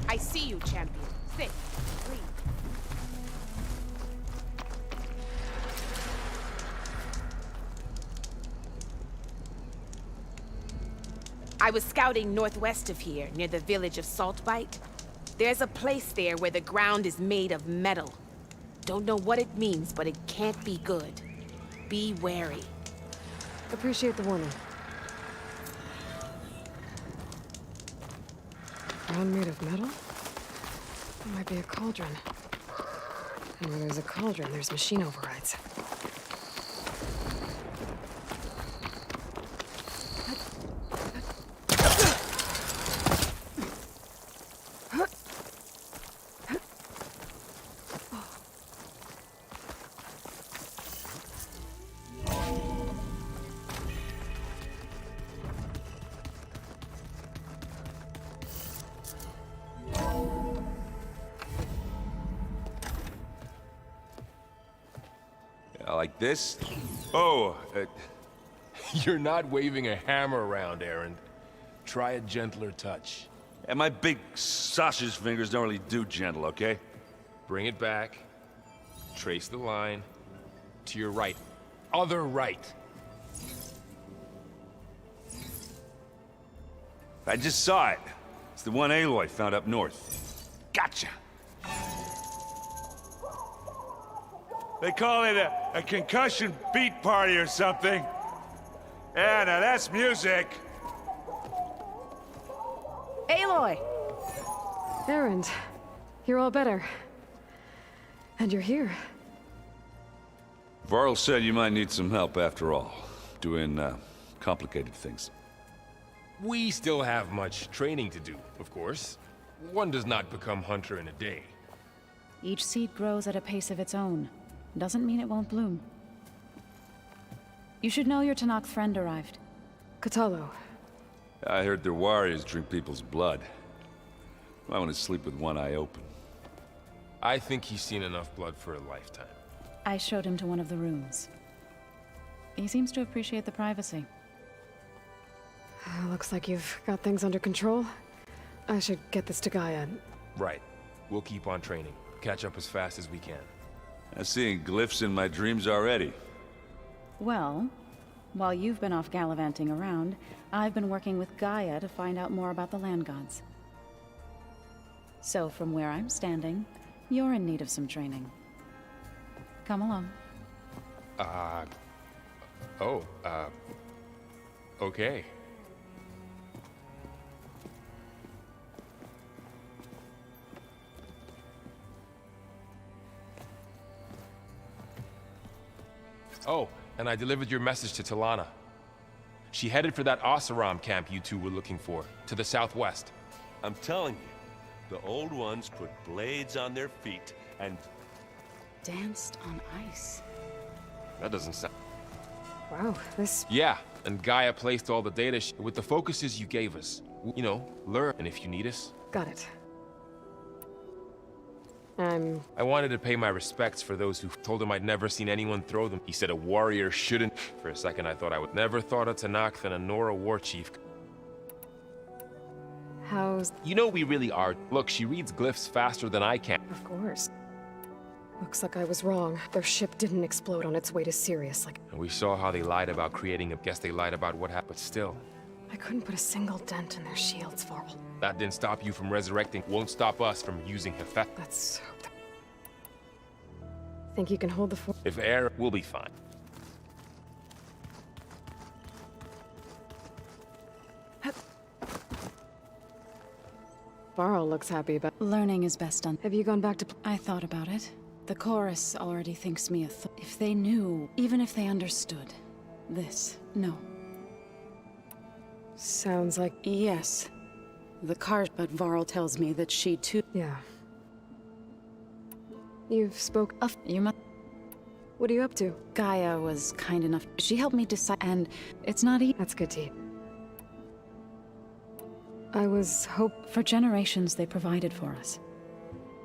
I see you, champion. Sit. Breathe. I was scouting northwest of here, near the village of Saltbite. There's a place there where the ground is made of metal. Don't know what it means, but it can't be good. Be wary. Appreciate the warning. Ground made of metal? It might be a cauldron. And where there's a cauldron, there's machine overrides. Like this? Oh, You're not waving a hammer around, Aaron. Try a gentler touch. and my big sausage fingers don't really do gentle, okay? Bring it back. Trace the line. To your right. Other right. I just saw it. It's the one Aloy found up north. Gotcha! They call it a concussion beat party or something. Yeah, now that's music. Aloy! Aaron, you're all better. And you're here. Varl said you might need some help after all, doing complicated things. We still have much training to do, of course. One does not become hunter in a day. Each seed grows at a pace of its own. Doesn't mean it won't bloom. You should know your Tanakh friend arrived. Katalo. I heard their warriors drink people's blood. I want to sleep with one eye open. I think he's seen enough blood for a lifetime. I showed him to one of the rooms. He seems to appreciate the privacy. Looks like you've got things under control. I should get this to Gaia. Right. We'll keep on training. Catch up as fast as we can. I'm seeing glyphs in my dreams already. Well, while you've been off gallivanting around, I've been working with Gaia to find out more about the land gods. So from where I'm standing, you're in need of some training. Come along. Okay. Oh, and I delivered your message to Talana. She headed for that Oseram camp you two were looking for, to the southwest. I'm telling you, the old ones put blades on their feet and... Danced on ice. That doesn't sound... Wow, this... Yeah, and Gaia placed all the data with the focuses you gave us. You know, learn, and if you need us. Got it. I wanted to pay my respects for those who told him I'd never seen anyone throw them. He said a warrior shouldn't. For a second I thought I would never thought of Tanakh than a Nora war chief. How's... You know we really are. Look, she reads glyphs faster than I can. Of course. Looks like I was wrong. Their ship didn't explode on its way to Sirius like... And we saw how they lied about creating it. Guess they lied about what happened, but still. I couldn't put a single dent in their shields, Varl. That didn't stop you from resurrecting. Won't stop us from using Hefet. Let's hope that... Think you can hold the fort? If air, we'll be fine. Varl looks happy about... Learning is best done. Have you gone back to... I thought about it. The chorus already thinks me a if they knew, even if they understood. This, no. Sounds like... Yes. The cart, but Varl tells me that she too... Yeah. You've spoke... You must... What are you up to? Gaia was kind enough. She helped me decide, and it's not easy. That's good to hear. I was For generations, they provided for us.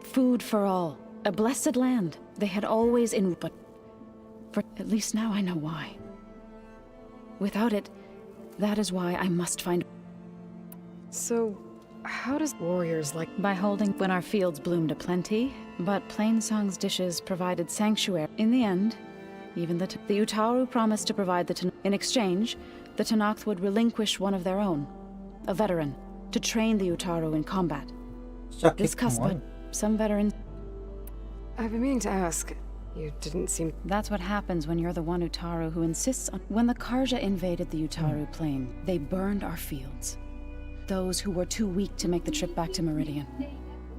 Food for all. A blessed land. They had always but... For at least now I know why. Without it, that is why I must find... So, how does warriors like... By holding when our fields bloomed aplenty, but Plainsong's dishes provided sanctuary. In the end, even the Utaru promised to provide the in exchange, the Tenakth would relinquish one of their own, a veteran, to train the Utaru in combat. This but some veterans... I've been meaning to ask. You didn't seem... That's what happens when you're the one Utaru who insists on... When the Karja invaded the Utaru plain, they burned our fields. Those who were too weak to make the trip back to Meridian.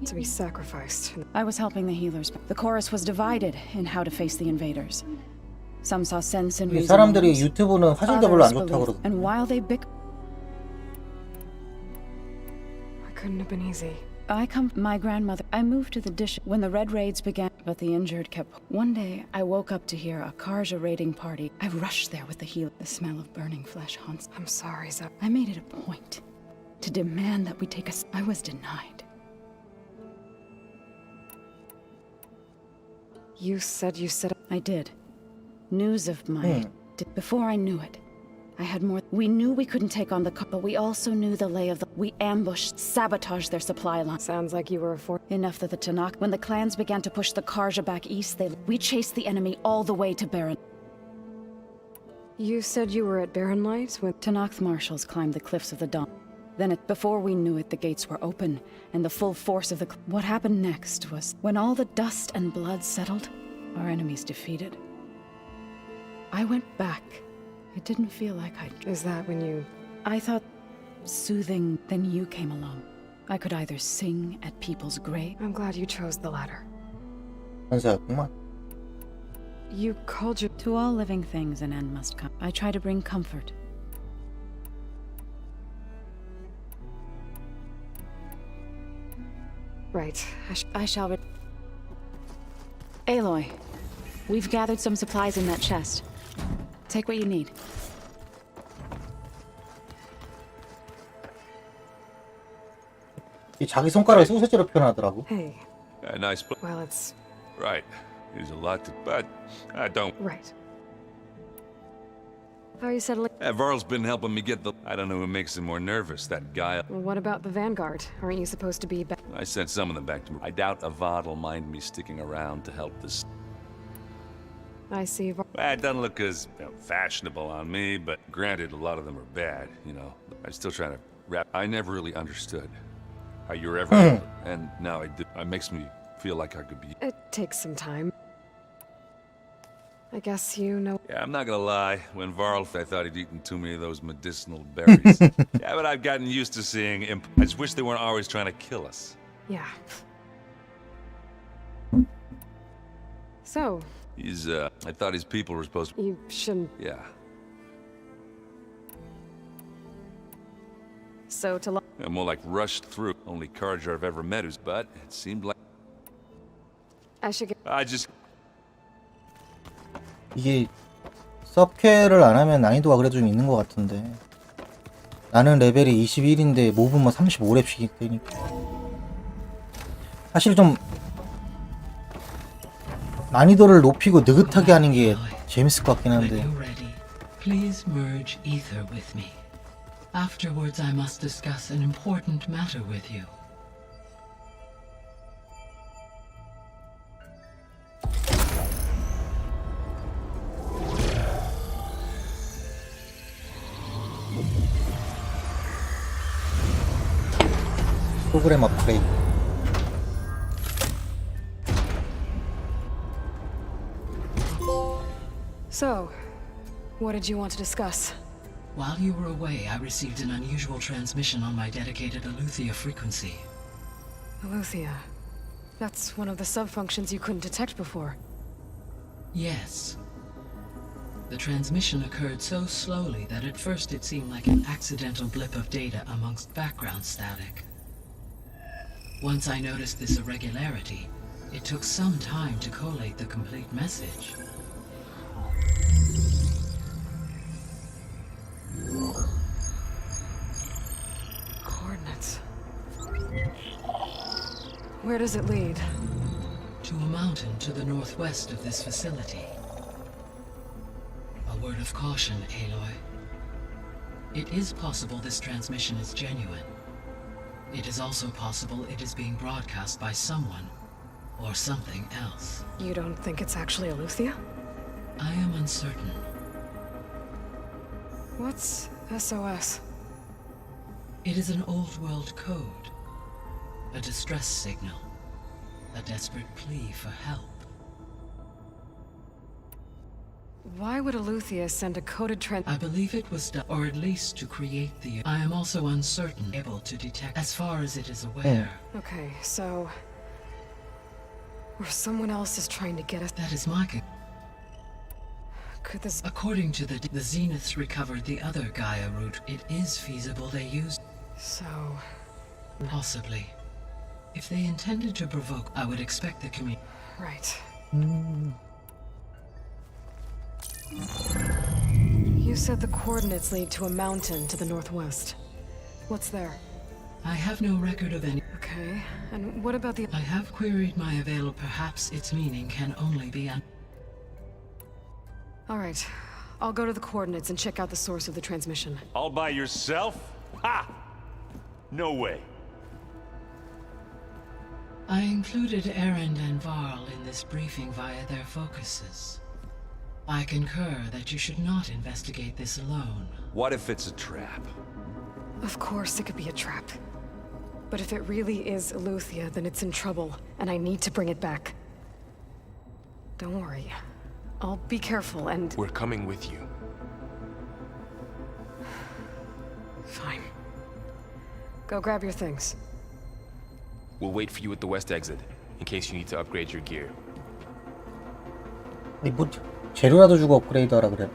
To be sacrificed. I was helping the healers. The chorus was divided in how to face the invaders. Some saw sense in reason. 사람들이 유튜브는 화질도 별로 안 좋다고 그러더라고. And while they bick... It couldn't have been easy. My grandmother. I moved to the dish when the Red Raids began, but the injured kept... One day, I woke up to hear a Karja raiding party. I rushed there with the heal. The smell of burning flesh haunts. I'm sorry, Zep. I made it a point to demand that we take us. I was denied. You said I did. News of my... Before I knew it, I had more... We knew we couldn't take on the... But we also knew the lay of the... We ambushed, sabotaged their supply line. Sounds like you were Enough that the Tenakth... When the clans began to push the Karja back east, we chased the enemy all the way to Barren. You said you were at Barren Light when... Tenakth marshals climbed the cliffs of the Dawn. Then before we knew it, the gates were open, and the full force of the... What happened next was... When all the dust and blood settled, our enemies defeated. I went back. It didn't feel like Is that when you... I thought soothing, then you came along. I could either sing at people's grave... I'm glad you chose the latter. 전사였구만. You called your... To all living things an end must come. I try to bring comfort. Right. I shall... Aloy, we've gathered some supplies in that chest. Take what you need. 이 자기 손가락을 소세지로 표현하더라고. Hey. A nice place. Well, it's... Right. There's a lot to... But I don't... Right. How are you settling? Varl's been helping me get the... I don't know who makes him more nervous, that guy. Well, what about the Vanguard? Aren't you supposed to be back? I sent some of them back to me. I doubt Avad will mind me sticking around to help this. I see. It doesn't look as fashionable on me, but granted, a lot of them are bad, you know. I'm still trying to wrap... I never really understood how you were ever... And now I do. It makes me feel like I could be... It takes some time. I guess you know... Yeah, I'm not gonna lie. When Varl, I thought he'd eaten too many of those medicinal berries. Yeah, but I've gotten used to seeing imp... I just wish they weren't always trying to kill us. Yeah. So... He's, I thought his people were supposed to... You shouldn't... Yeah. So to... Yeah, more like rushed through. Only Karja I've ever met who's... But it seemed like... I should get... I just... 이게 서브캐를 안 하면 난이도가 그래도 좀 있는 것 같은데 나는 레벨이 21인데 몹은 뭐 35렙씩 되니까 사실 좀 난이도를 높이고 느긋하게 하는 게 재밌을 것 같긴 한데. When you're ready, please merge ether with me. Afterwards, I must discuss an important matter with you. 프로그램 업그레이드. So, what did you want to discuss? While you were away, I received an unusual transmission on my dedicated Aletheia frequency. Aletheia. That's one of the sub-functions you couldn't detect before. Yes. The transmission occurred so slowly that at first it seemed like an accidental blip of data amongst background static. Once I noticed this irregularity, it took some time to collate the complete message. Coordinates. Where does it lead? To a mountain to the northwest of this facility. A word of caution, Aloy. It is possible this transmission is genuine, It is also possible it is being broadcast by someone or something else. You don't think it's actually Aletheia? I am uncertain. What's SOS? It is an old world code. A distress signal. A desperate plea for help. Why would Aletheia send a coded I believe it was done, or at least to create the... I am also uncertain, able to detect as far as it is aware. Okay, so... Or someone else is trying to get us... That is my... Could this... According to the Zeniths recovered the other Gaia route. It is feasible they used... So... Possibly. If they intended to provoke, I would expect the community... Right. You said the coordinates lead to a mountain to the northwest. What's there? I have no record of any... Okay, and what about the... I have queried my avail. Perhaps its meaning can only be Alright, I'll go to the coordinates and check out the source of the transmission. All by yourself? Ha! No way. I included Erend and Varl in this briefing via their focuses. I concur that you should not investigate this alone. What if it's a trap? Of course it could be a trap. But if it really is Aletheia, then it's in trouble, and I need to bring it back. Don't worry. I'll be careful and... We're coming with you. Fine. Go grab your things. We'll wait for you at the west exit, in case you need to upgrade your gear. 뭐 재료라도 주고 업그레이드 하라 그래.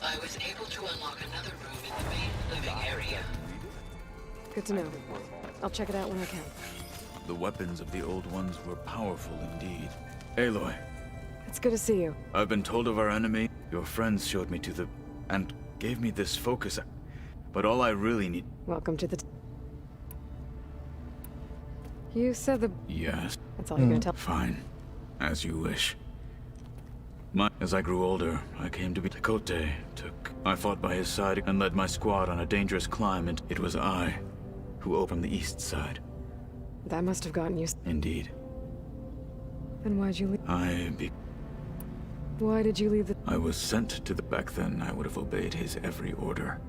I was able to unlock another room in the main living area. Good to know. I'll check it out when I can. The weapons of the old ones were powerful indeed. Aloy, It's good to see you. I've been told of our enemy. Your friends showed me to the... and gave me this focus. But all I really need... Welcome to the... You said the... Yes. That's all you're gonna tell... Fine. As you wish. As I grew older, I came to be Tekote. I fought by his side and led my squad on a dangerous climb, and it was I who opened the east side. That must have gotten you... Indeed. Then why'd you leave? Why did you leave the... I was sent to the... Back then, I would have obeyed his every order.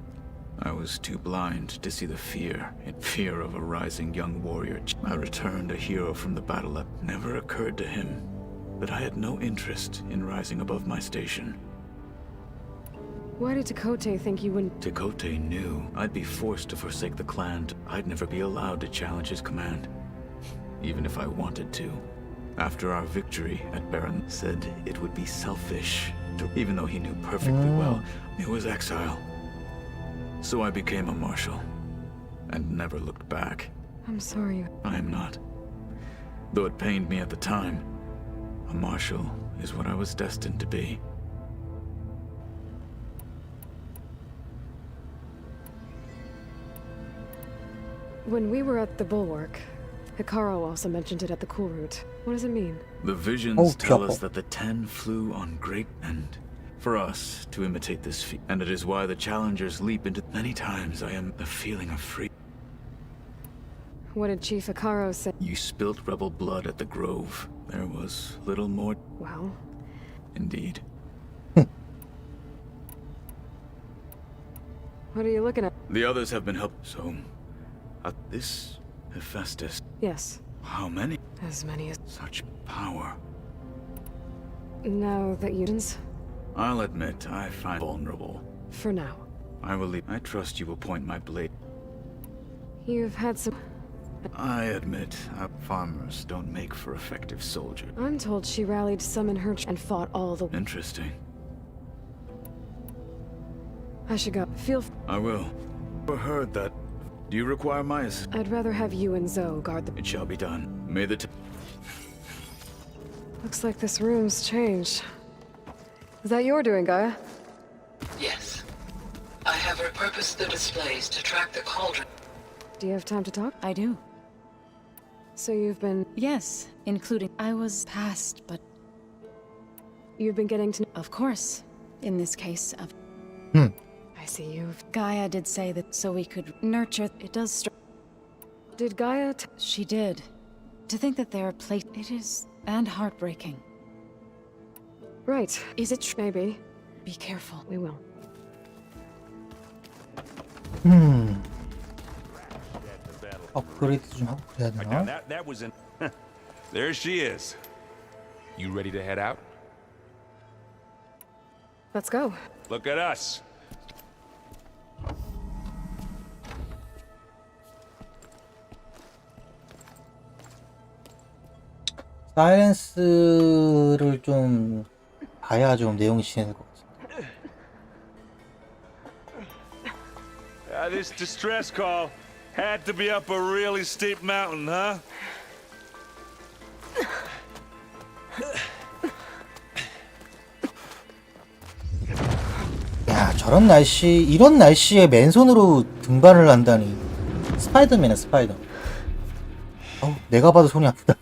I was too blind to see the fear of a rising young warrior. I returned a hero from the battle. It never occurred to him that I had no interest in rising above my station. Why did Tekote think you wouldn't... Tekote knew I'd be forced to forsake the clan. I'd never be allowed to challenge his command, even if I wanted to. After our victory at Baron, said it would be selfish, even though he knew perfectly well it was exile. So I became a marshal, and never looked back. I'm sorry. I am not. Though it pained me at the time, a marshal is what I was destined to be. When we were at the Bulwark, Hikaru also mentioned it at the Cool Route. What does it mean? The visions tell us that the 10 flew on great and for us to imitate this feat. And it is why the challengers leap into... Many times I am the feeling of free. What did Chief Ikaro say? You spilt rebel blood at the Grove. There was little more... Well, Indeed. what are you looking at? The others have been helped, so... this... Hephaestus. Yes, How many? as many as... Such power. Now that you... I'll admit, I find vulnerable. For now. I will leave. I trust you will point my blade. You've had some... I admit, farmers don't make for effective soldiers. I'm told she rallied some in her and fought all the... Interesting. I should go. I will. I heard that. Do you require my I'd rather have you and Zoe guard the... It shall be done. May the Looks like this room's changed. Is that your doing, Gaia? Yes. I have repurposed the displays to track the cauldron. Do you have time to talk? I do. So you've been... Yes, including I was past, but You've been getting to... of course, in this case of I see you've... Gaia did say that so we could nurture. It does. Did Gaia... She did. To think that there are places. It is and heartbreaking. Right. Is it true? Maybe. Be careful. We will. 업그레이드 좀 하고 그래야 되나? That was in. There she is. You ready to head out? Let's go. Look at us. 사이렌스를 좀 봐야 좀 내용이 진행될 것 같습니다. This distress call had to be up a really steep mountain, huh? 야, 저런 날씨, 이런 날씨에 맨손으로 등반을 한다니. 스파이더맨이야, 스파이더. 내가 봐도 손이 아프다.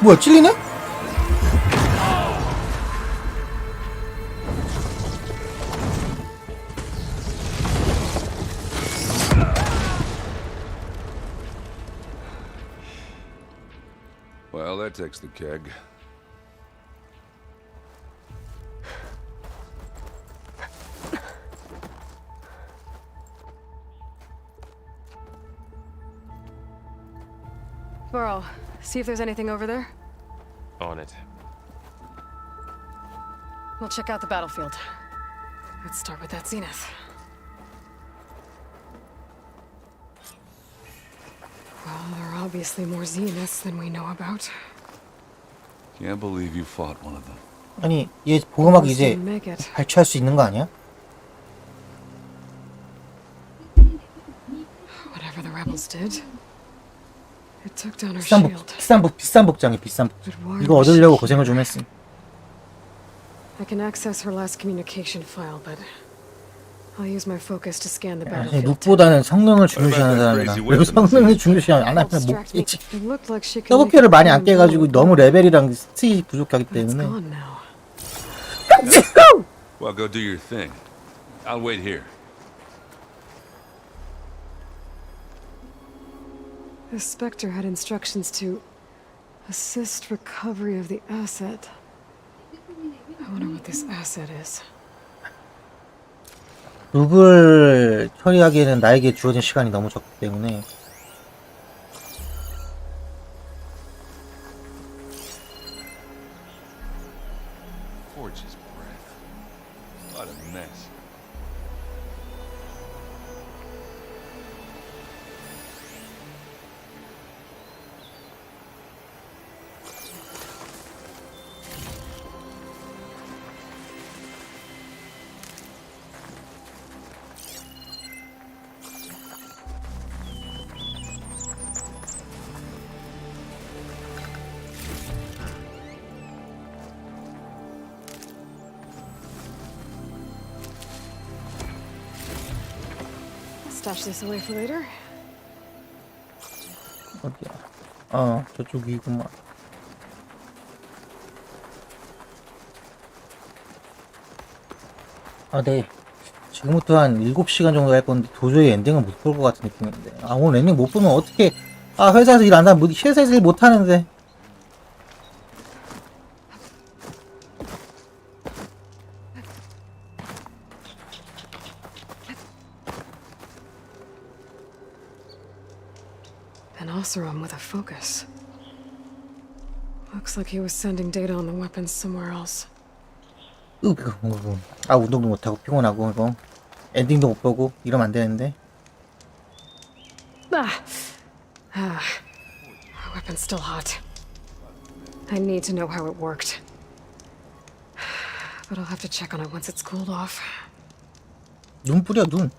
뭐야, 찔리네? Well, that takes the keg. Burrow, see if there's anything over there. On it. We'll check out the battlefield. Let's start with that zenith. Well, there are obviously more zeniths than we know about. Can't believe you fought one of them. 아니, 얘 보호막 이제 발취할 수 있는 거 아니야? Whatever the rebels did, it took down her 비싼 shield. 비싼 복장이 비싼 복장. 이거 얻으려고 고생을 좀 했음. I can access her last communication file, but I'll use my focus to scan the 아니, battlefield. 룩보다는 성능을 중요시하는 사람이다. 그리고 성능을 중요시 안 하면 못 Distract me. 깨지. It looked like she could make 서브캐를 많이 안 it 깨가지고 너무 레벨이랑 스틱이 부족하기 but it's 때문에. gone now. Well, go do your thing. I'll wait here. The Spectre had instructions to assist recovery of the asset. I wonder what this asset is. 룩을 처리하기에는 나에게 주어진 시간이 너무 적기 때문에. Gorgeous breath. What a mess. stash this away for later. 어디야? 저쪽이구만. 네. 지금부터 한 7시간 정도 할 건데 도저히 엔딩을 못 볼 것 같은 느낌인데. 오늘 엔딩 못 보면 어떻게 회사에서 일 안 하면 회사에서 일 못 하는데. An Oseram with a focus. Looks like he was sending data on the weapons somewhere else. 운동도 못하고 피곤하고 이거 엔딩도 못 보고 이러면 안 되는데. Weapon's still hot. I need to know how it worked. But I'll have to check on it once it's cooled off. 눈 뿌려 눈.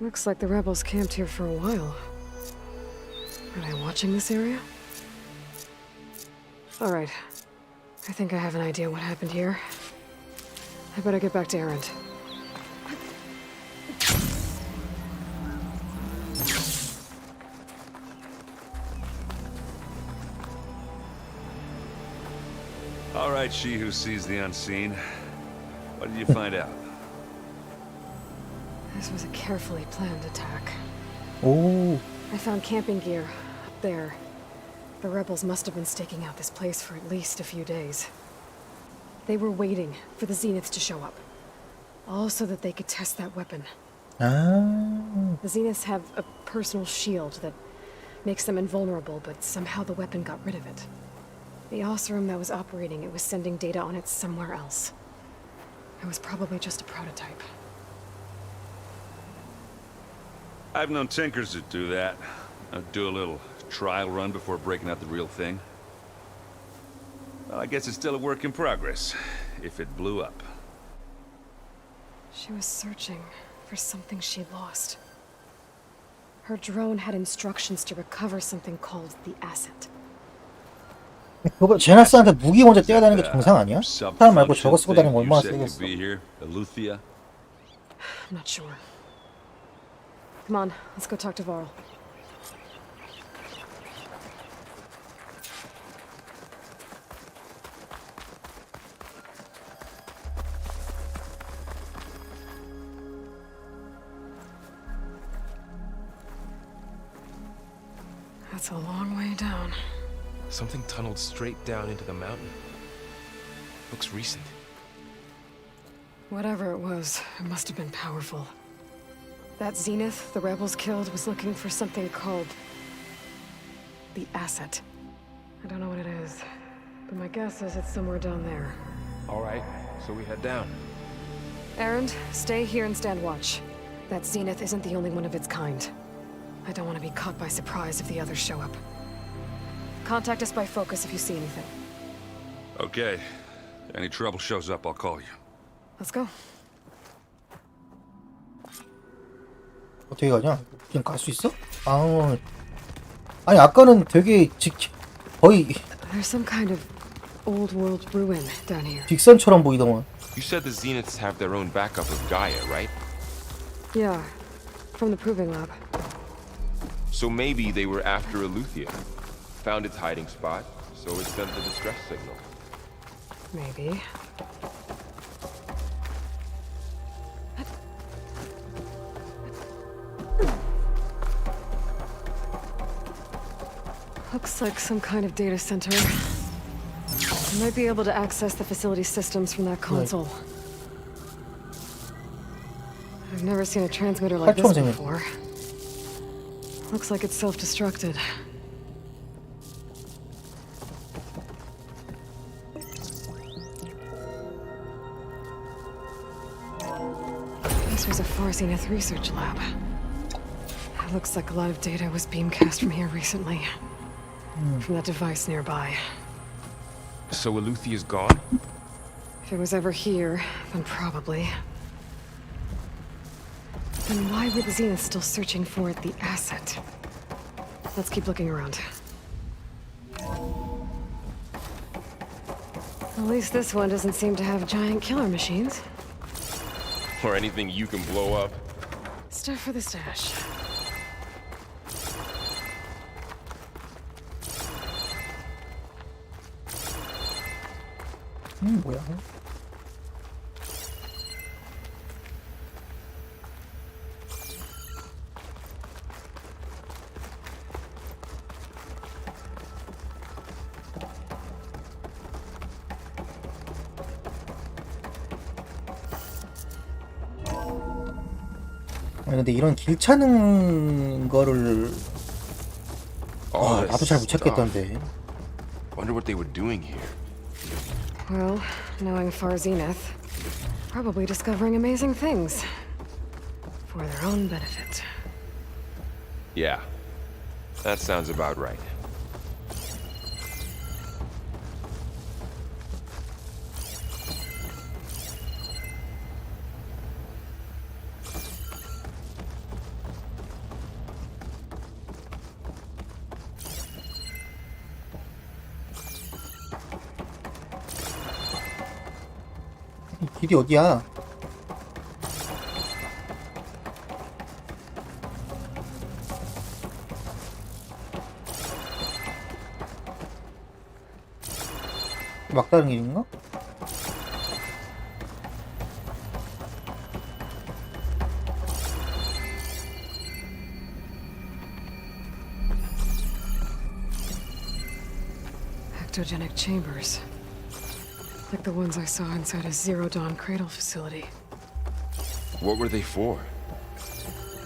Looks like the rebels camped here for a while. Are they watching this area? Alright. I think I have an idea what happened here. I better get back to Erend. All right, she who sees the unseen. What did you find out? This was a carefully planned attack. 오. I found camping gear up there. The rebels must have been staking out this place for at least a few days. They were waiting for the Zeniths to show up. All so that they could test that weapon. The Zeniths have a personal shield that makes them invulnerable, but somehow the weapon got rid of it. The Oseram that was operating it was sending data on it somewhere else. It was probably just a prototype. I've known tinkers that do that. Do a little trial run before breaking out the real thing. Well, I guess it's still a work in progress, if it blew up. She was searching for something she lost. Her drone had instructions to recover something called the asset. 그거 제나스한테 무기 먼저 떼야 되는 게 정상 아니야? 사람 말고 저거 쓰고 다니는 거 얼마나 쓰겠어. I'm not sure. Come on, let's go talk to Varl. That's a long way down. Something tunneled straight down into the mountain. Looks recent. Whatever it was, it must have been powerful. That Zenith the rebels killed was looking for something called the asset. I don't know what it is, but my guess is it's somewhere down there. All right, so we head down. Erend, stay here and stand watch. That Zenith isn't the only one of its kind. I don't want to be caught by surprise if the others show up. Contact us by focus if you see anything. Okay. Any trouble shows up, I'll call you. Let's go. 어떻게 가냐? 그냥 갈 수 있어? 아니 아까는 되게 거의 There's some kind of old world ruin down here. 빅선처럼 보이더만. You said the Zeniths have their own backup with Gaia, right? Yeah, from the proving lab. So maybe they were after Eleuthia. Found its hiding spot, so it sent the distress signal. Maybe. Looks like some kind of data center. I might be able to access the facility systems from that console. I've never seen a transmitter like this before. Looks like it's self-destructed. This was a Far Zenith research lab. It looks like a lot of data was beamcast from here recently. From that device nearby. So Eleuthia's gone? If it was ever here, then probably. Then why were the Zeniths still searching for the asset? Let's keep looking around. At least this one doesn't seem to have giant killer machines. Or anything you can blow up. Stuff for the stash. 뭐야? 아니 근데 이런 길 찾는 거를 All 나도 this 잘 못 stuff. 찾겠던데. Wonder what they were doing here. Well, knowing Far Zenith, probably discovering amazing things. For their own benefit. Yeah, that sounds about right. 이 길이 어디야? 막다른 길인가? Ectogenic chambers. Like the ones I saw inside a Zero Dawn cradle facility. What were they for?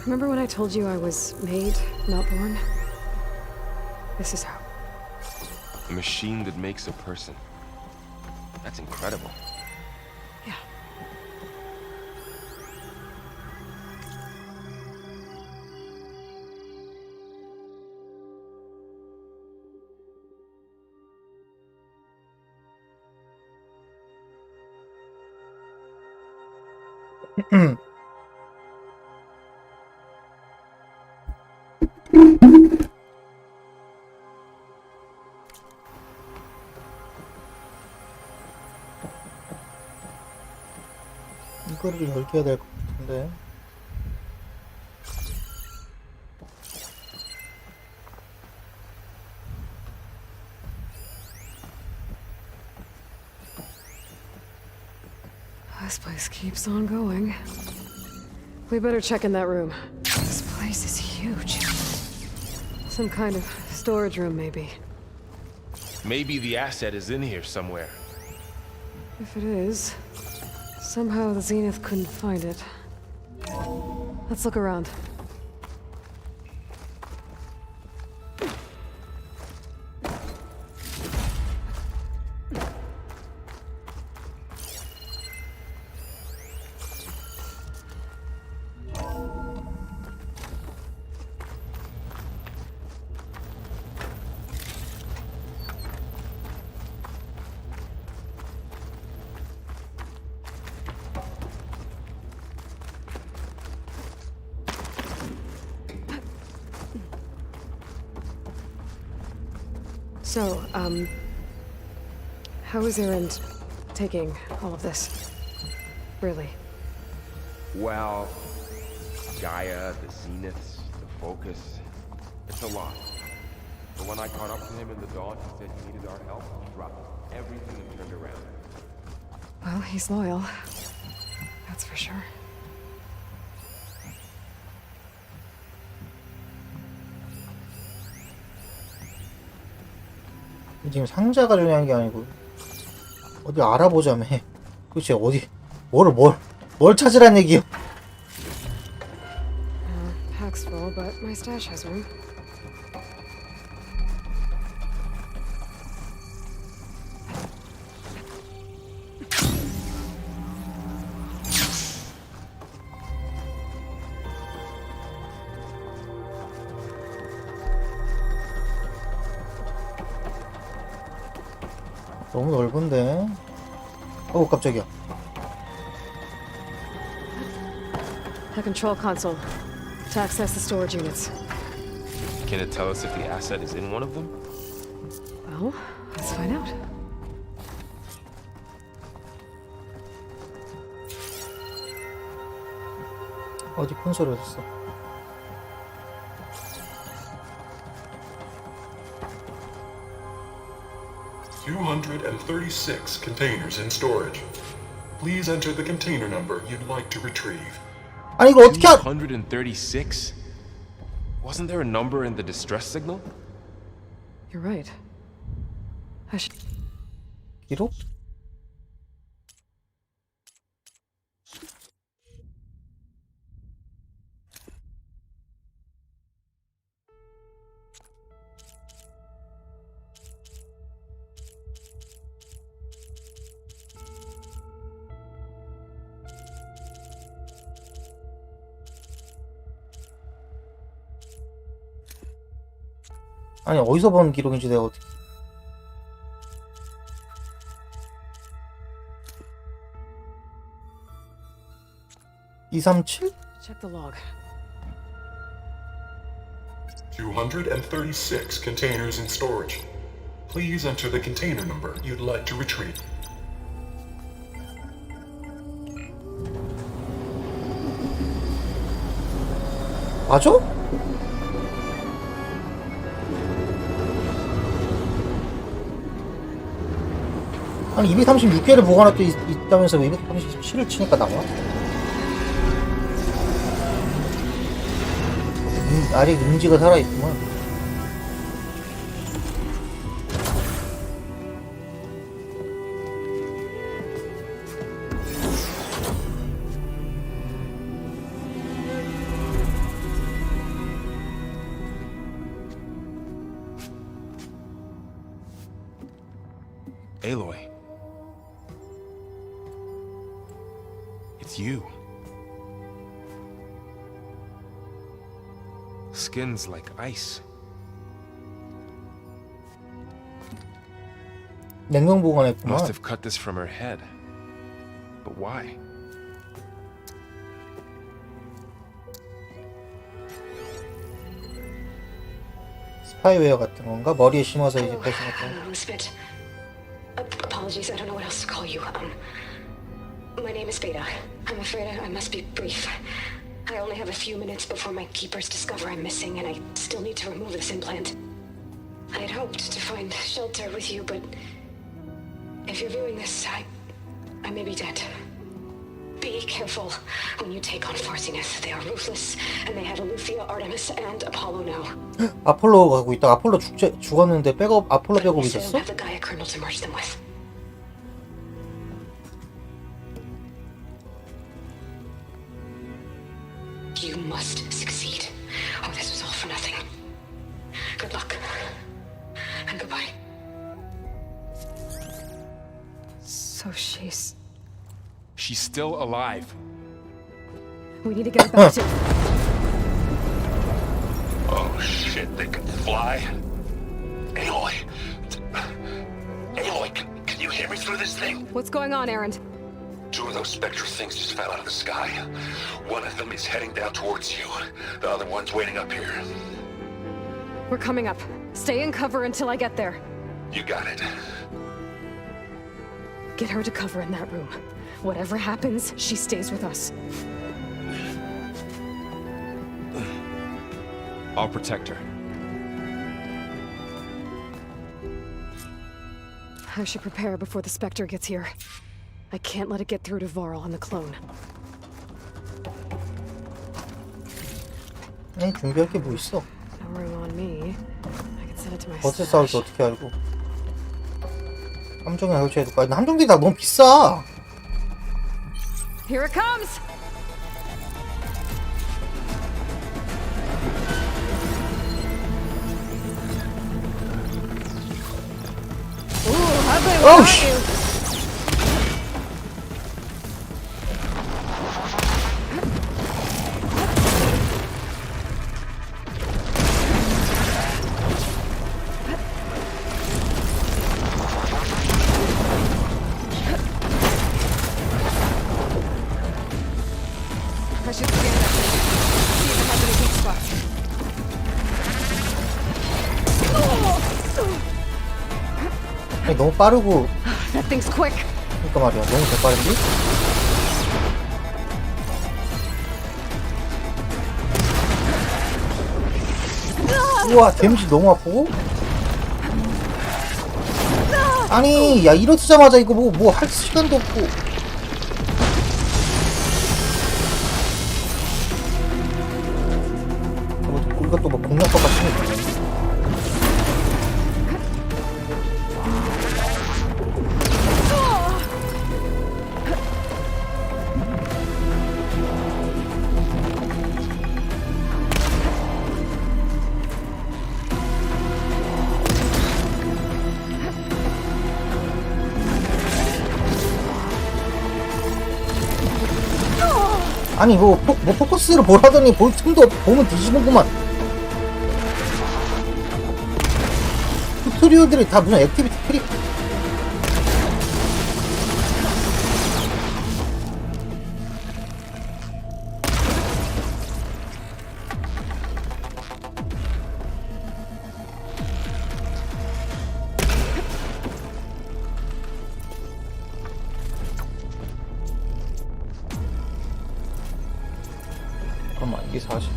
Remember when I told you I was made, not born? This is how. A machine that makes a person. That's incredible. Yeah. 이거를 열게야 될 것 같은데. This place keeps on going. We better check in that room. This place is huge. Some kind of storage room, maybe. Maybe the asset is in here somewhere. If it is, somehow the Zenith couldn't find it. Let's look around. So, how is Erend taking all of this? Really? Well, Gaia, the Zeniths, the Focus. It's a lot. But when I caught up to him in the dawn, he said he needed our help. He dropped everything and turned around. Well, he's loyal. That's for sure. 지금 상자가 중요한 게 아니고 어디 알아보자며. 그치 어디 뭘 찾으란 얘기요. Pack's full, but my stash has room. 너무 넓은데. 깜짝이야. A control console to access the storage units. Can it tell us if the asset is in one of them? Well, let's find out. 어디 콘솔 어딨어? $236 containers in storage. Please enter the container number you'd like to retrieve. 아니 이거 어떻게 136? Wasn't there a number in the distress signal? You're right. I should... 기록? 아니 어디서 본 기록인지 내가 어떻게 237? check the log. 236 containers in storage. Please enter the container number you'd like to retrieve. 맞아? 아니 236개를 보관할 때 있다면서 왜 237을 치니까 나와? 아직 음지가 살아있구만. Aloy. It's you. Skin's like ice. 냉동 보관했구만. Must have cut this from her head. But why? 스파이웨어 같은 건가? 머리에 심어서 이제 배신 같은 거. Spit. Apologies, I don't know what else to call you. My name is Beta. I'm afraid I must be brief. I only have a few minutes before my keepers discover I'm missing, and I still need to remove this implant. I had hoped to find shelter with you, but if you're viewing this, I may be dead. Be careful when you take on Farsiness. They are ruthless, and they have Eleuthia, Artemis, and Apollo now. 아폴로 가고 있다. 아폴로 죽었는데 백업 아폴로 백업 We still 있었어? have the Gaia kernel to merge them with. You must succeed, or this was all for nothing. Good luck, and goodbye. So she's... She's still alive. We need to get her back to... Oh shit, they can fly? Aloy! Aloy, can you hear me through this thing? What's going on, Erend? Two of those spectral things just fell out of the sky. One of them is heading down towards you. The other one's waiting up here. We're coming up. Stay in cover until I get there. You got it. Get her to cover in that room. Whatever happens, she stays with us. I'll protect her. I should prepare before the Spectre gets here. I can't let it get through to Varl and the clone. 아니 준비할 게 뭐 있어? No room on me. I can send it to my 버스 stash. 싸울지 어떻게 알고? 함정이나 설치해둘까? 근데 함정들이 다 너무 비싸. Here it comes! Ooh, ugly Oh, without you. I should scan that 아니, 너무 빠르고 That thing's quick. 그러니까 말이야 너무 개빠른데? 우와 데미지 너무 아프고? 아니 야 이러자마자 이거 뭐 할 시간도 없고 이것도 뭐 공략법 같은 거 있네. 아니 뭐 포커스를 보라더니 볼 틈도 없고 보면 뒤지는구만. 튜토리얼들이 다 무슨 액티비티 프리. 잠깐만 이게 40.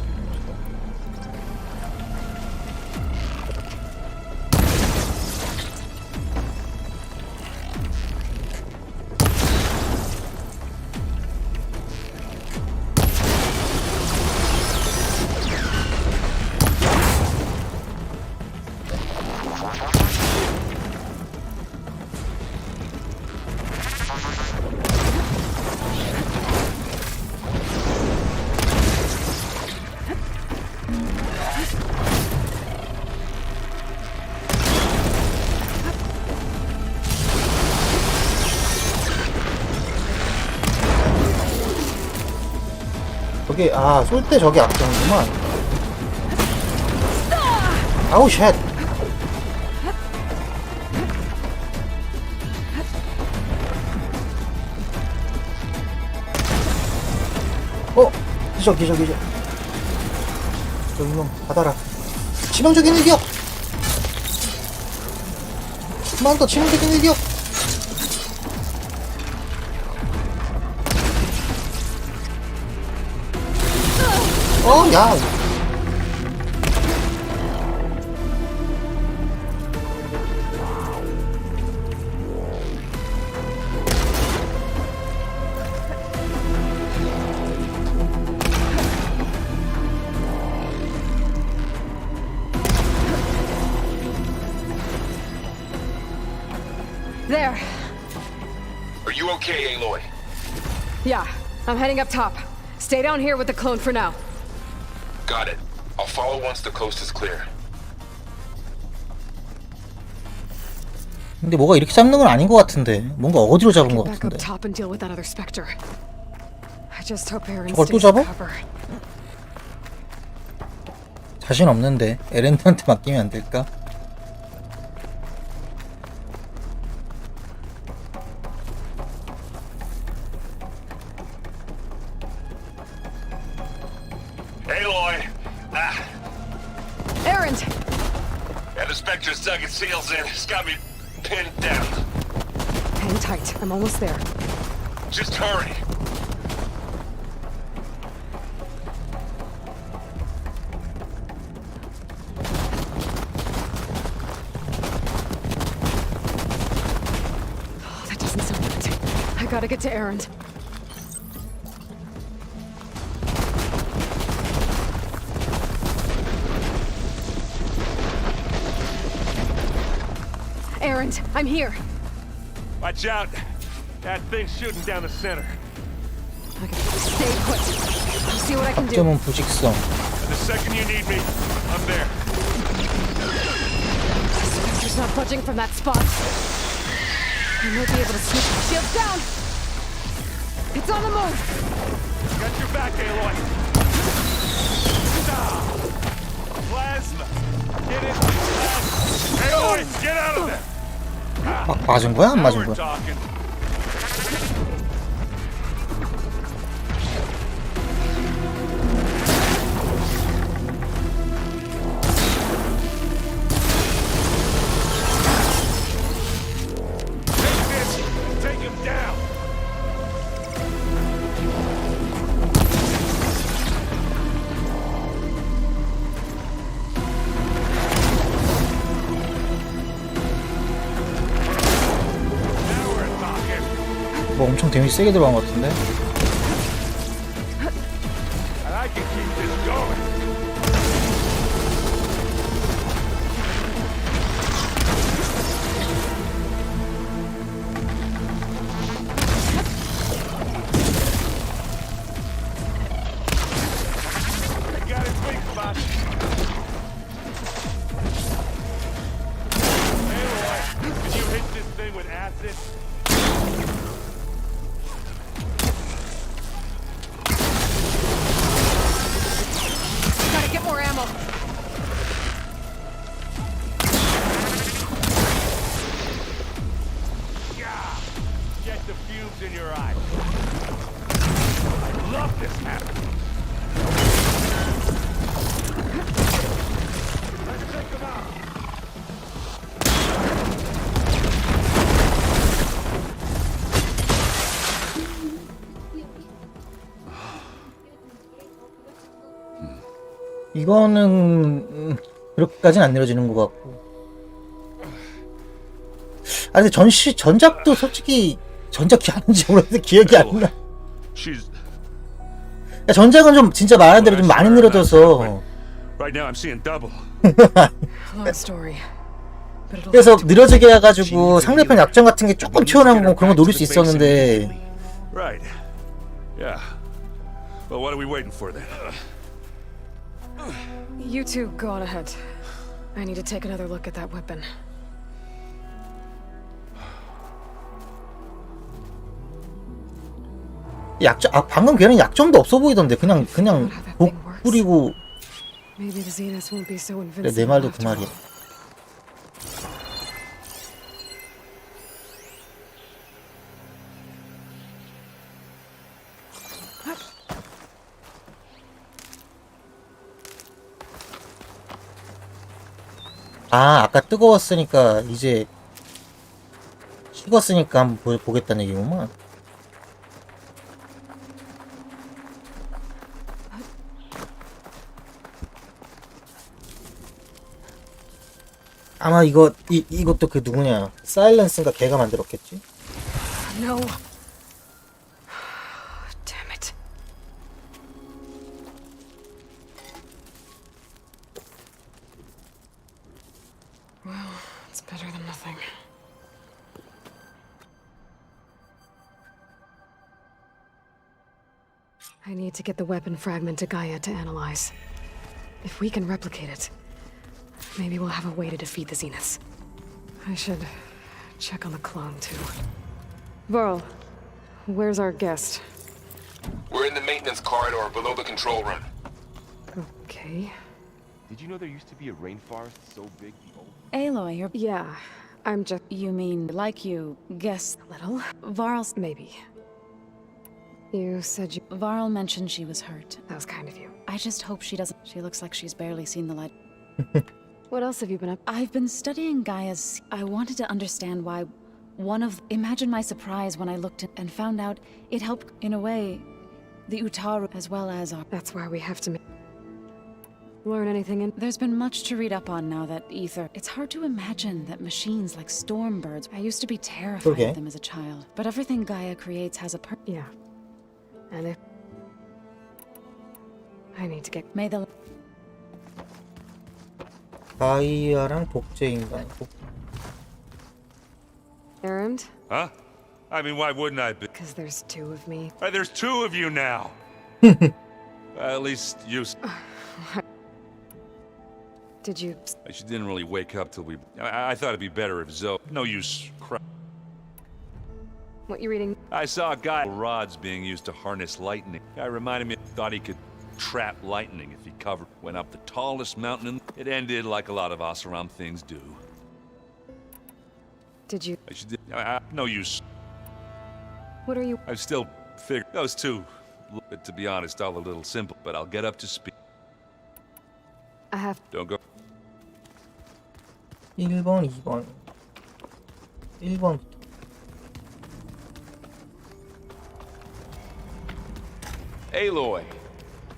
저게 쏠 때 저게 앞서는구만. 아우 쉣. 기적 저기 놈 받아라. 치명적인 일격. 그만 더 치명적인 일격. 야. There. Are you okay, Aloy? Yeah, I'm heading up top. Stay down here with the clone for now. Got it. I'll follow once the coast is clear. 근데 뭐가 이렇게 잡는 건 아닌 것 같은데 뭔가 어디로 잡은 것 Get back up 같은데. top and deal with that other specter. I just hope Aaron 저걸 또 stays 잡아? cover. 자신 없는데 에렌드한테 맡기면 안 될까? Aloy! Aaron! Yeah, the Spectre's dug its heels in. It's got me pinned down. Hang tight. I'm almost there. Just hurry. Oh, that doesn't sound good. I gotta get to Aaron. Aaron, I'm here. Watch out. That thing's shooting down the center. Okay, stay put. I'll see what I can do. 점은 부직성. And the second you need me, I'm there. Spectre's not budging from that spot. I might be able to sneak my shields down. It's on the move. Got your back, Aloy. Stop. Plasma. Get in. Aloy, get out of there. 막 맞은 거야? 안 맞은 Now we're 거야? talking. 뭐 엄청 데미지 세게 들어간 것 같은데? And I can keep this going. I got his weak spot. Aloy, can you hit this thing with acid? Gotta get more ammo. Yeah. Get the fumes in your eyes. I love this happening. Let's take them out. 이거는 그렇게까지는 안 내려지는 것 같고. 아 근데 전작도 솔직히 전작 기억인지 모르겠는데 기억이 안 나. She's 야, 전작은 좀 진짜 말한 대로 좀 많이 늘어져서. right now. I'm seeing double. Long story. But it'll 그래서 have to 느려지게 해가지고 상대편 약점 같은 게 조금 튀어나온 거 그런 거 노릴 수 있었는데. Right. Yeah. Well, what are we waiting for then? You two go on ahead. I need to take another look at that weapon. 약점 방금 걔는 약점도 없어 보이던데 그냥 독 뿌리고. Maybe the Zeniths won't be so 그래, invincible. 내 말도 그 after 말이야. all. 아 아까 뜨거웠으니까 이제 식었으니까 한번 보겠다는 얘기구만. 아마 이것도 그 누구냐 사일런스인가 걔가 만들었겠지? No. Damn it. Well, it's better than nothing. I need to get the weapon fragment to Gaia to analyze. If we can replicate it, maybe we'll have a way to defeat the Zeniths. I should check on the clone, too. Varl, where's our guest? We're in the maintenance corridor below the control room. Okay. Did you know there used to be a rainforest so big the old... Aloy, you're... Yeah, I'm just You mean, like you guessed... a little. Varl's... Maybe. You said you... Varl mentioned she was hurt. That was kind of you. I just hope she doesn't... She looks like she's barely seen the light. What else have you been up? I've been studying Gaia's... I wanted to understand why one of... Imagine my surprise when I looked and found out it helped, in a way, the Utaru as well as our... That's why we have to learn anything in... There's been much to read up on now that Ether... It's hard to imagine that machines like storm birds... I used to be terrified of them as a child. But everything Gaia creates has a Yeah. And if... I need to get... May the... 가이아랑 복제 인간. Errand? Huh? I mean, why wouldn't I be? Because there's two of me. There's two of you now. At least you. Did you... She didn't really wake up till we. I thought it'd be better if Zoe. No use. What you reading? I saw a guy rods being used to harness lightning. Guy reminded me. Thought he could trap lightning if he went up the tallest mountain. It ended like a lot of Oseram things do. Did you... She did. No use. What are you... I still figure those two. To be honest, all a little simple, but I'll get up to speed. I have... Don't go. 1번, 2번. 1번. Aloy!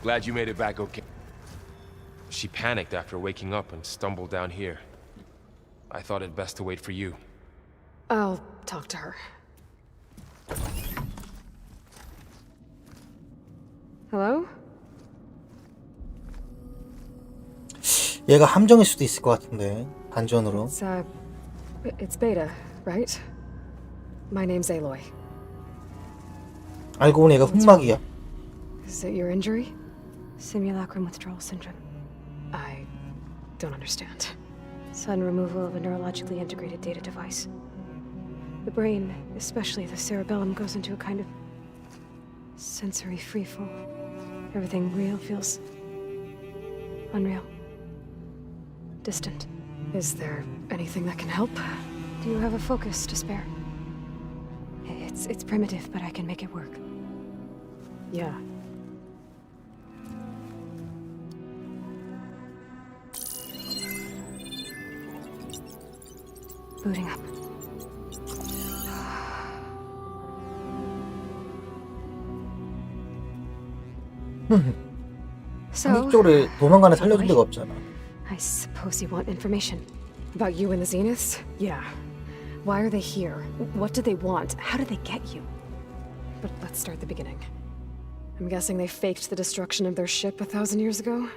Glad you made it back okay. She panicked after waking up and stumbled down here. I thought it best to wait for you. I'll talk to her. Hello? 얘가 함정일 수도 있을 것 같은데 반전으로. It's Beta, right? My name's Aloy. 알고 보니 얘가 흑막이야. Is it your injury? Simulacrum withdrawal syndrome. I don't understand. Sudden removal of a neurologically integrated data device. The brain, especially the cerebellum, goes into a kind of sensory freefall. Everything real feels unreal. Distant. Is there anything that can help? Do you have a focus to spare? It's primitive, but I can make it work. Yeah. Booting up. So, 이쪽으로 도망가는 살려준 데가 없잖아. I suppose you want information about you and the Zeniths? Yeah. Why are they here? What do they want? How did they get you? But let's start at the beginning. I'm guessing they faked the destruction of their ship 1,000 years ago?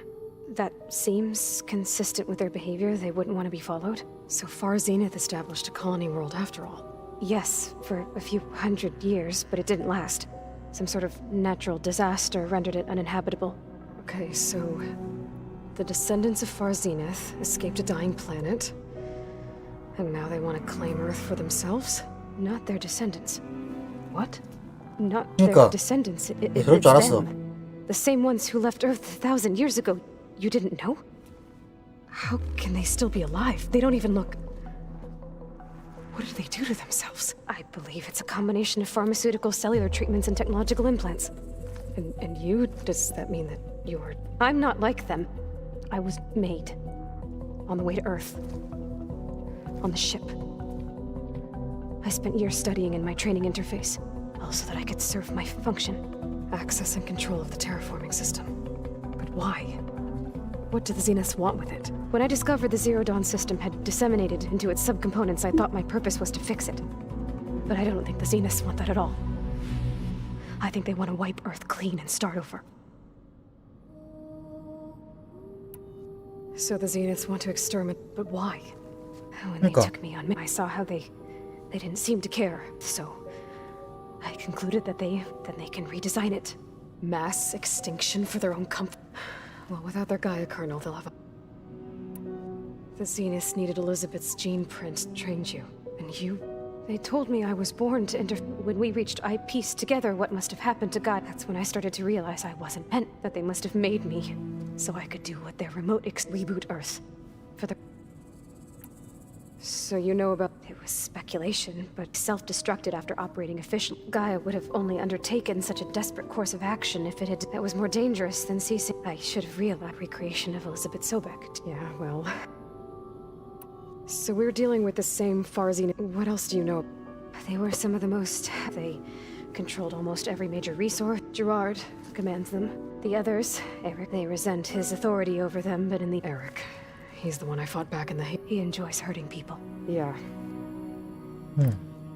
That seems consistent with their behavior. They wouldn't want to be followed. So far, Zenith established a colony world after all. Yes, for a few hundred years, but it didn't last. Some sort of natural disaster rendered it uninhabitable. Okay, so the descendants of Far Zenith escaped a dying planet, and now they want to claim Earth for themselves? Not their descendants. What? Not their descendants. It's them. The same ones who left Earth 1,000 years ago. You didn't know? How can they still be alive? They don't even look... What did they do to themselves? I believe it's a combination of pharmaceutical, cellular treatments, and technological implants. And you? Does that mean that you're... I'm not like them. I was made. On the way to Earth. On the ship. I spent years studying in my training interface, all so that I could serve my function. Access and control of the terraforming system. But why? What do the Zeniths want with it? When I discovered the Zero Dawn system had disseminated into its subcomponents, I thought my purpose was to fix it. But I don't think the Zeniths want that at all. I think they want to wipe Earth clean and start over. So the Zeniths want to exterminate, but why? When they took me on, I saw how they didn't seem to care, so I concluded that then they can redesign it. Mass extinction for their own comfort. Well, without their Gaia kernel, they'll have a... The Zeniths needed Elizabeth's gene print trained you. And you... They told me I was born to When we reached, I pieced together what must have happened to God. That's when I started to realize I wasn't meant, that they must have made me, so I could do what their remote reboot Earth. For the... So you know about... It was speculation, but self-destructed after operating efficiently. Gaia would have only undertaken such a desperate course of action if it had... That was more dangerous than ceasing. I should have realized recreation of Elizabeth Sobek. Yeah, well... So we're dealing with the same Farzine. What else do you know? They were some of the most... They controlled almost every major resource. Gerard commands them. The others, Eric, they resent his authority over them, but in the... Eric. He's the one I fought back in the... He enjoys hurting people. Yeah.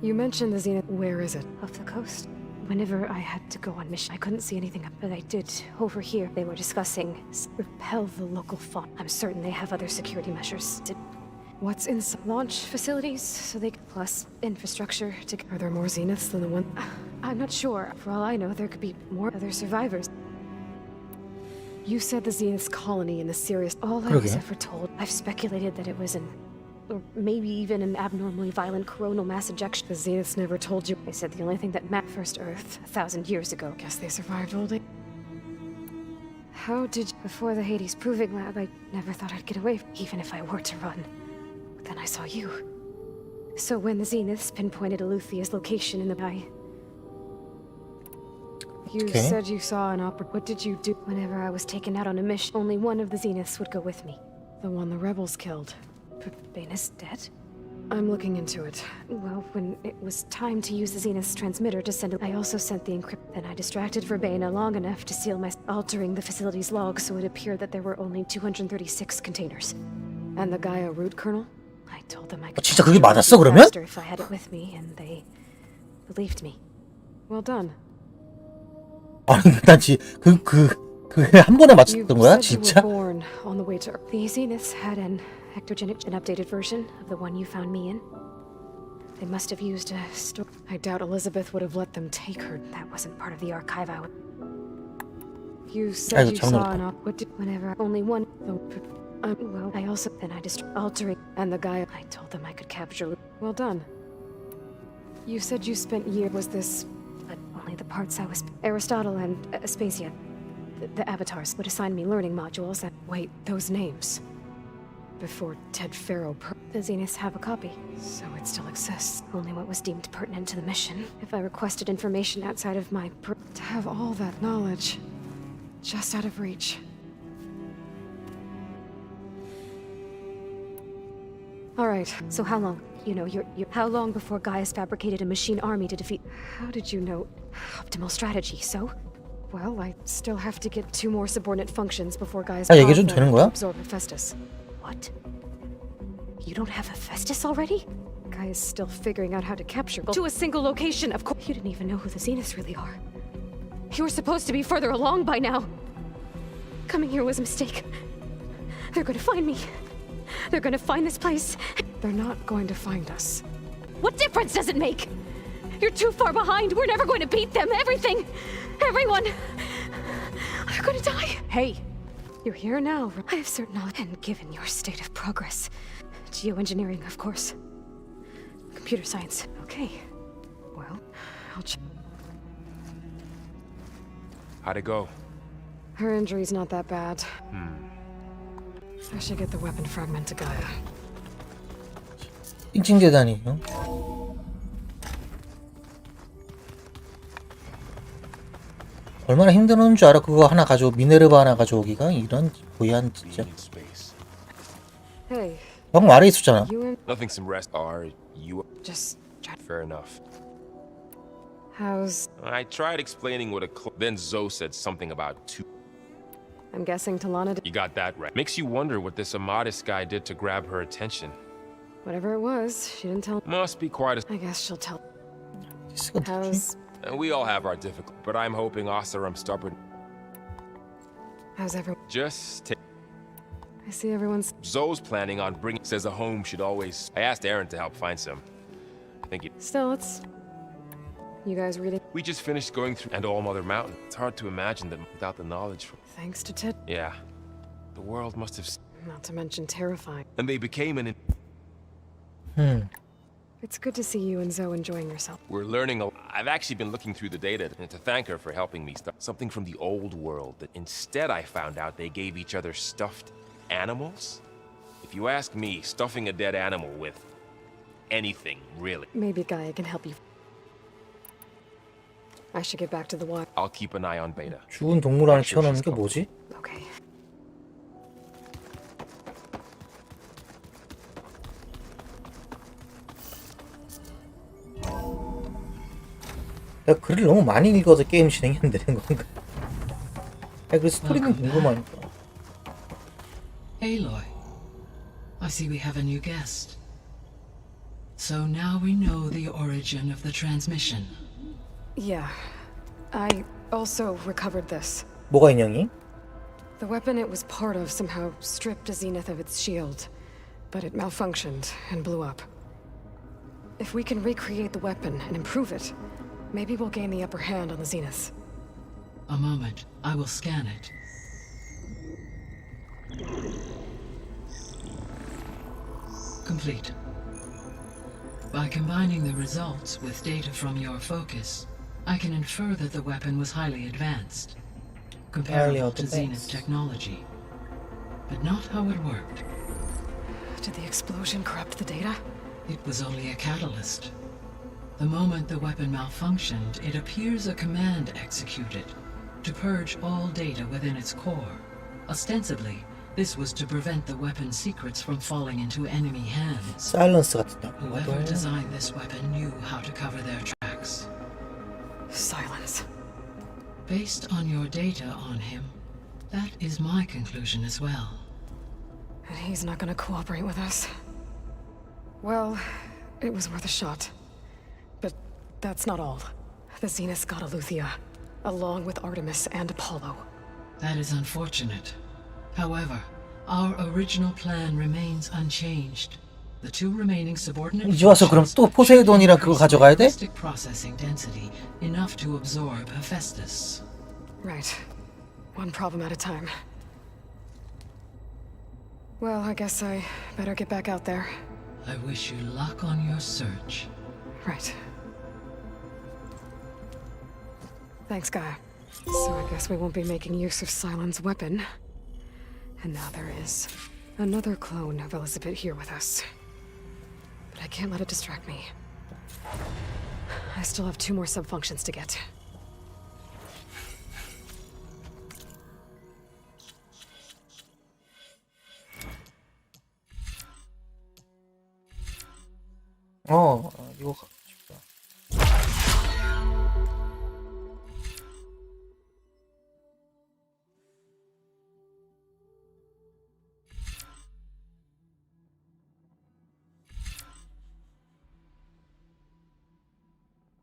You mentioned the Zenith. Where is it? Off the coast. Whenever I had to go on mission, I couldn't see anything, but I did over here. They were discussing repel the local fauna. I'm certain they have other security measures. What's in launch facilities, so they plus infrastructure to... Are there more Zeniths than the one? I'm not sure. For all I know, there could be more other survivors. You said the Zenith's colony in the Sirius... All I was ever told, I've speculated that it was an... Or maybe even an abnormally violent coronal mass ejection. The Zeniths never told you. They said the only thing that mapped first Earth 1,000 years ago. Guess they survived all day. How did... Before the Hades Proving Lab, I never thought I'd get away, even if I were to run. Then I saw you. So when the Zeniths pinpointed Eluthia's location in the eye... You said you saw an opera... What did you do? Whenever I was taken out on a mission, only one of the Zeniths would go with me. The one the rebels killed. But Bane's dead? I'm looking into it. Well, when it was time to use the Zenith's transmitter to send it, I also sent the encrypt. Then I distracted Verbena long enough to seal my... altering the facility's log so it appeared that there were only 236 containers. And the Gaia root kernel? I told them I could... 진짜 그게 맞았어, 그러면? ...if I had it with me, and they believed me. Well done. 아니 그게 한 번에 맞췄던 거야? said you 진짜? were born on the way to Earth. The Zeniths had an ectogenic, an updated version of the one you found me in. They must have used a store. I doubt Elizabeth would have let them take her. That wasn't part of the archive. You said you saw an whenever only one. Well, I also then I just altering and the guy I told them I could capture. Well done. You said you spent years was this, but only the parts I was. Aristotle and Aspasia, the avatars would assign me learning modules. And wait, those names. Before Ted Farrow, the Zeniths have a copy, so it still exists. Only what was deemed pertinent to the mission. If I requested information outside of my to have all that knowledge, just out of reach. All right. So how long? You know, how long before Gaius fabricated a machine army to defeat? How did you know? Optimal strategy. So. Well, I still have to get 2 more subordinate functions before Gaius. 얘기 좀 되는 거야? Absorb Hephaestus. What? You don't have Hephaestus already? Guy is still figuring out how to capture to a single location. Of course, you didn't even know who the Zeniths really are. You were supposed to be further along by now. Coming here was a mistake. They're gonna find me. They're gonna find this place. They're not going to find us. What difference does it make? You're too far behind. We're never going to beat them. Everything. Everyone. They're gonna die. Hey. You're here now. I have certain knowledge, and given your state of progress. Geoengineering, of course. Computer science. Okay. Well, I'll check. How'd it go? Her injury's not that bad. I should get the weapon fragment to Gaia. 찡찡대다니요. 얼마나 힘든 줄 알아? 그거 하나 가져오, 미네르바 하나 가져오기가? 이런 고얀 진짜. Hey. 방금 아래 있었잖아. Nothing some rest are you Just fair enough. how's... I tried explaining what a then Zoe said something about 2. I'm guessing Talana You got that right. Makes you wonder what this Amadis guy did to grab her attention. Whatever it was, she didn't tell... Must be quite a... I guess she'll tell... 디스가 뭐지? How's... And we all have our difficulties, but I'm hoping Oseram's stubborn. How's everyone... Just take... I see everyone's... Zoe's planning on bringing... Says a home should always... I asked Aaron to help find some. I think he... Still, it's... You guys reading? We just finished going through and All Mother Mountain. It's hard to imagine that without the knowledge from... Thanks to Ted. Yeah. The world must have... Not to mention terrifying. And they became an... It's good to see you and Zoe enjoying yourself. We're learning a... I've actually been looking through the data and to thank her for helping me stuff something from the old world that instead I found out they gave each other stuffed animals. If you ask me, stuffing a dead animal with anything, really. Maybe Gaia can help you. I should get back to the water. I'll keep an eye on Beta. 죽은 동물 안에 채워넣는 게 뭐지? Okay. 내가 글을 너무 많이 읽어서 게임 진행이 안 되는 건가? 그 스토리는 궁금하니까. Aloy, I see we have a new guest. So now we know the origin of the transmission. Yeah. I also recovered this. 뭐가 인형이? The weapon it was part of somehow stripped a Zenith of its shield, but it malfunctioned and blew up. If we can recreate the weapon and improve it, maybe we'll gain the upper hand on the Zeniths. A moment, I will scan it. Complete. By combining the results with data from your focus, I can infer that the weapon was highly advanced, comparable to Zenith technology, but not how it worked. Did the explosion corrupt the data? It was only a catalyst. The moment the weapon malfunctioned, it appears a command executed to purge all data within its core. Ostensibly, this was to prevent the weapon's secrets from falling into enemy hands. 사일런스 같은 Whoever designed this weapon knew how to cover their tracks. Silence. Based on your data on him, that is my conclusion as well. And he's not gonna cooperate with us. Well, it was worth a shot. But that's not all. The Zeniths got Aletheia. along with Artemis and Apollo. That is unfortunate. However, our original plan remains unchanged. The two remaining subordinate 이제 와서 그럼 또 포세이돈이랑 그거 가져가야 돼? functions processing density enough to absorb Hephaestus. Right. One problem at a time. Well, I guess I better get back out there. I wish you luck on your search. Right. Thanks, Gaia. So I guess we won't be making use of Cylon's weapon. And now there is another clone of Elizabeth here with us. But I can't let it distract me. I still have 2 more sub-functions to get. 이거 갖고 싶다.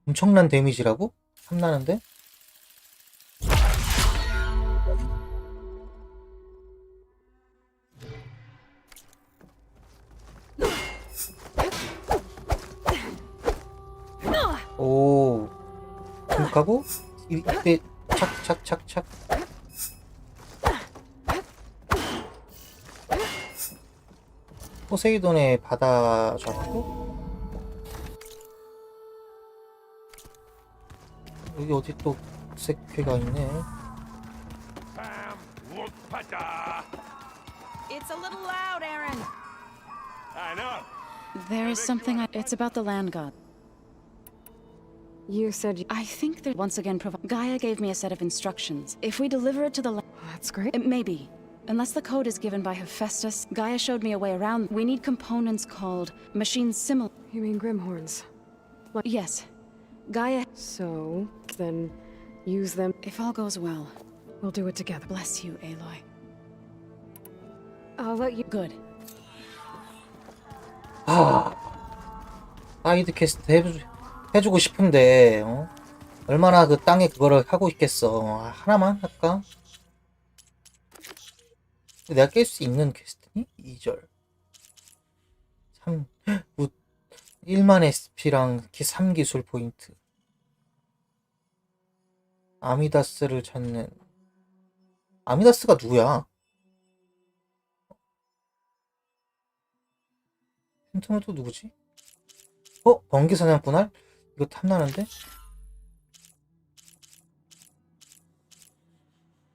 엄청난 데미지라고? 탐나는데? 오, 공격하고 이때 착착착착. 포세이돈의 바다 잡고 여기 어디 또 색회가 있네. It's a little loud, Aaron. I know. There is something it's about the land god. You said I think that once again Gaia gave me a set of instructions. If we deliver it to the That's great. it may be. Unless the code is given by Hephaestus, Gaia showed me a way around. We need components called machines similar. You mean Grimhorns? Yes. Gaia. So, then use them. If all goes well. We'll do it together. Bless you, Aloy. I'll let you. Good. 사이드 퀘스트 해주고 싶은데 얼마나 그 땅에 그거를 하고 있겠어. 하나만 할까? 내가 깰 수 있는 퀘스트니? 2절 3 1만 SP랑 3기술 포인트. 아미다스를 찾는. 아미다스가 누구야? 팬텀은 또 누구지? 번개사냥꾼알? 이거 탐나는데?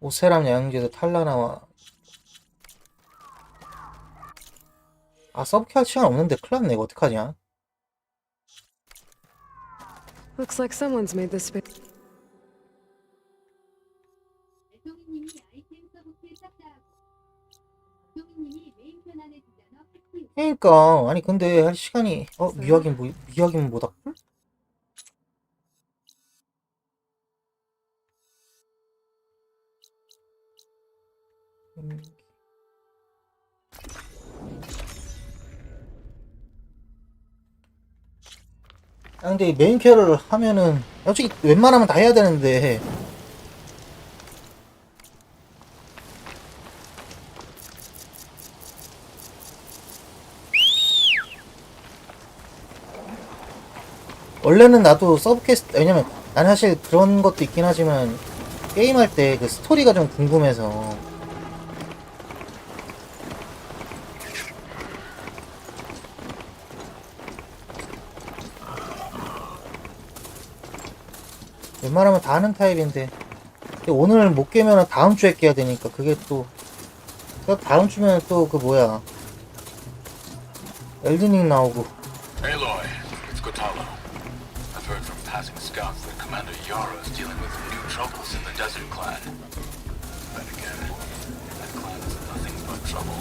오세람 야영제도 탈라나와. 서브캐 할 시간 없는데 큰일 났네. 이거 어떡하냐? Looks like someone's made this space. 그러니까 아니 근데 할 시간이 미확인 모닥불? 근데 메인 캐럴을 하면은 솔직히 웬만하면 다 해야 되는데 원래는 나도 서브퀘스트, 왜냐면 난 사실 그런 것도 있긴 하지만 게임할 때 그 스토리가 좀 궁금해서 웬만하면 다 하는 타입인데 오늘 못 깨면 다음 주에 깨야 되니까 그게 또 다음 주면 또 그 뭐야 엘든링 나오고. Aloy, it's Kotalo. I've heard from passing scouts that Commander Yara is dealing with new troubles in the Desert Clan. Then again, that clan is nothing but trouble.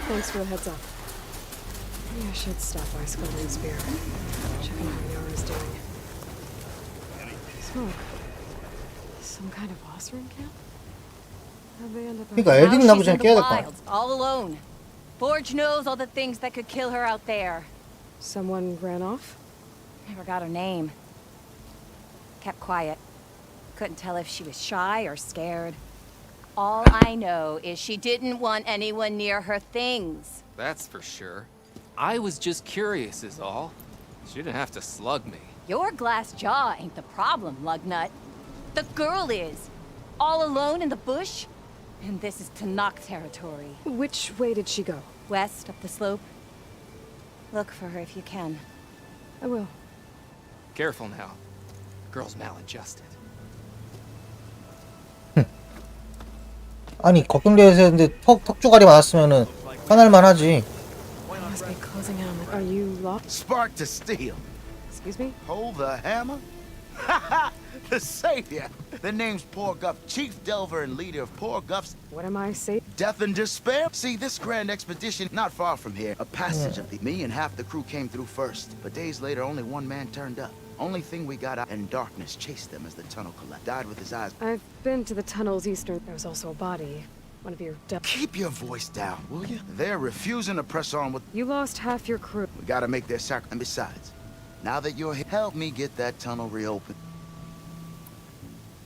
Thanks for the heads up. Maybe I should stop by Skull and Spear. Check out how Yara's doing. Smoke. Some kind of boss room camp? How'd they end up? 그러니까 엘든링 나오기 전에 깨야 될 거야. All alone. Forge knows all the things that could kill her out there. Someone ran off? Never got her name. Kept quiet. Couldn't tell if she was shy or scared. All I know is she didn't want anyone near her things. That's for sure. I was just curious is all. She didn't have to slug me. Your glass jaw ain't the problem, lugnut. The girl is. All alone in the bush. And this is Tanakh territory. Which way did she go? West up the slope. Look for her if you can. I will. Careful now. Girl's maladjusted. 아니 걱정돼서 했는데 턱주가리 맞았으면은 화날만 하지. Must be closing in on the... Are you locked? Spark to steel. Excuse me? Hold the hammer? The savior. The name's Poor Guff, chief delver and leader of Poor Guff's... What am I saying? Death and despair? See, this grand expedition, not far from here, a passage of the... Me and half the crew came through first, but days later only one man turned up. Only thing we got out, and darkness chased them as the tunnel collapsed. Died with his eyes. I've been to the tunnels eastern. There was also a body. One of your... Keep your voice down, will you? They're refusing to press on with... You lost half your crew. We gotta make their sacrifice. And besides, now that you're here, help me get that tunnel reopened.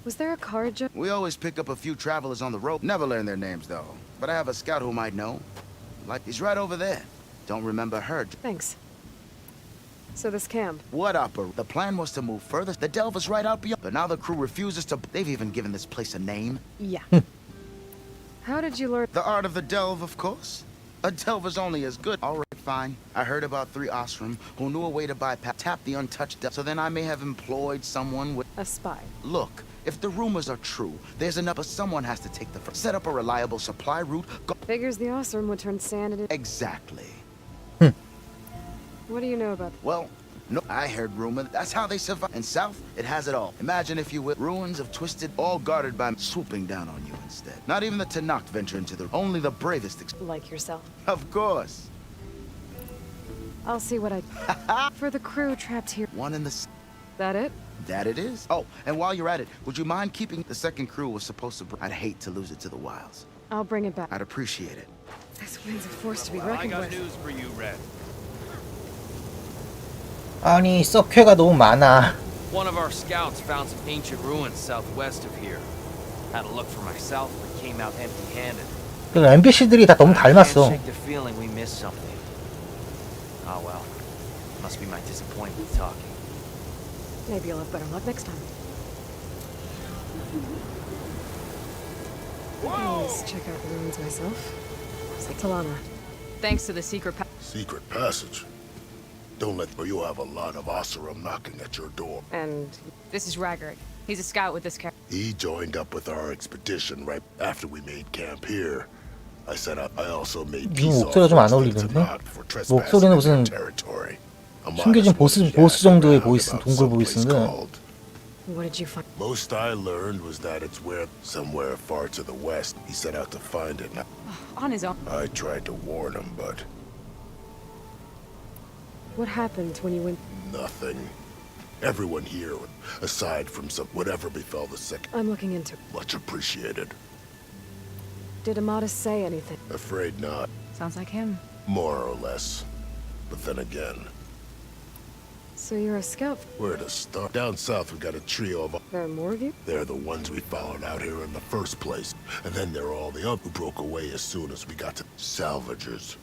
Was there a car jump? We always pick up a few travelers on the road. Never learn their names, though. But I have a scout who might know. Like, he's right over there. Don't remember her. Thanks. So this camp... What upper? The plan was to move further. The delver's right out beyond. But now the crew refuses to... They've even given this place a name. Yeah. How did you learn... The art of the delve, of course. A delver's only as good. All right, fine. I heard about 3 Osram who knew a way to bypass... Tap the untouched delve. So then I may have employed someone with... A spy. Look, if the rumors are true, there's enough... But someone has to take the... Set up a reliable supply route. Go... Figures the Osram would turn sand into... Exactly. What do you know about... Well, no, I heard rumor. That's how they survive. In South, it has it all. Imagine, if you will, ruins of twisted, all guarded by swooping down on you instead. Not even the Tanakh venture into the... Only the bravest... Like yourself. Of course. I'll see what I... For the crew trapped here. One in the... That it? That it is. Oh, and while you're at it, would you mind keeping... The second crew was supposed to... I'd hate to lose it to the wilds. I'll bring it back. I'd appreciate it. This wind's a force to be reckoned with. news for you, Red. 아니 썩회가 너무 많아. One of our scouts found some ancient ruins southwest of here. Had a look for myself, but came out empty-handed. 그 NPC들이 다 너무 닮았어. The feeling we missed something. Oh well, must be my disappointment talking. Maybe you'll have better luck next time. Let's check out the ruins myself. Talana. Thanks to the secret Secret passage? Don't let... Or you'll have a lot of Oseram knocking at your door. And this is Raggard. He's a scout with this character. He joined up with our expedition right after we made camp here. I said I also made peace 목소리가 좀 안 어울리는데? 목소리는 무슨 숨겨진 보스 정도의 보이스, 동굴 보이스인데. What did you find? Most I learned was that it's somewhere far to the west. He set out to find it. On his own. I tried to warn him, but... What happened when you went? Nothing. Everyone here, aside from whatever befell the sick. I'm looking into. Much appreciated. Did Amatis say anything? Afraid not. Sounds like him. More or less. But then again... So you're a scout? Where to start? Down south we got a trio of... There are more of you? They're the ones we followed out here in the first place. And then there are all the others who broke away as soon as we got to... Salvagers.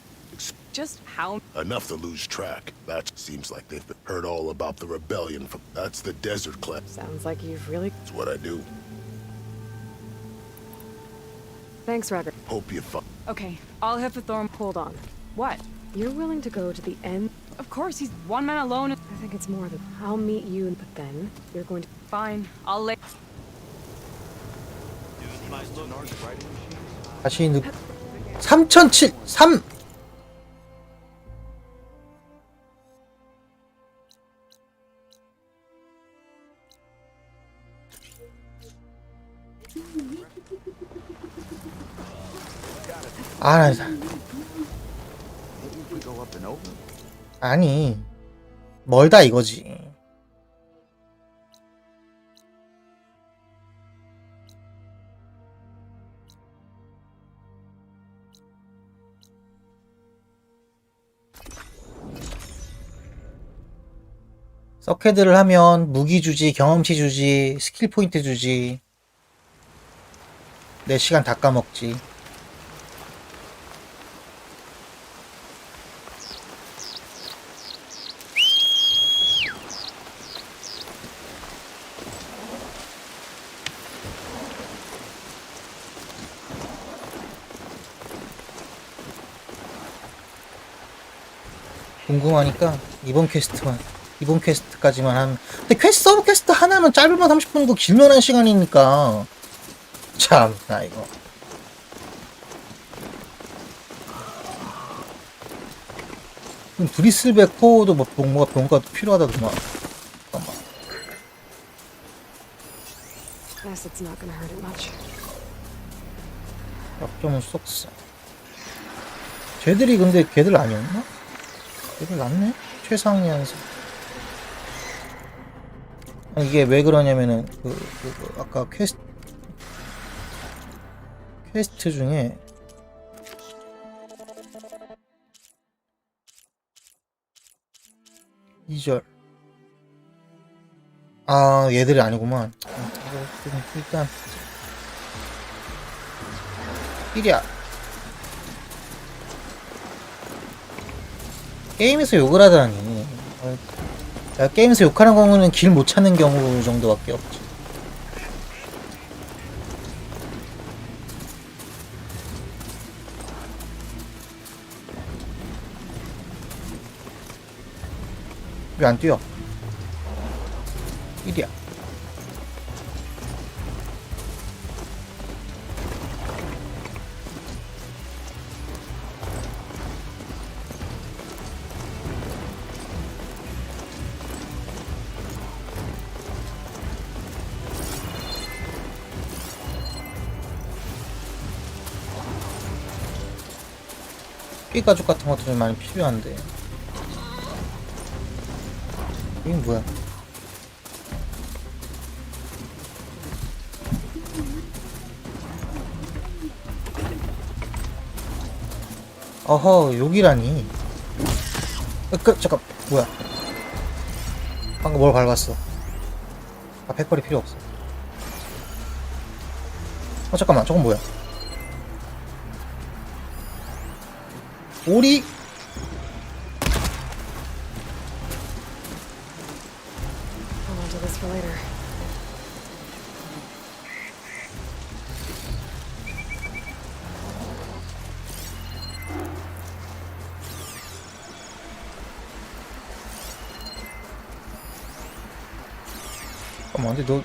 Just how? Enough to lose track. That seems like they've heard all about the rebellion. That's the desert clan. Sounds like you've really... It's what I do. Thanks, Raggard. Hope you find... Okay, I'll have to Thorn. Hold on. What? You're willing to go to the end? Of course, he's one man alone. I think it's more than... I'll meet you, but then you're going to... Fine, I'll let... 다시 3007... 3... 아, 아니 멀다 이거지. 서캐드를 하면 무기 주지, 경험치 주지, 스킬 포인트 주지. 내 시간 다 까먹지. 궁금하니까 이번 퀘스트까지만 하면. 근데 서브 퀘스트 하나면 짧으면 30분이고 길면 1시간이니까 참 나 이거 브리슬백 포도 뭔가 필요하다더만. 잠깐만. Acid's not gonna hurt it much. 약점은 쏙써. 쟤들이 근데 걔들 아니었나? 걔들 낫네? 최상위 연습. 이게 왜 그러냐면은 아까 퀘스트 중에 얘들이 아니구만. 일단 1이야. 게임에서 욕을 하다니. 게임에서 욕하는 경우는 길 못 찾는 경우 정도밖에 없지. 왜 안 뛰어? 1이야. 삐 가죽 같은 것도 좀 많이 필요한데. 이건 뭐야? 어허, 여기라니. 잠깐, 뭐야? 방금 뭘 밟았어? 백벌이 필요 없어. 잠깐만, 저건 뭐야? 오리? Hold on to this for later. 잠깐만, 근데 너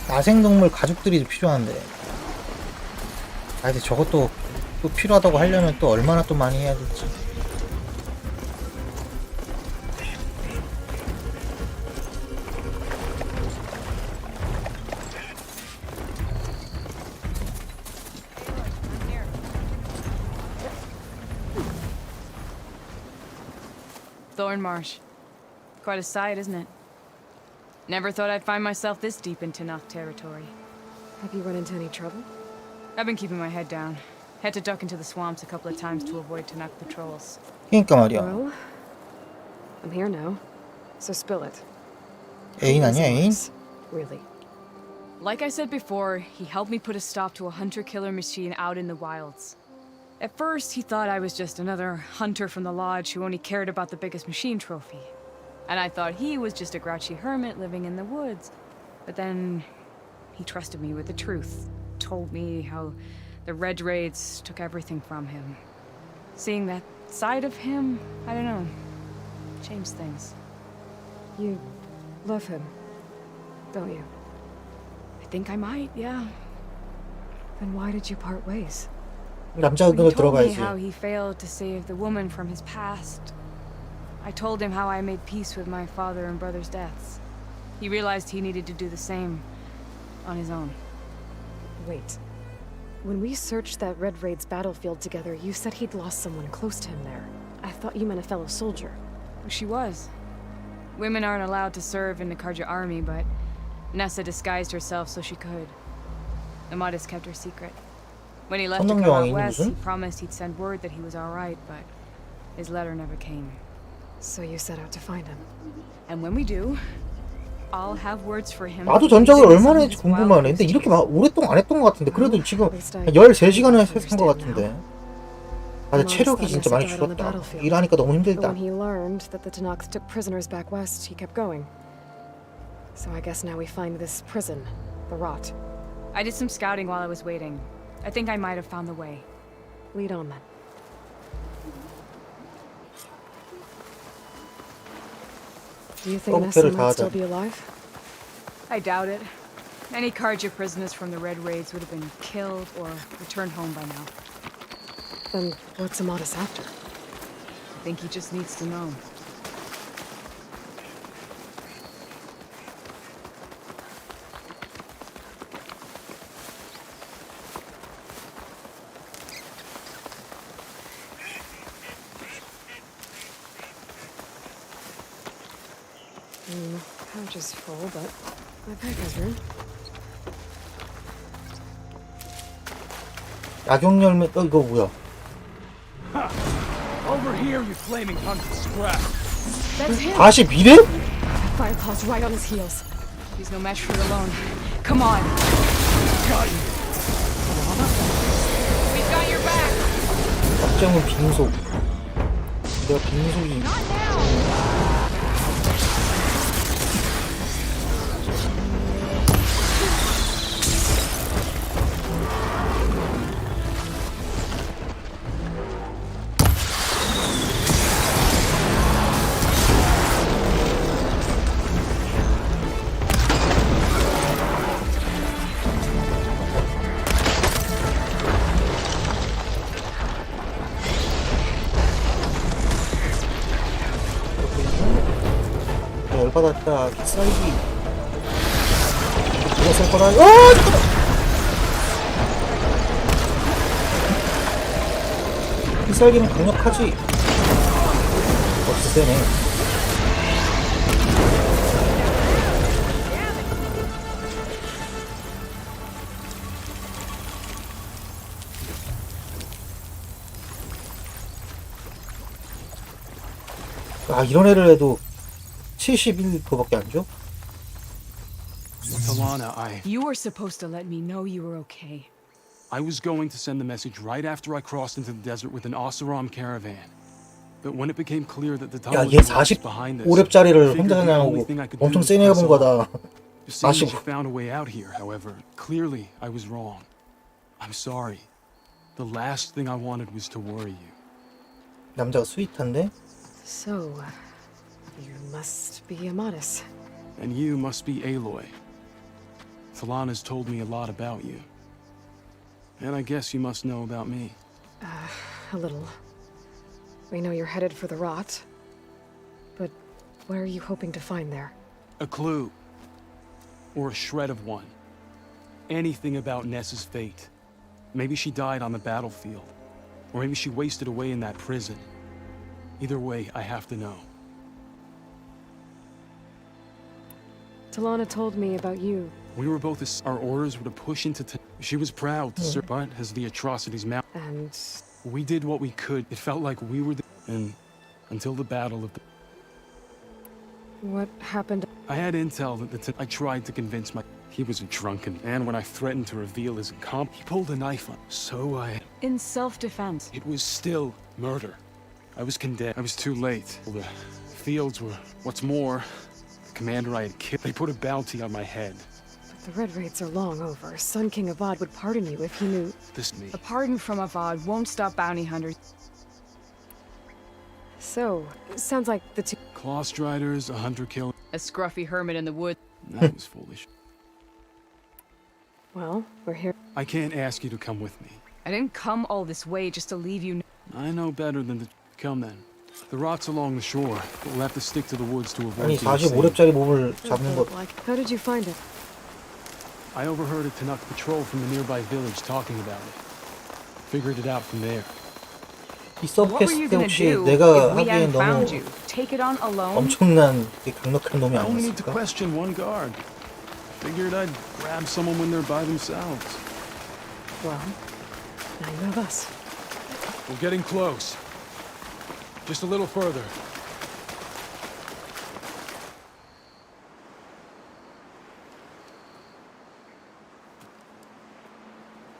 야생동물 가죽들이 필요한데. 근데 저것도 또 필요하다고 하려면 또 얼마나 또 많이 해야 될지. Thornmarsh. Quite a sight, isn't it? Never thought I'd find myself this deep into Noct territory. Have you run into any trouble? I've been keeping my head down. Had to duck into the swamps a couple of times to avoid Tanakh patrols. 그러니까 말이야. Well, I'm here now, so spill it. 애인 아니야, 애인? Really. Like I said before, he helped me put a stop to a hunter-killer machine out in the wilds. At first, he thought I was just another hunter from the lodge who only cared about the biggest machine trophy. And I thought he was just a grouchy hermit living in the woods. But then he trusted me with the truth. Told me how the Red Raids took everything from him. Seeing that side of him, I don't know, changed things. You love him, don't you? I think I might, yeah. Then why did you part ways? 남자들로 He told me 들어가야지. how he failed to save the woman from his past. I told him how I made peace with my father and brother's deaths. He realized he needed to do the same on his own. Wait. When we searched that Red Raid's battlefield together, you said he'd lost someone close to him there. I thought you meant a fellow soldier. She was. Women aren't allowed to serve in the Karja army, but Nessa disguised herself so she could. Amadis kept her secret. When he left to go out west, he promised he'd send word that he was alright, but his letter never came. So you set out to find him. And when we do, I'll have words for him. 나도 전작을 얼마나 했지 궁금하네. 근데 이렇게 막 오랫동안 안 했던 것 같은데 그래도 지금 한 13시간을 했던 것 같은데. 아, 근데 체력이 진짜 많이 줄었다. 일하니까 너무 힘들다. When he learned that the Tenakth took prisoners back west, he kept going. So I guess now we find this prison, the Rot. I did some scouting while I was waiting. I think I might have found the way. Lead on then. Do you think Nessa might still be alive? I doubt it. Any Karja prisoners from the Red Raids would have been killed or returned home by now. Then what's Amadis after? I think he just needs to know. Pouch is full, but my bag has room. 약용 열매 이거 뭐야? Over here, you flaming hunk of scrap. That's him. 다시 미래? Fireclaw's right on his heels. He's no match for you alone. Come on. Got you. We've got your back. 약점은 빙속. 내가 빙속이. 열받았다. 기싸이기. 누가 쓸 거라? 잠깐만. 기싸이기는 강력하지. 세네. 아, 이런 애를 해도 71%밖에 안 줘? Talana, You were supposed to let me know you were okay. I was going to send the message right after I crossed into the desert with an Oseram caravan. But when it became clear that the 야, 얘 45렙짜리를 혼자 사냥하고 엄청 센 애가 본 거다. She found a way out here, however. Clearly, I was wrong. I'm sorry. The last thing I wanted was to worry you. 남자가 스윗한데? So, you must be Amadis. And you must be Aloy. Talana's told me a lot about you. And I guess you must know about me. A little. We know you're headed for the Rot. But what are you hoping to find there? A clue. Or a shred of one. Anything about Nessa's fate. Maybe she died on the battlefield. Or maybe she wasted away in that prison. Either way, I have to know. Talana told me about you. We were both, our orders were to push into she was proud to serve, but as the atrocities mount. And we did what we could. It felt like we were and until the battle of the... What happened? I had intel that I tried to convince he was a drunken, and when I threatened to reveal his he pulled a knife on. So in self-defense. It was still murder. I was condemned. I was too late. The fields were... What's more, the commander I had killed, they put a bounty on my head. But the Red Raids are long over. Sun King Avad would pardon you if he knew... A pardon from Avad won't stop bounty hunters. So, it sounds like the two... Claw Striders, a hunter-killer... A scruffy hermit in the woods. That was foolish. Well, we're here. I can't ask you to come with me. I didn't come all this way just to leave you... I know better than to... Come then. The Rot's along the shore, but we'll have to stick to the woods to avoid... 아니, 45렙짜리 몸을 잡는 것... How did you find it? I overheard a Tenakth patrol from the nearby village talking about it. Figured it out from there. 이 서브 What were you 퀘스트 gonna 혹시 do 내가 if we 하기엔 hadn't 너무 found you? Take it on alone? 엄청난 강력한 놈이 I only need to 아니었을까? question one guard. Figured I'd grab someone when they're by themselves. Well, now you have us. We're getting close. Just a little further.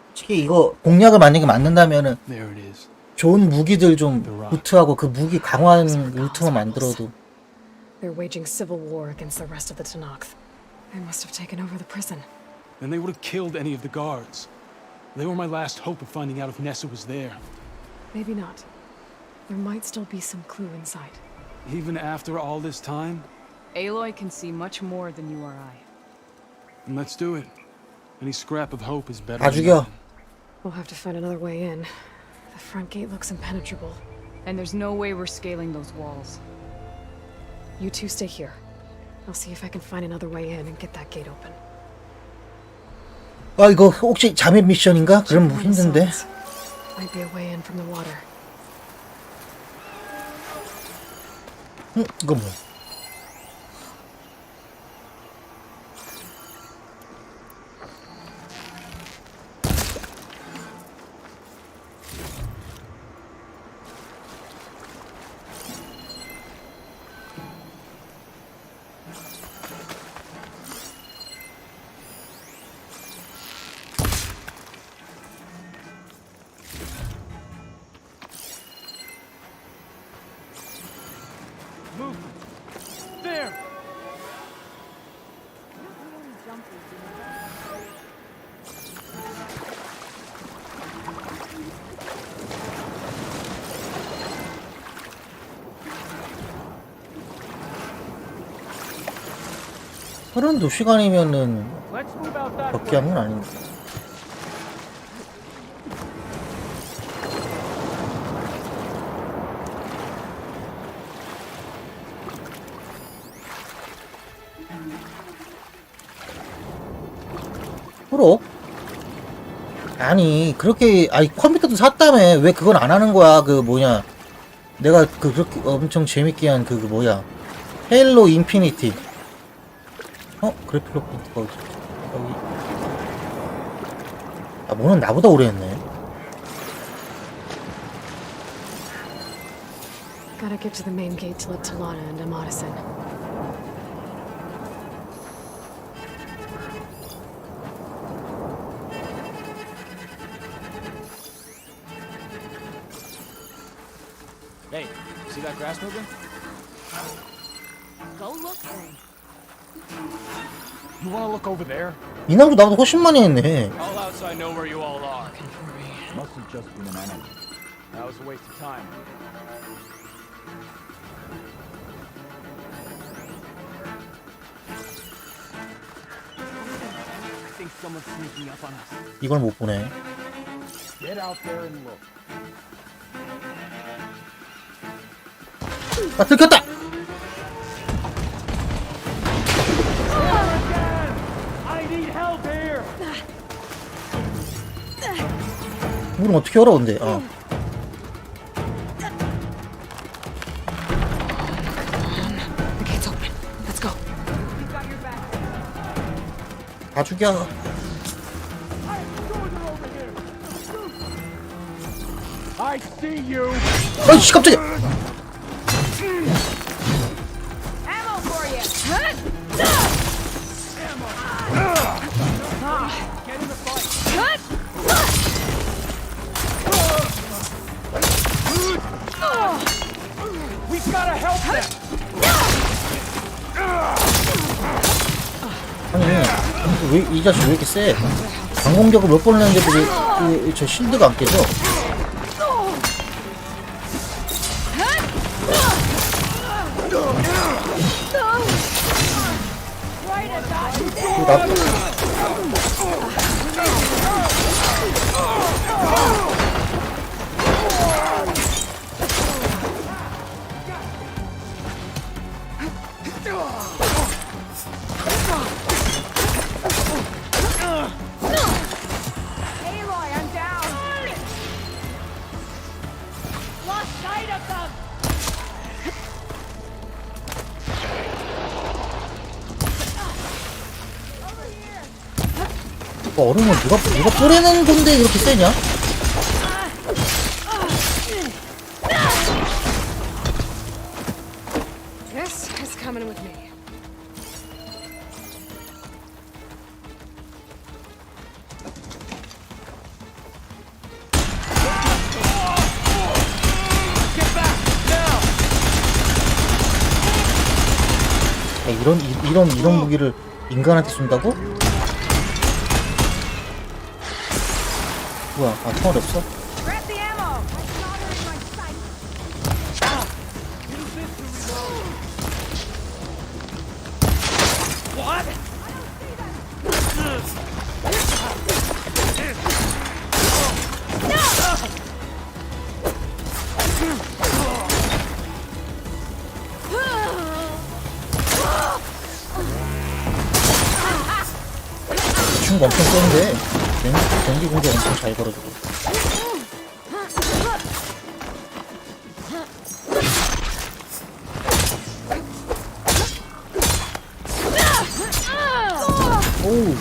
솔직히 이거 공략을 만약에 맞는다면은 There it is. 좋은 무기들 좀 루트하고 그 무기 강화한 루트만 만들어도 They're waging civil war against the rest of the Tenakth. They must have taken over the prison. Then they would have killed any of the guards. They were my last hope of finding out if Nessa was there. Maybe not. There might still be some clue inside. Even after all this time? Aloy can see much more than you or I. And let's do it. Any scrap of hope is better 다 than 죽여. nothing. We'll have to find another way in. The front gate looks impenetrable. And there's no way we're scaling those walls. You two stay here. I'll see if I can find another way in and get that gate open. 아 이거 혹시 잠입 미션인가? 그럼 뭐 힘든데. Might be a way in from the water. 이거 뭐? There! 그런 2시간이면은 적게 한 건 아닌데. 프로? 아니 그렇게 아니 컴퓨터도 샀다며 왜 그건 안 하는 거야? 그 뭐냐 내가 그렇게 엄청 재밌게 한 그 뭐야 헤일로 인피니티 그래픽 로프트가 어디 여기 아 뭐는 나보다 오래 했네. Gotta get to the main gate to let Talana and Amadis in. Hey, see that grass moving? Go look then. You wanna look over there? 이남도 나보다 훨씬 많이 했네. All outside know where you all are. Looking for me. Must have just been an enemy. That was a waste of time. I think someone's sneaking up on us. 이걸 못 보네. Get out there and look. 아 들켰다. I need help here. 문은 어떻게 열어 근데? The gate's open. Let's go. 다 죽여. I see you. 아이씨 깜짝이야. Ammo for you. Get in the fight. We've gotta help them. 아니 왜 이 자식 왜 이렇게 세? 강공격을 몇 번을 했는데도 왜 저 실드가 안 깨져? Aloy, I'm down. 얼음을 누가 뿌리는 건데 이렇게 세냐? This is coming with me. 야, 이런 무기를 인간한테 쏜다고? 뭐야? 아, 총알이 없어? 친구 엄청 센데 전기 공격 엄청 잘 걸어주고. 오우.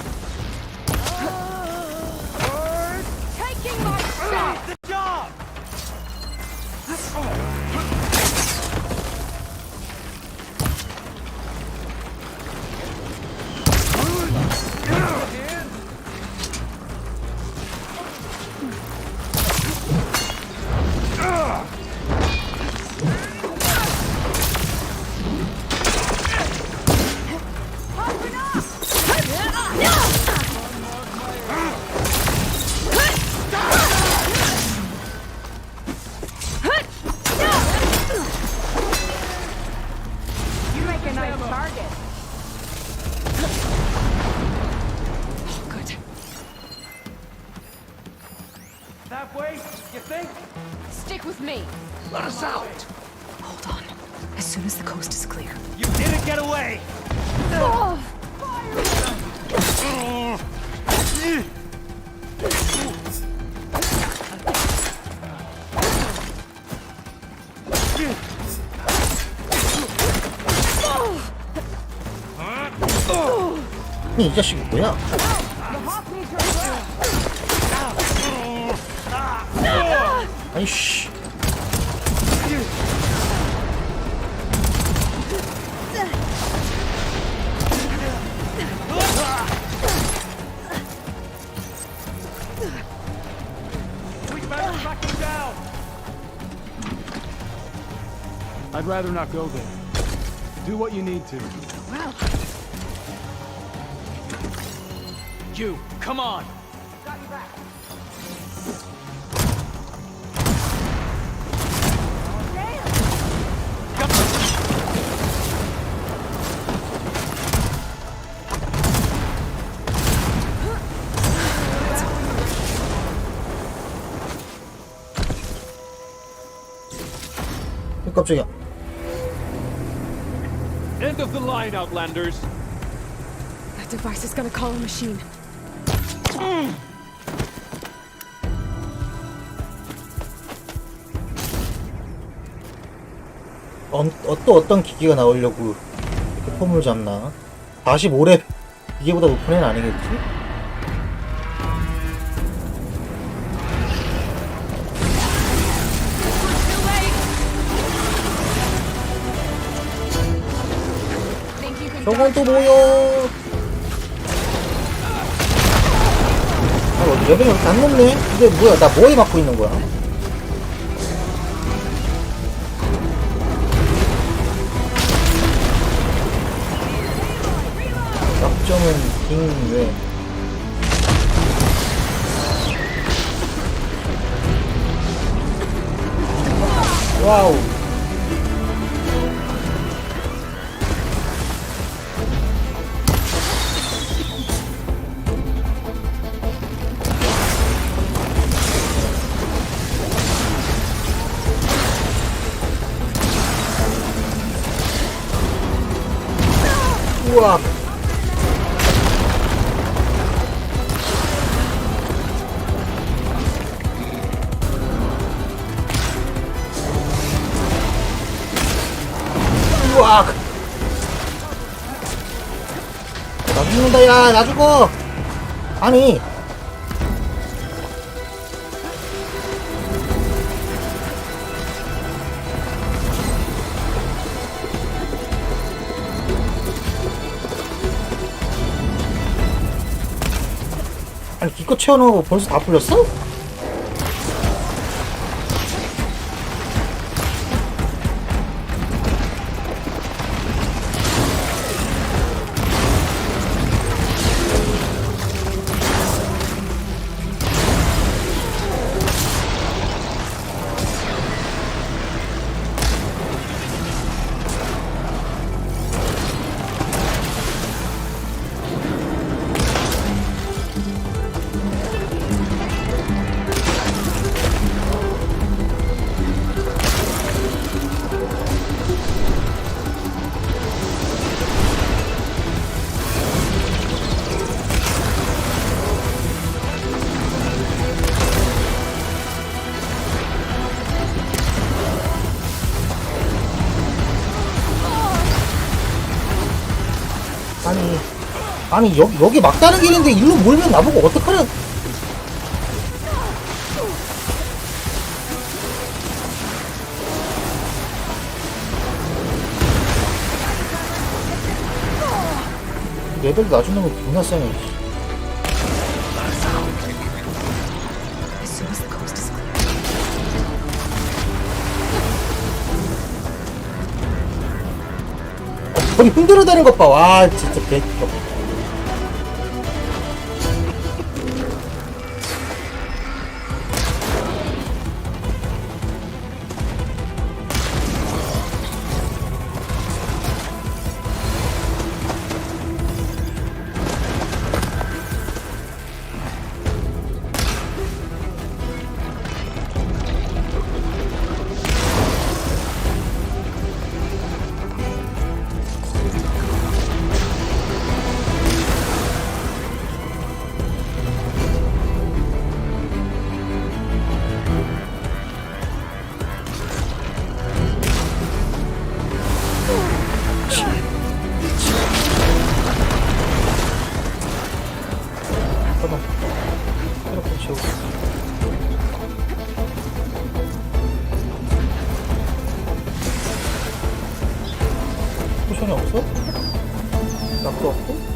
Stick with me. Let us out! Hold on. As soon as the coast is clear. You didn't get away! 이 자식이 뭐야? 아이씨. I'd rather not go there. Do what you need to. Well, You, come on! 깜짝이야. End of the line, Outlanders. that device is gonna call a machine. 또 어떤 기기가 나오려고 이렇게 폼을 잡나? 45렙 이게보다 높은 애는 아니겠지? 저건 또 뭐야? 아, 레벨이 이렇게 안 높네? 근데 뭐야, 나 뭐에 맞고 있는 거야? 약점은 빙 왜? 와우. 우와. 우와. 나 죽는다, 야, 나 죽어. 아니 아니 기껏 채워놓은 거 벌써 다 풀렸어? 아니 여기 막다른 길인데 일로 몰면 나보고 어떡하냐. 얘들 놔주는 거 존나 세네. 거기 흔들어대는 것 봐. 와 진짜 개. 포션이 없어? 낙도 없고?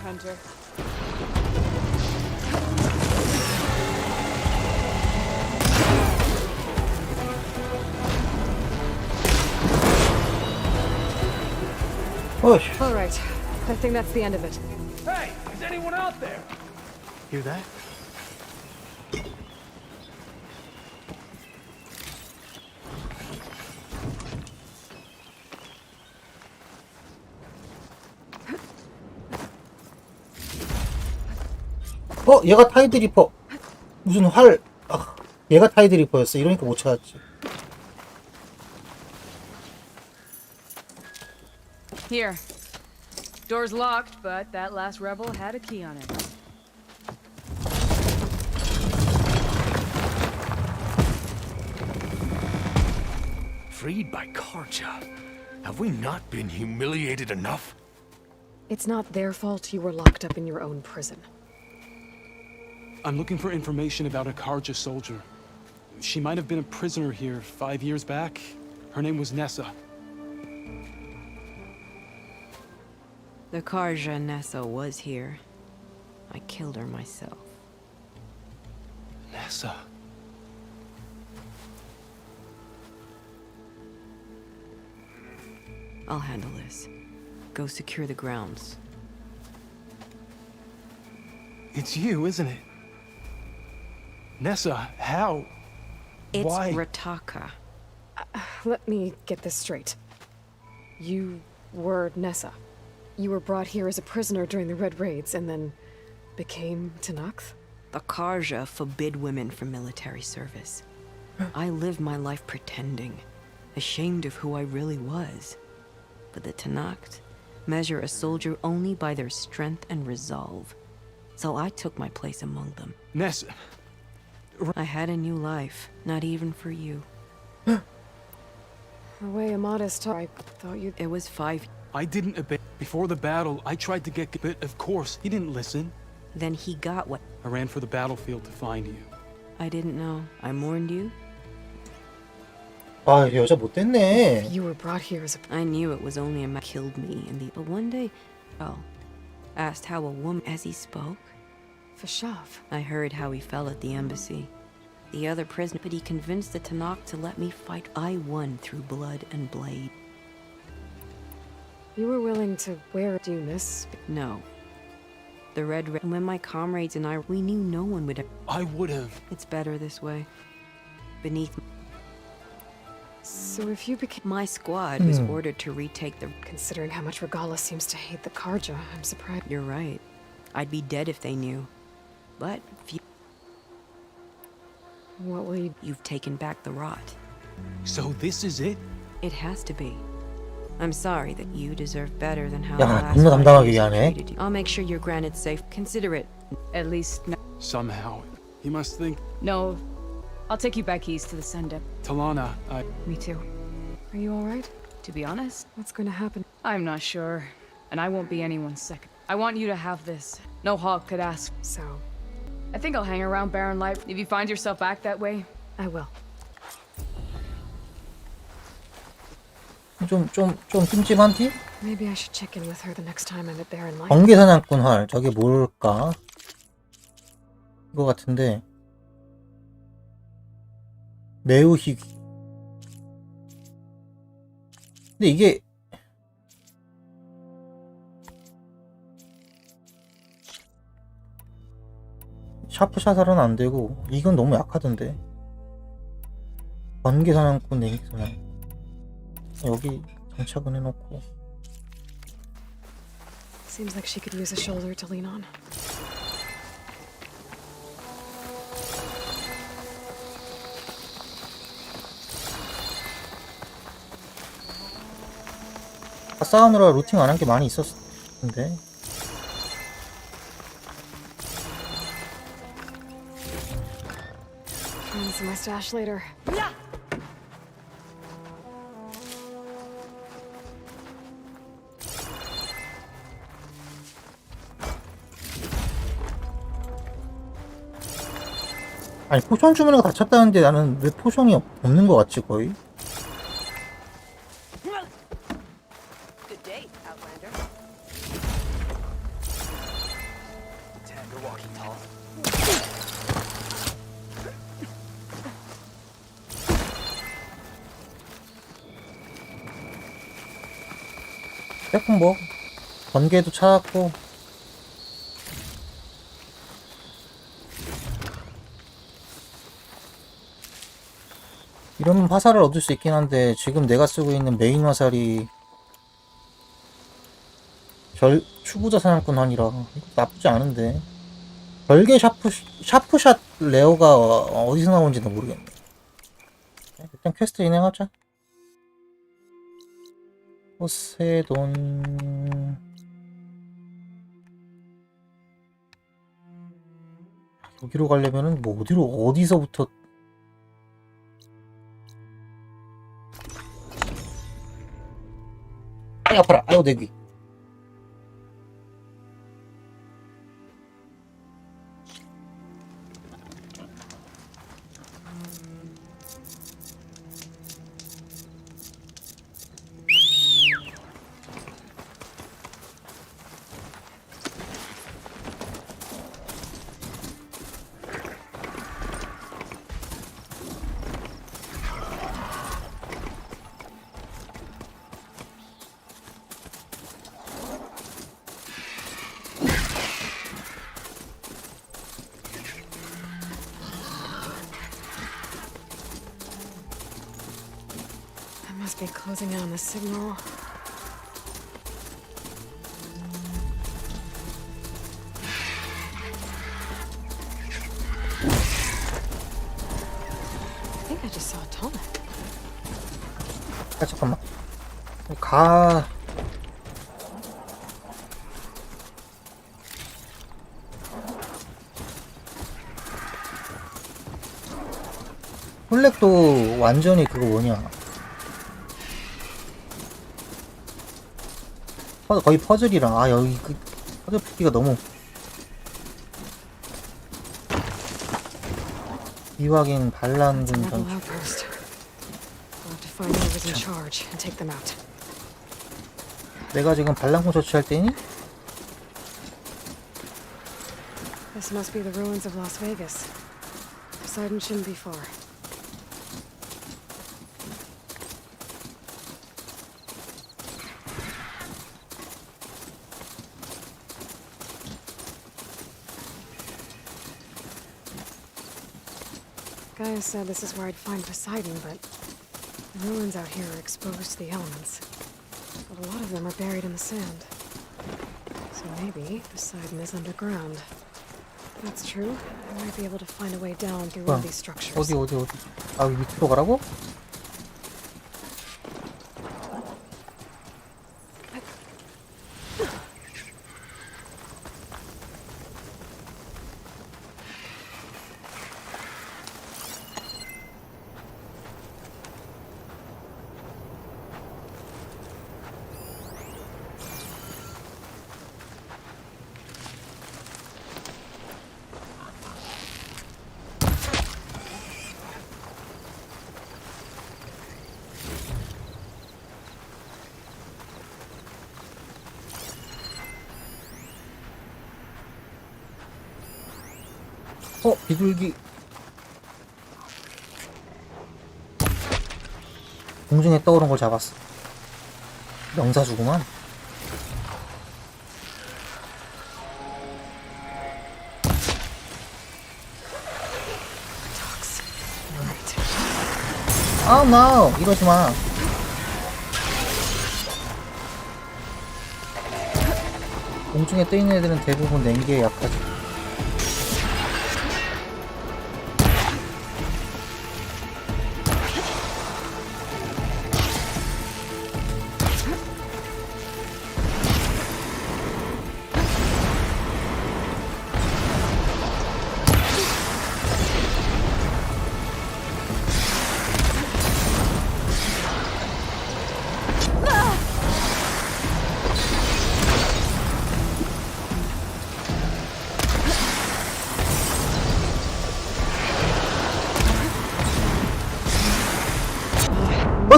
Hunter. Push. All right. I think that's the end of it. Hey, is anyone out there? Hear that? 얘가 타이드 리퍼. 무슨 활. 아, 얘가 타이드 리퍼였어. 이러니까 못 찾았지. Here. Door's locked, but that last rebel had a key on it. Freed by Karja. Have we not been humiliated enough? It's not their fault you were locked up in your own prison. I'm looking for information about a Karja soldier. She might have been a prisoner here 5 years back. Her name was Nessa. The Karja Nessa was here. I killed her myself. Nessa. I'll handle this. Go secure the grounds. It's you, isn't it? Nessa, how? It's Why? Rataka. Let me get this straight. You were Nessa. You were brought here as a prisoner during the Red Raids and then became Tenakth? The Karja forbid women from military service. I lived my life pretending, ashamed of who I really was. But the Tenakth measure a soldier only by their strength and resolve. So I took my place among them. Nessa. I had a new life, not even for you. The way Amadeus talked, I thought you... It was 5... I didn't obey. Before the battle, I tried to get... But of course, he didn't listen. Then he got what... I ran for the battlefield to find you. I didn't know. I mourned you. 아, 여자 못됐네. You were brought here as a... I knew it was only a man killed me in the... But one day, asked how a woman... As he spoke... Fashav. I heard how he fell at the embassy. The other prisoner... But he convinced the Tenakth to let me fight. I won through blood and blade. You were willing to wear Dumas? No. The Red... And when my comrades and I... We knew no one would... I would have. It's better this way. Beneath... So if you became... My squad was ordered to retake the... Considering how much Regala seems to hate the Karja, I'm surprised. You're right. I'd be dead if they knew. But if you... What will you... You've taken back the rot. So this is it? It has to be. I'm sorry that you deserve better than how 야, the last 겁나 담담하게 5 years 얘기하네. treated you. I'll make sure you're granted safe. Consider it. At least... Somehow. He must think... No. I'll take you back east to the Sundep. Talana, Me too. Are you alright? To be honest, what's gonna happen? I'm not sure. And I won't be anyone's second. I want you to have this. No hawk could ask. So... I think I'll hang around Barren Light if you find yourself back that way. I will. 좀 찜찜한티? Maybe I should check in with her the next time I'm at Barren Light. 번개사냥꾼 활. 저게 뭘까? 이거 같은데. 매우 희귀. 근데 이게 샤프샷은 안 되고 이건 너무 약하던데. 번개사냥꾼 내기사냥. 여기 장착은 해놓고. Seems like she could use a shoulder to lean on. 싸우느라 루팅 안 한 게 많이 있었는데. Find some mustache later. 아니 포션 주문회가 닫혔다는데 나는 왜 포션이 없는 것 같지 거의? Good day, Outlander. Damn, you're walking tall. 조금 뭐 번개도 찾았고. 이러면 화살을 얻을 수 있긴 한데 지금 내가 쓰고 있는 메인 화살이 추구자 사냥꾼 환이라 이거 나쁘지 않은데. 별개 샤프샷 레어가 어디서 나온지도 모르겠네. 일단 퀘스트 진행하자. 포세돈 여기로 가려면은 뭐 어디서부터 아이 아파라. 아유 내 귀. I must be closing in on the signal. I think I just saw a tunnel. 아 잠깐만. 가. 홀렉도 완전히 그거 뭐냐. 거의 퍼즐이라. 아 여기 그 퍼즐 풀기가 너무 이확인 반란군 Rebel 전투. outpost. We'll have to find whoever's in charge and take them out. 내가 지금 반란군 처치할 때니? This must be the ruins of Las Vegas. Poseidon shouldn't be far. Gaia said this is where I'd find Poseidon, but the ruins out here are exposed to the elements. But a lot of them are buried in the sand. So maybe Poseidon is underground. If that's true, I might be able to find a way down through one of these structures. 어디. 아 여기 밑으로 가라고? 비둘기 공중에 떠오른 걸 잡았어. 명사주구만. Oh no! 이러지 마. 공중에 떠 있는 애들은 대부분 냉기에 약하지.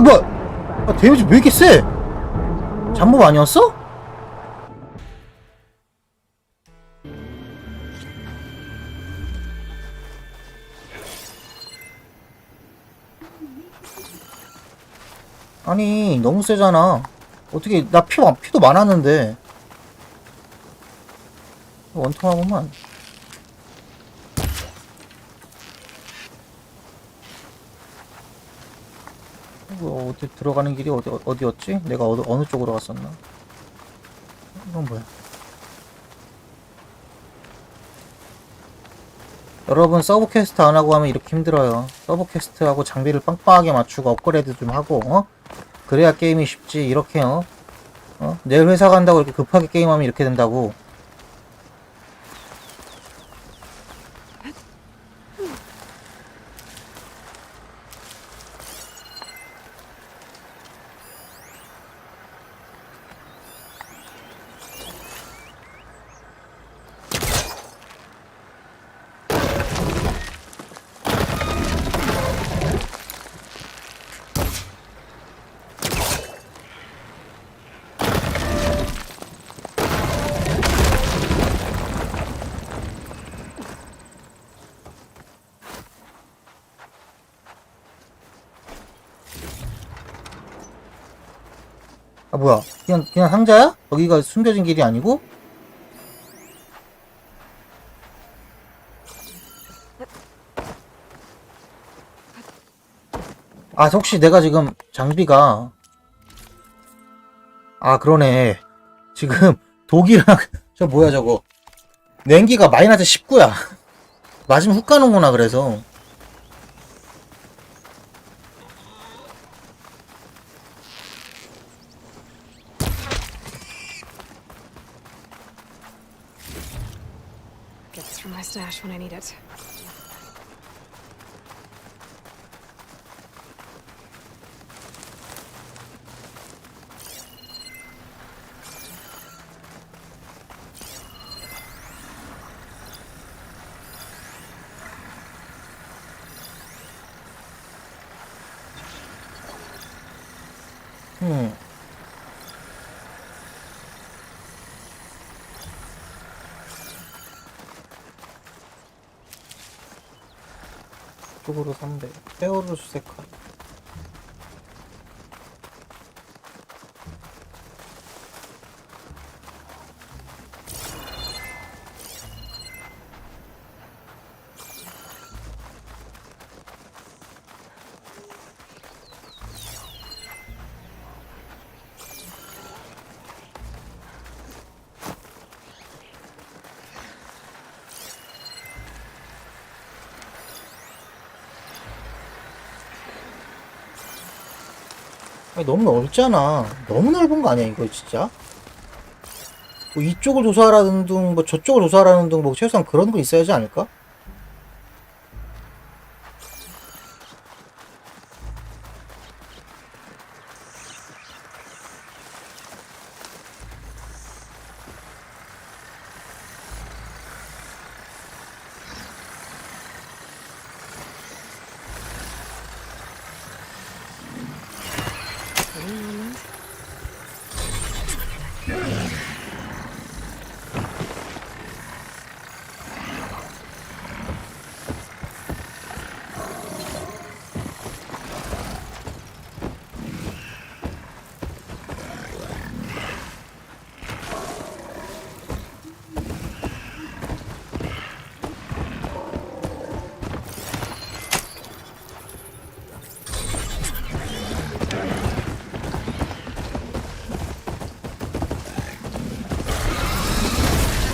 뭐야? 아, 데미지 왜 이렇게 세? 잠복 아니었어? 아니 너무 세잖아. 어떻게 나 피도 많았는데 원통하구만. 어디 들어가는 길이 어디였지? 내가 어느 쪽으로 갔었나? 이건 뭐야? 여러분 서브 퀘스트 안 하고 하면 이렇게 힘들어요. 서브 퀘스트하고 장비를 빵빵하게 맞추고 업그레이드 좀 하고 그래야 게임이 쉽지. 이렇게요. 내일 회사 간다고 이렇게 급하게 게임하면 이렇게 된다고. 아 뭐야? 그냥 상자야? 여기가 숨겨진 길이 아니고? 아 혹시 내가 지금 장비가 아 그러네. 지금 독이랑 저 뭐야 저거 냉기가 마이너스 19야. 맞으면 훅 가는구나. 그래서 Get this from my stash when I need it. 쪽으로 300 페어로 수색하 아니, 너무 넓잖아. 너무 넓은 거 아니야 이거 진짜? 뭐 이쪽을 조사하라는 둥, 뭐 저쪽을 조사하라는 둥, 뭐 최소한 그런 거 있어야지 않을까?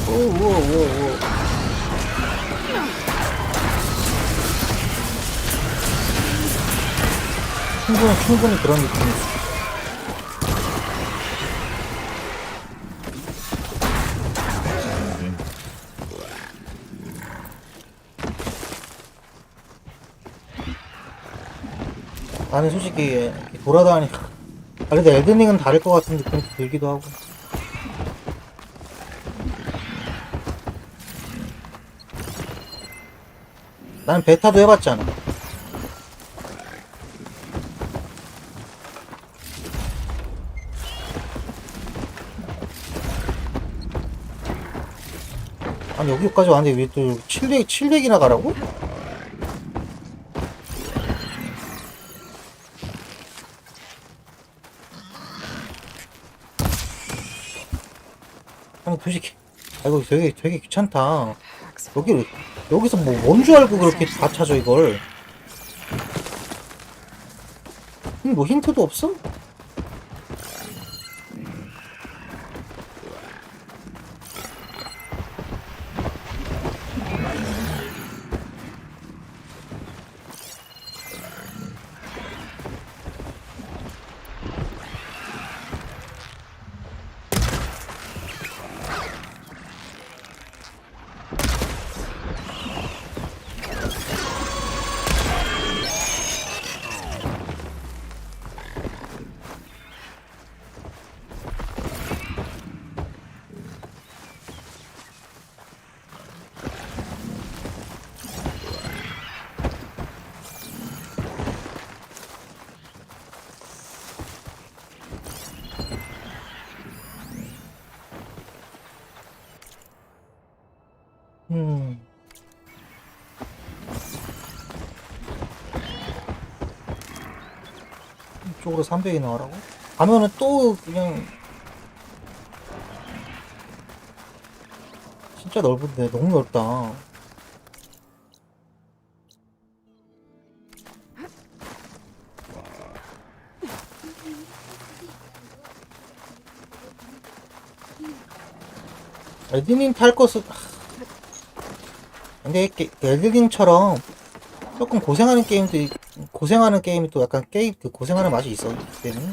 오오오오 충분히 그런 느낌이 있어. 나는 솔직히 돌아다니까 아 근데 엘든링은 다를 것 같은 느낌이 들기도 하고. 난 베타도 해봤잖아. 아니 여기까지 왔는데 왜 또 700이나 가라고? 아니 도대체 이거 되게 귀찮다. 여기서 뭐 뭔 줄 알고 그렇게 다 찾아 이걸. 뭐 힌트도 없어? 이쪽으로 300이 나와라고? 가면은 또 그냥 진짜 넓은데 너무 넓다. 엘든링 탈 것은 근데 엘든링처럼 조금 고생하는 게임이 또 약간 게임 그 고생하는 맛이 있어 때문에.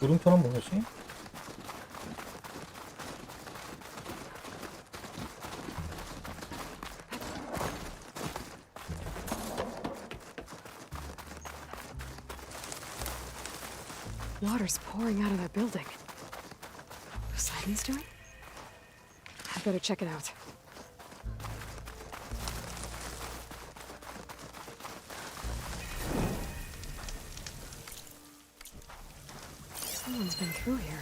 물음표는 뭐였지? Water's pouring out of that building. Poseidon's doing? I better check it out. Someone's been through here.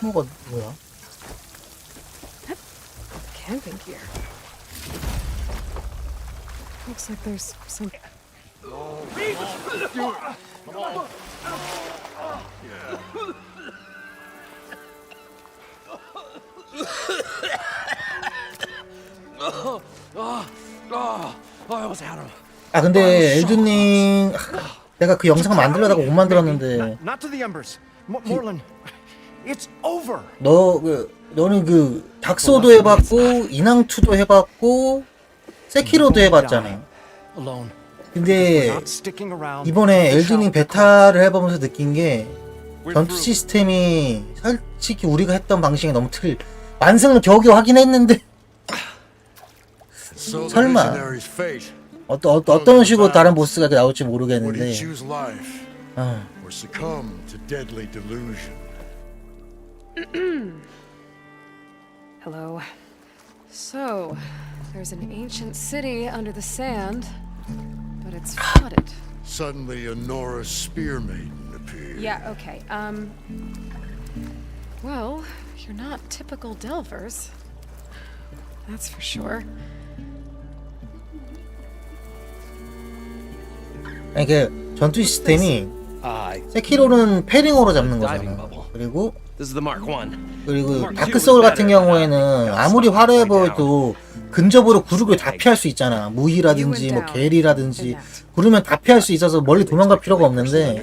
뭐가 뭐야? Camping gear. Looks like there's some. 아 근데 엘든링 내가 그 영상 만들려다가 못 만들었는데 너는 그 닥소도 해봤고 인왕2도 해봤고 세키로도 해봤잖아. 근데 이번에 엘든링 베타를 해보면서 느낀 게 전투 시스템이 솔직히 우리가 했던 방식이 너무 완성을 겨우겨우 하긴 했는데 설마 어떤 식으로 다른 보스가 나올지 모르겠는데 Hello. So, there's an ancient city under the sand, but it's flooded. Suddenly, a Nora spear maiden appeared. Yeah, okay. Well, you're not typical Delvers. That's for sure. 이게 전투 시스템이 세키로는 패링으로 잡는 거잖아. 그리고 다크 소울 같은 경우에는 아무리 화려해 보여도 근접으로 구르고 다 피할 수 있잖아. 무기라든지 뭐 겔이라든지 구르면 다 피할 수 있어서 멀리 도망갈 필요가 없는데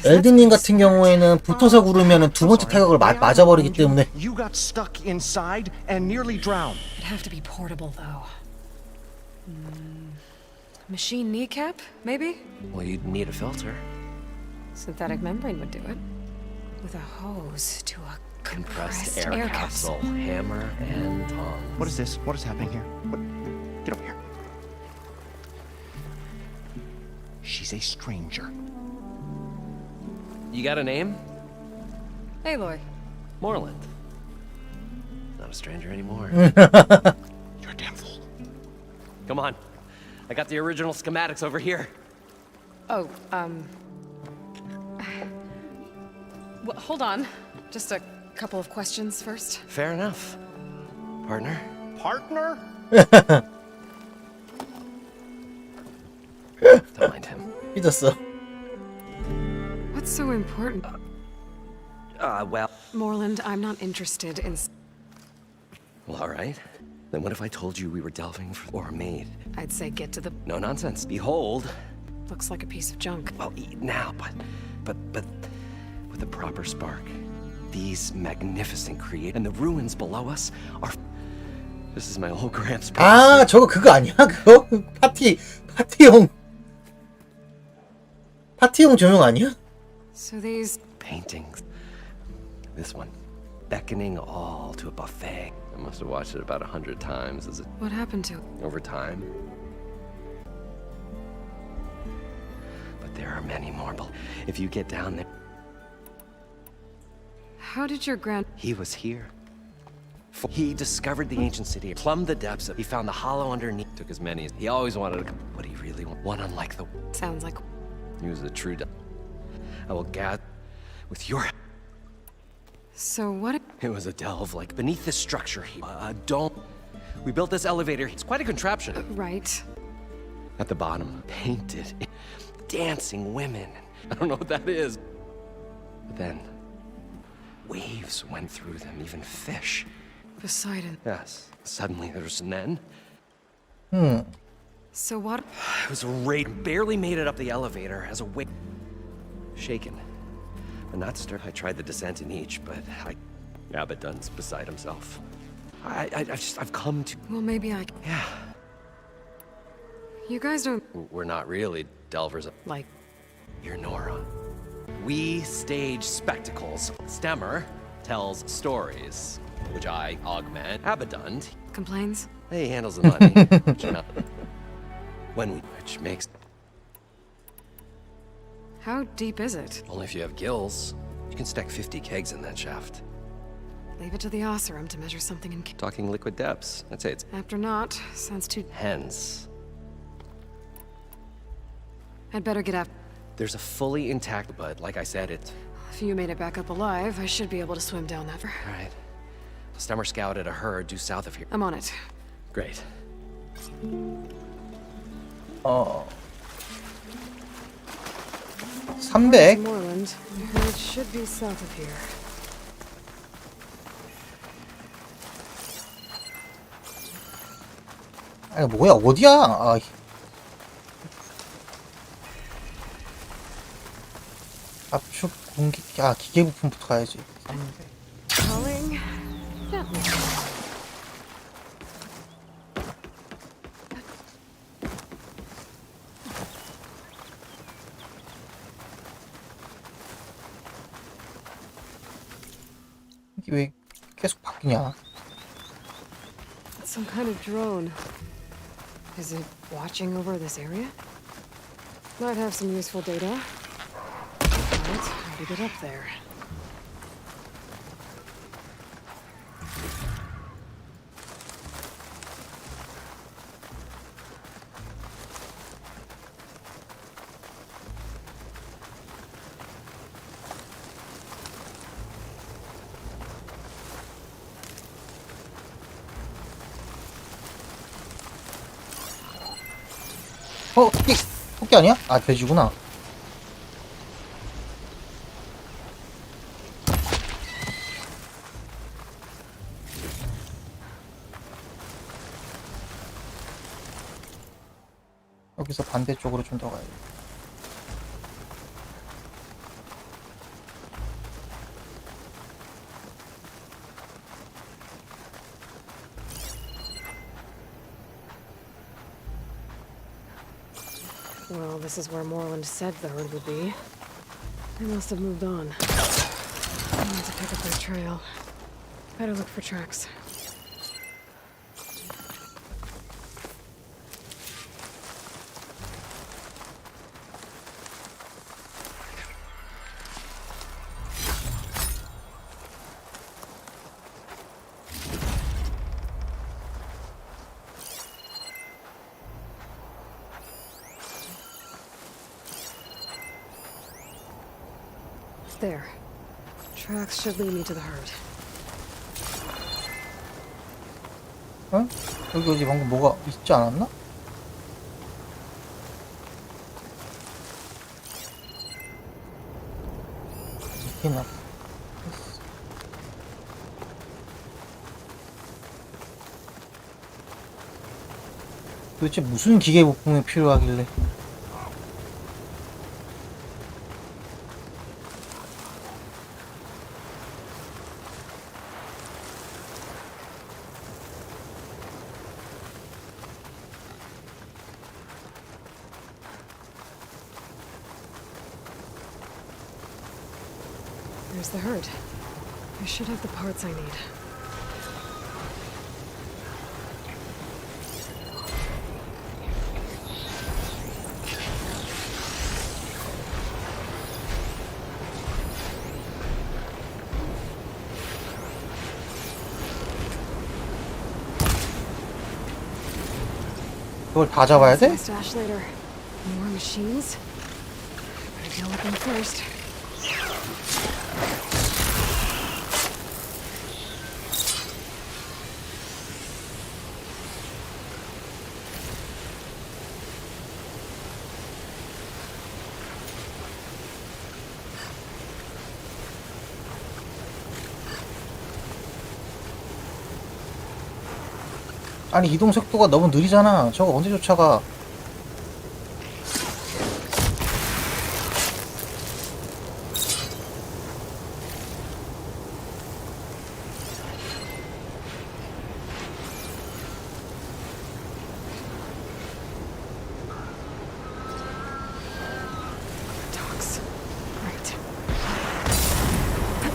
엘든링 같은 경우에는 붙어서 구르면 두 번째 타격을 맞아버리기 때문에. You got stuck inside and nearly drowned. It'd have to be portable though. Machine kneecap, maybe? Well, you'd need a filter. Synthetic membrane would do it. With a hose to a compressed air capsule. Hammer and tongs. What is this? What is happening here? What? Get over here. She's a stranger. You got a name? Aloy. Moreland. Not a stranger anymore. You're a damn fool. Come on. I got the original schematics over here. Oh, well, hold on. Just a couple of questions first. Fair enough. Partner? Partner? Don't mind him. 믿었어. What's so important? Well... Moreland, I'm not interested in... Well, all right. Then what if I told you we were delving for or a maid? I'd say get to the... No nonsense. Behold. Looks like a piece of junk. Well, now, but with a proper spark. These magnificent and the ruins below us are... This is my old Gramps. 아, 저거 그거 아니야? 그거? 파티용 조명 아니야? So these... Paintings. This one. Beckoning all to a buffet. I must have watched it about 100 times as it... What happened to it? Over time. But there are many more. If you get down there... How did your He was here. He discovered the ancient city, plumbed the depths of it. He found the hollow underneath. Took as many as... He always wanted to... What he really wanted. One unlike the... Sounds like... He was a true... I will gather with your... So what? It was a delve, like beneath this structure. A dome. We built this elevator. It's quite a contraption. Right. At the bottom, painted, dancing women. I don't know what that is. But then, waves went through them, even fish. Poseidon. Yes. Suddenly there's an end. So what? It was a raid. Barely made it up the elevator as a wave. Shaken. But not stirred. I tried the descent in each, but Abaddon's beside himself. I've come to... Well, maybe I... Yeah. You guys don't... We're not really delvers. Like... You're Nora. We stage spectacles. Stemmer tells stories, which I augment. Abaddon... Complains? He handles the money. Which makes... How deep is it? Only if you have gills. You can stack 50 kegs in that shaft. Leave it to the Oseram to measure something in... Talking liquid depths. I'd say it's... After not, sounds too... Hence. I'd better get up. There's a fully intact, but like I said, it... If you made it back up alive, I should be able to swim down that river. Right. Stemmer scouted a herd due south of here. I'm on it. Great. 어. 300. Moorland. The herd should be south of here. 아니 뭐야 어디야? 아. 압축 공기 기계 부품부터 가야지. 300. Calling. Gently. 이게 왜 계속 바뀌냐? It's some kind of drone. Is it watching over this area? Might have some useful data. But how to get up there? 토끼 아니야? 아 돼지구나. 여기서 반대쪽으로 좀 더 가야 돼. Well, this is where Moorland said the herd would be. They must have moved on. I need to pick up their trail. Better look for tracks. There. Tracks should lead me to the herd. 응? 여기 방금 뭐가 있지 않았나? 있긴 하. 도대체 무슨 기계 부품이 필요하길래? There's the herd. I should have the parts I need. 그걸 다 잡아야 돼? Stash later. More machines? Better deal with them first. 아니 이동 속도가 너무 느리잖아. 저거 언제 쫓아가?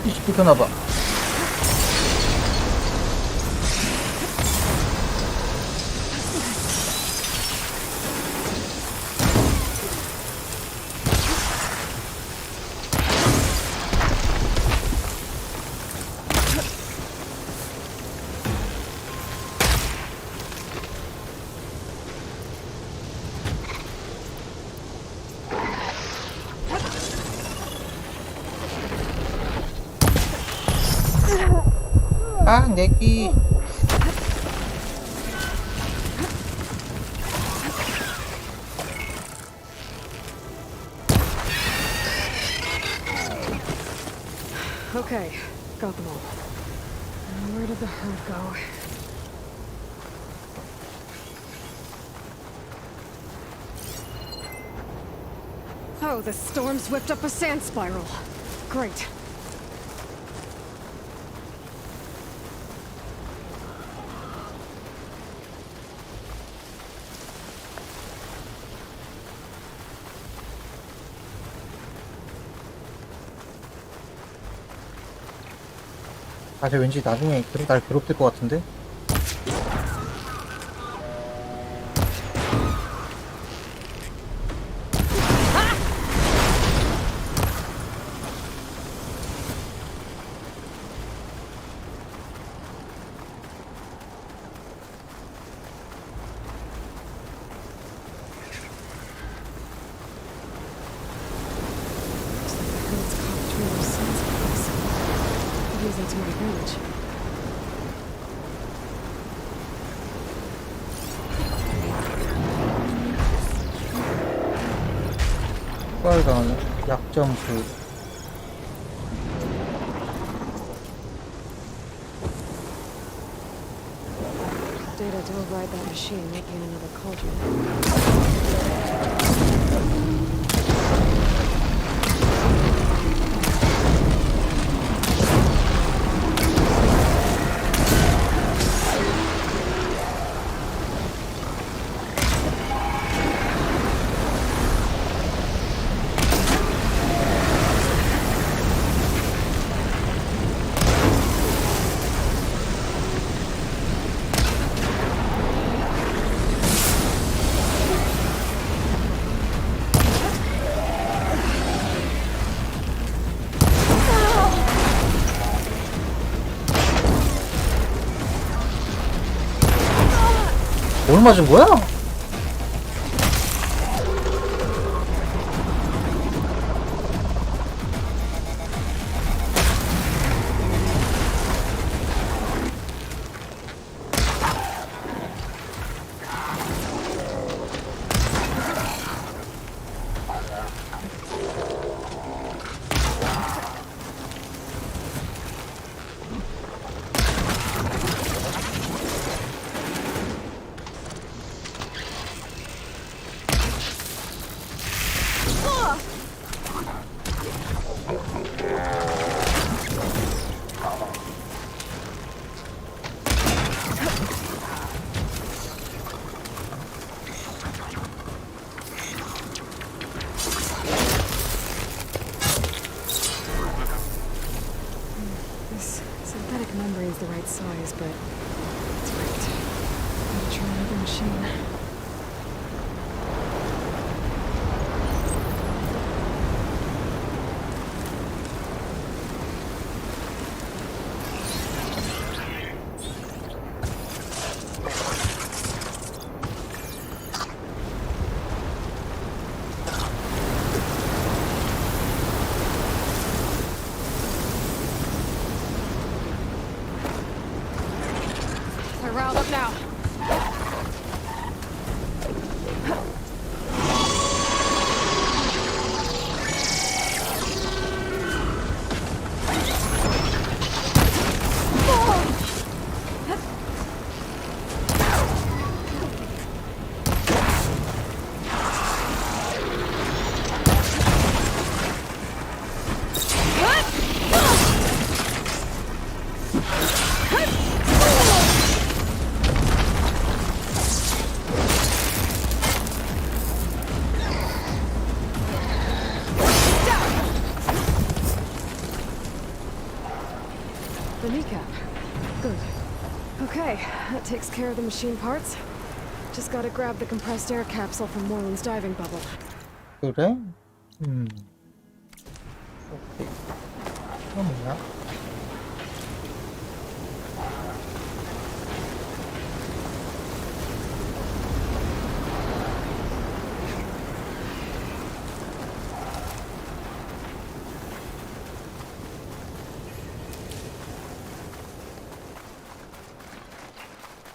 이집 비켜놔봐. 아, 내기. Okay, got them all. And where did the herd go? Oh, the storm's whipped up a sand spiral. Great. 아, 저 왠지 나중에 계속 날 괴롭힐 것 같은데? Into my village. 빨간 약점수. Data to override that machine, making another cauldron. 뭘 맞은 거야? This synthetic membrane's the right size, but it's great. Gotta try another machine. They're riled up now. that takes care of the machine parts. Just gotta grab the compressed air capsule from Moreland's diving bubble. 그래? 오케이. 이거 뭐야?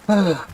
아.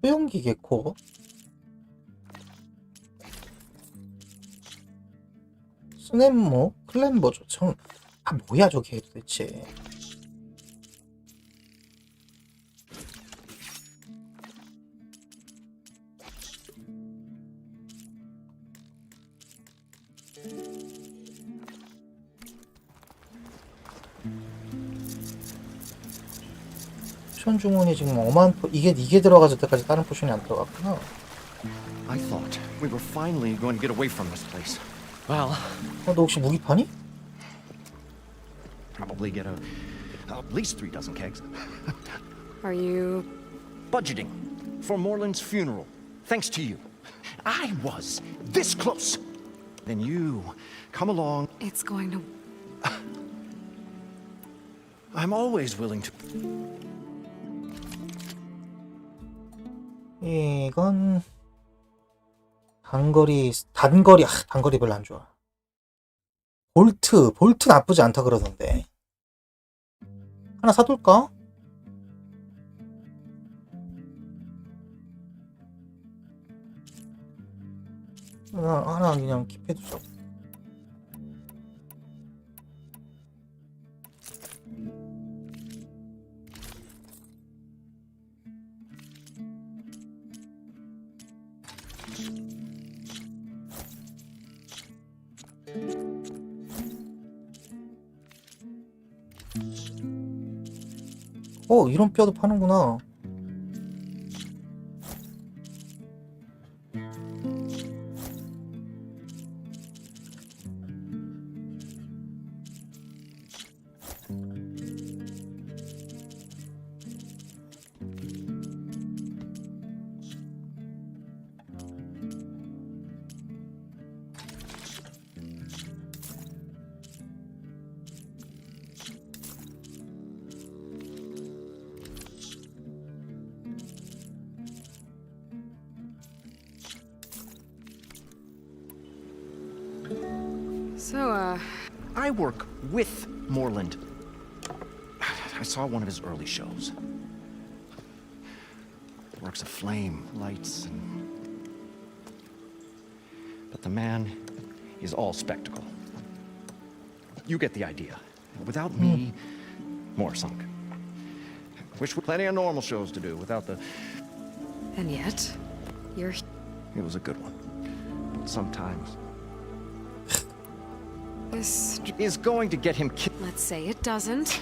소형기 개코 스냅모 클램버죠. 참, 아 뭐야 저게 도대체. 포션 주문이 지금 어마한 이게 들어가서 때까지 다른 포션이 안 들어갔구나. I thought we were finally going to get away from this place. Well, 너 혹시 무기 파니? probably get at least 3 dozen kegs. Are you Budgeting for Moreland's funeral, thanks to you. I was this close. Then you come along. It's going to I'm always willing to. 이건 단거리 별로 안 좋아. 볼트 나쁘지 않다 그러던데. 하나 사둘까? 하나 그냥 킵해두자. 이런 뼈도 파는구나. I work with Moreland. I saw one of his early shows. Works of flame, lights, and... But the man is all spectacle. You get the idea. Without me, more sunk. Wish we had plenty of normal shows to do without the... And yet, you're... It was a good one. But sometimes... This is going to get him killed. Let's say it doesn't.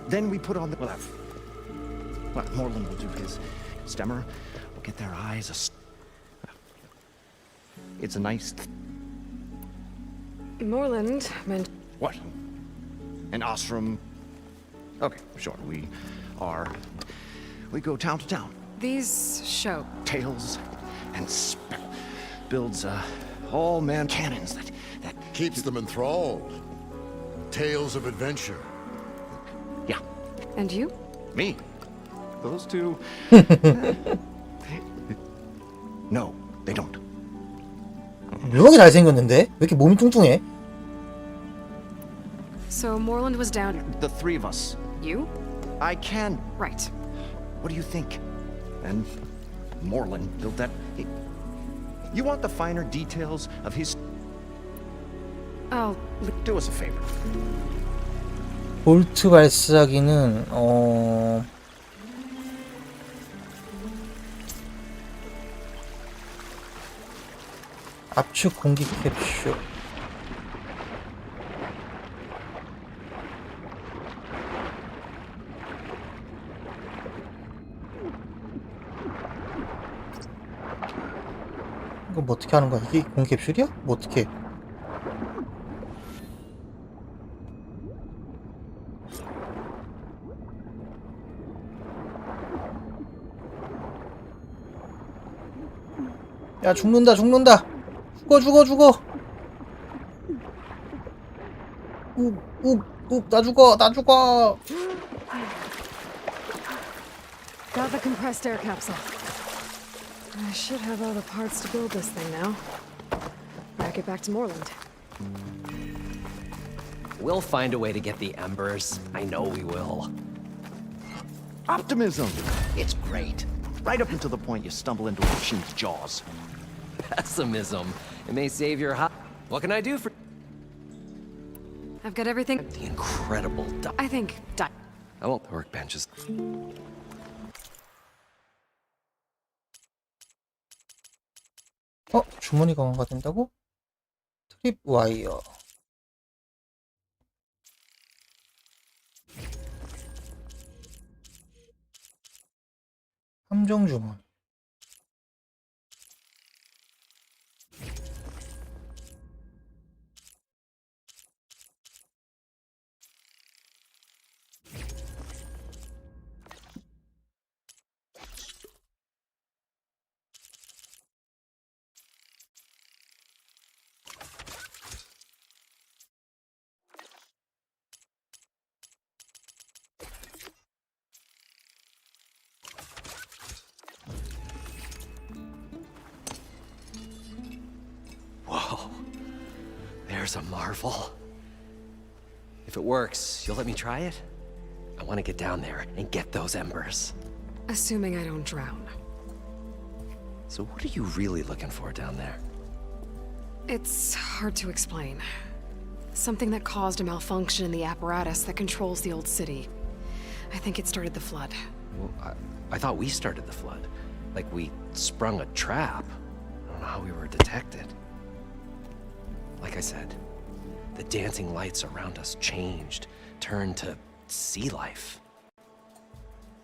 Then we put on the... Well, Moreland will do his. Stemmer will get their eyes... It's a nice... Moreland meant... What? An Ostrom? Okay, sure, we go town to town. These show... Tales and builds, all-man cannons that... Keeps them enthralled. Tales of adventure. Yeah. And you? Me? Those two... 묘하게 잘생겼는데? 왜 이렇게 몸이 뚱뚱해? So Moreland was down. The three of us. You? I can. Right. What do you think? And Moreland built that. You want the finer details of his. I'll do us a favor. 볼트 발사기는 압축 공기 캡슐. 이거 뭐 어떻게 하는 거야? 이게 공기 캡슐이야? 뭐 어떻게? 야, 죽는다. 죽어. 나 죽어. Got the compressed air capsule. I should have all the parts to build this thing now. Back it back to Moreland. We'll find a way to get the embers. I know we will. Optimism. It's great. Right up until the point you stumble into a machine's jaws. Pessimism. It may save your hot. What can I do for I've got everything. the incredible I think. I won't workbenches. 주머니 강화가 된다고? 트립 와이어. 함정 주머니. Whoa. There's a marvel. If it works, you'll let me try it? I want to get down there and get those embers. Assuming I don't drown. So what are you really looking for down there? It's hard to explain. Something that caused a malfunction in the apparatus that controls the old city. I think it started the flood. Well, I thought we started the flood. Like we sprung a trap. I don't know how we were detected. Like I said, the dancing lights around us changed, turned to sea life.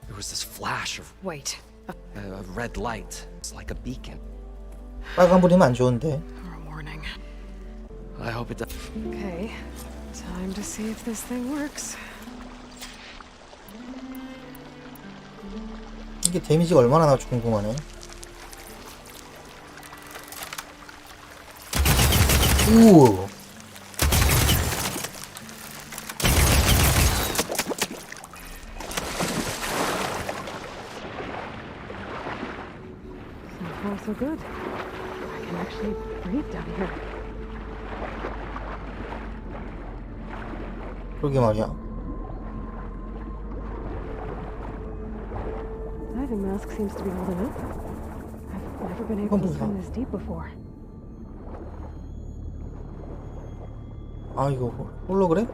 There was this flash of... Wait. A red light. It's like a beacon. 빨간불이면 안 좋은데. Or a warning. I hope it does. Okay. Time to see if this thing works. 이게 데미지가 얼마나 나올지 궁금하네. 우. So far, so good. I can actually breathe down here. 그러게 말이야. Diving mask seems to be holding up. I've never been able to swim this deep before. 아, 이거 홀로그램?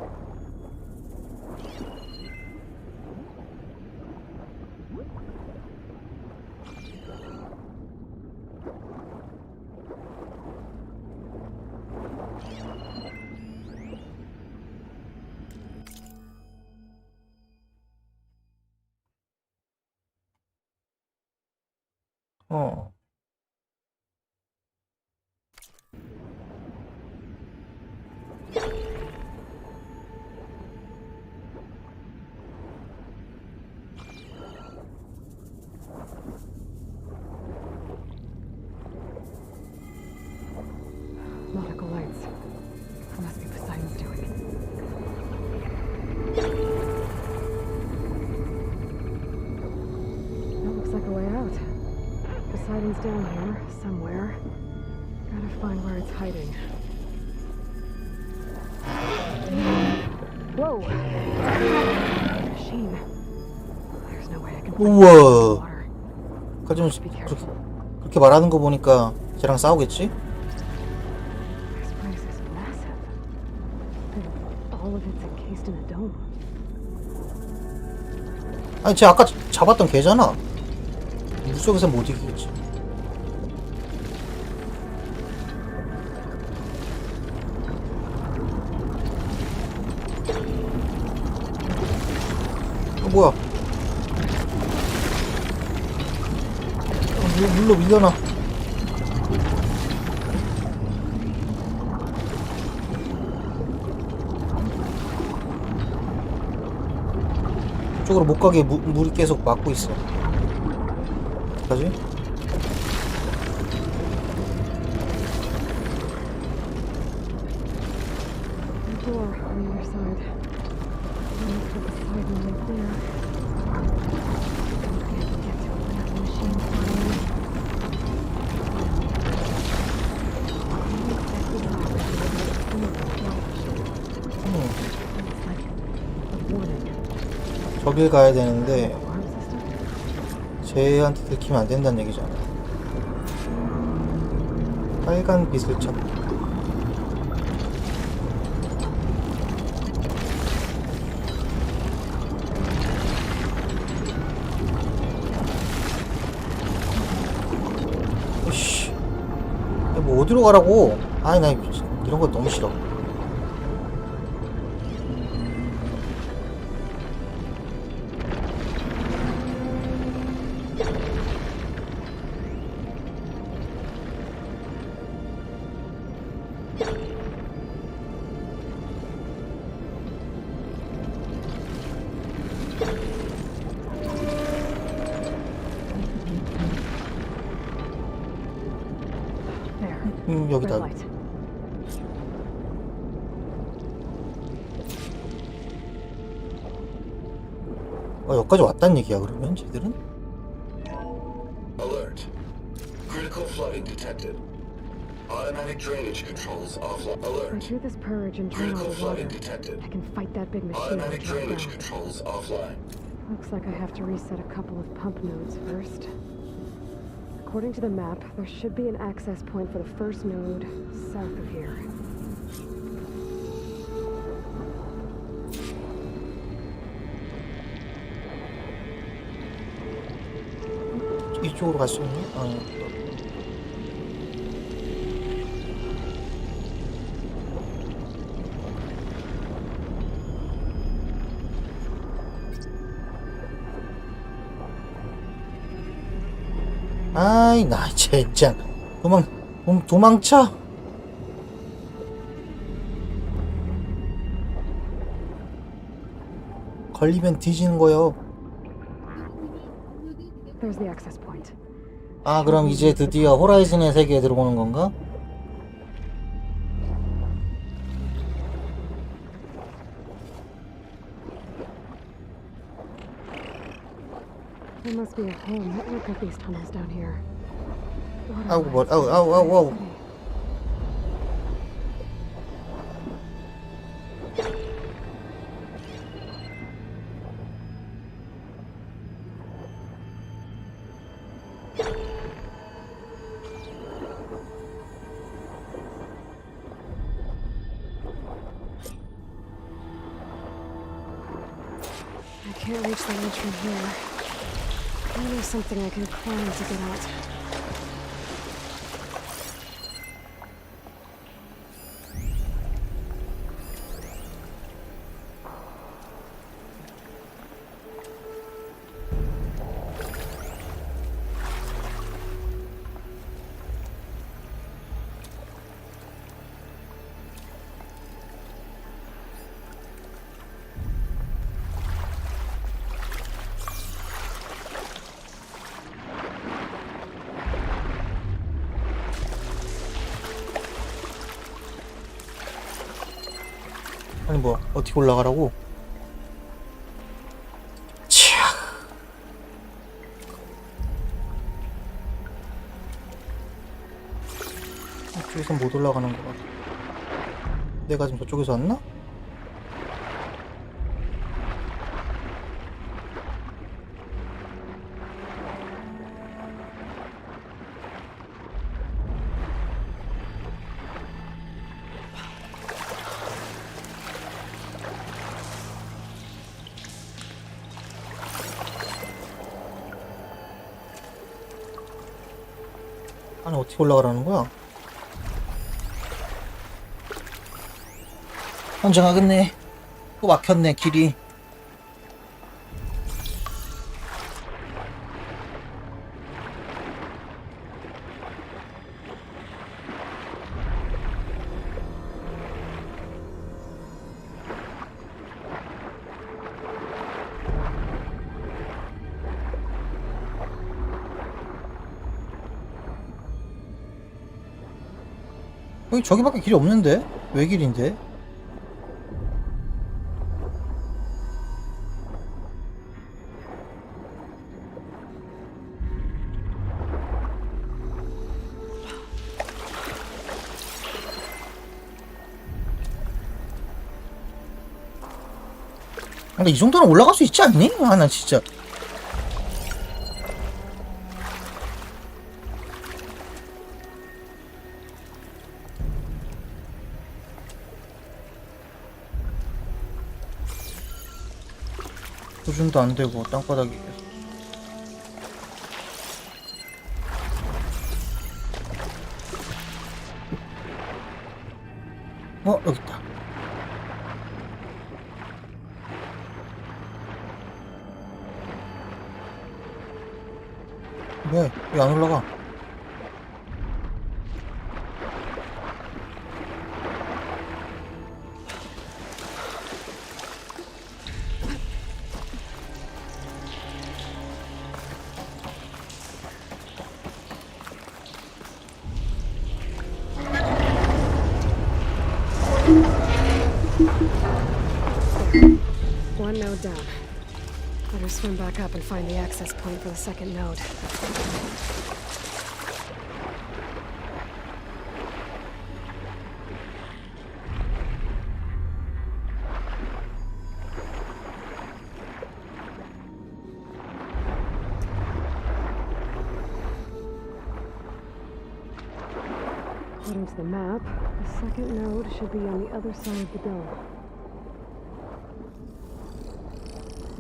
Nautical lights. That must be Poseidon's doing. That looks like a way out. Poseidon's down here, somewhere. Gotta find where it's hiding. Whoa! Machine. There's no way I can find 우와. 좀 그렇게 말하는 거 보니까 쟤랑 싸우겠지? This place is massive. And all of it's encased in a dome. 아니 쟤 아까 잡았던 걔잖아. 물속에서 못 이기겠지. 뭐야? 물로 밀려나. 쪽으로 못 가게 물이 계속 막고 있어. 어떡하지? Door on the other side. Let's put the side one right there. Don't forget to get to it without the machine flying. 저길 가야 되는데 쟤한테 들키면 안 된다는 얘기잖아. 빨간 빛을 찾고. 씨, 뭐 어디로 가라고? 아니 나 이런 거 너무 싫어. 여기다. 여기까지 왔단 얘기야 그러면 쟤들은? Alert. Critical flooding detected. Automatic drainage controls offline. Alert. Through this purge and drain all Critical the water, flooding detected. I can fight that big machine. Automatic drainage controls offline. Looks like I have to reset a couple of pump nodes first. According to the map, there should be an access point for the first node south of here. 이쪽으로 갈 수 있니? 아이 나 젠장 도망쳐. 걸리면 뒤지는 거요. There's the access point. 아 그럼 이제 드디어 호라이즌의 세계에 들어오는 건가? There must be a whole network of these tunnels down here. 아우. I can't reach the ledge from here. Maybe there's something I can climb to get out. 아니 뭐 어떻게 올라가라고? 저기서 못 올라가는 거 같아. 내가 지금 저쪽에서 왔나? 아니 어떻게 올라가라는 거야? 혼자 가겠네. 또 막혔네 길이. 여기 저기밖에 길이 없는데? 왜 길인데? 근데 이 정도는 올라갈 수 있지 않니? 아, 난 진짜. 조준도 안 되고 땅바닥이 계속. 여기 있다. 왜 안 올라가? One node down. Better swim back up and find the access point for the second node. According to the map, the second node should be on the other side of the dome.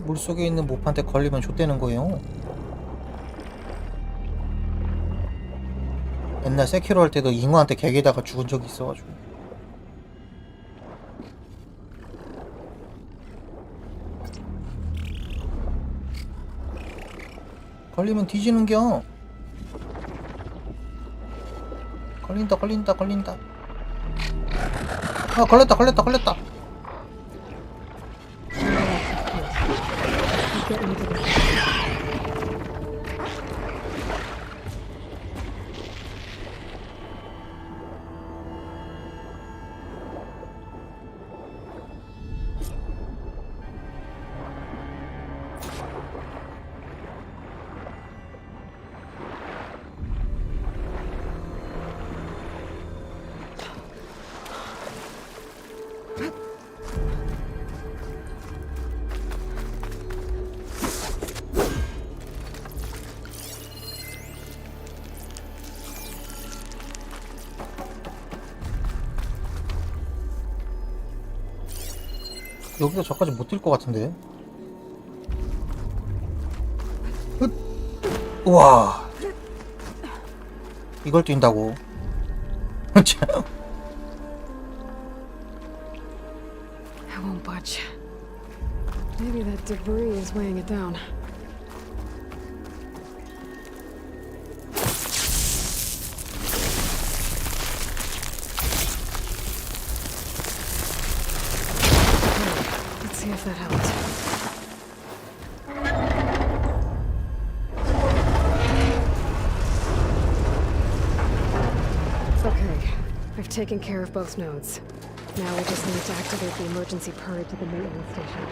물속에 있는 모판테 걸리면 좆되는 거예요. 옛날 세키로 할 때도 잉어한테 개게다가 죽은 적이 있어가지고. 걸리면 뒤지는겨. 걸린다. 아, 걸렸다. 여기서 저까지 못 뛸 것 같은데. 우와, 이걸 뛴다고. I won't budge. Maybe that debris is weighing it down. Let's see if that helped. Okay, I've taken care of both nodes. Now we just need to activate the emergency purge at the maintenance station.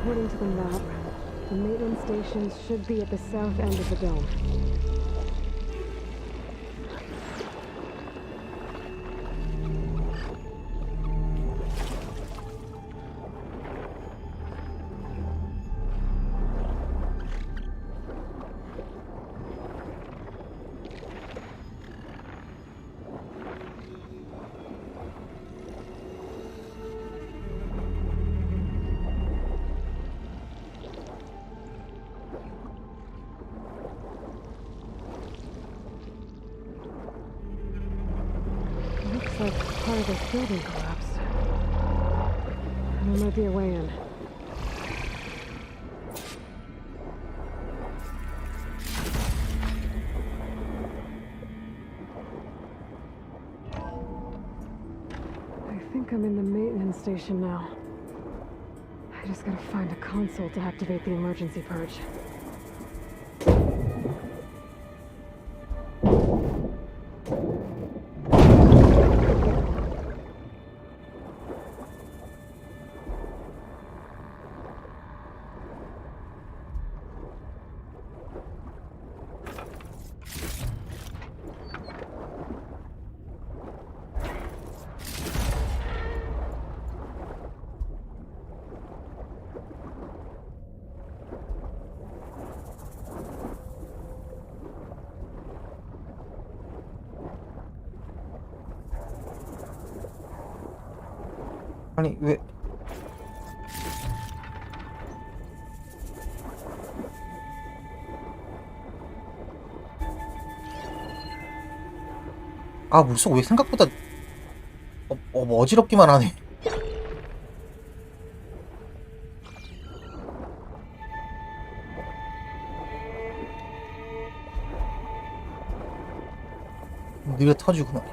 According to the map, the maintenance stations should be at the south end of the dome. Looks like part of this building collapsed. There might be a way in. I think I'm in the maintenance station now. I just gotta find a console to activate the emergency purge. 아니 왜? 아 물속 왜 생각보다 뭐 어지럽기만 하네. 느려 터지구나.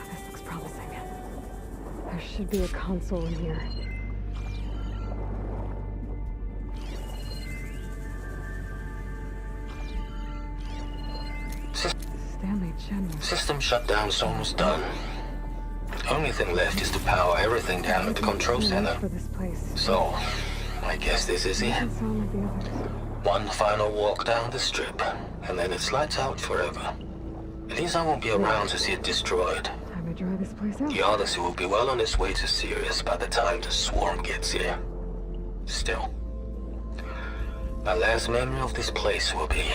This looks promising. There should be a console in here. Stanley Chen was... System shutdown's almost done. Only thing left is to power everything down at the control center. for this place. So, I guess this is it. Doesn't sound like the others. One final walk down the strip, and then it's lights out forever. At least I won't be around to see it destroyed. Time to dry this place out. The Odyssey will be well on its way to Sirius by the time the swarm gets here. Still, my last memory of this place will be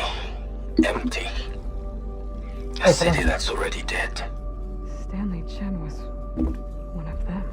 empty. A city that's already dead. Stanley Chen was one of them.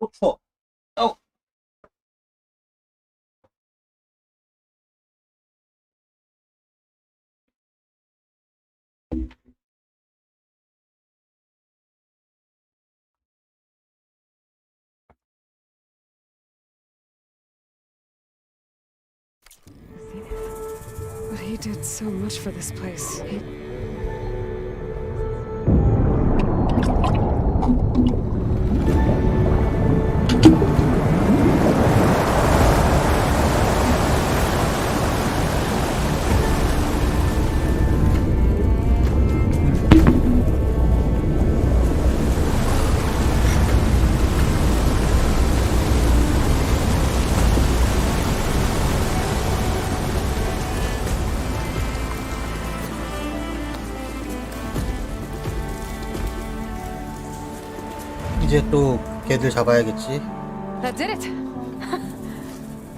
추워. But he did so much for this place. 이제 또 걔들 잡아야겠지. That did it.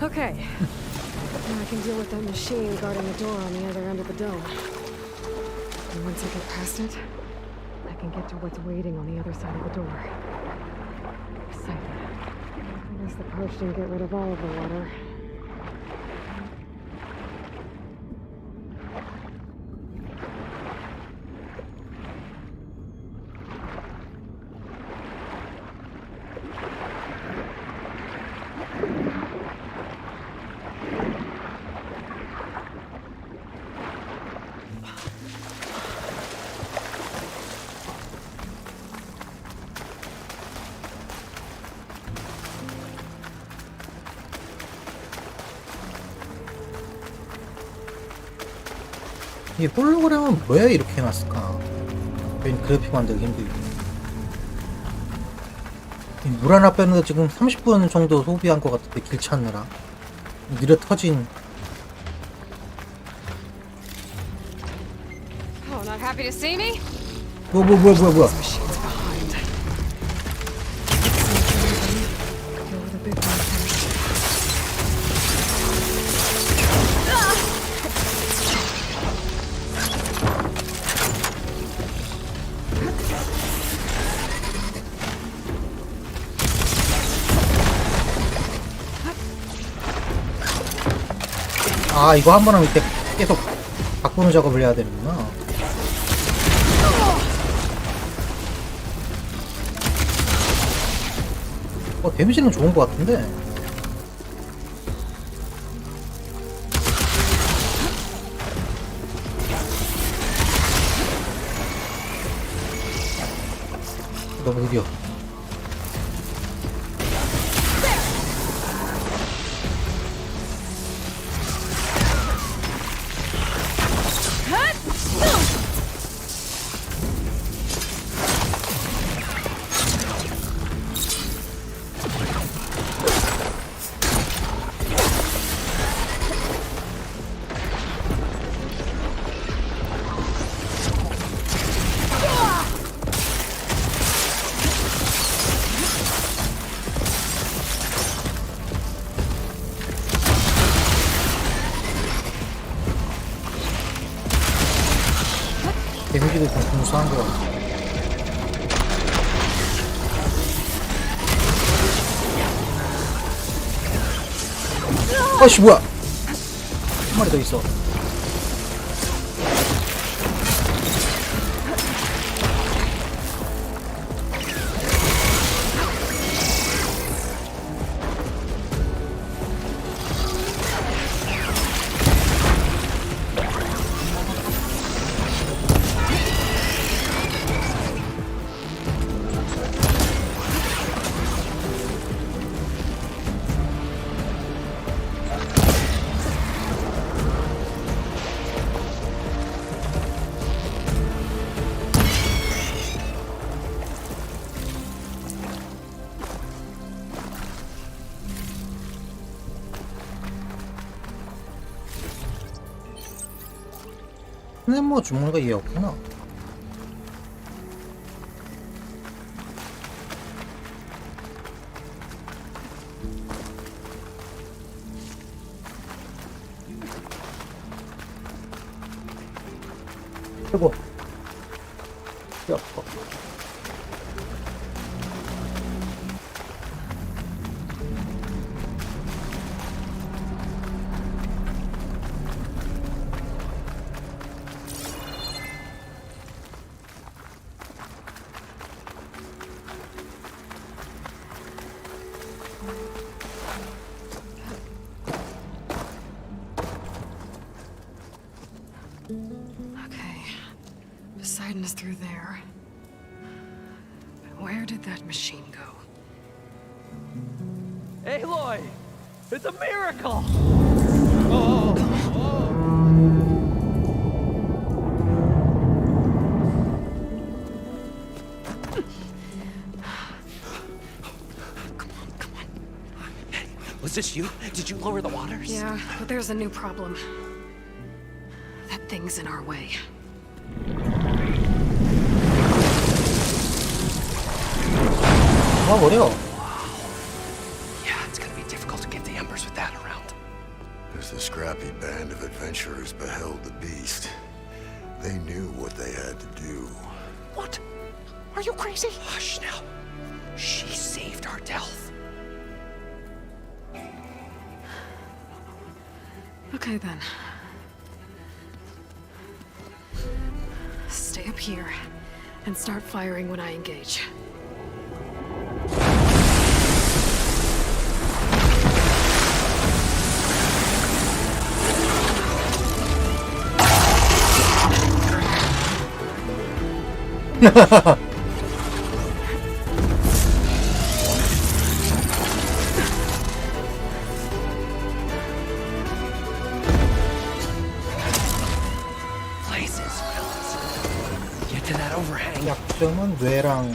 Okay. Now I can deal with that machine guarding the door on the other end of the dome. And once I get past it, I can get to what's waiting on the other side of the door. Excited. I guess the purge didn't get rid of all of the water. 이 홀로그램은 왜 이렇게 해놨을까? 웬 그래픽 만들기 힘들게. 물 하나 빼는데 지금 30분 정도 소비한 것 같은데 길 찾느라 느려 터진. Oh, not happy to see me? 뭐야. 아, 이거 한 번 하면 이렇게 계속 바꾸는 작업을 해야 되는구나. 데미지는 좋은 것 같은데. 너무 느려. 데미지도 좀 공수한 것 같아. 아씨 뭐야? 한 마리 더 있어. 근데 뭐 주문가 이해 없구나. 아이고. 야, Okay. Poseidon is through there. But where did that machine go? Aloy! It's a miracle! Was this you? Did you lower the waters? Yeah, but there's a new problem. That thing's in our way. 버려. Yeah, it's gonna be difficult to get the embers with that around. As the scrappy band of adventurers beheld the beast, they knew what they had to do. What? Are you crazy? Hush now. She saved our Delph. Okay then. Stay up here and start firing when I engage. Places, fellas. Get to that overhang. 약점은 뇌랑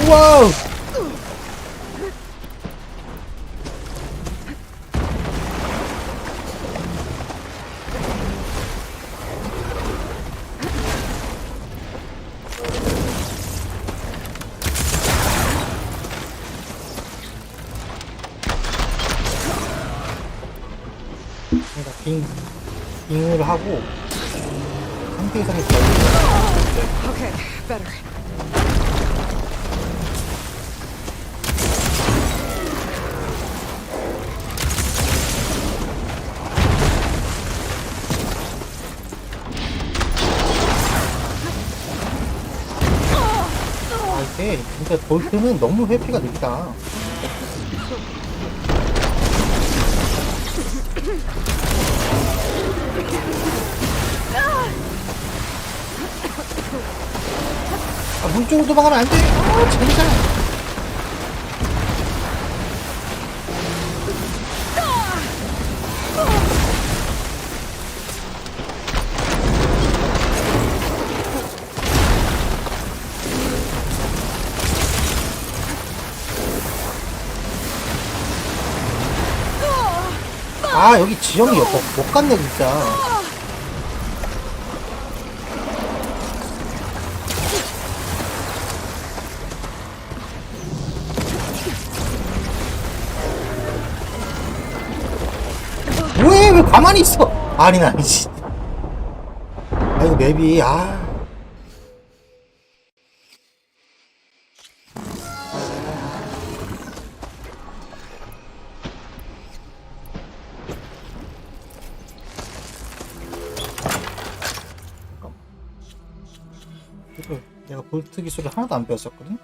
와우! 빙을 하고 상태 이상이 Okay, better. 이게 진짜 볼트는 너무 회피가 느리다. 물 쪽으로 도망가면 안 돼. 재밌잖아. 아, 여기 지형이 못 갔네 진짜. 왜 가만히 있어? 아니 아니지. 아이고 맵이 내가 볼트 기술을 하나도 안 배웠었거든?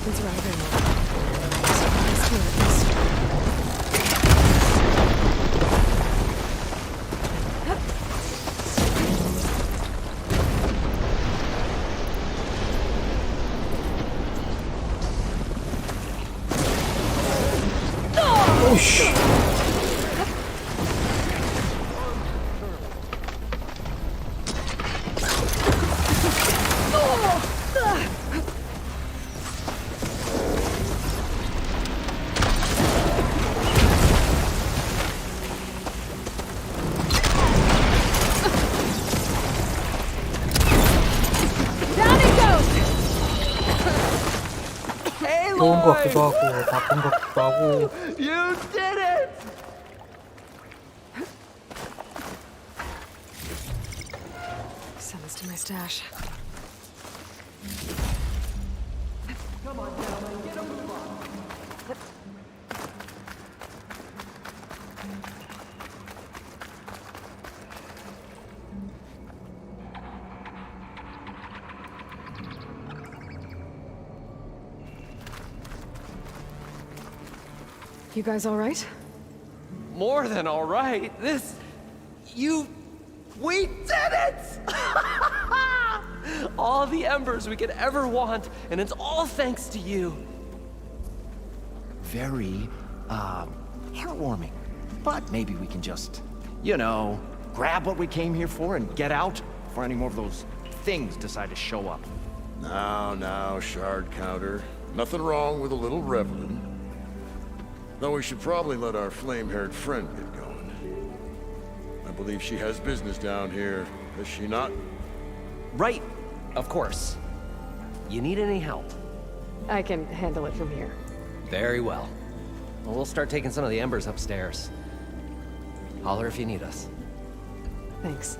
weapons are out of ammo. Supplies here at least. Oh shit. 좋은 것 같기도 하고 나쁜 것 같기도 하고. You did it! Send this to my stash. Come on, gentlemen, get a move on. You guys all right? More than all right. We did it! All the embers we could ever want, and it's all thanks to you. Very, heartwarming. But maybe we can just, grab what we came here for and get out before any more of those things decide to show up. Now, shard counter. Nothing wrong with a little reveling. Though we should probably let our flame-haired friend get going. I believe she has business down here, does she not? Right, of course. You need any help? I can handle it from here. Very well. We'll start taking some of the embers upstairs. Holler if you need us. Thanks.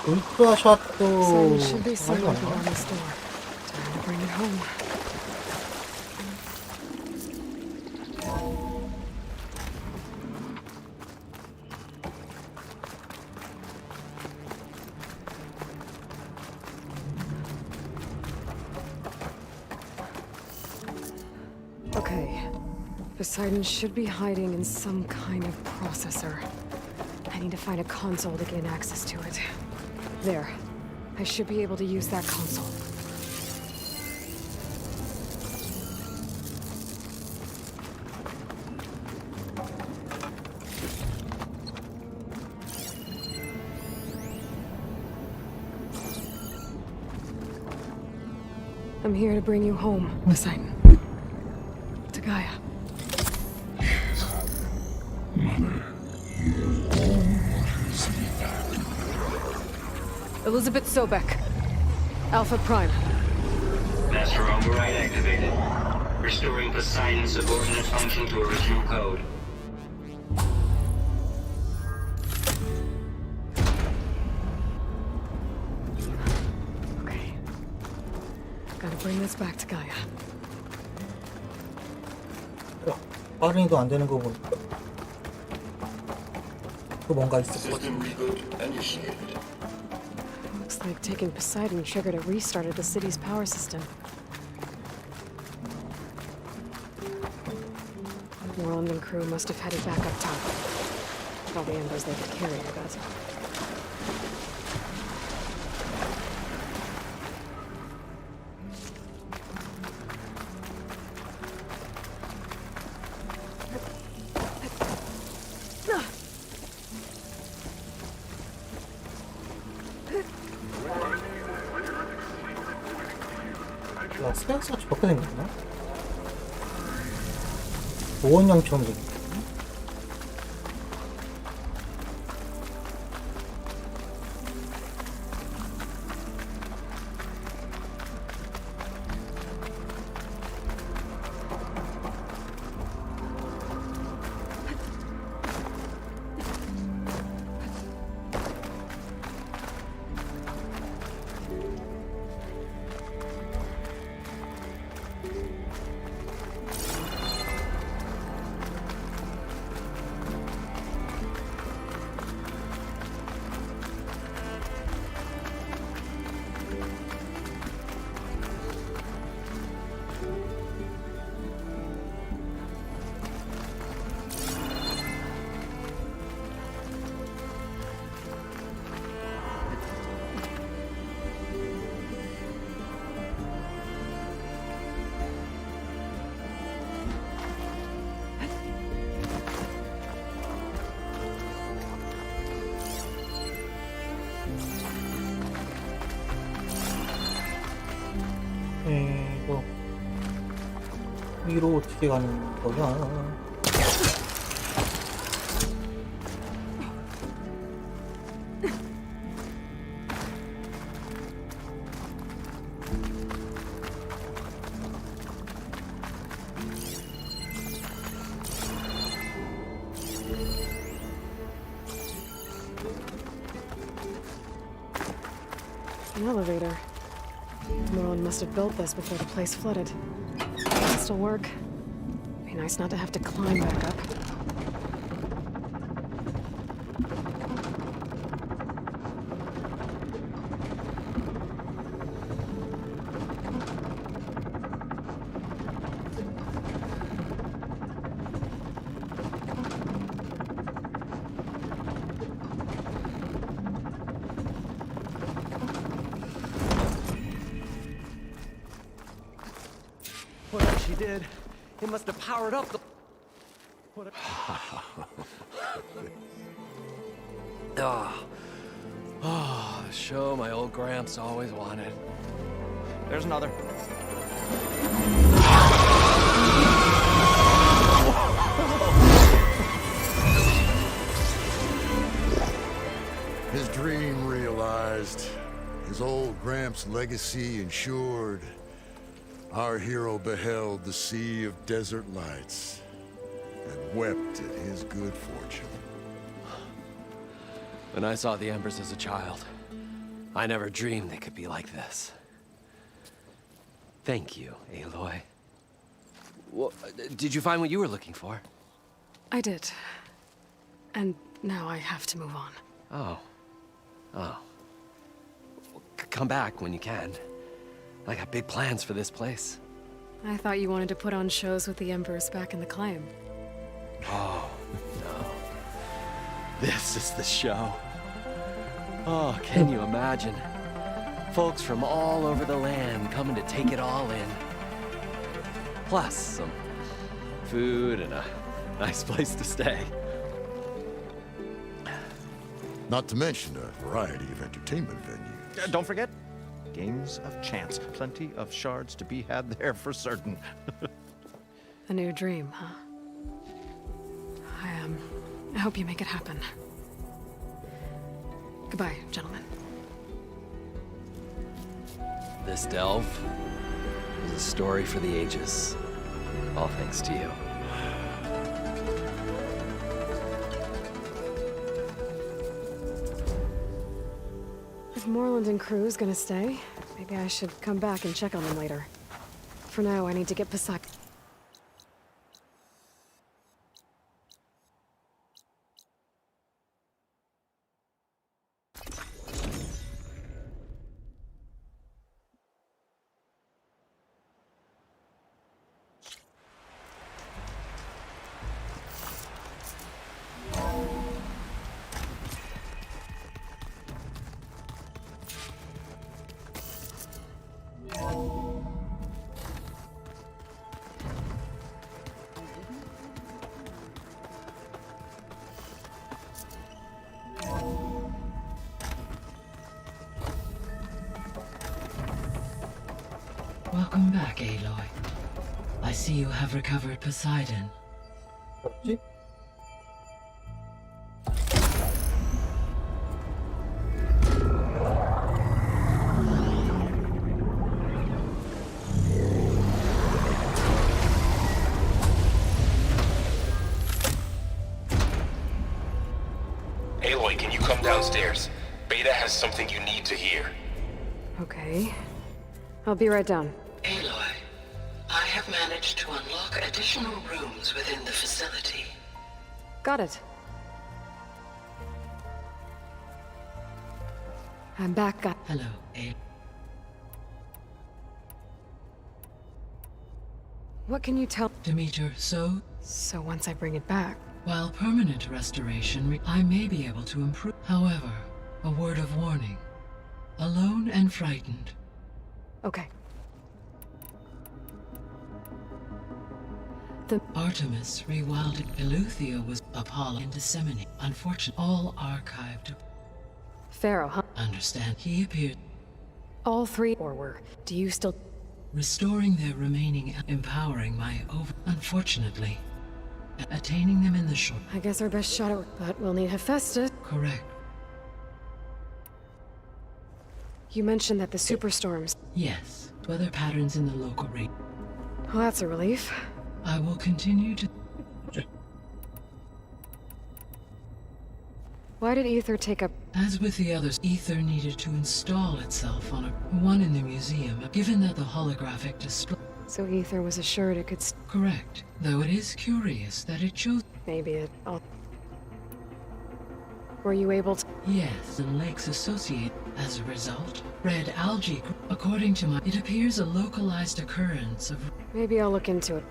울트라 샷도 So should be somewhere around this door. Time to bring it home. Okay. Poseidon should be hiding in some kind of processor. I need to find a console to gain access to it. There. I should be able to use that console. I'm here to bring you home, Poseidon. To Gaia. Elizabeth Sobek. Alpha Prime. Master override activated. Restoring Poseidon's subordinate function to original code. Okay. Gotta bring this back to Gaia. 빠르니도 안 되는 거 보니까 또 뭔가 있을 것 같아. Looks like taking Poseidon triggered a restart of the city's power system. Moreland and crew must have headed back up top. With all the embers they could carry, I bet. 스펙스가 저렇게 생겼나? 보온형처럼 생겼나? 위로 어떻게 가는 거냐? An elevator. Merlin must have built this before the place flooded. It'll still work. Be nice not to have to climb back up. Whatever she did, it must have powered up the... Oh, show my old Gramps always wanted. There's another. His dream realized. His old Gramps' legacy ensured. Our hero beheld the sea of desert lights and wept at his good fortune. When I saw the Embers as a child, I never dreamed they could be like this. Thank you, Aloy. Well, did you find what you were looking for? I did. And now I have to move on. Oh. Oh. Well, come back when you can. I got big plans for this place. I thought you wanted to put on shows with the Embers back in the Claim. Oh, no. This is the show. Oh, can you imagine? Folks from all over the land coming to take it all in. Plus, some food and a nice place to stay. Not to mention a variety of entertainment venues. Don't forget, games of chance. Plenty of shards to be had there for certain. A new dream, huh? I hope you make it happen. Goodbye, gentlemen. This delve is a story for the ages. All thanks to you. If Moreland and crew's gonna stay, maybe I should come back and check on them later. For now, I need to get Poseidon. Welcome back, Aloy. I see you have recovered Poseidon. Aloy, can you come downstairs? Beta has something you need to hear. Okay. I'll be right down. Aloy, I have managed to unlock additional rooms within the facility. Got it. I'm back. Hello, Aloy. What can you tell? Demeter, so once I bring it back... While permanent restoration, I may be able to improve. However, a word of warning. Alone and frightened. Okay. Artemis rewilded. Eleuthia was Apollo and disseminated. Unfortunately, all archived. Pharaoh, huh? Understand. He appeared. All three, or were. Do you still... restoring their remaining, empowering my over. Unfortunately, attaining them in the short. I guess our best shot at but we'll need Hephaestus. Correct. You mentioned that the superstorms. Yes, weather patterns in the local region. Well, that's a relief. I will continue to. Why did Ether take up? As with the others, Ether needed to install itself on one in the museum, given that the holographic display. So Ether was assured it could. Correct. Though it is curious that it chose. Maybe it. Were you able to? Yes, and lakes associate. As a result, red algae. According to my, it appears a localized occurrence of. Maybe I'll look into it.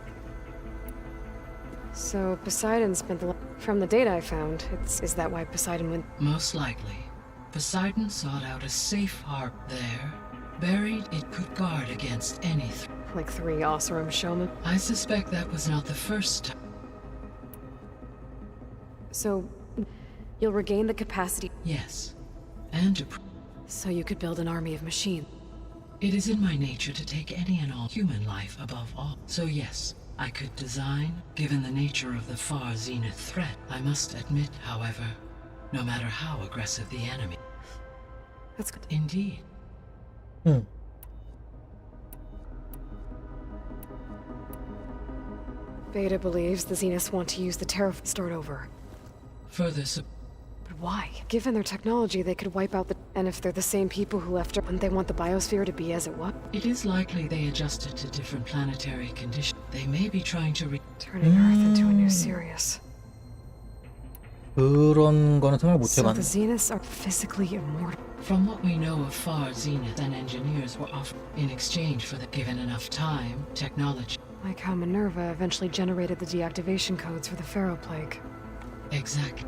So Poseidon spent the. From the data I found, is that why Poseidon went? Most likely. Poseidon sought out a safe harbor there. Buried, it could guard against any threat. Like 3 Oseram showmen? I suspect that was not the first time. So, you'll regain the capacity? Yes. And to... So you could build an army of machines? It is in my nature to take any and all human life above all. So yes, I could design, given the nature of the far zenith threat. I must admit, however, no matter how aggressive the enemy. That's good. Indeed. Beta believes the Zeniths want to use the Terra to start over. Further But why? Given their technology, they could wipe out the... And if they're the same people who left her, wouldn't they want the biosphere to be as it was? It is likely they adjusted to different planetary conditions. They may be trying to turning Earth into a new Sirius. 그런 거는 생각 못 So the 해봤네. Zeniths are physically immortal. From what we know of far zenith and engineers were offered in exchange for the given enough time, technology. Like how Minerva eventually generated the deactivation codes for the Pharaoh Plague. Exactly.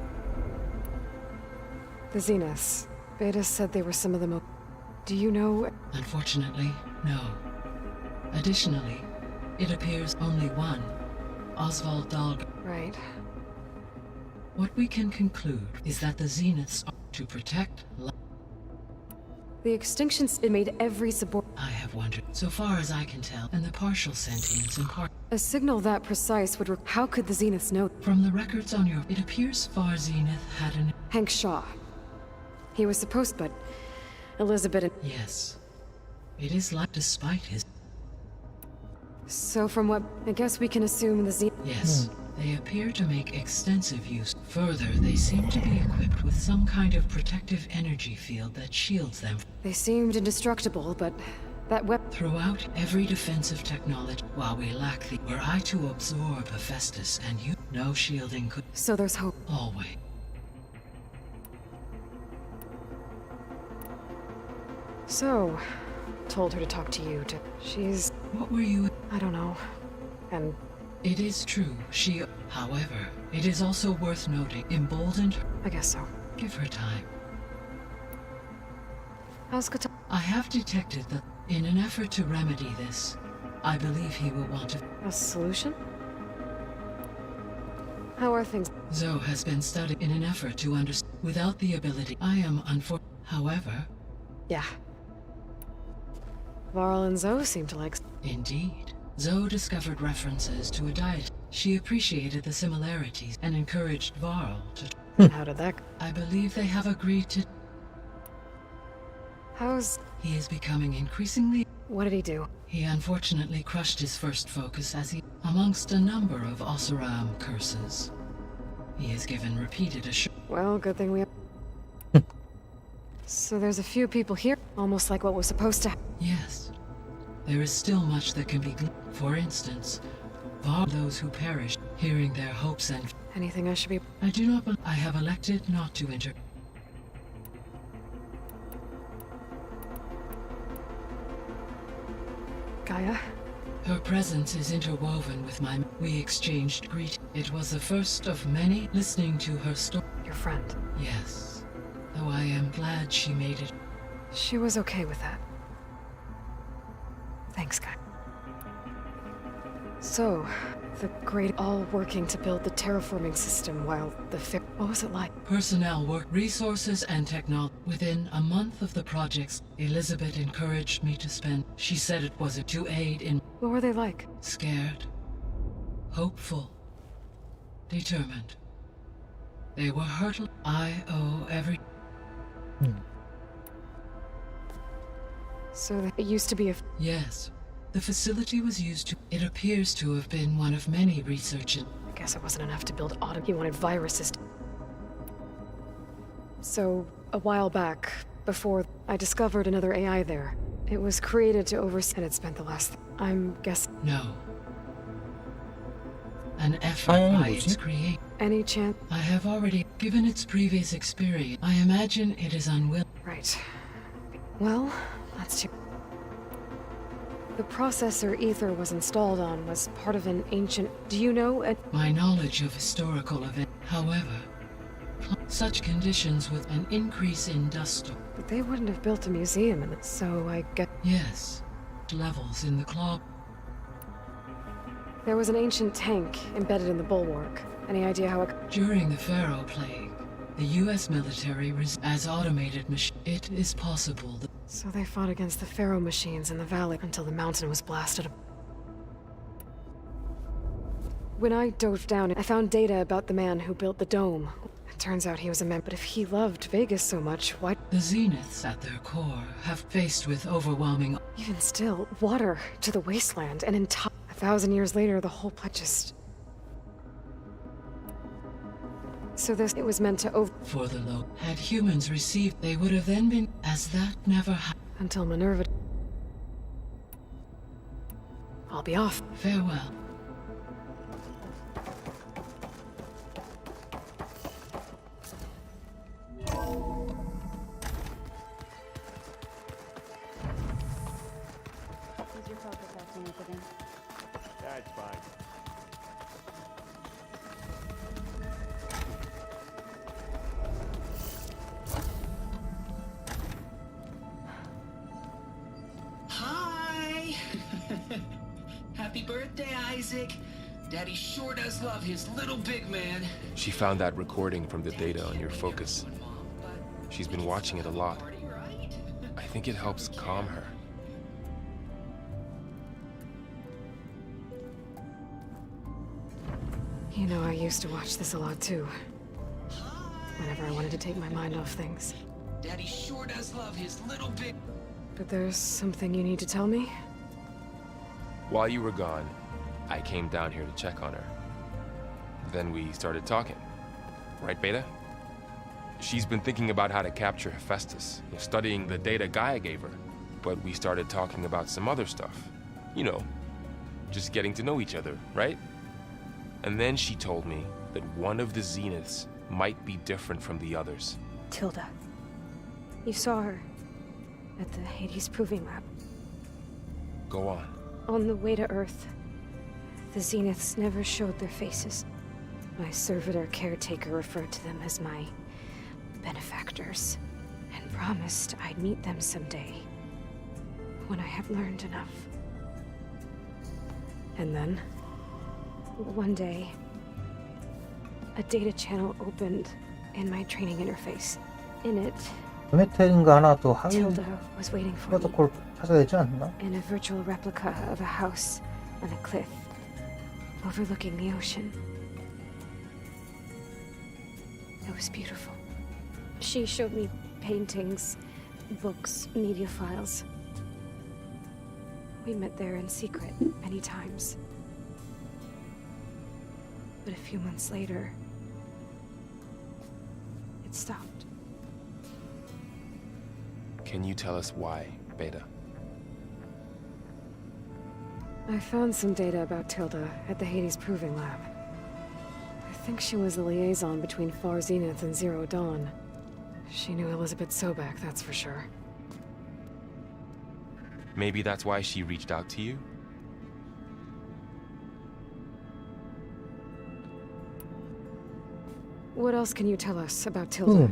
The Zeniths. Beta said they were some of the most... Do you know... Unfortunately, no. Additionally, it appears only one, Oswald Dahlgren. Right. What we can conclude is that the Zeniths are to protect life. The extinctions, it made every subordinate... I have wondered, so far as I can tell, and the partial sentience and part... A signal that precise would... How could the Zeniths know? From the records on your... It appears Far Zenith had an... Hank Shaw. He was supposed, but... Elizabeth and... Yes. It is like despite his... So from what... I guess we can assume the Zenith... Yes. They appear to make extensive use. Further, they seem to be equipped with some kind of protective energy field that shields them. They seemed indestructible, but that weapon... Throughout every defensive technology, while we lack the... Were I to absorb Hephaestus and you, no shielding could... So there's hope. Always. So... Told her to talk to you, to... She's... What were you... I don't know. And... It is true, she... However, it is also worth noting, emboldened her... I guess so. Give her time. How's Kata... I have detected that, in an effort to remedy this, I believe he will want to... A solution? How are things? Zoe has been studied in an effort to understand... Without the ability, I am unfortunate. However... Yeah. Varl and Zoe seem to like... Indeed. Zoe discovered references to a diet. She appreciated the similarities and encouraged Varl to... How did that... I believe they have agreed to... How's... He is becoming increasingly... What did he do? He unfortunately crushed his first focus as he... Amongst a number of Oseram curses. He is given repeated assurance. Well, good thing we have... So there's a few people here, almost like what was supposed to... Yes. There is still much that can be gleaned. For instance, those who perish, hearing their hopes and... Anything I should be... I do not believe... I have elected not to enter... Gaia? Her presence is interwoven with my... We exchanged greet. It was the first of many listening to her story. Your friend? Yes. Though I am glad she made it. She was okay with that. Thanks, Gaia. So, The great all working to build the terraforming system while the what was it like? Personnel work, resources, and technology. Within a month of the projects, Elizabeth encouraged me to spend. She said it was to aid in. What were they like? Scared, hopeful, determined. They were hurtled. I owe every. So it used to be a. Yes. The facility was used to. It appears to have been one of many research. I guess it wasn't enough to build autumn. He wanted viruses. So, a while back, before I discovered another AI there. It was created to oversee, and it spent the last. I'm guessing. No. An effort by its creator. Any chance? I have already given its previous experience. I imagine it is unwilling. Right. Well, let's check. The processor Ether was installed on was part of an ancient. Do you know? My knowledge of historical events, however, such conditions with an increase in dust. But they wouldn't have built a museum in it, so I get. Yes, levels in the claw. There was an ancient tank embedded in the bulwark. Any idea how it? During the Pharaoh Plague, the U.S. military as automated machine. It is possible that. So they fought against the Pharaoh machines in the valley until the mountain was blasted. When I dove down, I found data about the man who built the dome. It turns out he was a member. But if he loved Vegas so much, why? The Zeniths at their core have faced with overwhelming. Even still, water to the wasteland, and in 1,000 years later, the whole place just. So it was meant to For the low. Had humans received, they would have then been, as that never happened. Until Minerva. I'll be off. Farewell. Is your focus acting up again? That's fine. Hi! Happy birthday, Isaac. Daddy sure does love his little big man. She found that recording from the data on your focus. She's been watching it a lot. I think it helps calm her. You know, I used to watch this a lot too. Whenever I wanted to take my mind off things. Daddy sure does love his little big. But there's something you need to tell me? While you were gone, I came down here to check on her. Then we started talking. Right, Beta? She's been thinking about how to capture Hephaestus, studying the data Gaia gave her. But we started talking about some other stuff. You know, just getting to know each other, right? And then she told me that one of the Zeniths might be different from the others. Tilda. You saw her at the Hades Proving Lab. Go on. On the way to Earth, the Zeniths never showed their faces. My servitor caretaker referred to them as my benefactors, and promised I'd meet them someday, when I had learned enough. And then, one day, a data channel opened in my training interface. In it, 메텔인가 하나 또 확인 Tilda was waiting for me. 프로토콜 찾아야 되지 않나? In a virtual replica of a house on a cliff overlooking the ocean. It was beautiful. She showed me paintings, books, media files. We met there in secret many times. But a few months later, it stopped. Can you tell us why, Beta? I found some data about Tilda at the Hades Proving Lab. I think she was the liaison between Far Zenith and Zero Dawn. She knew Elizabeth Sobek, that's for sure. Maybe that's why she reached out to you? What else can you tell us about Tilda?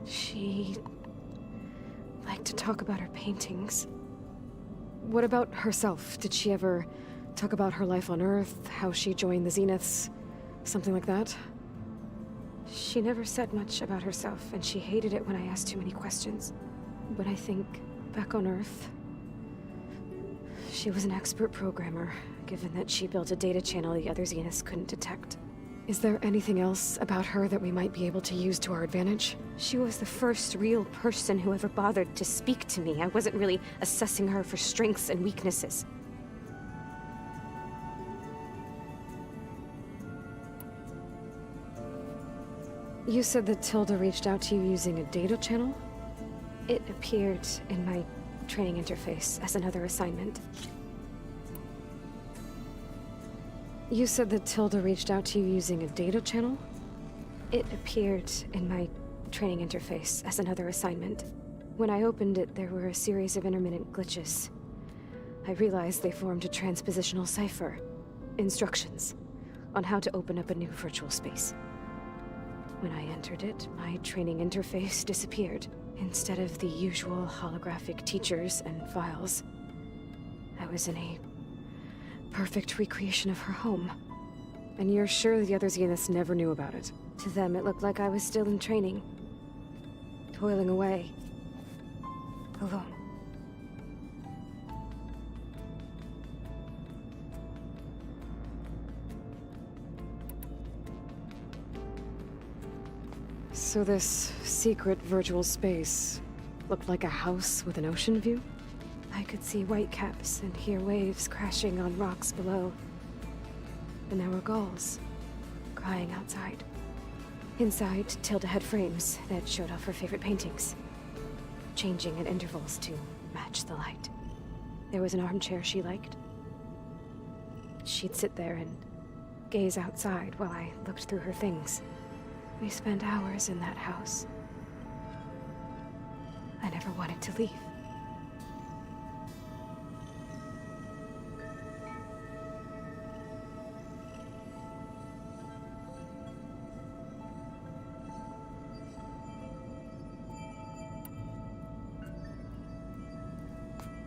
She liked to talk about her paintings. What about herself? Did she ever Talk about her life on Earth, how she joined the Zeniths, something like that? She never said much about herself, and she hated it when I asked too many questions. But I think, back on Earth, she was an expert programmer, given that she built a data channel the other Zeniths couldn't detect. Is there anything else about her that we might be able to use to our advantage? She was the first real person who ever bothered to speak to me. I wasn't really assessing her for strengths and weaknesses. You said that Tilda reached out to you using a data channel? It appeared in my training interface as another assignment. You said that Tilda reached out to you using a data channel? It appeared in my training interface as another assignment. When I opened it, there were a series of intermittent glitches. I realized they formed a transpositional cipher. Instructions on how to open up a new virtual space. When I entered it, my training interface disappeared. Instead of the usual holographic teachers and files, I was in a perfect recreation of her home. And you're sure the other Zeniths never knew about it? To them, it looked like I was still in training. Toiling away. Alone. So this secret virtual space looked like a house with an ocean view? I could see whitecaps and hear waves crashing on rocks below. And there were gulls crying outside. Inside, Tilda had frames that showed off her favorite paintings, changing at intervals to match the light. There was an armchair she liked. She'd sit there and gaze outside while I looked through her things. We spent hours in that house. I never wanted to leave.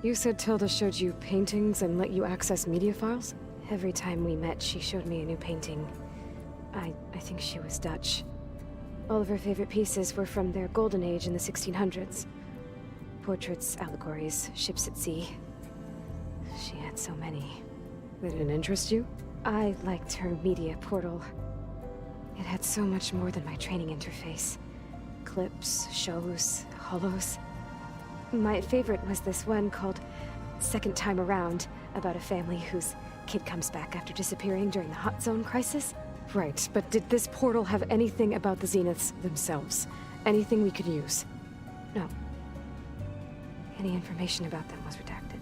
You said Tilda showed you paintings and let you access media files? Every time we met, she showed me a new painting. I think she was Dutch. All of her favorite pieces were from their golden age in the 1600s. Portraits, allegories, ships at sea. She had so many. They didn't interest you? I liked her media portal. It had so much more than my training interface. Clips, shows, holos. My favorite was this one called Second Time Around, about a family whose kid comes back after disappearing during the Hot Zone crisis. Right, but did this portal have anything about the Zeniths themselves? Anything we could use? No. Any information about them was redacted.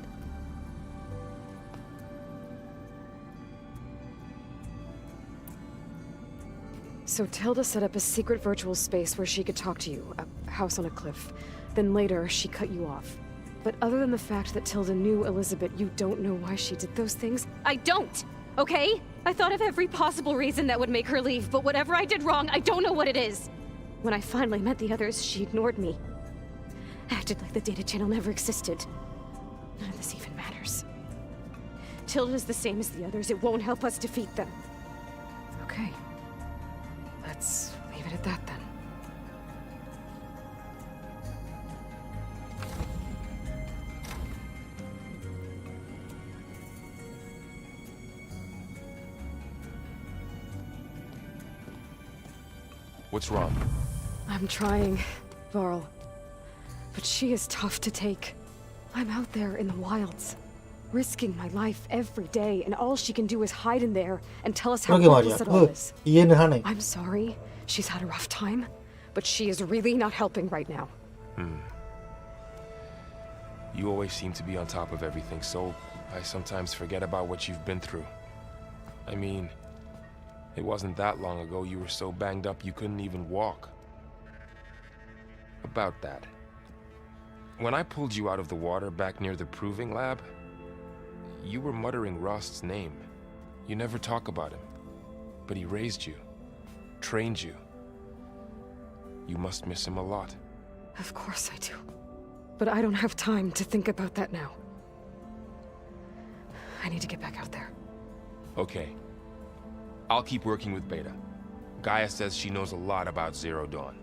So Tilda set up a secret virtual space where she could talk to you, a house on a cliff. Then later, she cut you off. But other than the fact that Tilda knew Elizabeth, you don't know why she did those things? I don't! Okay? I thought of every possible reason that would make her leave, but whatever I did wrong, I don't know what it is. When I finally met the others, she ignored me. Acted like the data channel never existed. None of this even matters. Tilda's the same as the others. It won't help us defeat them. Okay. Let's leave it at that then. What's wrong? I'm trying, Varl. But she is tough to take. I'm out there in the wilds, risking my life every day, and all she can do is hide in there and tell us how 그러게 말이야. hopeless it all is. 이해는 하네. I'm sorry, she's had a rough time, but she is really not helping right now. You always seem to be on top of everything, so I sometimes forget about what you've been through. I mean, it wasn't that long ago you were so banged up you couldn't even walk. About that. When I pulled you out of the water back near the proving lab, you were muttering Rost's name. You never talk about him. But he raised you, trained you. You must miss him a lot. Of course I do. But I don't have time to think about that now. I need to get back out there. Okay. I'll keep working with Beta. Gaia says she knows a lot about Zero Dawn.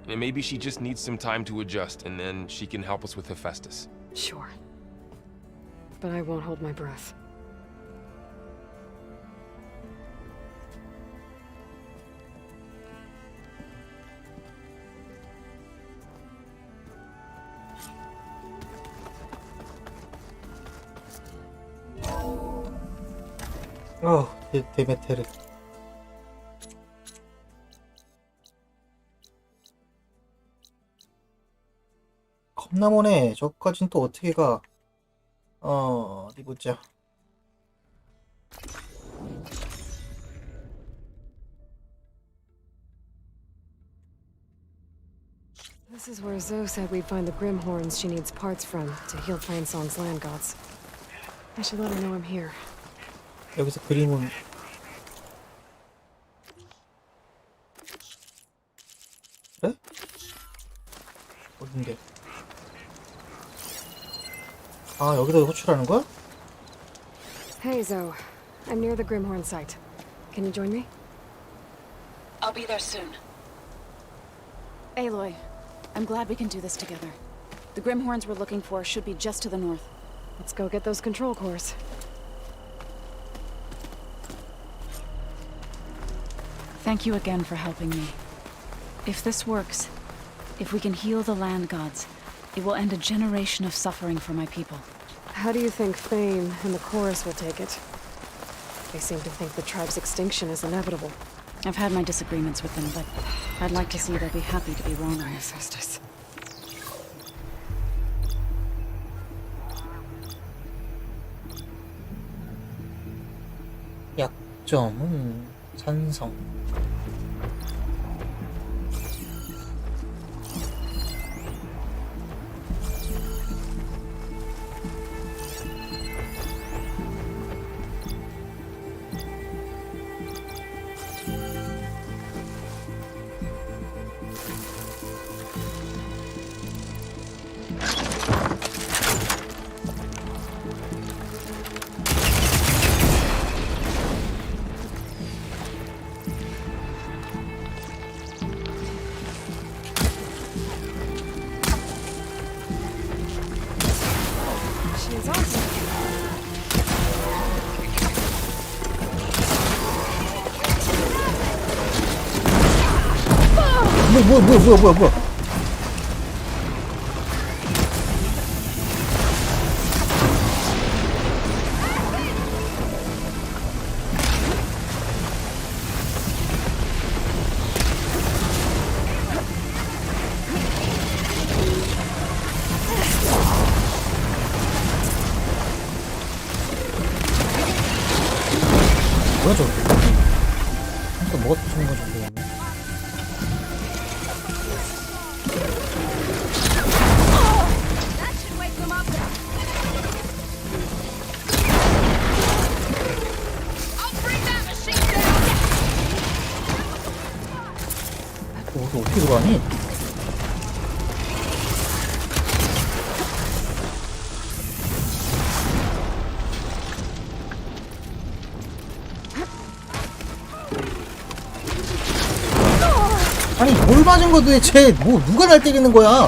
And maybe she just needs some time to adjust, and then she can help us with Hephaestus. Sure. But I won't hold my breath. 데메테르. 겁나 머네. 저까진 또 어떻게 가? 어디 보자. This is where Zoe said we'd find the Grimhorns she needs parts from to heal Plainsong's land gods. I should let her know I'm here. 여기서 그림은 그래? 어딘데? 아, 여기다 호출하는 거야? Hey, Zoe. I'm near the Grimhorn site. Can you join me? I'll be there soon. Aloy, I'm glad we can do this together. The Grimhorns we're looking for should be just to the north. Let's go get those control cores. Thank you again for helping me. If this works, if we can heal the land gods, it will end a generation of suffering for my people. How do you think Fame and the Chorus will take it? They seem to think the tribe's extinction is inevitable. I've had my disagreements with them, but I'd like to see they'll be happy to be wrong on this. 약점은 산성. 뭐야. 뭐야 저거? 또 뭐가 터지는 건지 모르겠네. 어떻게 들어가니? 아니 뭘 맞은 거 도대체 뭐 누가 날 때리는 거야?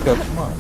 그렇구만.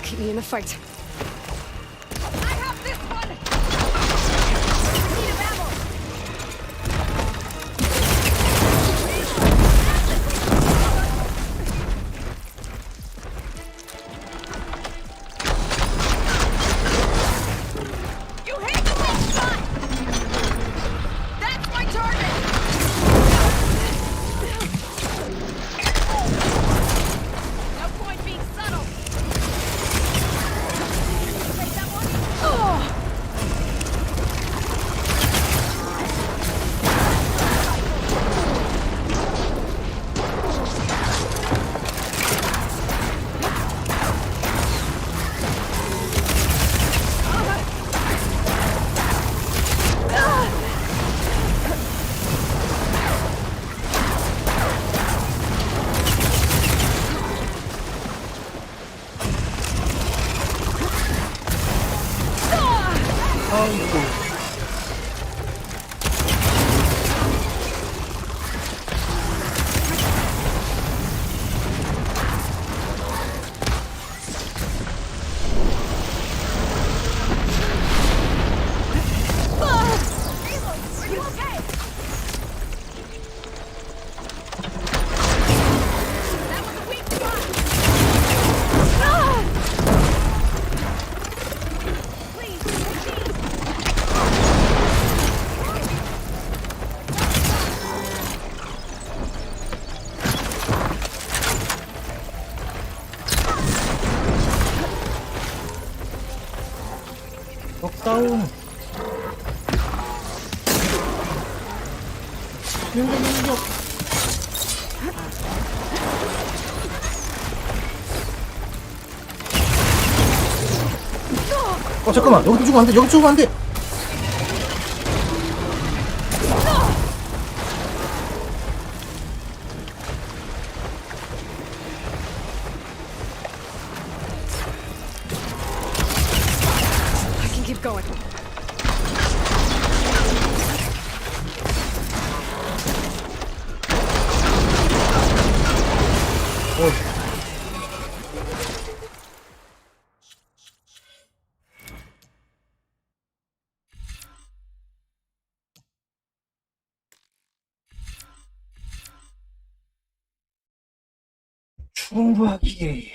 Keep me in the fight. I have this one! Need of ammo! You hit the wrong spot! That's my target! No point being subtle! Take that one? Oh! Are you okay? That was a weak spot! Please, 넉다운. 밀격. 잠깐만, 여기 죽으면 안 돼, 여기 죽으면 안 돼. I can keep going. 충분하게.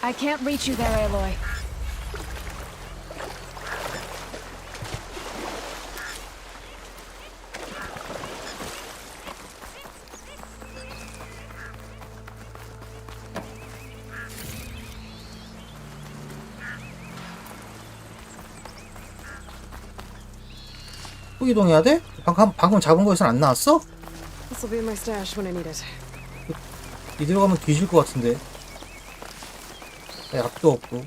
I can't reach you there, Aloy. 또 이동해야 돼? 방금 잡은 거에선 안 나왔어? This will be in my stash when I need it. 이대로 가면 뒤질 것 같은데. 약도 없고.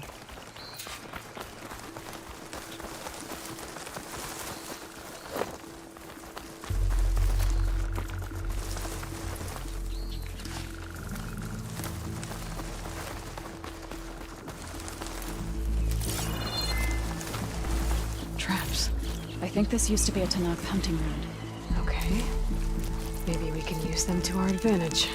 Traps. I think this used to be a Tanakh hunting ground. Okay. Maybe we can use them to our advantage.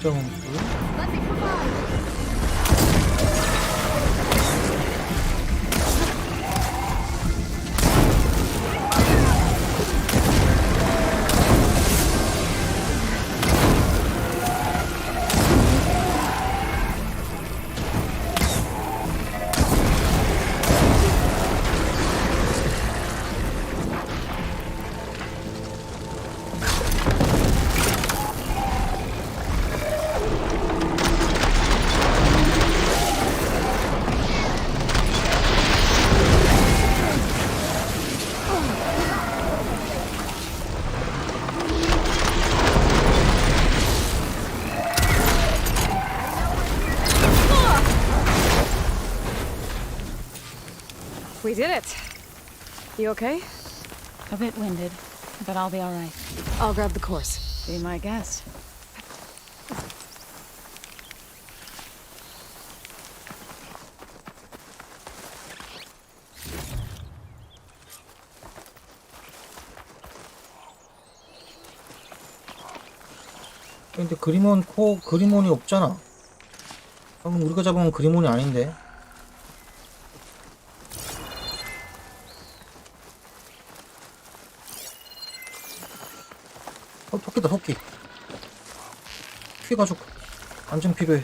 점은 불. We did it. You okay? A bit winded, but I'll be all right. I'll grab the course. Be my guest. 근데 그리몬이 없잖아. 방금 우리가 잡은 그리몬이 아닌데. 토끼다, 토끼. 피 가지고 안전 필요해.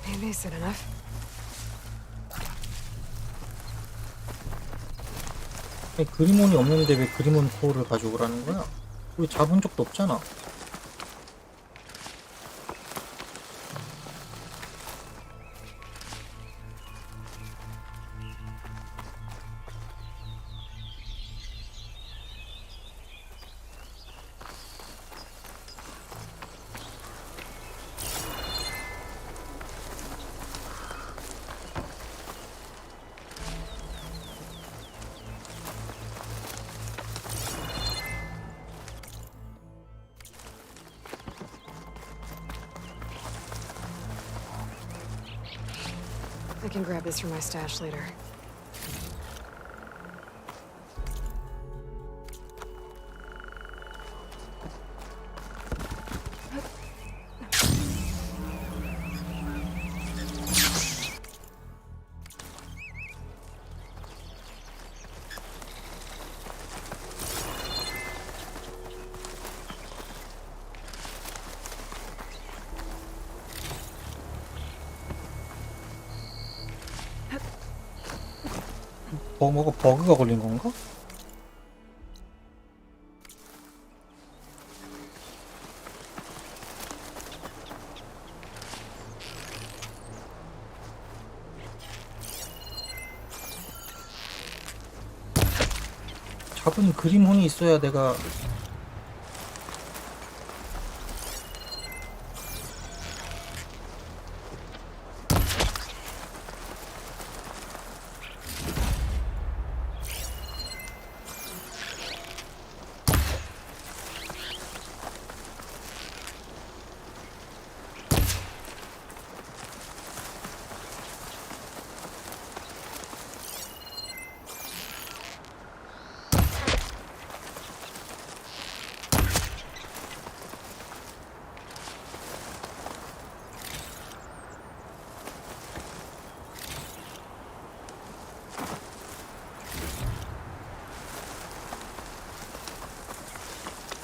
Maybe it's enough. 그리몬이 없는데 왜 그리몬 코어를 가져오라는 거야? 우리 잡은 적도 없잖아. I can grab this from my stash later. 뭐가 버그가 걸린 건가? 잡은 그림혼이 있어야 내가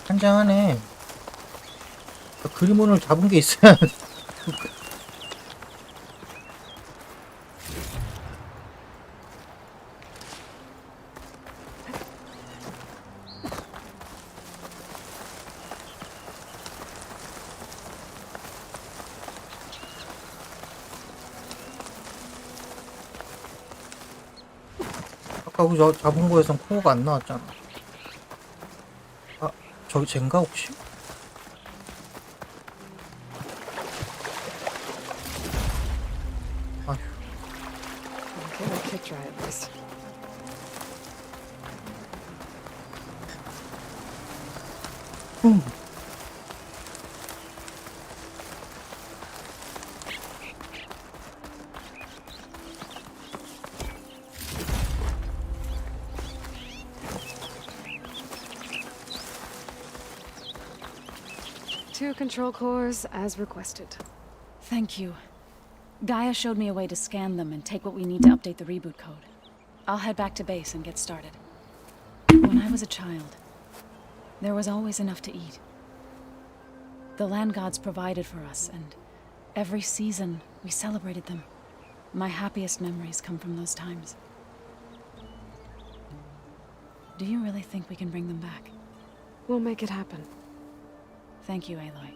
한장하네. 그리몬을 잡은 게 있어야 아까 우리 잡은 거에선 코어가 안 나왔잖아. 아, 저기 젠가 혹시? pit dry at least. Two control cores, as requested. Thank you. Gaia showed me a way to scan them and take what we need to update the reboot code. I'll head back to base and get started. When I was a child, there was always enough to eat. The land gods provided for us, and every season we celebrated them. My happiest memories come from those times. Do you really think we can bring them back? We'll make it happen. Thank you, Aloy.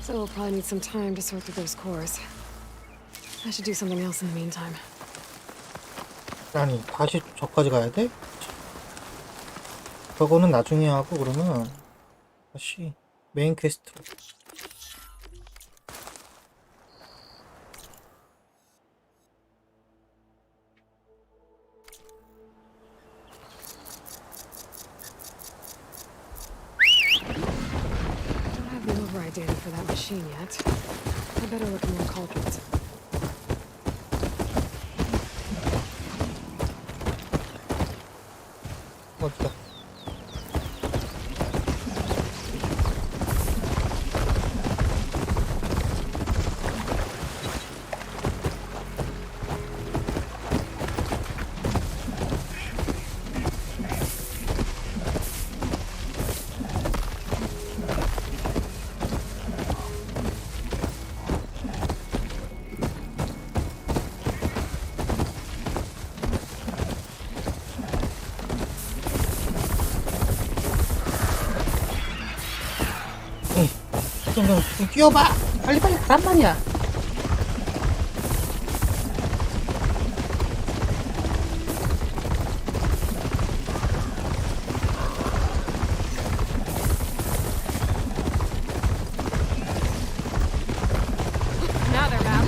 So we'll probably need some time to sort through those cores. I should do something else in the meantime. 아니 다시 저까지 가야 돼? 저거는 나중에 하고 그러면 다시 메인 퀘스트로. Don't have the override data for that machine yet. I better look in more cauldrons. 어디다? 좀 뛰어봐. 빨리빨리 가란 말이야. Now they're out.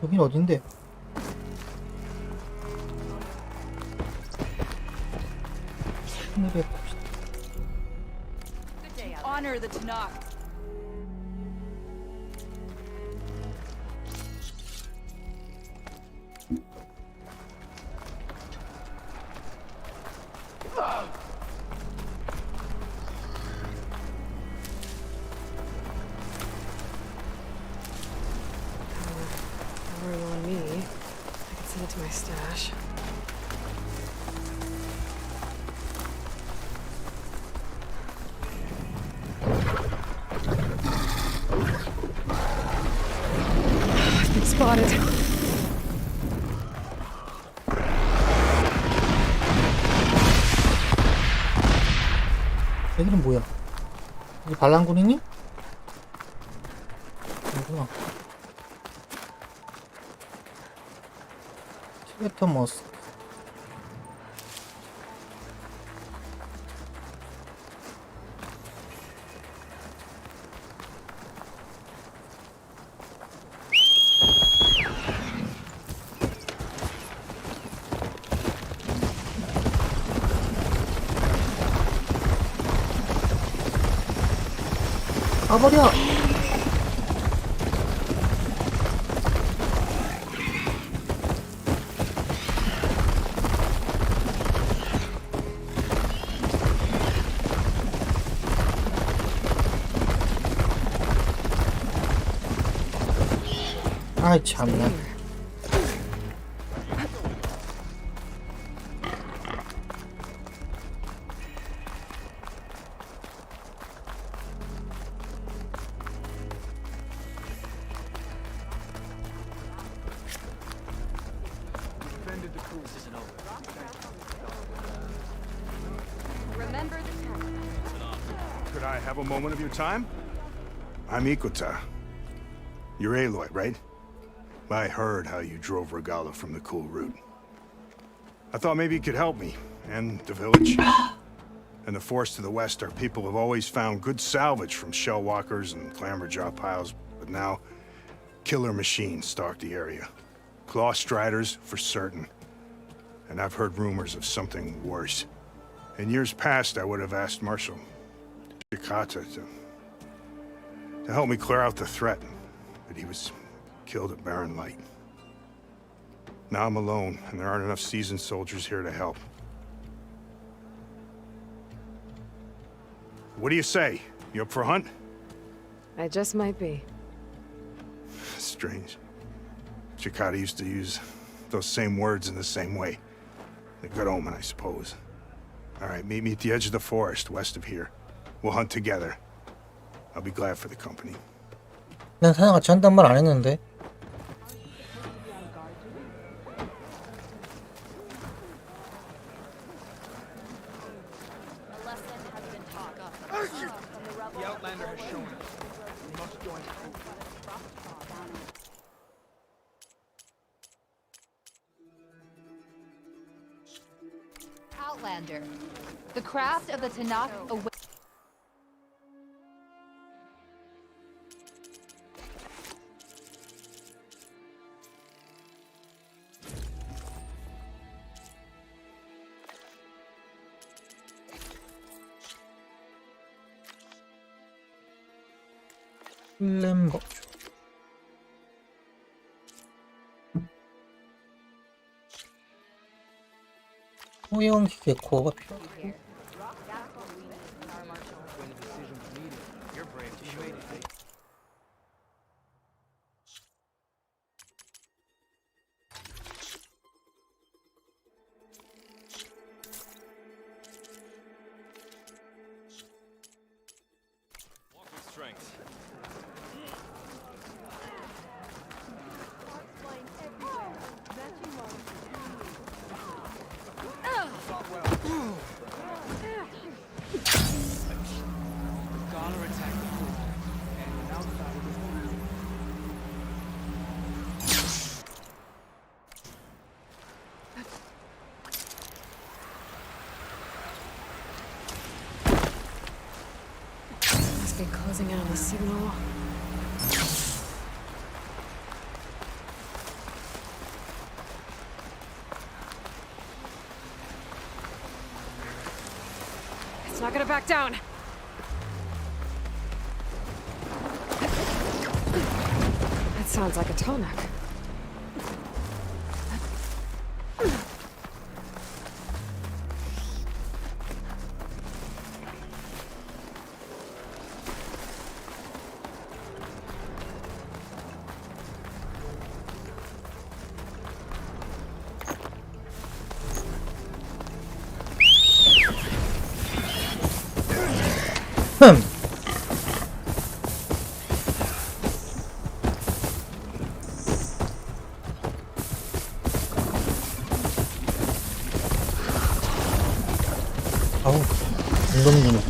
여긴 어딘데? 하늘에 봅시다. Honor the Tanakh. Powering on me. I can send it to my stash. I've been spotted. 여기는 뭐야? 여기 반란군이니? 아니구나. 티베터 머스크. 가버려! 아이 참나. Remember the time. Could I have a moment of your time? I'm Ikota. You're Aloy, right? I heard how you drove Regala from the cool route. I thought maybe you could help me, and the village. And the forest to the west, our people have always found good salvage from shell walkers and clamberjaw piles, but now killer machines stalk the area. Claw striders, for certain. And I've heard rumors of something worse. In years past, I would have asked Marshal Chikata to help me clear out the threat, but he was killed at Barren Light. Now I'm alone, and there aren't enough seasoned soldiers here to help. What do you say? You up for a hunt? I just might be. Strange. Chikata used to use those same words in the same way. A good omen, I suppose. All right, meet me at the edge of the forest, west of here. We'll hunt together. I'll be glad for the company. 난 사냥 같이 한단 말 안 했는데. The Outlander has shown us. We must join it. Outlander. The craft of the Tanakh awaits. 램버. 소형기 개코가 필요하고. Must be closing in on the signal. It's not gonna back down. That sounds like a Tonak. 아우, 운동님.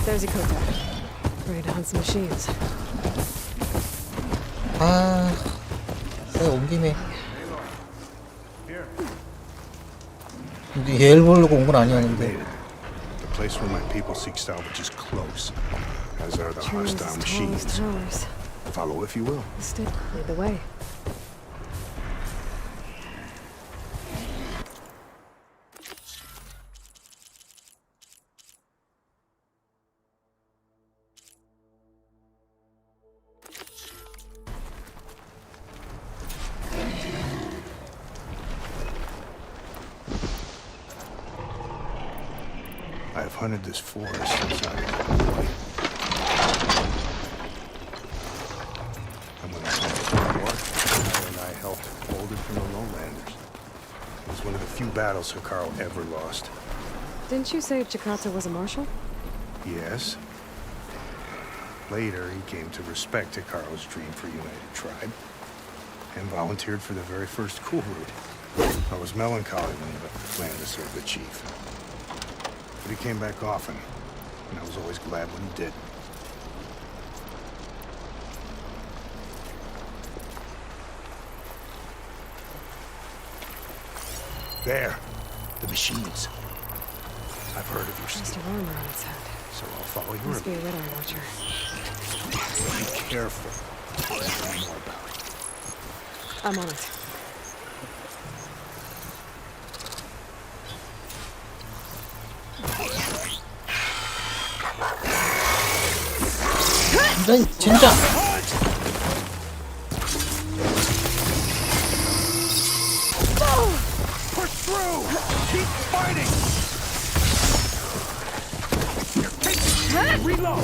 There's Ikota. Ready to hunt some machines. 아, 내가 온 김에. 근데 얘를 보려고 온 건 아니었는데. The place where my people seek salvage is close, as are the hostile machines. Follow if you will. Lead the way. I've hunted this forest since I was a boy. And when I hunt for work, few battles Hikaru ever lost. Didn't you say Chikata was a marshal? Yes. Later, he came to respect Hikaru's dream for United Tribe and volunteered for the very first cool route. I was melancholy when he left the clan to serve the chief. But he came back often, and I was always glad when he did. There. The machines. I've heard of your Just skill, a armor on its head. so I'll follow your Must be a lead. Red Eye Watcher. Be careful. Learn more about it. I'm on it. 진짜. Push through! Keep fighting! Reload!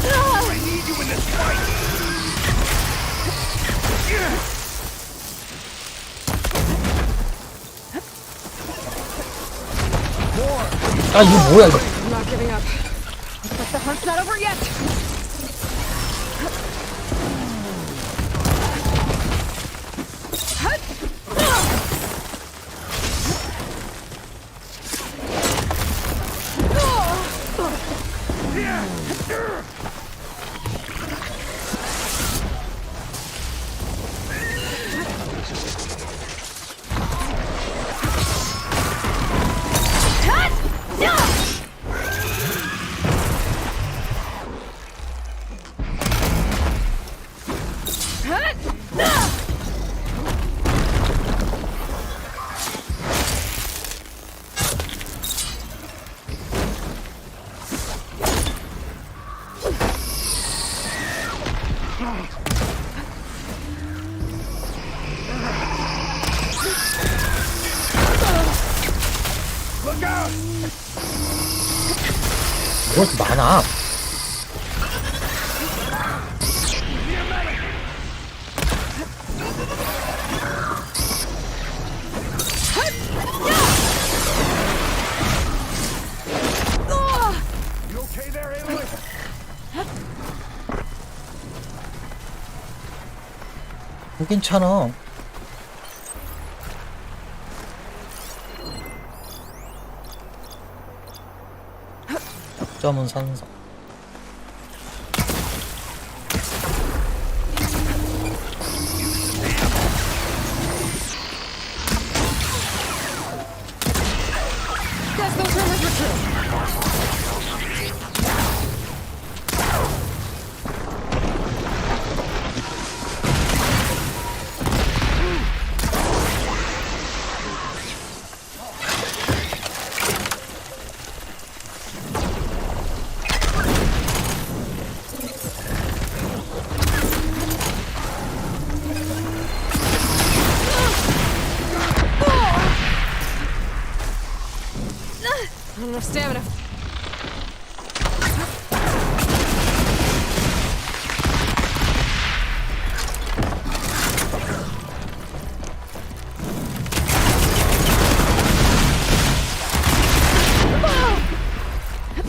I need you in this fight! 아 이거 뭐야 이거? I'm not giving up. But the hunt's not over yet. 뭐 이렇게 많아? You okay there, Aloy? 괜찮아. 점은 산성. Guess those rumors were true. Not enough stamina.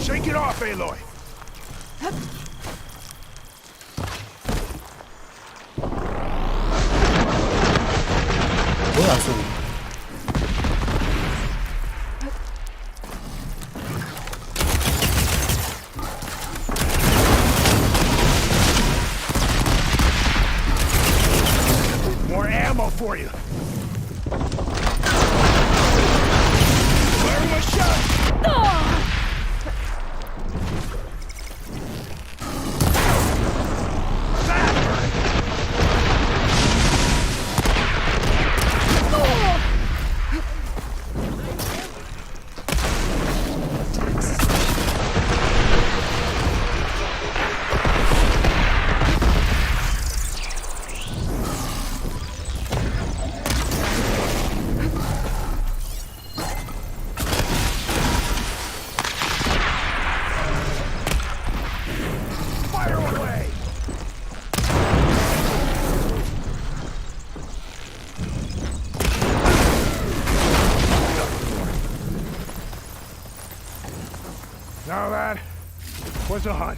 Shake it off, Aloy! 뭐야 소리? More ammo for you! Firing my shot! Was a hunt.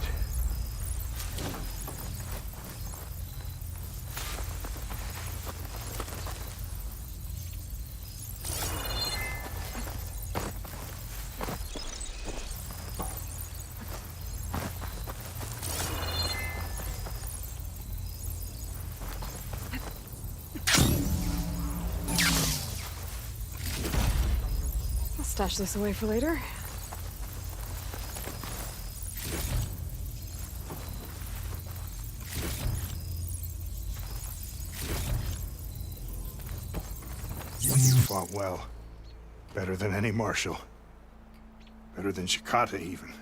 I'll stash this away for later. You fought well. Better than any marshal. Better than Shikata, even.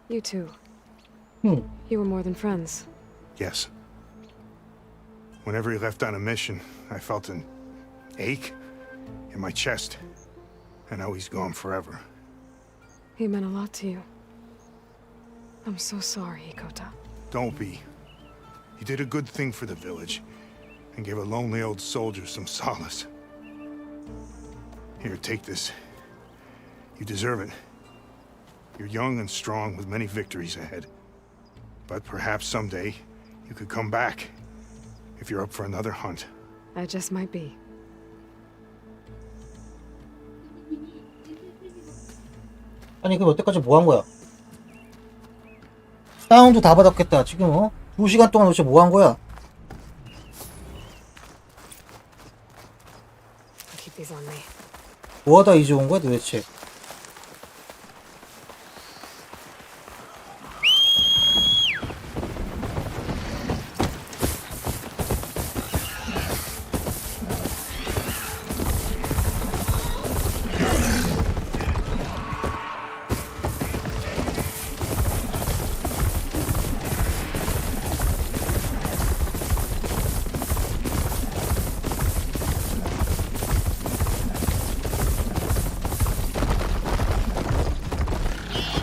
You too. Hmm. You were more than friends. Yes. Whenever he left on a mission, I felt an ache in my chest. And now he's gone forever. He meant a lot to you. I'm so sorry, Ikota. Don't be. You did a good thing for the village, and gave a lonely old soldier some solace. Here, take this. You deserve it. You're young and strong with many victories ahead. But perhaps someday, you could come back. If you're up for another hunt. I just might be. 아니 그럼 여태까지 뭐 한 거야? 다운도 다 받았겠다. 지금 2시간 동안 도대체 뭐 한 거야? I'll keep these on me. 뭐 하다 이제 온 거야 도대체?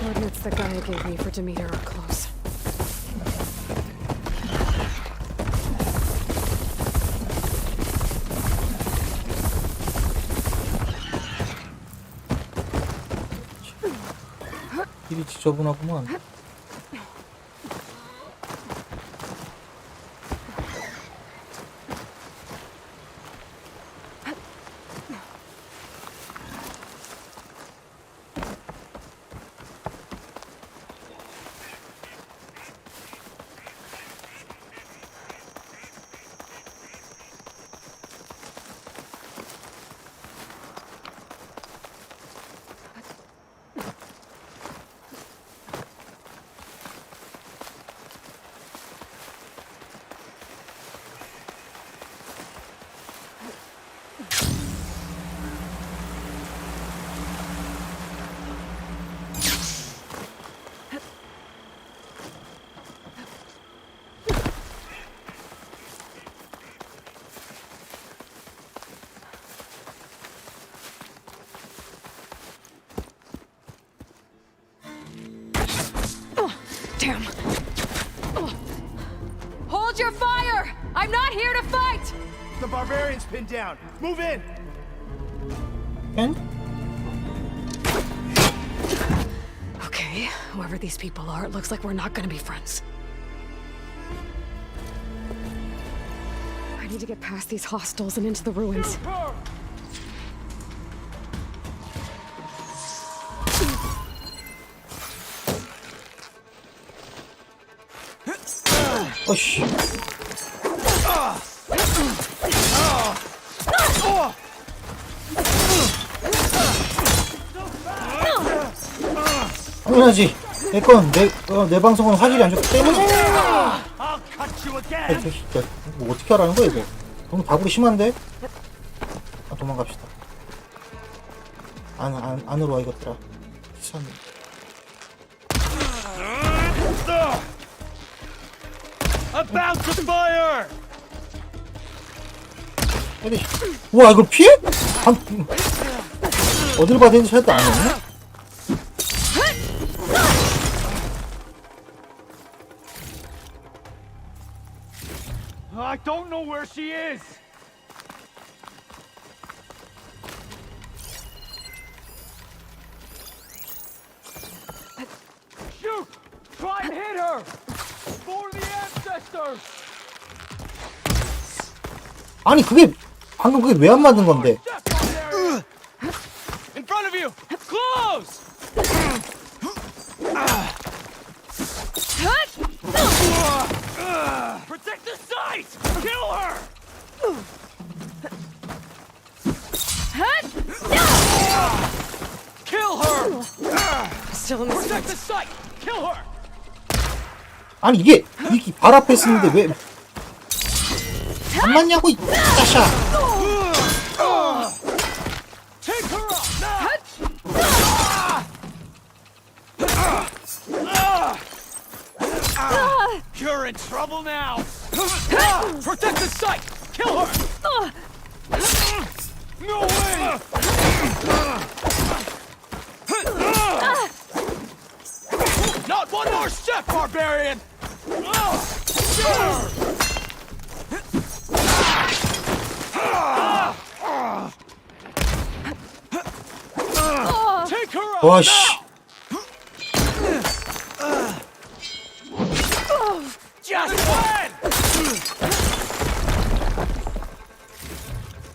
Coordinates that Gaia gave me for Demeter are close. 길이 지저분하구만. Damn. Hold your fire! I'm not here to fight! The barbarian's pinned down. Move in! Okay, whoever these people are, it looks like we're not gonna be friends. I need to get past these hostels and into the ruins. 어씨. 당연하지. 내 방송은 화질이 안 좋기 때문에. 진짜 뭐 어떻게 하라는 거야 이거? 너무 다구리 심한데? 아, 도망갑시다. 안으로 와 이것들아. 참. About to fire! 우와 이걸 피해? 어딜 봐야 되는지 생각도 안 했네? I don't know where she is! Shoot! 아니 그게 방금 그게 왜 안 맞는 건데? In front of you! Close! Protect the site! Kill her! Kill her! Still in this Protect the site! Kill her! 아니 이게 발 앞에 쓰는데 왜 안 맞냐고 이 짜샤. Take her up now! You're in trouble now! Protect the site! Kill her! No way! Not one more step, barbarian! Take her out 와씨. Just win!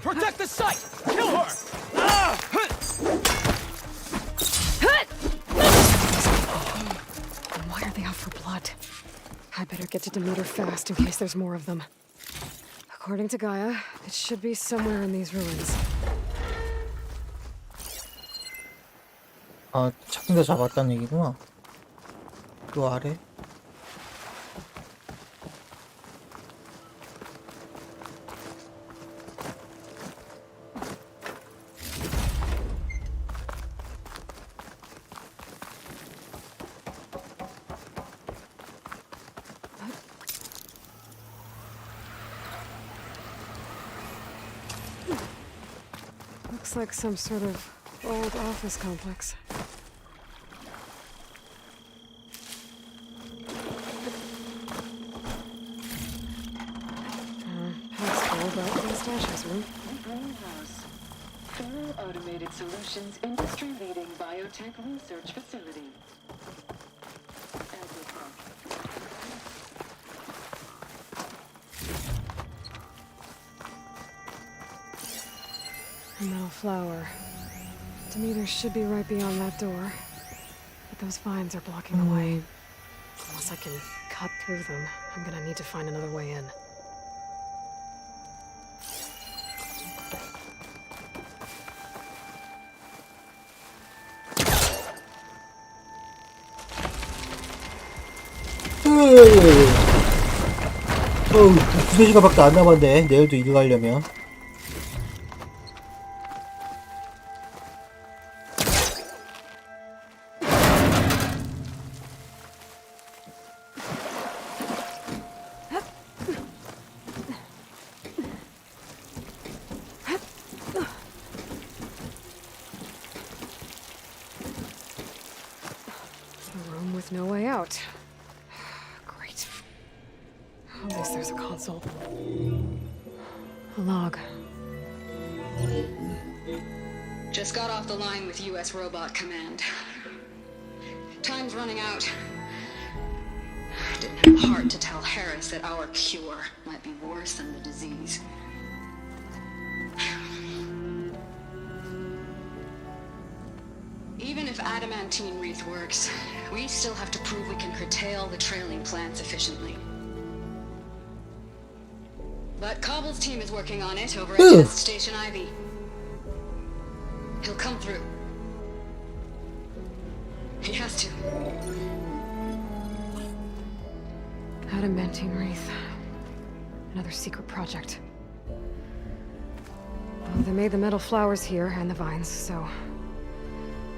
Protect the site! Kill her! Why are they out for blood? I better get to Demeter fast in case there's more of them. According to Gaia, it should be somewhere in these ruins. 아 찾긴 다 잡았다는 얘기구나. 또 아래. Looks like some sort of old office complex. Passable, but no stashes room. Greenhouse. Thorough Automated Solutions industry-leading biotech research facility. A metal flower. Demeter should be right beyond that door. But those vines are blocking the way. Unless I can cut through them, I'm gonna need to find another way in. 어우, 2-3시간밖에 안 남았네. 내일도 일 가려면. A room with no way out. Great. At least there's a console. A log. Just got off the line with U.S. Robot Command. Time's running out. Didn't have the heart to tell Harris that our cure might be worse than the disease. Even if adamantine wreath works, we still have to prove we can curtail the trailing plants efficiently. But Cobble's team is working on it over at Test Station Ivy. He'll come through. He has to. Adamantine wreath. Another secret project. Well, they made the metal flowers here and the vines, so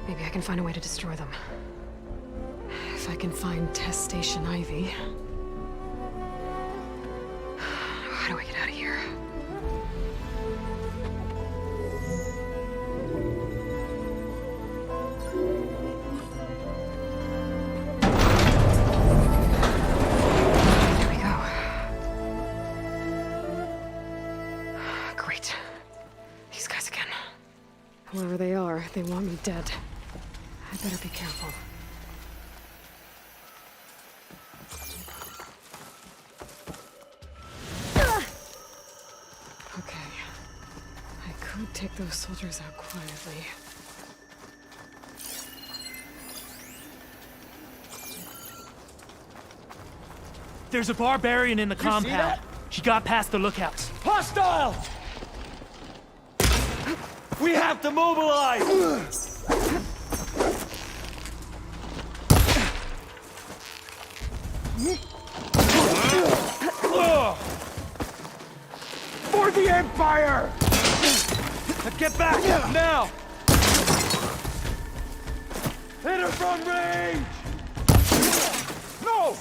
maybe I can find a way to destroy them. If I can find Test Station Ivy. How do I get out of here? Here we go. Great. These guys again. Whoever they are, they want me dead. I better be careful. could take those soldiers out quietly. There's a barbarian in the compound. She got past the lookouts. Hostile! We have to mobilize! For the Empire! Get back now! Hit her from range! No!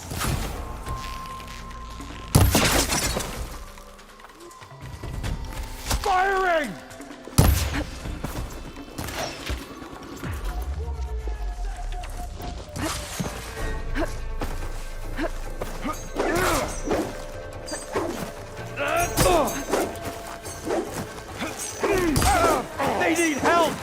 Firing! They need help!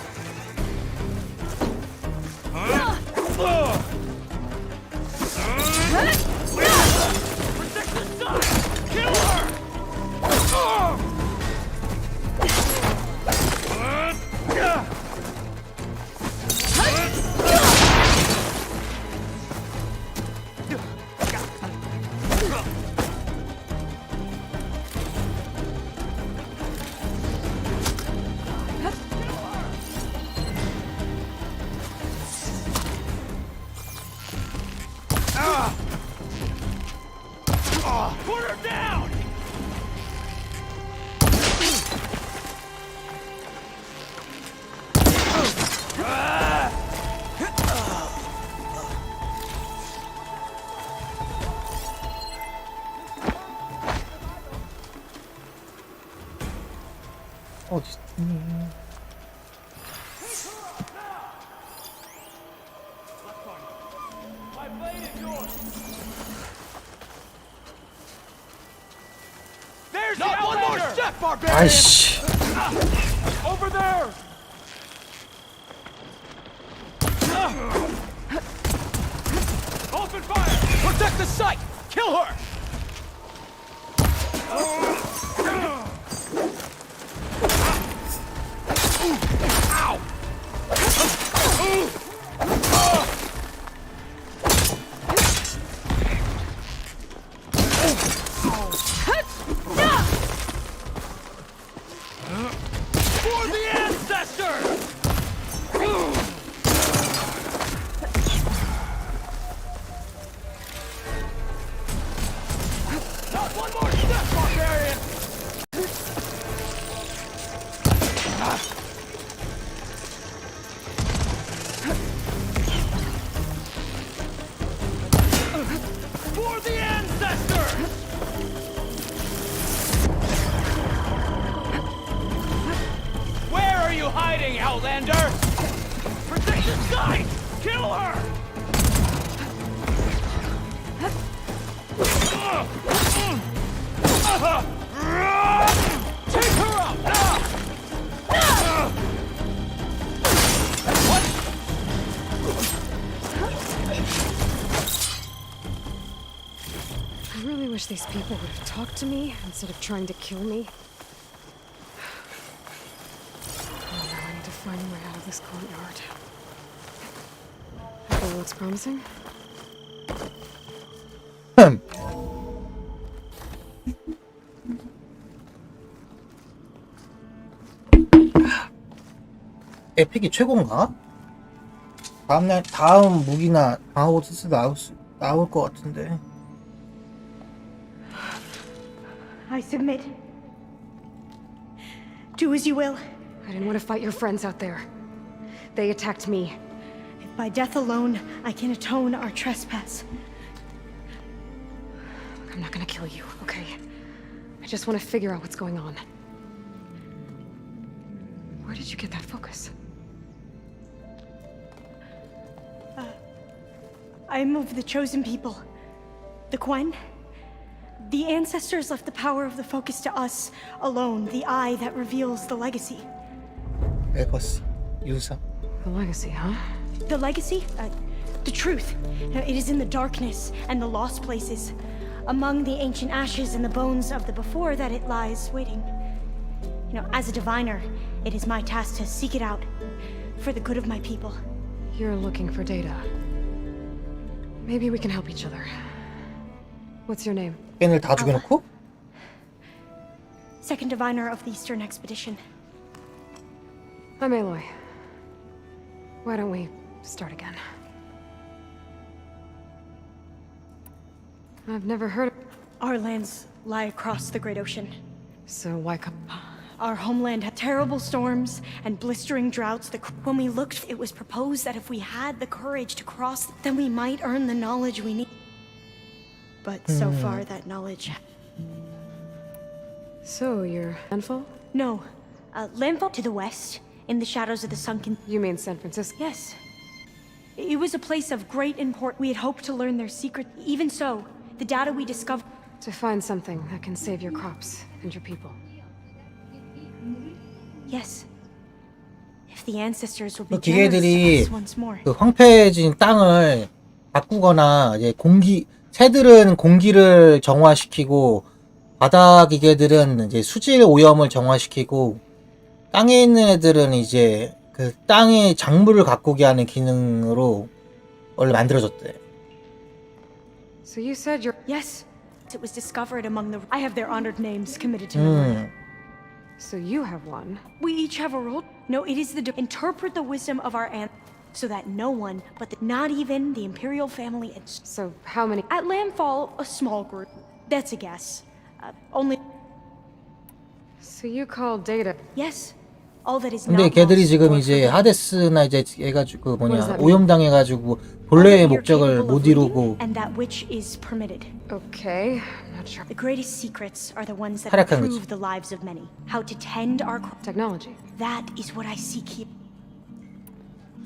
Protect the side! Kill her! Put her down! There's not one more step, barbarian! 아이씨. Over there! Open fire! Protect the site! Kill her! Ow! For the ancestors! Not one more step, barbarian! For the ancestors! Where are you hiding, Outlander? Protect the site! Kill her! Take her out! I really wish these people would have talked to me instead of trying to kill me. Oh, now I need to find a way out of this courtyard. Everything looks promising. 에픽이 최고인가? 다음 무기나 방어보스 나올 것 같은데. I submit. Do as you will. I didn't want to fight your friends out there. They attacked me. If by death alone I can atone our trespass. I'm not gonna kill you, okay? I just want to figure out what's going on. Where did you get that focus? I'm of the chosen people. The Quen. The ancestors left the power of the focus to us alone, the eye that reveals the legacy. 레거시, 유사. The legacy, huh? The legacy? The truth. It is in the darkness and the lost places. Among the ancient ashes and the bones of the before that it lies waiting. As a diviner, It is my task to seek it out, for the good of my people. You're looking for data. Maybe we can help each other. What's your name? 걔네를 다 죽여놓고? Second diviner of the Eastern Expedition. I'm Aloy. Why don't we start again? I've never heard of... Our lands lie across the Great Ocean. So why come... Our homeland had terrible storms and blistering droughts. When we looked, it was proposed that if we had the courage to cross, then we might earn the knowledge we need. But so far, that knowledge... So, you're landfall? No. Landfall to the west, in the shadows of the sunken... You mean San Francisco? Yes. It was a place of great import. We had hoped to learn their secret. Even so, the data we discovered... To find something that can save your crops and your people. Yes. If the ancestors will be generous to us once more. 그 황폐해진 땅을 바꾸거나 이제 새들은 공기를 정화시키고 바다 기계들은 이제 수질 오염을 정화시키고 땅에 있는 애들은 이제 그 땅의 작물을 가꾸게 하는 기능으로 원래 만들어졌대. So you said you're... Yes. It was discovered among the... I have their honored names committed to memory. So you have one. We each have a role. No, it is the... Interpret the wisdom of our aunt so that no one, but not even the Imperial family... So how many... At landfall, a small group. That's a guess. Only... So you call data... Yes. All that is 근데 걔들이 지금 이제 하데스나 이제 해가지고 그 뭐냐 오염당해가지고 본래의 목적을 못 이루고 and that which is permitted. Okay, I'm not sure. The greatest secrets are the ones that 타락한 improve 거지. the lives of many. How to tend our technology. That is what I seek here.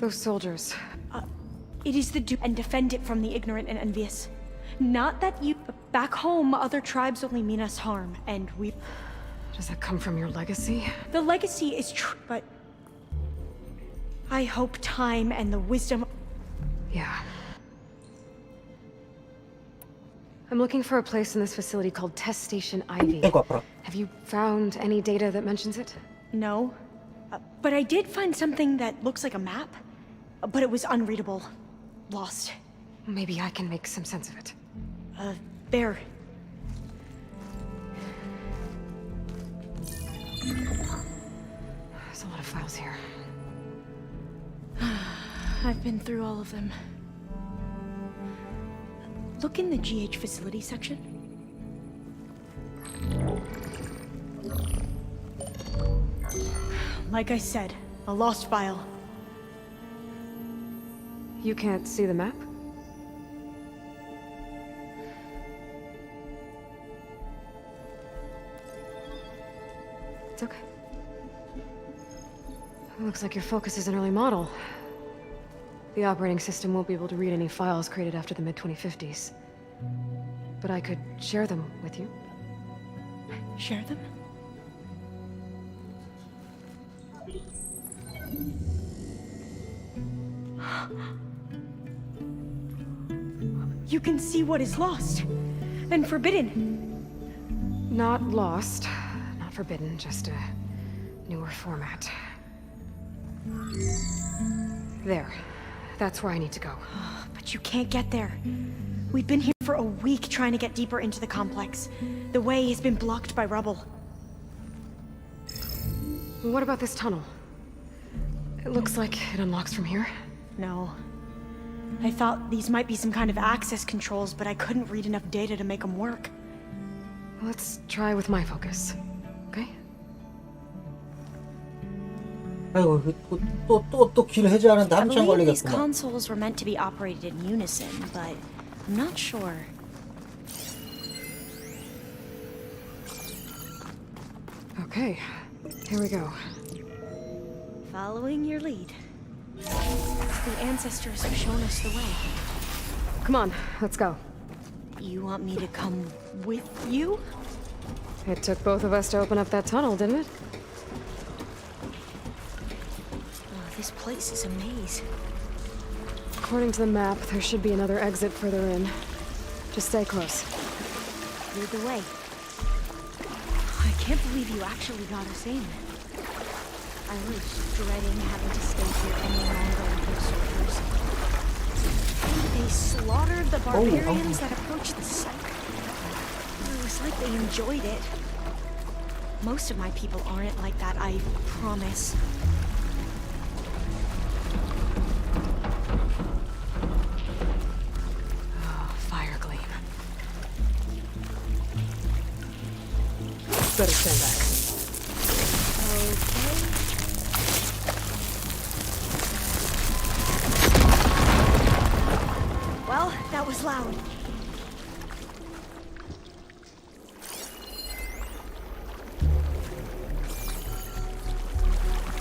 Those soldiers. It is the and defend it from the ignorant and envious. Not that you... Back home, other tribes only mean us harm, and we... Does that come from your legacy? The legacy is true, but... I hope time and the wisdom... Yeah. I'm looking for a place in this facility called Test Station Ivy. Have you found any data that mentions it? No. But I did find something that looks like a map. But it was unreadable. Lost. Maybe I can make some sense of it. There. There's a lot of files here. I've been through all of them. Look in the GH facility section. Like I said, a lost file. You can't see the map? It's okay. It looks like your focus is an early model. The operating system won't be able to read any files created after the mid-2050s. But I could share them with you. Share them? You can see what is lost and forbidden. Not lost, not forbidden, just a newer format. There. That's where I need to go. But you can't get there. We've been here for a week trying to get deeper into the complex. The way has been blocked by rubble. What about this tunnel? It looks like it unlocks from here. No. I thought these might be some kind of access controls, but I couldn't read enough data to make them work. Let's try with my focus, okay? 아이고 또 길을 해제하는데 I 한참 believe these 걸리겠구만. consoles were meant to be operated in unison, but I'm not sure. Okay, here we go. Following your lead. The ancestors have shown us the way. Come on, let's go. You want me to come with you? It took both of us to open up that tunnel, didn't it? Oh, this place is a maze. According to the map, there should be another exit further in. Just stay close. Lead the way. I can't believe you actually got us in. I was dreading having to stay here any longer with those soldiers. They slaughtered the barbarians that approached the site. It was like they enjoyed it. Most of my people aren't like that, I promise. Oh, fire gleam. Better stand back. Okay. Well, that was loud.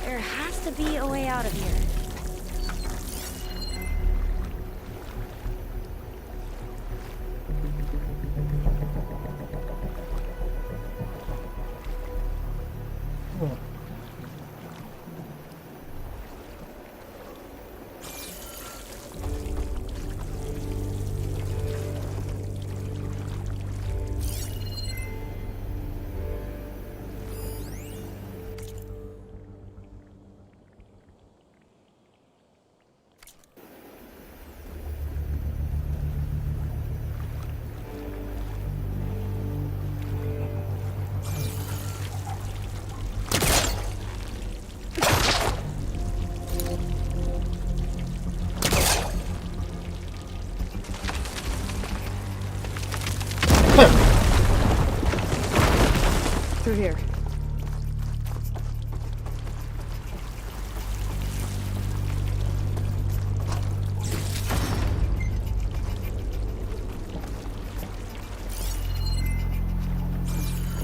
There has to be a way out of here. Through here.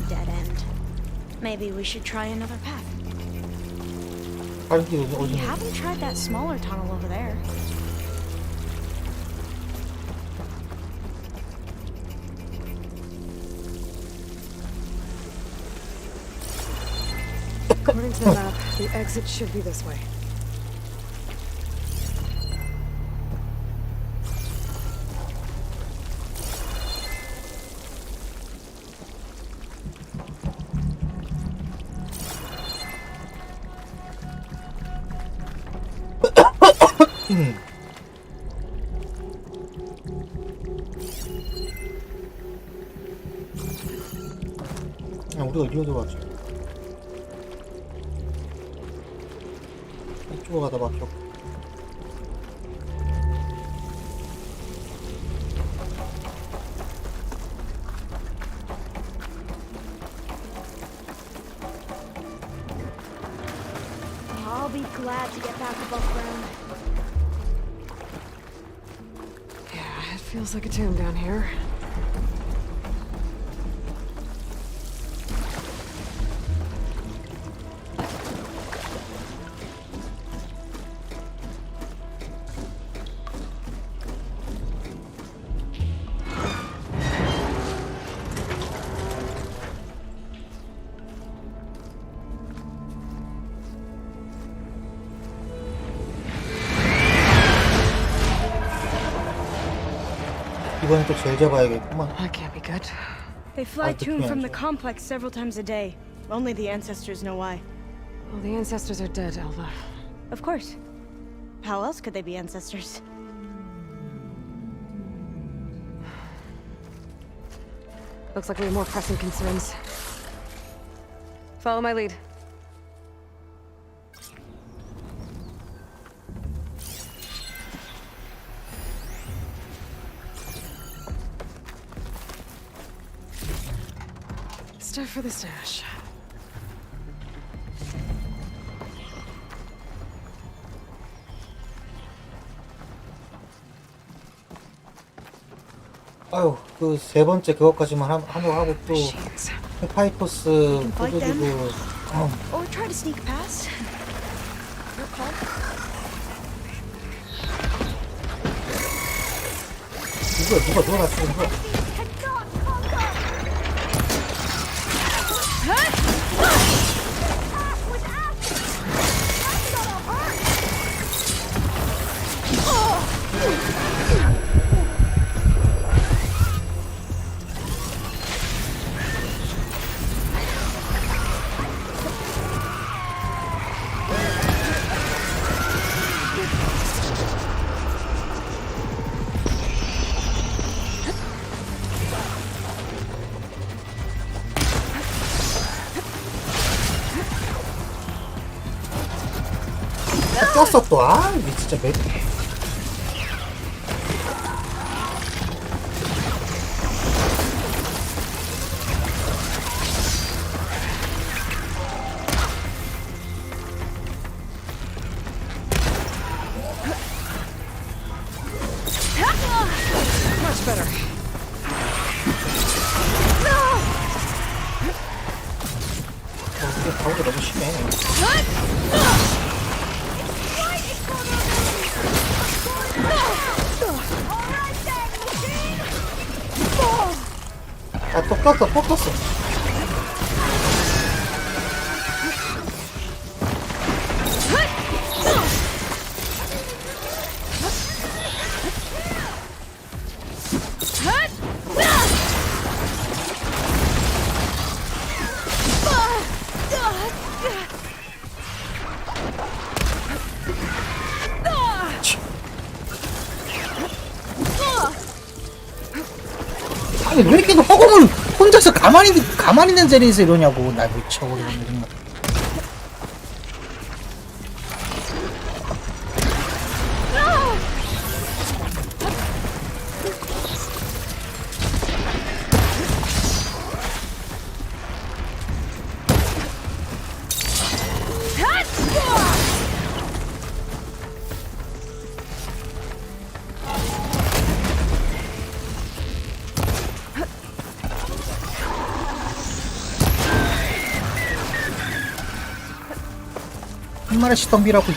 Dead end. Maybe we should try another path. We haven't tried that smaller tunnel over there. According to the map, the exit should be this way. 우리가 어디로 들어왔지? 이쪽으로 가다 막혔고. I'll be glad to get back above ground. Yeah, it feels like a tomb down here. 이번엔 또 제일 잡아야겠구만. That can't be good. They fly to and from the complex several times a day. Only the ancestors know why. Well, the ancestors are dead, Elva. Of course. How else could they be ancestors? Looks like we have more pressing concerns. Follow my lead. Stuff for the stash. 아유, 그 세 번째 그것까지만 하고 또 파이토스 두드리고. Or try to sneak past. Your call. 누가 넣어놨어 이거? 꼈어 또. 아 이게 진짜 맵. Much better. 이게 방어가 너무 심해. 또 꼈어, 또 꼈어. 아니 왜 이렇게 허공을 혼자서 가만히 있는 자리에서 이러냐고. 나 미쳐버리겠네 정말. 한 마리씩 덤비라고.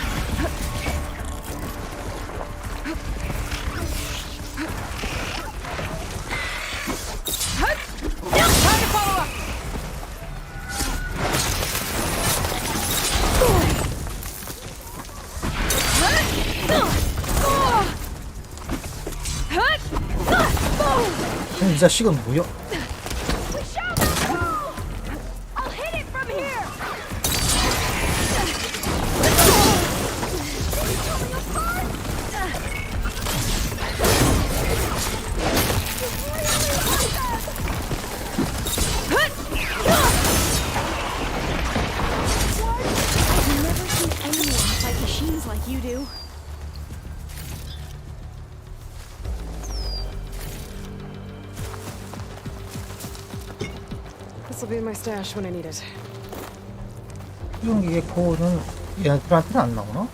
이 자식은 뭐야? This'll be in my stash when I need it. 이런 게 코는 얘들한테는 안 나오나?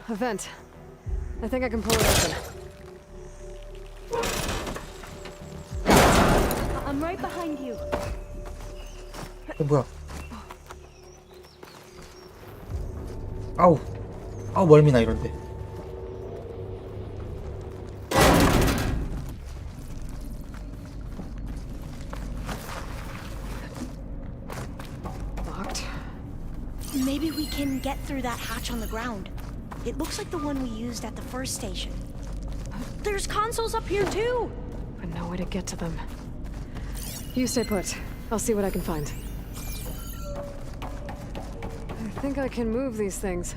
A vent. I think I can pull it open. I'm right behind you. 뭐야? 아우, 멀미나 이런데. Locked. Maybe we can get through that hatch on the ground. It looks like the one we used at the first station. There's consoles up here too! But no way to get to them. You stay put. I'll see what I can find. I think I can move these things.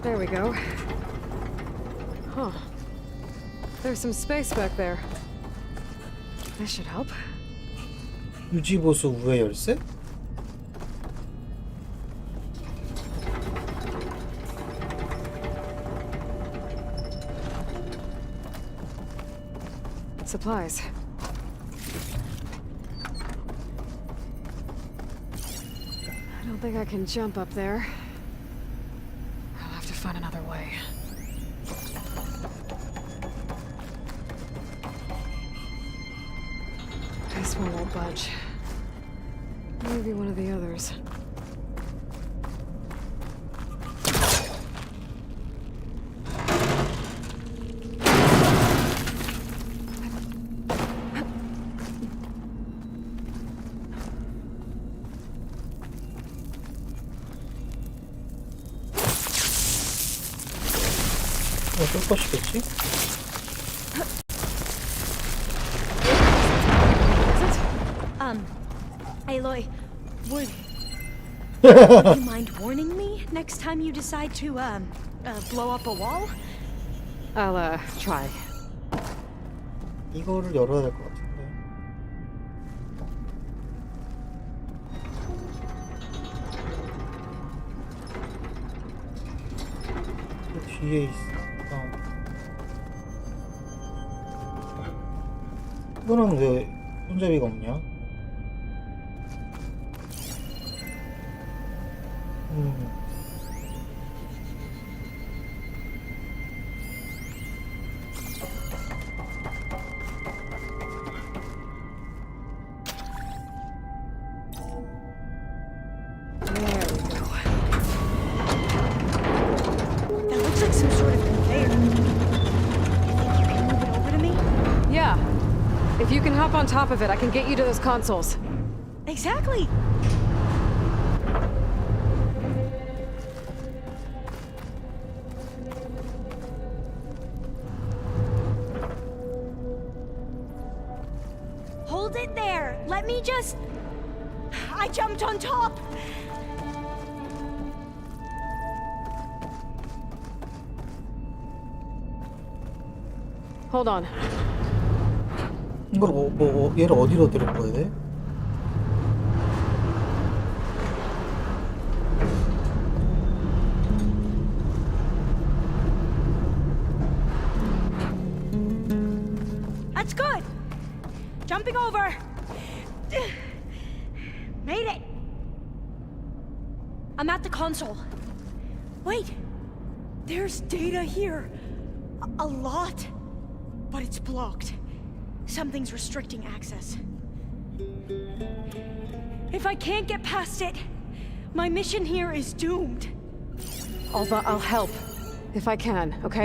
There we go. Huh. There's some space back there. This should help. 유지보수 우회 열쇠? Supplies. don't think I can jump up there. I'll have to find another way. This one won't budge. Maybe one of the others. 어쩔 것이겠지? Aloy, would you mind warning me next time you decide to, blow up a wall? I'll, try. 이거를 열어야 될 것 같은데. 뒤에 있어. 이거는 왜 손잡이가 없냐? If you can hop on top of it, I can get you to those consoles. Exactly. Hold it there. Let me just... I jumped on top. Hold on. 이걸 얘를 어디로 데려가야 돼? That's good. Jumping over. Made it. I'm at the console. Wait. There's data here. A lot. But it's blocked. Something's restricting access. If I can't get past it, my mission here is doomed. I'll help. If I can, okay?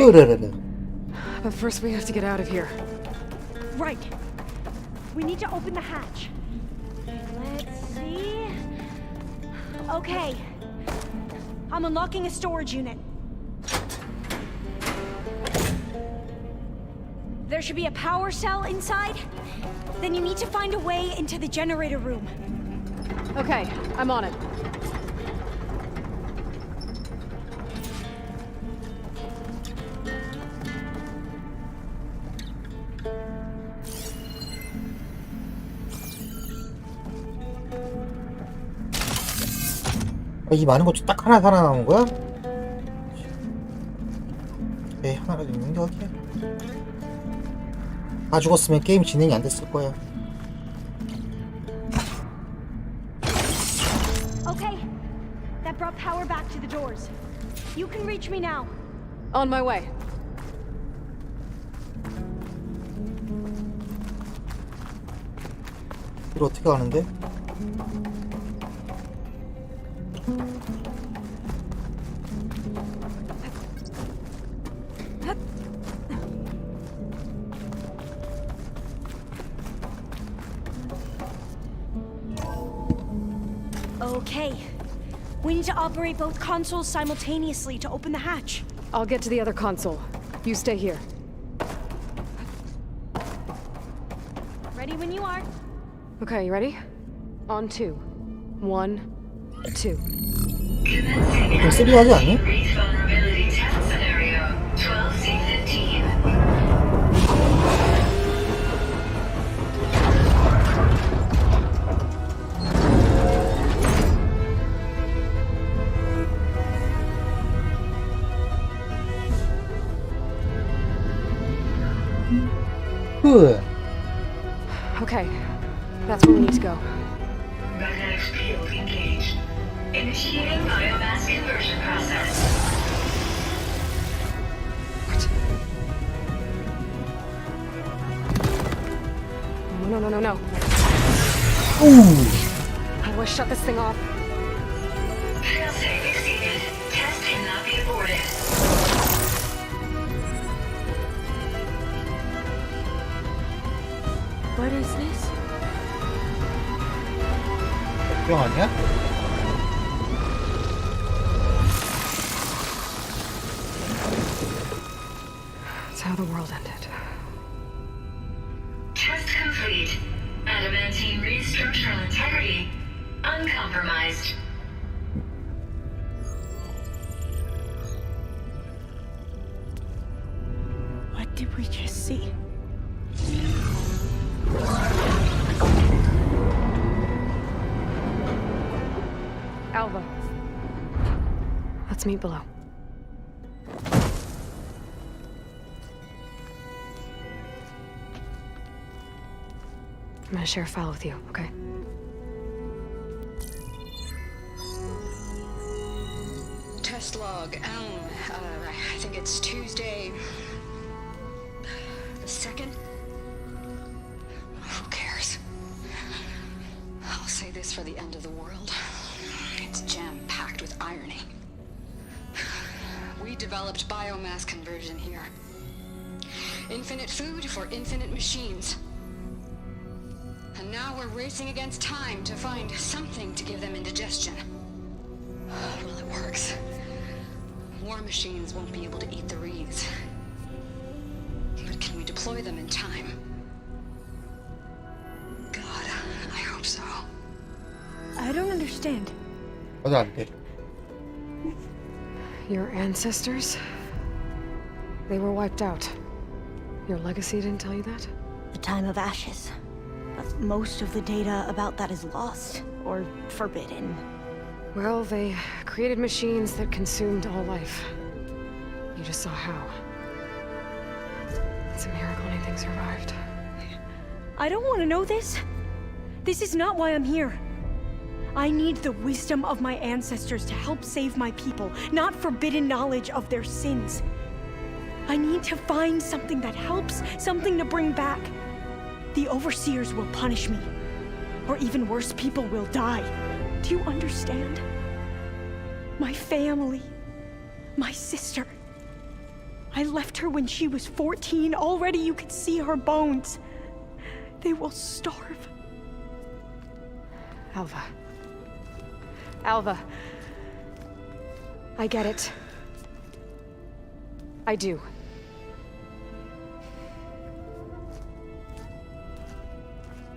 But first we have to get out of here. Right. We need to open the hatch. Let's see... Okay. I'm unlocking a storage unit. There should be a power cell inside. Then you need to find a way into the generator room. Okay, I'm on it. 이 많은 것 중 딱 하나 살아남은 거야? 에이, 하나라도 있는 게 어디야? 다 죽었으면 게임 진행이 안 됐을 거야. Okay, that brought power back to the doors. You can reach me now. On my way. 이거 어떻게 가는데? Okay. We need to operate both consoles simultaneously to open the hatch. I'll get to the other console. You stay here. Ready when you are. Okay, you ready? On 2. 1, 2. 좀 쓰리하지 않니? Good. Okay, that's where we need to go. Magnetic field engaged. Initiating biomass conversion process. No. Ooh. How do I shut this thing off? Failsafe exceeded. Test cannot be aborted. What is this? 뿅 아니야? It's how the world ended. Test complete. Adamantine read structural integrity uncompromised. What did we just see? Alva. Let's meet below. I'm gonna share a file with you, okay? Test log, I think it's Tuesday the 2nd? Who cares? I'll say this for the end of the world. It's jam-packed with irony. We developed biomass conversion here. Infinite food for infinite machines. And now we're racing against time to find something to give them indigestion. Well, it works. War machines won't be able to eat the reeds. But can we deploy them in time? God, I hope so. I don't understand. 나도 안 돼. Your ancestors? They were wiped out. Your legacy didn't tell you that? The time of ashes. But most of the data about that is lost or forbidden. Well, they created machines that consumed all life. You just saw how. It's a miracle anything survived. I don't want to know this. This is not why I'm here. I need the wisdom of my ancestors to help save my people, not forbidden knowledge of their sins. I need to find something that helps, something to bring back. The overseers will punish me. Or even worse, people will die. Do you understand? My family. My sister. I left her when she was 14. Already you could see her bones. They will starve. Alva. Alva. I get it. I do.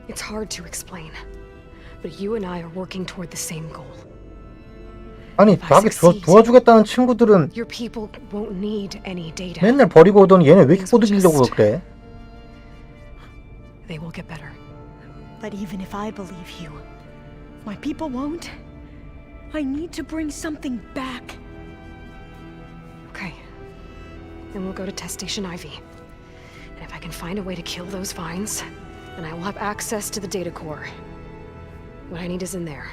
It's hard to explain, but you and I are working toward the same goal. 아니 나한테 도와주겠다는 친구들은 Your people won't need any data. 맨날 버리고 오더니 얘네 왜 이렇게 꼬드기려고 그래? They will get better. But even if I believe you, my people won't. I need to bring something back. Okay. Then we'll go to Test Station Ivy. And if I can find a way to kill those vines, then I will have access to the data core. What I need is in there.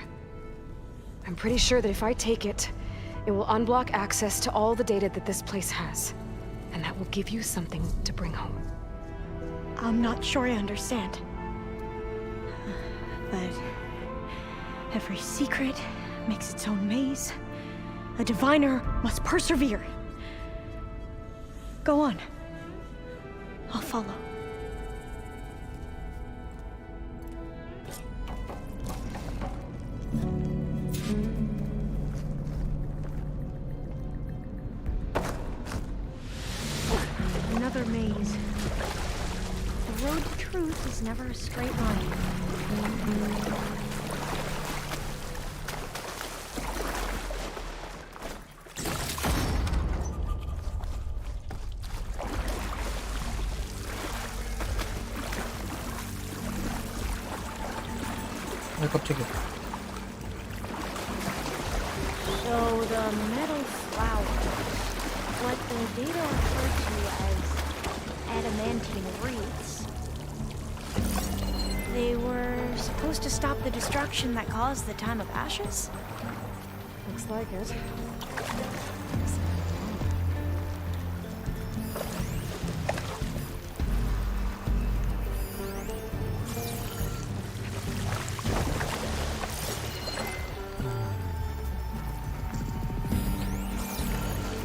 I'm pretty sure that if I take it, it will unblock access to all the data that this place has. And that will give you something to bring home. I'm not sure I understand. But every secret makes its own maze. A diviner must persevere. Go on. I'll follow. Another maze. The road to truth is never a straight line. 왜 갑자기? So the metal flowers, what the data refer to as adamantine reeds, they were supposed to stop the destruction that caused the time of ashes? Looks like it.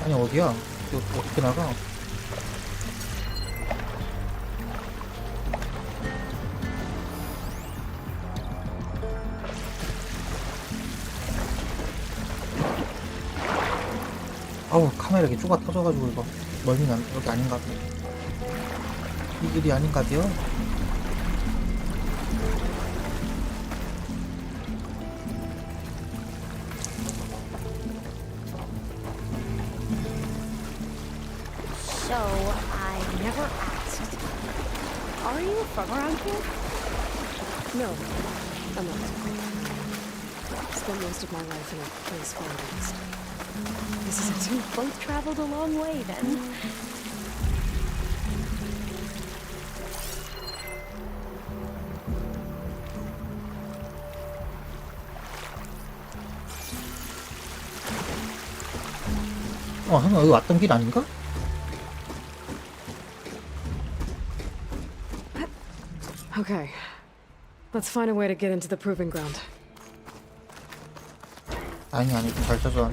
아니 어디야? 이거 어떻게 나가? 아우 카메라 이렇게 좁아 터져가지고 이거 멀미는 여기 아닌가 봐. 이 길이 아닌가 봐요. So, I never asked. Are you from around here? No, I'm not. Spent most of my life in a place far east. This is it. You've both traveled a long way, then. 한번 여기 왔던 길 아닌가? Okay. Let's find a way to get into the proving ground. 아니 좀 잘 찾아.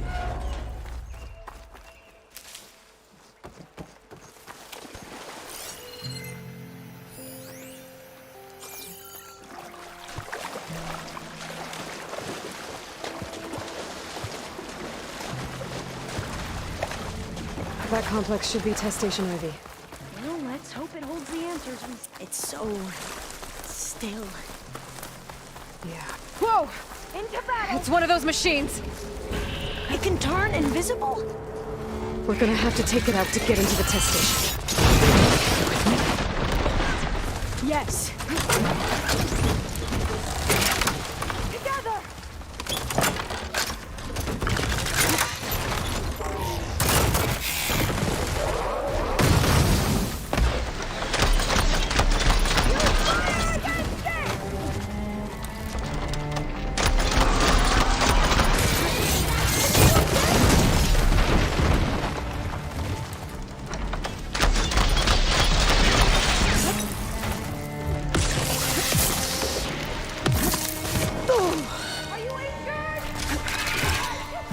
That complex should be test station Ivy. Well, let's hope it holds the answers. It's so still. Yeah. Whoa! Into battle! It's one of those machines! It can turn invisible? We're gonna have to take it out to get into the test station. Yes. Together!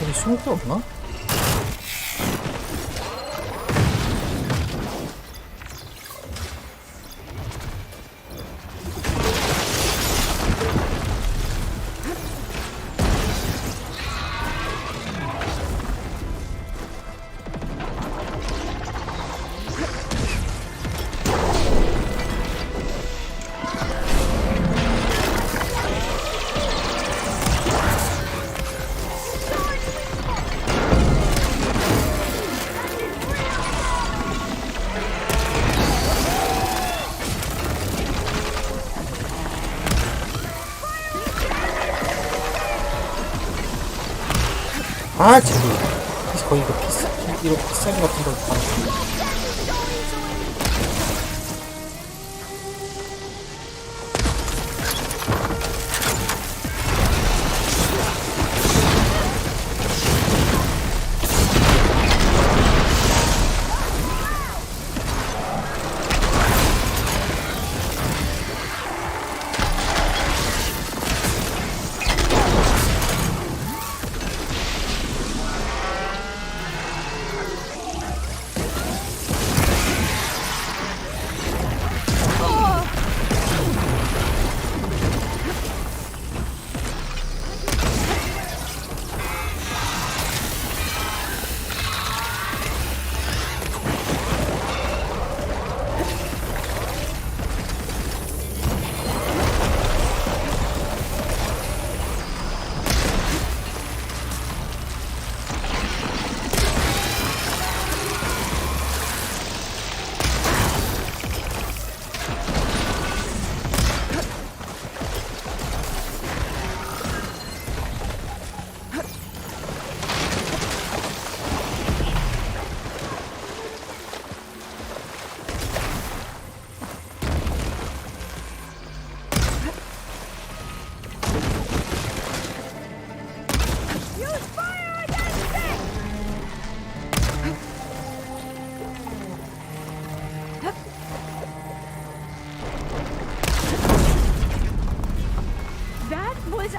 여기 숨을 데 없나? 아, 저기 거의 이거 이런 피싸기 같은 걸 다.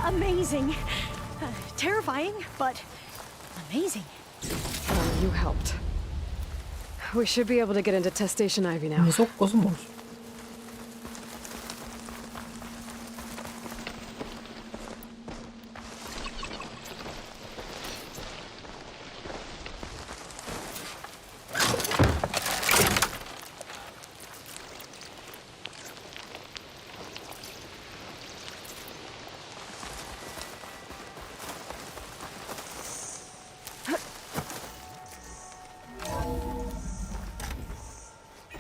amazing. Terrifying, but amazing. Oh, you helped. We should be able to get into test station Ivy now. 무섭 것은 뭐?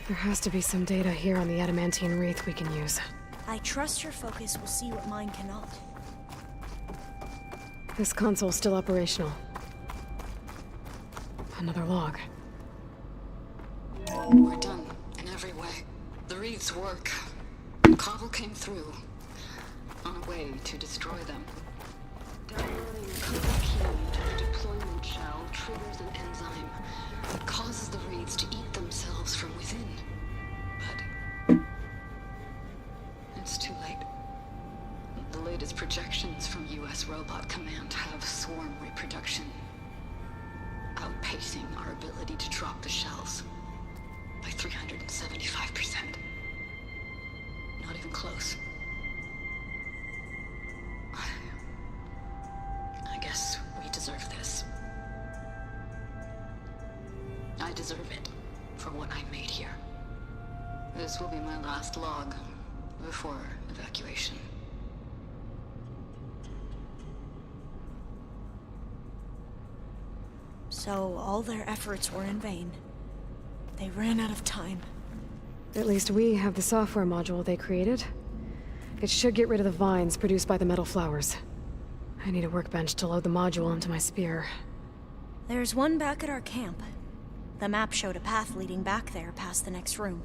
There has to be some data here on the adamantine wreath we can use. I trust your focus will see what mine cannot. This console's still operational. Another log. We're done in every way. The wreaths work. Cobble came through on a way to destroy them. Downloading a code key to the deployment shell triggers an enzyme that causes the wreaths to eat themselves from within. But it's too late. The latest projections from US Robot Command have swarm reproduction, outpacing our ability to drop the shells by 375%. Not even close. I guess we deserve this. I deserve it for what I made here. This will be my last log before evacuation. So all their efforts were in vain. They ran out of time. At least we have the software module they created. It should get rid of the vines produced by the metal flowers. I need a workbench to load the module onto my spear. There's one back at our camp. The map showed a path leading back there past the next room.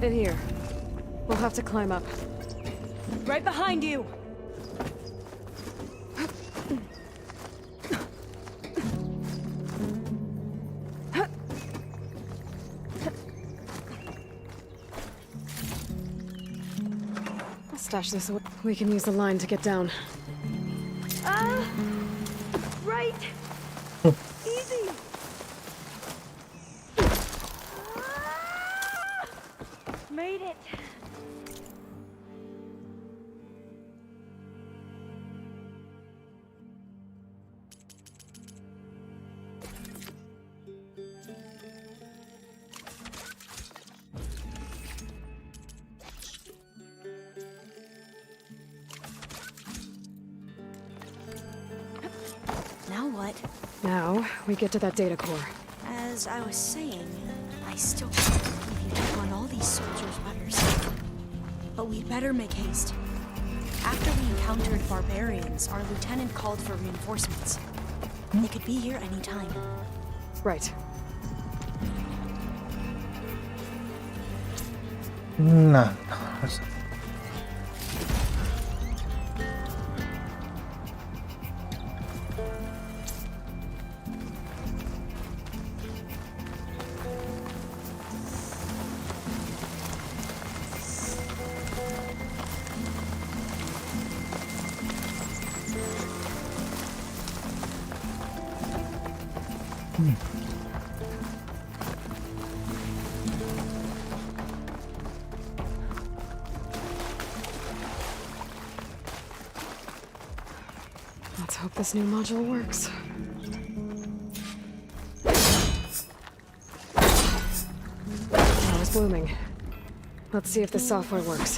In here. We'll have to climb up. Right behind you! I'll stash this away. We can use the line to get down. Right! Easy! Made it! Now what? Now, we get to that data core. As I was saying, I still can't believe you took on all these soldiers by yourself. But we'd better make haste. After we encountered barbarians, our lieutenant called for reinforcements. They could be here any time. Right. Nah. Let's hope this new module works. Now it's blooming. Let's see if the software works.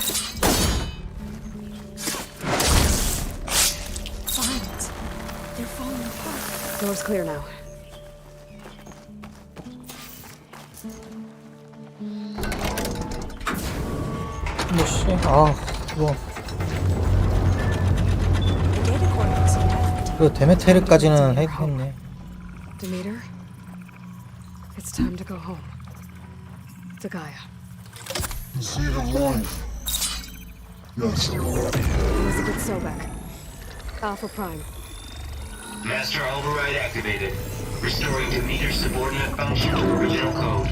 Vines. They're falling apart. Door's clear now. 뭐씨? 아, 이거. The data core looks intact. 이거 데메테르까지는 했겠네. Demeter, it's time to go home. To Gaia. Seed of life. Yes. Elizabeth Sobek. Alpha Prime. Master override activated. Restoring Demeter's subordinate function to original code.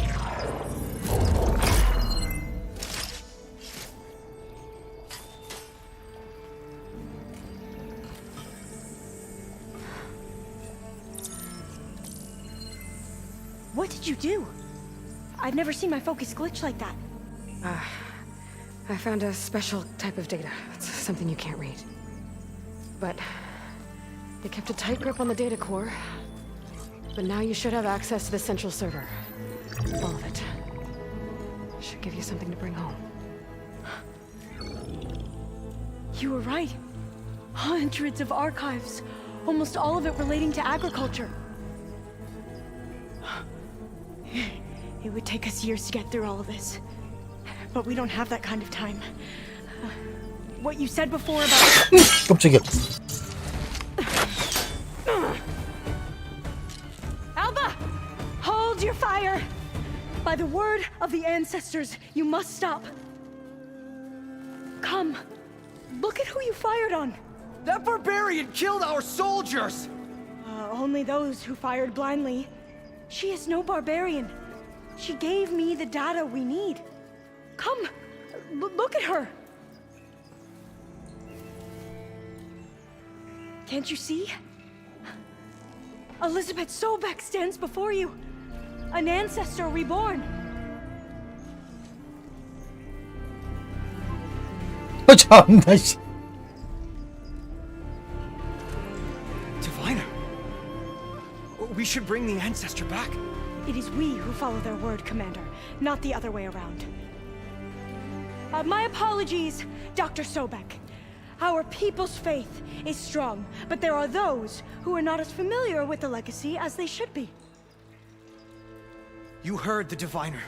What did you do? I've never seen my focus glitch like that. I found a special type of data. It's something you can't read. But they kept a tight grip on the data core. But now you should have access to the central server. All of it. Should give you something to bring home. You were right. Hundreds of archives. Almost all of it relating to agriculture. It would take us years to get through all of this. But we don't have that kind of time. What you said before about... 깜짝이야. Alba! Hold your fire! By the word of the ancestors, you must stop. Come. Look at who you fired on. That barbarian killed our soldiers! Only those who fired blindly. She is no barbarian. She gave me the data we need. Come, look at her. Can't you see? Elizabeth Sobek stands before you. An ancestor reborn. 참나 씨. Diviner. We should bring the ancestor back. It is we who follow their word, Commander, not the other way around. My apologies, Dr. Sobek. Our people's faith is strong, but there are those who are not as familiar with the legacy as they should be. You heard the diviner.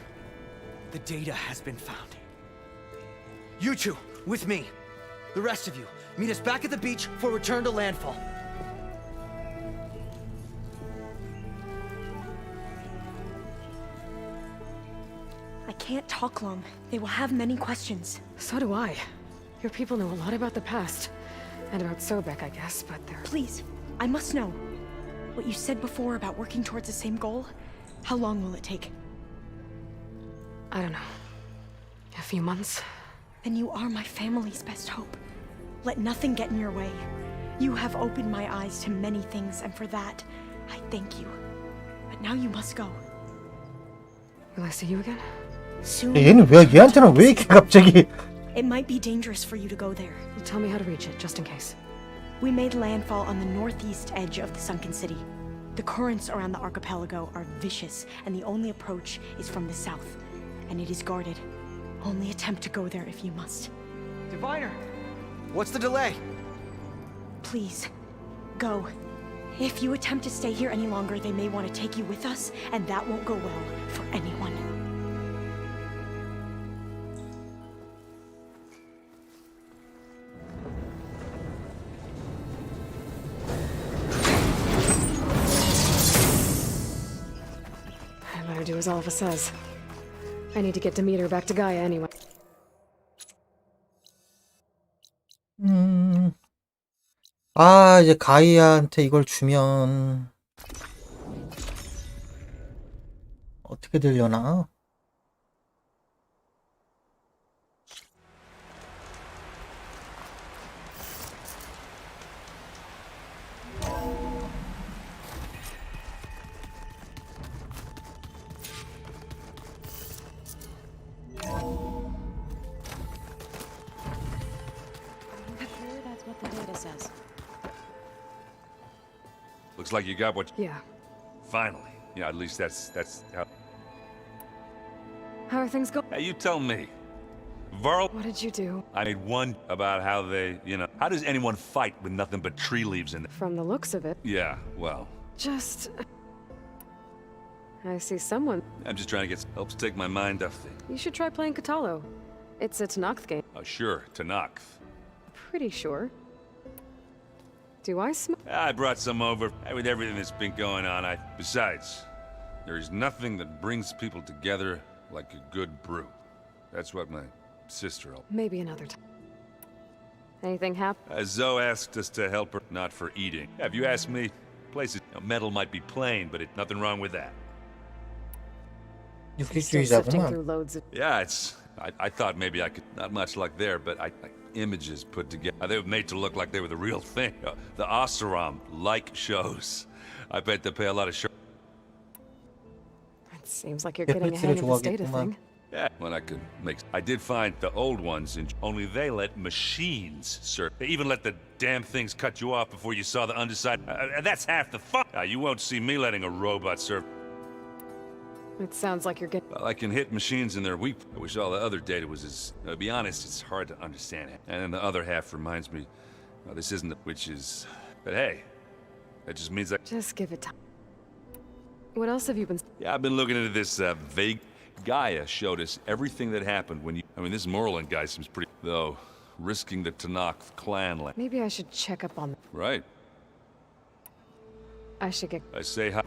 The data has been found. You two, with me. The rest of you, meet us back at the beach for return to landfall. I can't talk long. They will have many questions. So do I. Your people know a lot about the past. And about Sobek, I guess, but they're... Please, I must know. What you said before about working towards the same goal, how long will it take? I don't know. A few months? Then you are my family's best hope. Let nothing get in your way. You have opened my eyes to many things, and for that, I thank you. But now you must go. Will I see you again? Soon. 얘는 왜 얘한테는 왜 이렇게 갑자기? It might be dangerous for you to go there. Well, tell me how to reach it, just in case. We made landfall on the northeast edge of the sunken city. The currents around the archipelago are vicious, and the only approach is from the south. And it is guarded. Only attempt to go there if you must. Diviner! What's the delay? Please, go. If you attempt to stay here any longer, they may want to take you with us, and that won't go well for anyone. I better do as Alpha says. I need to get Demeter back to Gaia anyway. 아, 이제 가이아한테 이걸 주면 어떻게 되려나? That's what the data says. Looks like you got what... Yeah. Finally. Yeah, at least that's how... How are things going? Hey, you tell me. Varl... What did you do? I made one about how they, how does anyone fight with nothing but tree leaves in it? From the looks of it. Yeah, well... Just... I see someone. I'm just trying to get... helps take my mind off things. You should try playing Katalo. It's a Tanakh game. Oh, sure, Tanakh. Pretty sure. Do I smell? I brought some over. With everything that's been going on, Besides, there is nothing that brings people together like a good brew. That's what my sister helped. Maybe another time. Anything happen? Zoe asked us to help her, not for eating. If you ask me, places, metal might be plain, but nothing wrong with that. Sifting through loads of... Yeah, I thought maybe I could, not much like there, but images put together. They were made to look like they were the real thing. The Oseram like shows. I bet they pay a lot of show. It seems like you're getting a hang of this data thing. Yeah, well, I did find the old ones, only they let machines serve. They even let the damn things cut you off before you saw the underside. That's half the fun. You won't see me letting a robot serve. It sounds like you're getting... Well, I can hit machines in their weak. I wish all the other data was as... to be honest, it's hard to understand it. And then the other half reminds me, well, this isn't... which is... But hey, that just means I... Just give it time. What else have you been... Yeah, I've been looking into this vague... Gaia showed us everything that happened when you... I mean, this Merlin guy seems pretty... Though, risking the Tanakh clan land. Maybe I should check up on... Right. I should get... I say hi...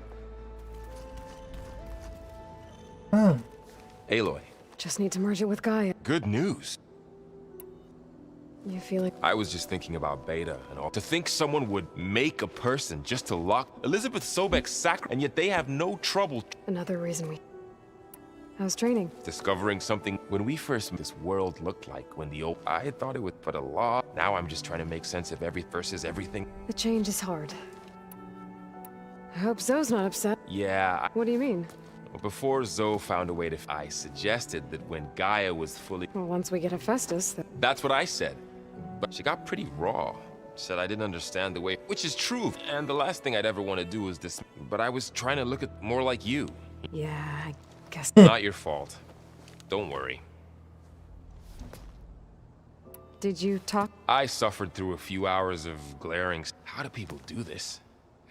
Aloy. Just need to merge it with Gaia. Good news. You feel like... I was just thinking about Beta and all. To think someone would make a person just to lock Elizabeth Sobek's sacrifice, and yet they have no trouble... Another reason we... How's training? Discovering something. When we first met, this world looked like when the old... I had thought it would put a law. Now I'm just trying to make sense of versus everything. The change is hard. I hope Zoe's not upset. Yeah. What do you mean? Before Zoe found a way to... I suggested that when Gaia was fully... Well, once we get Hephaestus... That's what I said. But she got pretty raw. Said I didn't understand the way... Which is true. And the last thing I'd ever want to do is this... But I was trying to look at more like you. Yeah, I guess... Not your fault. Don't worry. Did you talk? I suffered through a few hours of glaring... How do people do this?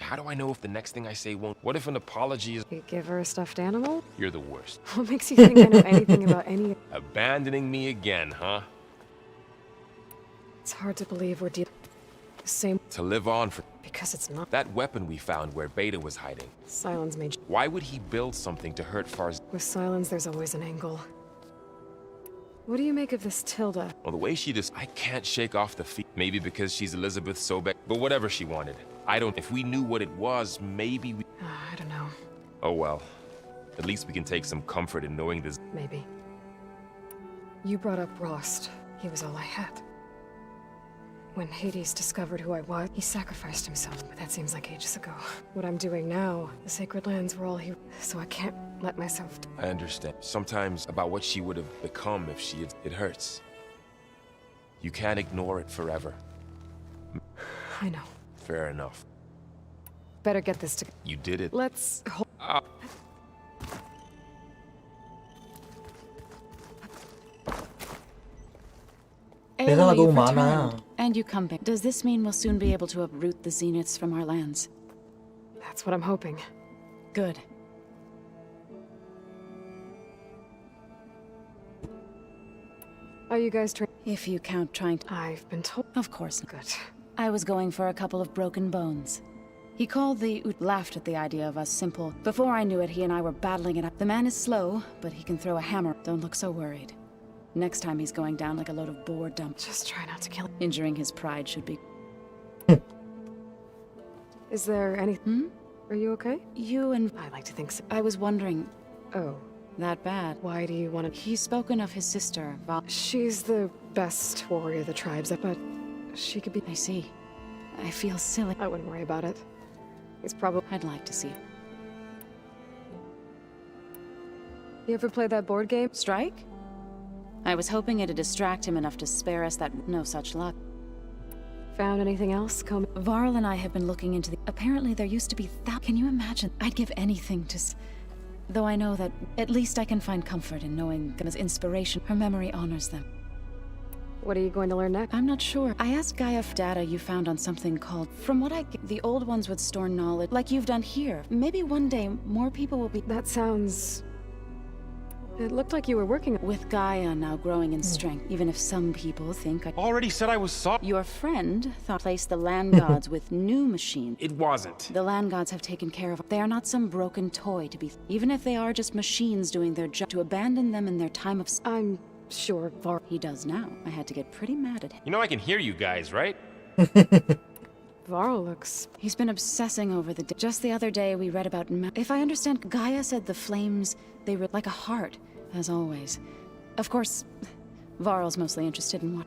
How do I know if the next thing I say won't... What if an apology is... You give her a stuffed animal? You're the worst. What makes you think I know anything about any... Abandoning me again, huh? It's hard to believe we're dealing... the same... To live on for... Because it's not... That weapon we found where Beta was hiding. Silence made... Why would he build something to hurt Farz... With Silence, there's always an angle. What do you make of this Tilda? Well, the way she just... I can't shake off the feet. Maybe because she's Elizabeth Sobek. But whatever she wanted. I don't... If we knew what it was, maybe we... I don't know. Oh well. At least we can take some comfort in knowing this... Maybe. You brought up Rost. He was all I had. When Hades discovered who I was, he sacrificed himself, but that seems like ages ago. What I'm doing now, the Sacred Lands were all he... So I can't let myself... I understand. Sometimes about what she would have become if she had... It hurts. You can't ignore it forever. I know. Fair enough. Better get this to... You did it. Let's... 대사가 너무 you've 많아. returned, and you come back. Does this mean we'll soon be able to uproot the Zeniths from our lands? That's what I'm hoping. Good. Are you guys trying? If you count trying to... I've been told... Of course. Good. I was going for a couple of broken bones. He called the... laughed at the idea of us simple. Before I knew it, he and I were battling it up. The man is slow, but he can throw a hammer. Don't look so worried. Next time he's going down like a load of boar dump. Just try not to kill him. Injuring his pride should be... Is there anything? Are you okay? You and... I like to think so. I was wondering... Oh. That bad. Why do you want to... He's spoken of his sister, Val... She's the best warrior of the tribes, but she could be... I see. I feel silly. I wouldn't worry about it. It's probably... I'd like to see. You ever play that board game? Strike? I was hoping it'd distract him enough to spare us that... no such luck. Found anything else? Varl and I have been looking into the... Apparently there used to be Can you imagine? I'd give anything to... Though I know that at least I can find comfort in knowing that as inspiration, her memory honors them. What are you going to learn next? I'm not sure. I asked Gaia for data you found on something called... From what the old ones would store knowledge, like you've done here. Maybe one day more people will be... That sounds... It looked like you were working with Gaia now growing in strength, even if some people think I already said I was sorry. Your friend thought place the land gods with new machines. It wasn't. The land gods have taken care of. They are not some broken toy to be. Even if they are just machines doing their job, to abandon them in their time of. I'm sure he does now. I had to get pretty mad at him. You know I can hear you guys, right? Varl looks. He's been obsessing over the. Just the other day we read about. If I understand, Gaia said the flames they were like a heart. As always. Of course, Varl's mostly interested in what...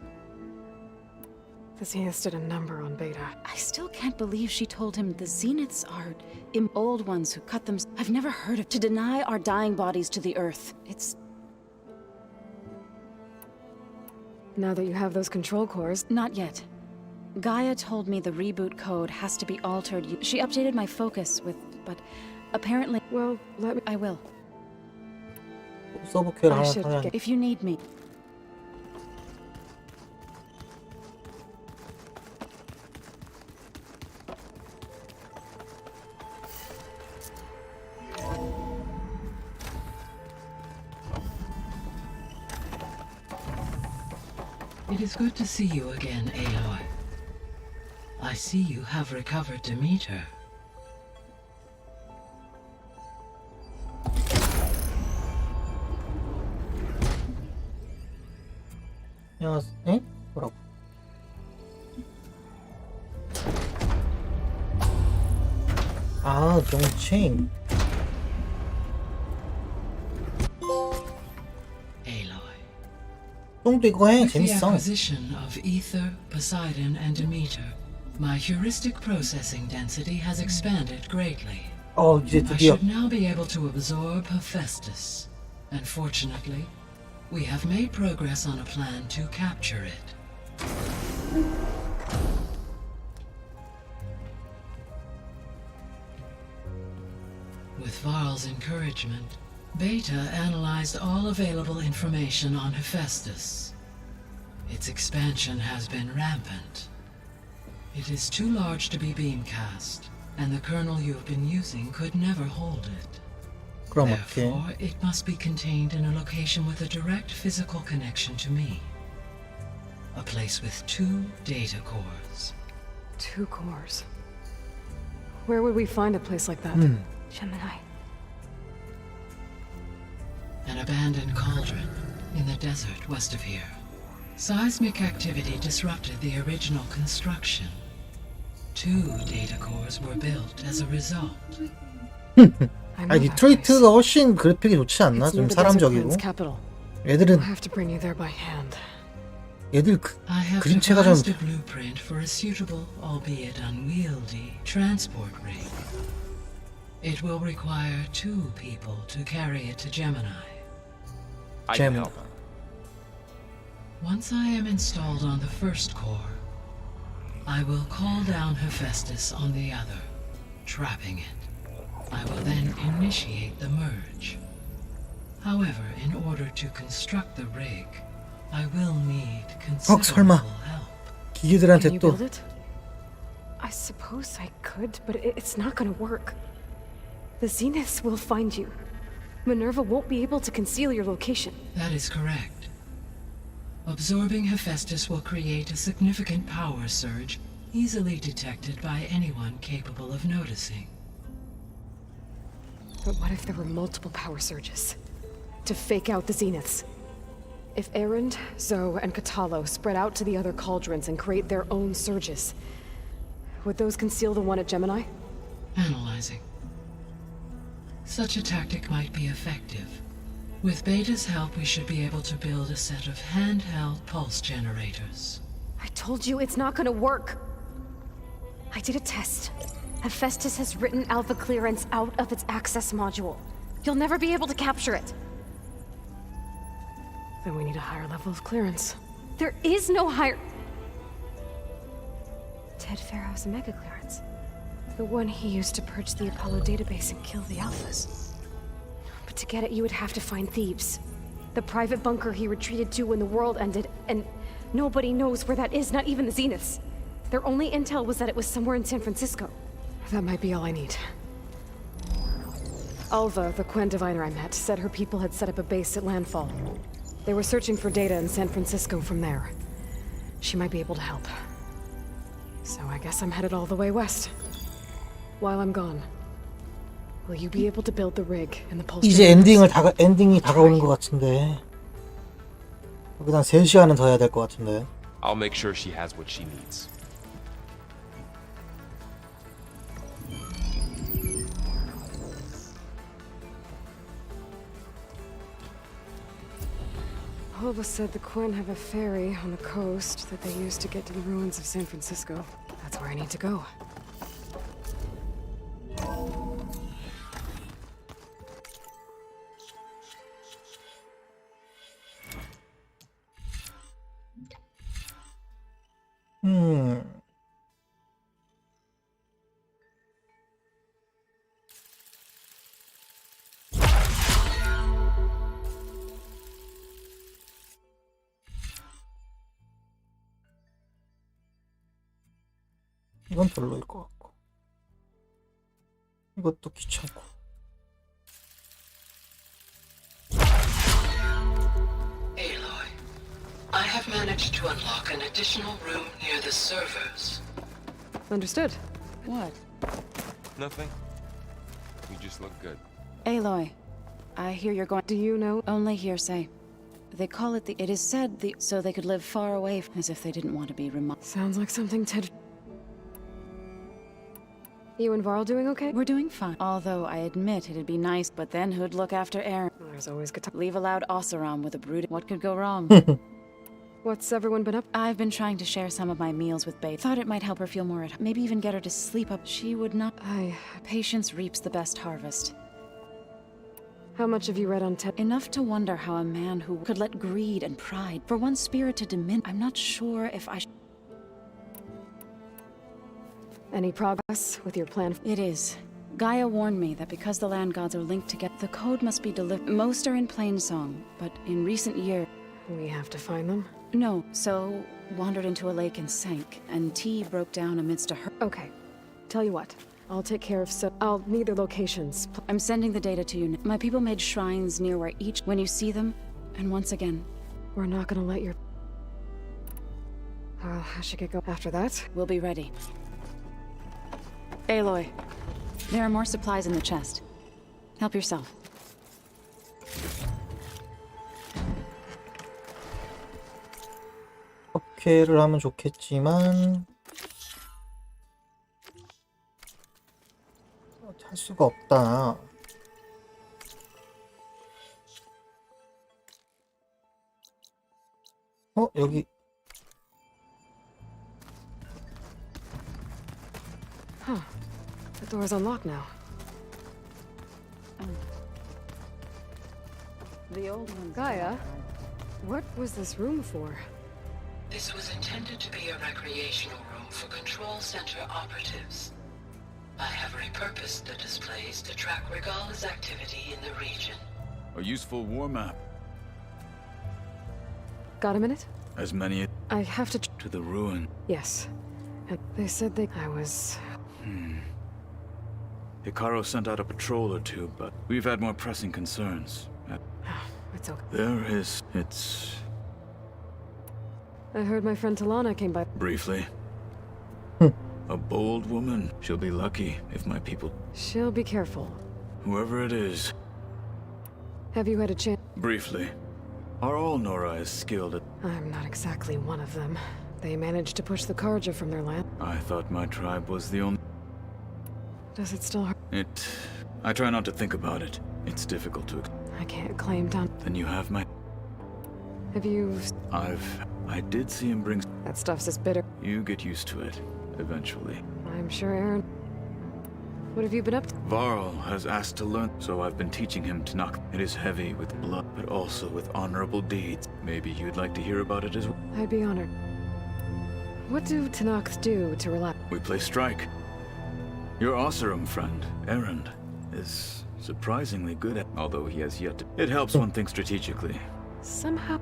The Zeniths did a number on Beta. I still can't believe she told him the Zeniths are old ones who cut them... I've never heard of... To deny our dying bodies to the Earth. It's... Now that you have those control cores... Not yet. Gaia told me the reboot code has to be altered. She updated my focus with... But apparently... Well, let me... I will. 서브퀘를 하나 사야. If you need me. It is good to see you again, Aloy. I see you have recovered Demeter. 에? 뭐라고? 아, 정칭. 똥도 이거 해. With the 재밌어. acquisition of Ether, Poseidon, and Demeter, my heuristic processing density has expanded greatly. 이제 I 드디어. should now be able to absorb Hephaestus. And fortunately, we have made progress on a plan to capture it. With Varl's encouragement, Beta analyzed all available information on Hephaestus. Its expansion has been rampant. It is too large to be beamcast, and the kernel you have been using could never hold it. Therefore, it must be contained in a location with a direct physical connection to me. A place with 2 data cores. 2 cores? Where would we find a place like that? Gemini. An abandoned cauldron in the desert west of here. Seismic activity disrupted the original construction. 2 data cores were built as a result. 아니 디트로이트가 훨씬 그래픽이 좋지 않나? 좀 사람적이고. 애들은 애들 그림체가 좀. I have devised a blueprint for a suitable, albeit unwieldy, transport rig. It will require 2 people to carry it to Gemini. I can help. Once I am installed on the first core, I will call down Hephaestus on the other, trapping it. I will then initiate the merge. However, in order to construct the rig, I will need considerable help. 기계들한테 Can you 또. build it? I suppose I could, but it's not gonna work. The Zeniths will find you. Minerva won't be able to conceal your location. That is correct. Absorbing Hephaestus will create a significant power surge, easily detected by anyone capable of noticing. But what if there were multiple power surges? To fake out the Zeniths? If Erend, Zoe, and Katalo spread out to the other cauldrons and create their own surges, would those conceal the one at Gemini? Analyzing. Such a tactic might be effective. With Beta's help, we should be able to build a set of handheld pulse generators. I told you it's not gonna work! I did a test. Hephaestus has written Alpha clearance out of its access module. You'll never be able to capture it. Then we need a higher level of clearance. There is no higher... Ted Pharaoh's mega clearance. The one he used to purge the Apollo database and kill the Alphas. But to get it, you would have to find Thebes. The private bunker he retreated to when the world ended, and nobody knows where that is, not even the Zeniths. Their only intel was that it was somewhere in San Francisco. That might be all I need. Alva, the Quen diviner I met, said her people had set up a base at Landfall. They were searching for data in San Francisco from there. She might be able to help. So I guess I'm headed all the way west. While I'm gone, will you be able to build the rig and the pulse? 이제 엔딩이 다가오는 것 같은데. 여기다 한 3시간은 더 해야 될 것 같은데. I'll make sure she has what she needs. Alva said the Quen have a ferry on the coast that they use to get to the ruins of San Francisco. That's where I need to go. 이건 별로일 것 같고 이것도 귀찮고. Aloy, I have managed to unlock an additional room near the servers. Understood. What? Nothing. You just look good. Aloy, I hear you're going. Do you know? Only hearsay. They call it it is said so they could live far away, as if they didn't want to be reminded. Sounds like something Ted. You and Varl doing okay? We're doing fine. Although I admit it'd be nice, but then who'd look after Aaron? There's always good time. Leave a loud Oseram with a brood. What could go wrong? What's everyone been up? I've been trying to share some of my meals with Babe. Thought it might help her feel more at home. Maybe even get her to sleep up. She would not. Patience reaps the best harvest. How much have you read on Ted? Enough to wonder how a man who could let greed and pride, for one spirit to diminish. I'm not sure if I. Any progress with your plan? It is. Gaia warned me that because the land gods are linked together, the code must be delivered. Most are in Plainsong, but in recent years... We have to find them? No, so wandered into a lake and sank, and T broke down amidst a Okay. Tell you what, I'll take care of I'll need their locations. I'm sending the data to you now. My people made shrines near where each... When you see them, and once again... We're not gonna let your... I should get going. After that, we'll be ready. Aloy, there are more supplies in the chest. Help yourself. 어케를 하면 좋겠지만 할 수가 없다. 여기 Huh. The door's unlocked now. The old one. Gaia, what was this room for? This was intended to be a recreational room for Control Center operatives. I have repurposed the displays to track Regala's activity in the region. A useful war map. Got a minute? As many I have to to the ruin. Yes. And they said I was... Hikaru sent out a patrol or two, but we've had more pressing concerns. It's okay. It's... I heard my friend Talana came by. Briefly. A bold woman. She'll be lucky if my people... She'll be careful. Whoever it is. Have you had a chance? Briefly. Are all Nora as skilled at... I'm not exactly one of them. They managed to push the Karja from their land. I thought my tribe was the only... Does it still hurt? I try not to think about it. It's difficult to... I can't claim down. Then you have my... Have you... I did see him bring... That stuff's as bitter. You get used to it, eventually. I'm sure Aaron... What have you been up to? Varl has asked to learn, so I've been teaching him to knock. It is heavy with blood, but also with honorable deeds. Maybe you'd like to hear about it as well. I'd be honored. What do Tanakhs do to relax? We play strike. Your Oseram friend, Erend, is surprisingly good at... Although he has yet to... It helps one think strategically. Somehow...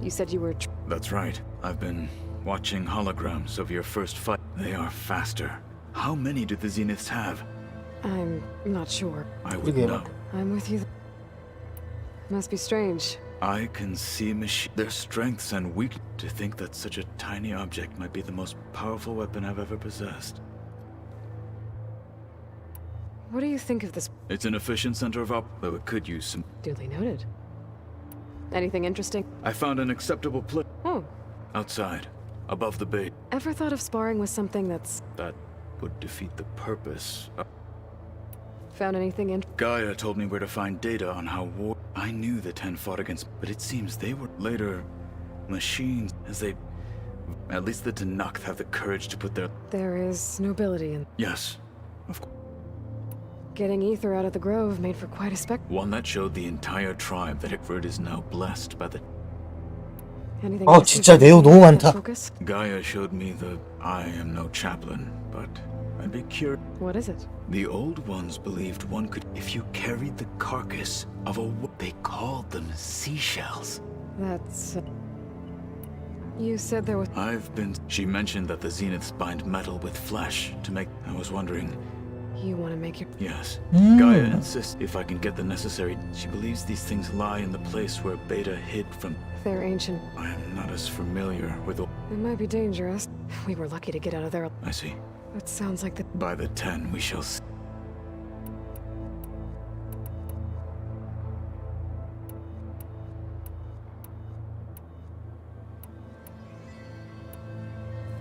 You said you were... That's right. I've been watching holograms of your first fight. They are faster. How many do the Zeniths have? I'm not sure. I would know. I'm with you. Must be strange. I can see their strengths and weak. To think that such a tiny object might be the most powerful weapon I've ever possessed. What do you think of this? It's an efficient center of though it could use some. Duly noted. Anything interesting? I found an acceptable place. Oh. Outside, above the bait. Ever thought of sparring with something that's... That would defeat the purpose. Found anything in... Gaia told me where to find data on how war... I knew the 10 fought against, but it seems they were later machines, as they... At least the Tenakth have the courage to put their... There is nobility in... Yes, of course. Getting ether out of the grove made for quite a spectacle. One that showed the entire tribe that Hickford is now blessed by the... Anything 진짜 내용 너무 많다. Gaia showed me the I am no chaplain, but I'd be curious. What is it? The old ones believed one could, if you carried the carcass of a... They called them seashells. That's... You said there was... I've been... She mentioned that the Zeniths bind metal with flesh to make... I was wondering... You want to make your... Yes. Gaia insists if I can get the necessary... She believes these things lie in the place where Beta hid from... They're ancient. I am not as familiar with... It might be dangerous. We were lucky to get out of there. I see. It sounds like the... By the 10, we shall see.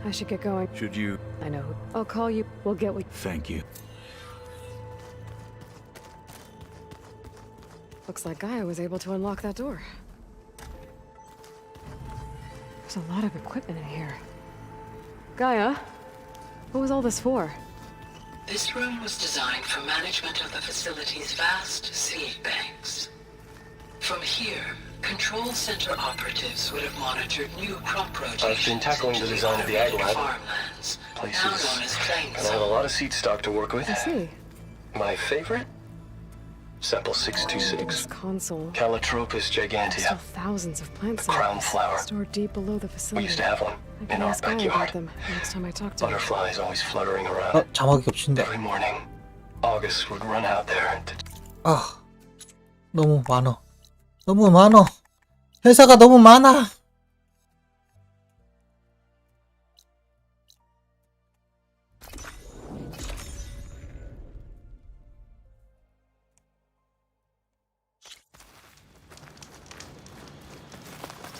I should get going. Should you... I know who. I'll call you. We'll get what... Thank you. Looks like Gaia was able to unlock that door. There's a lot of equipment in here. Gaia, what was all this for? This room was designed for management of the facility's vast seed banks. From here, control center operatives would have monitored new crop rotations. I've been tackling the design of the ag lab. Farmlands, Place now is... known as Plains. And I have a lot of seed stock to work with. I see. My favorite? Sample This 626. console. Calotropis Still gigantea. thousands of plant Crown samples flower. stored deep below the We facility. used to have one I can in our ask Gaia about backyard. them next time I talk to her. Butterflies always fluttering around. 자막이 겹친다. Every morning, August would run out there to... 아, 너무 많아. 너무 많아. 회사가 너무 많아.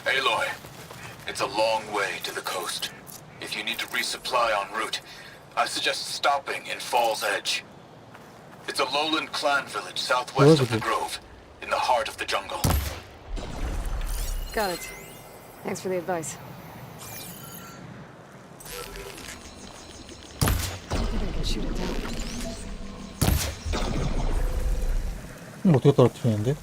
Aloy, it's a long way to the coast. If you need to resupply en route, I suggest stopping in Fall's Edge. It's a lowland clan village southwest of the Grove, in the heart of the jungle. Got it. Thanks for the advice. I think I can shoot it down. 어떻게 떨어뜨리는데?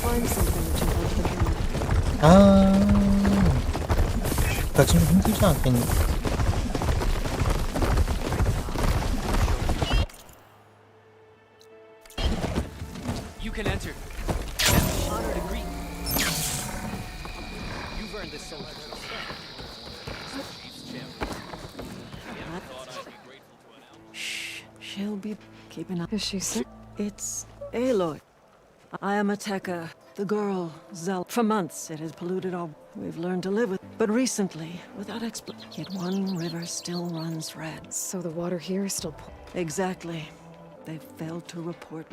Find something to jump onto the camera. 아, 같이 좀 힘들지 않겠니? You can enter. Honor to greet. You've earned this soldier's respect. Chief's champion. Shh, she'll be keeping up. Is she sick? It's Aloy. I am a Tekka, the girl, Zel. For months it has polluted our... We've learned to live with... But recently, without explanation, yet one river still runs red. So the water here is still... Exactly. They've failed to report.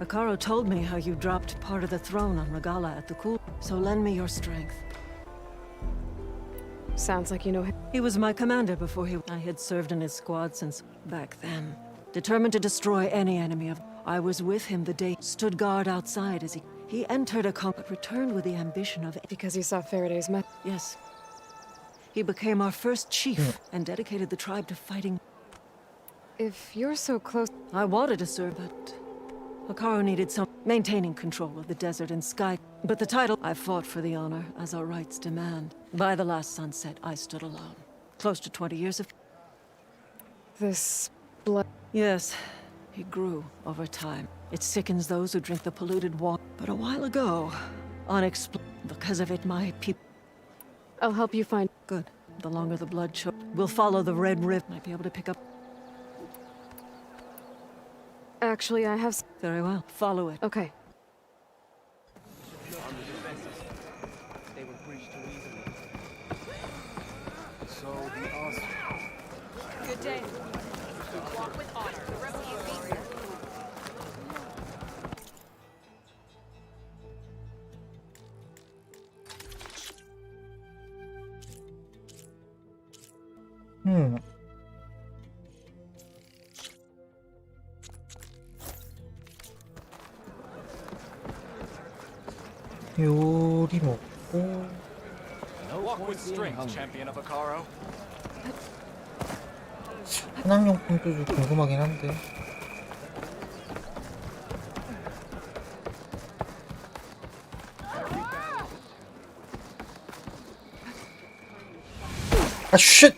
Akaro told me how you dropped part of the throne on Regala at the Cool, so lend me your strength. Sounds like you know him. He was my commander before I had served in his squad since back then. Determined to destroy any enemy of... I was with him the day stood guard outside as he entered a but returned with the ambition of... Because he saw Faraday's met. Yes. He became our first chief and dedicated the tribe to fighting. If you're so close... I wanted to serve, but... Akaro needed some... maintaining control of the desert and sky. But the title... I fought for the honor, as our rights demand. By the last sunset, I stood alone. Close to 20 years of... This... blood... Yes. He grew over time. It sickens those who drink the polluted water. But a while ago, because of it, my people... I'll help you find... Good. The longer the blood show, we'll follow the Red River. Might be able to pick up... Actually, I have... Very well. Follow it. Okay. They were breached too easily. So the Oz... Good day. Walk with honor. The rebel you beat. 요리 먹고 Walk with strength, champion of Akaro. 사냥용품도 좀 궁금하긴 한데. 아 쉣!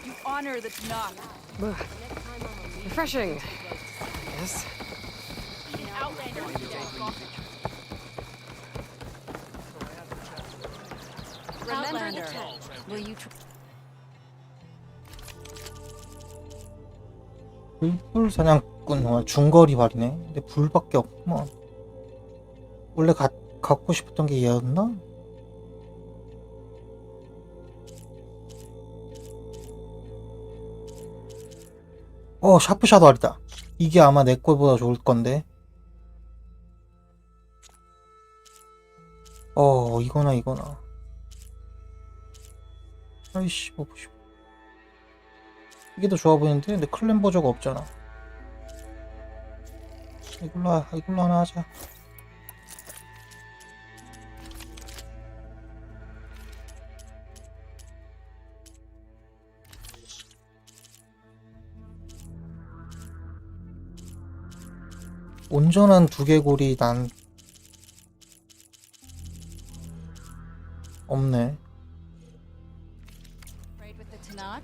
You honor the Tanakh. Refreshing. Yes. Outlander. Outlander, will you 불 사냥꾼 중거리 발이네. 근데 불밖에 없구만. 원래 갖고 싶었던 게 얘였나? 샤프샷 알이다. 이게 아마 내 거보다 좋을 건데. 이거나. 아이씨, 뭐 보시고. 이게 더 좋아 보이는데? 근데 클랜 버저가 없잖아. 이걸로 하나 하자. 온전한 두개골이 난 없네. trade with the Tanakh?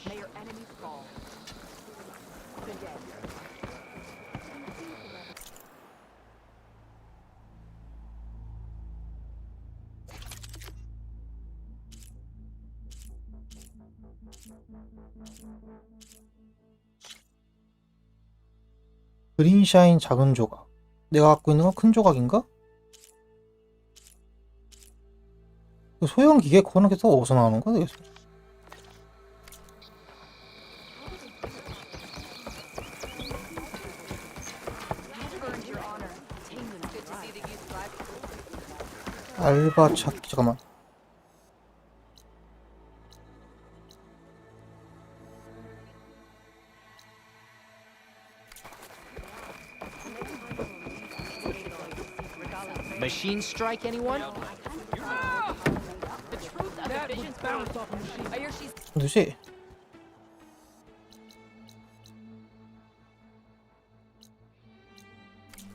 May your enemies fall. Good day. 그린샤인 작은 조각. 내가 갖고 있는 건 큰 조각인가? 소형 기계 그거는 계속 어디서 나오는 거야? 계속. 알바 찾기 잠깐만. Machine strike, anyone? The truth of the vision's bounced off a machine. I hear she's 누지?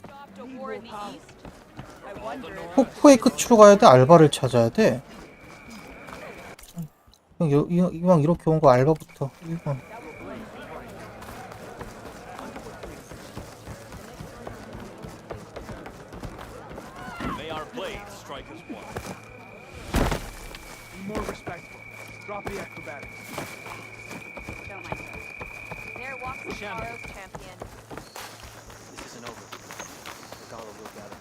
stopped a war in the east. I wonder. 폭포의 끝으로 가야 돼? 알바를 찾아야 돼? 이왕 이렇게 온 거 알바부터 1번. May our blades strike as one. Be more respectful. Drop the acrobatics. Don't mind her. There walks the Pharaoh's champion. This isn't over. The Gala will gather.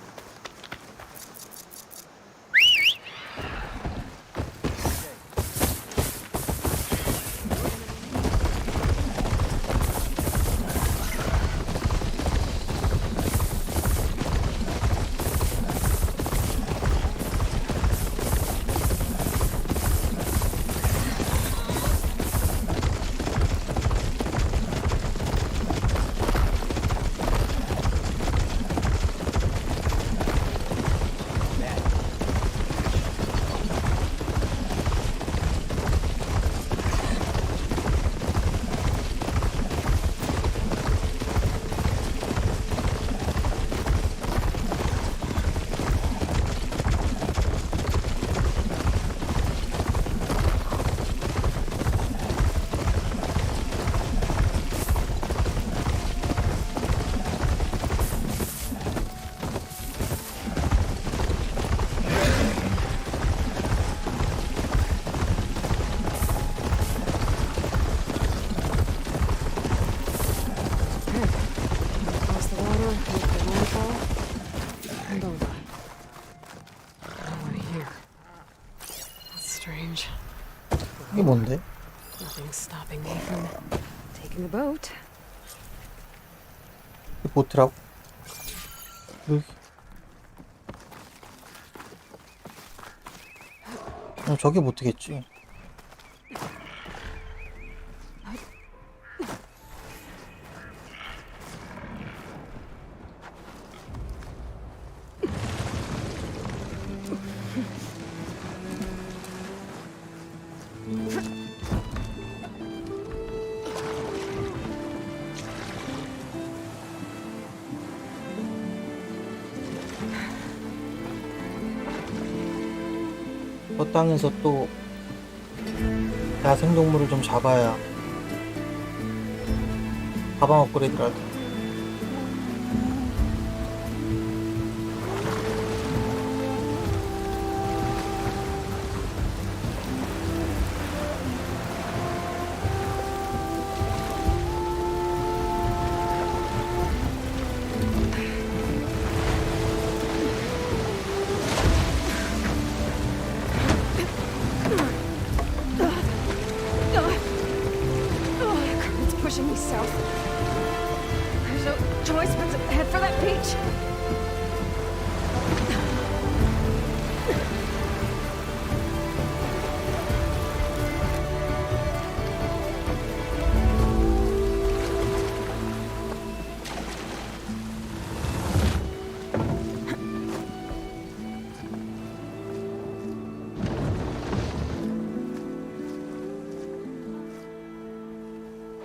And over. No one here. That's strange. 이게 뭔데? Nothing's stopping me from taking the boat. 이 보트라고? 여기. 저게 보트겠지. 저 땅에서 또 야생동물을 좀 잡아야 가방 업그레이드를 할 때. It's pushing me south. There's no choice but to head for that beach.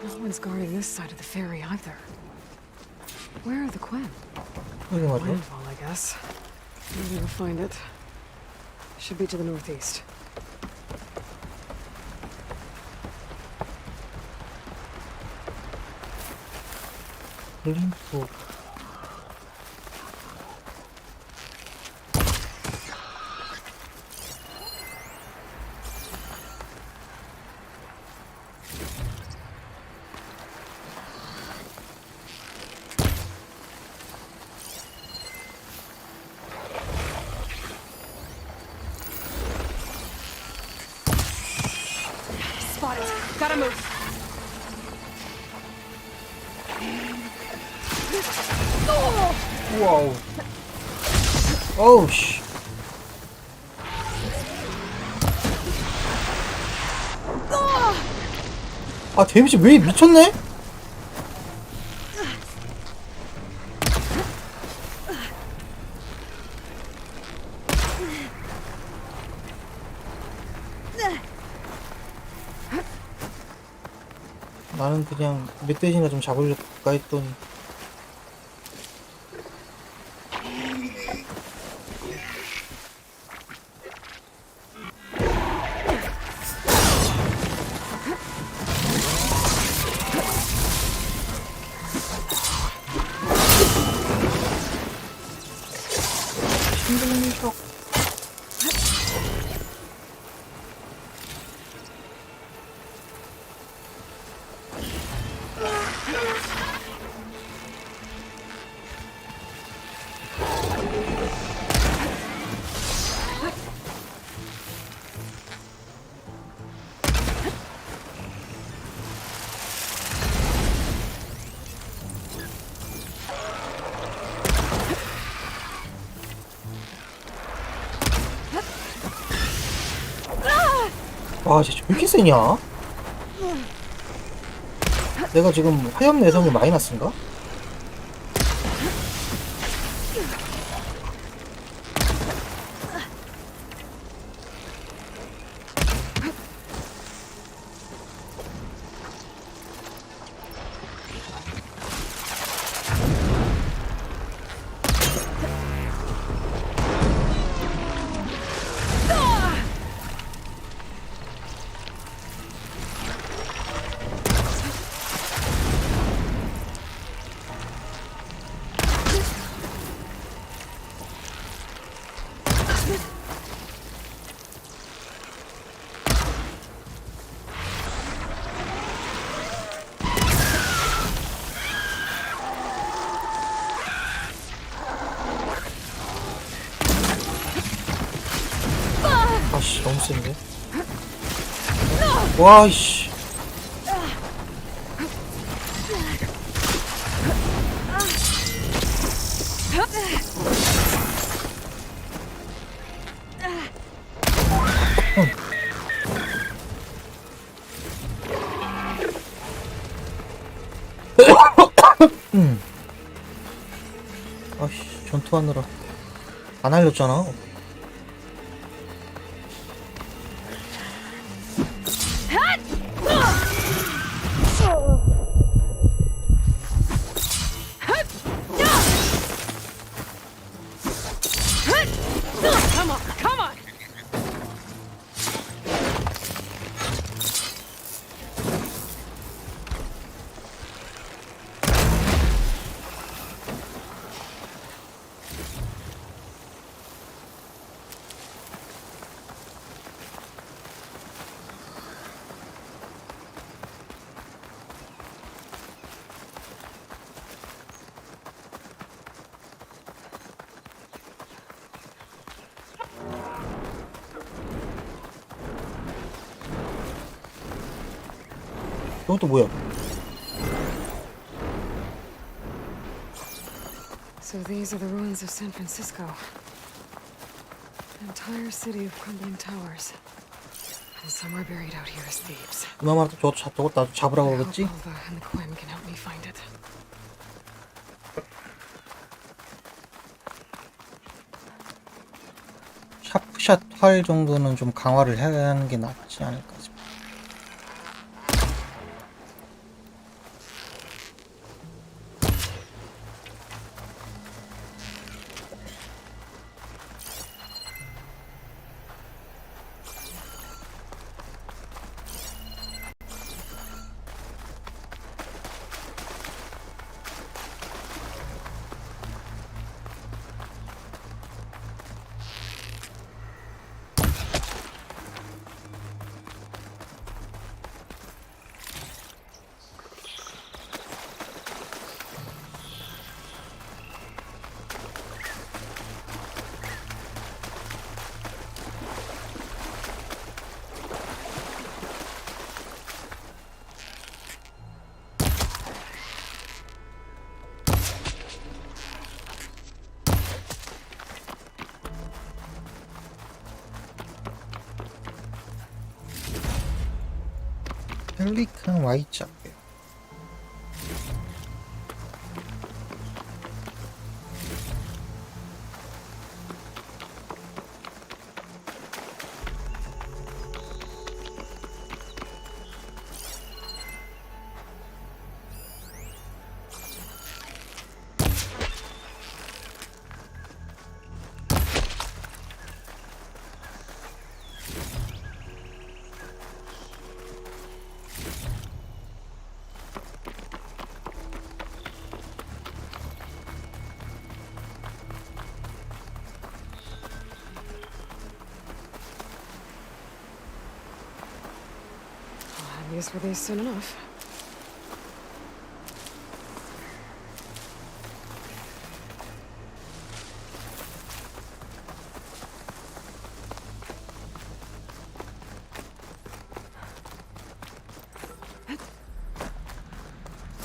No one's guarding this side of the ferry either. Where are the Quen? 여기 맞아? Landfall, I guess. Maybe we'll find it. Should be to the northeast. 림프. Spot it. Gotta move. 와우. 어우 씨. 아 데미지 왜 미쳤네? 나는 그냥 멧돼지나 좀 잡으려까 했더니 와 진짜 왜 이렇게 세냐? 내가 지금 화염 내성이 마이너스인가? 씨, 너무 센데? 와, 씨. 아씨, 전투하느라 안 알렸잖아. Come on, come on! 이건 또 뭐야? So these are the ruins of San Francisco. An entire city of crumbling towers. And somewhere buried out here is Thebes. 이마만 저거 나도 잡으라고 I hope 그러겠지? Alva and the Quim can help me find it. 샤프샷 활 정도는 좀 강화를 해야 하는 게 낫지 않을까 싶어. 펠리칸 Y자. I'll have use for these soon enough.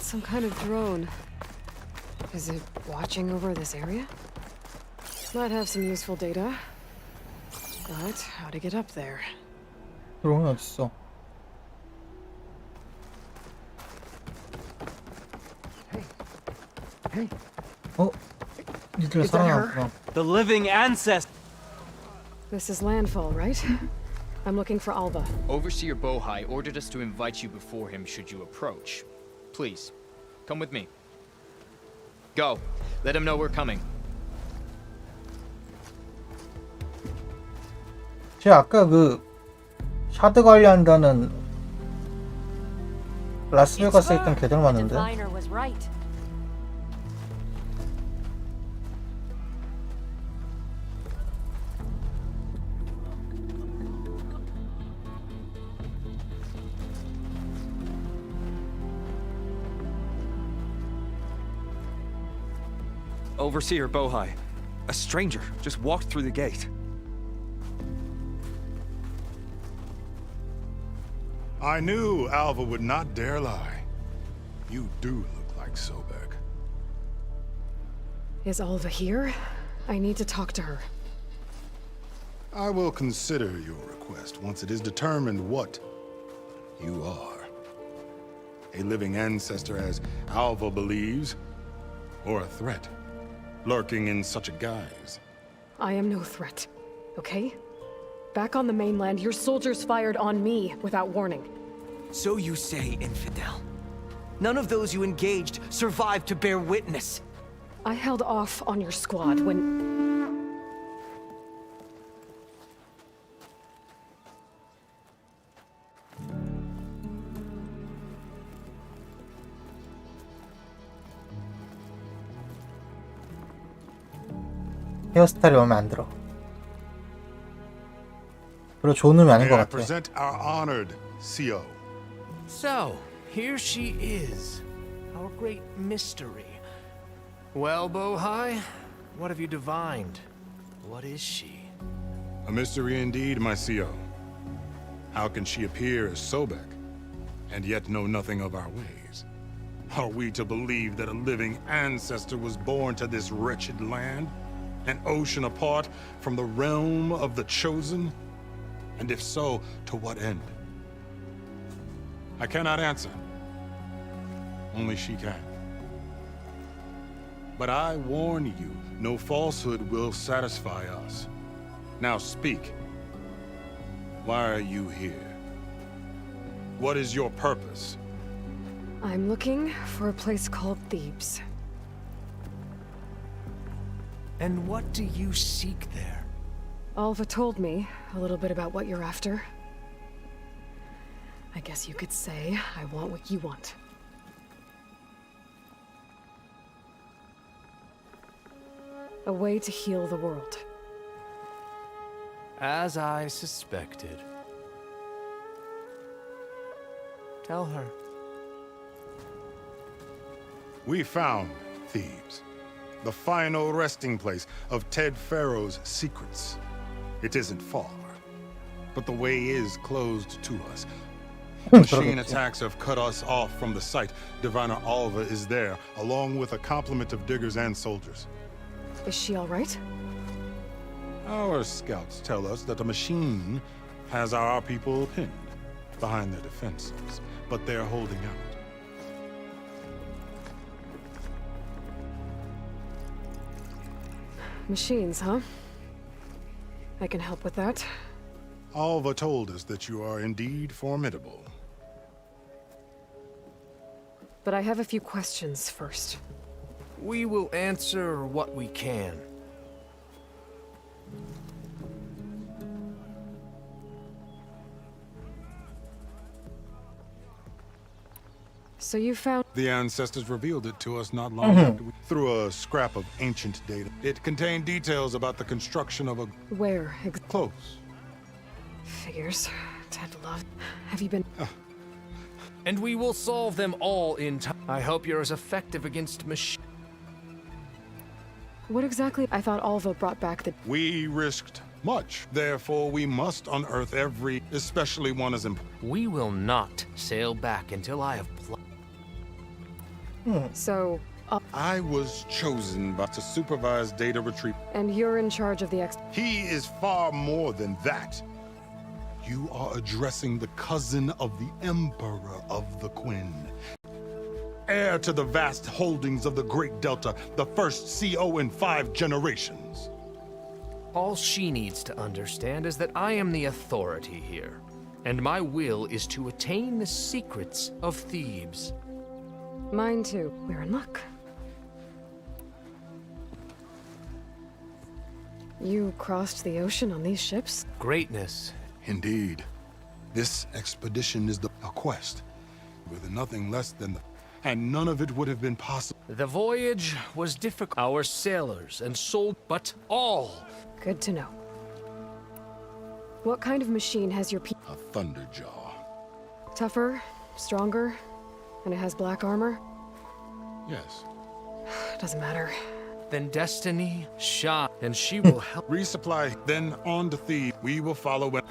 Some kind of drone. Is it watching over this area? Might have some useful data. But how to get up there? 드론이 어딨어? 어? 니들 살아났구나. The living ancestor. This is landfall, right? I'm looking for Alva. Overseer Bohai ordered us to invite you before him should you approach. Please, come with me. Go. Let him know we're coming. 제가 아까 그 샤드 관리한다는 라스베가스에 있던 걔들 맞는데? Diviner was right. Overseer Bohai. A stranger just walked through the gate. I knew Alva would not dare lie. You do look like Sobek. Is Alva here? I need to talk to her. I will consider your request once it is determined what you are. A living ancestor, as Alva believes, or a threat, lurking in such a guise. I am no threat, okay? Back on the mainland, your soldiers fired on me without warning. So you say, infidel. None of those you engaged survived to bear witness. I held off on your squad when... 헤어스타일이 마음에 안 들어. 별로 좋은 놈이 아닌 것 May I 같아. present our honored CO. So, here she is, our great mystery. Well, Bohai, what have you divined? What is she? A mystery indeed, my CO. How can she appear as Sobek, and yet know nothing of our ways? Are we to believe that a living ancestor was born to this wretched land? An ocean apart from the realm of the Chosen? And if so, to what end? I cannot answer. Only she can. But I warn you, no falsehood will satisfy us. Now speak. Why are you here? What is your purpose? I'm looking for a place called Thebes. And what do you seek there? Alva told me a little bit about what you're after. I guess you could say I want what you want. A way to heal the world. As I suspected. Tell her. We found Thebes, the final resting place of Ted Pharaoh's secrets. It isn't far, but the way is closed to us. Machine attacks have cut us off from the site. Diviner Alva is there, along with a complement of diggers and soldiers. Is she all right? Our scouts tell us that a machine has our people pinned behind their defenses, but they're holding out. Machines, huh? I can help with that. Alva told us that you are indeed formidable. But I have a few questions first. We will answer what we can. So you found... The ancestors revealed it to us not long after through a scrap of ancient data. It contained details about the construction of a... Where? Close. Figures. Ted loved... Have you been... And we will solve them all in time. I hope you're as effective against machine. What exactly? I thought Alva brought back the... We risked much. Therefore, we must unearth every, especially one as important. We will not sail back until I have So... I was chosen to supervise data retrieval. And you're in charge of the He is far more than that. You are addressing the cousin of the Emperor of the Quinn. Heir to the vast holdings of the Great Delta, the first CO in 5 generations. All she needs to understand is that I am the authority here, and my will is to attain the secrets of Thebes. Mine too. We're in luck. You crossed the ocean on these ships? Greatness. Indeed. This expedition is a quest, with nothing less than the... And none of it would have been possible. The voyage was difficult. Our sailors and but all. Good to know. What kind of machine has your A Thunderjaw. Tougher, stronger, and it has black armor? Yes. Doesn't matter. Then Destiny shot, and she will help. Resupply, then on to Thebes. We will follow it.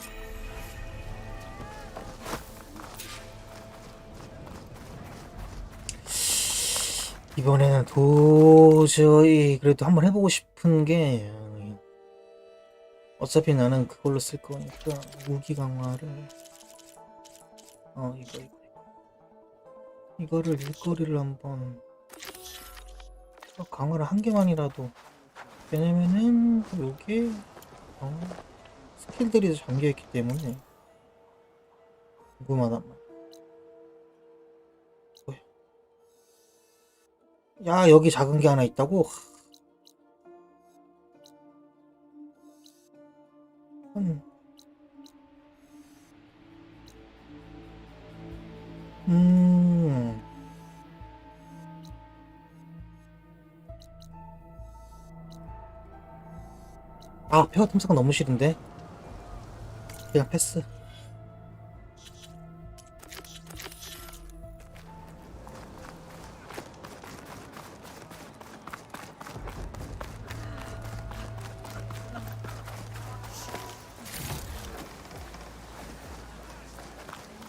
이번에는 도저히 그래도 한번 해보고 싶은 게 어차피 나는 그걸로 쓸 거니까 무기 강화를 이거를 일거리를 한번 강화를 한 개만이라도, 왜냐면은 요게 스킬들이 잠겨있기 때문에 궁금하단 말이야. 야, 여기 작은 게 하나 있다고? 아, 폐허 탐사가 너무 싫은데? 그냥 패스.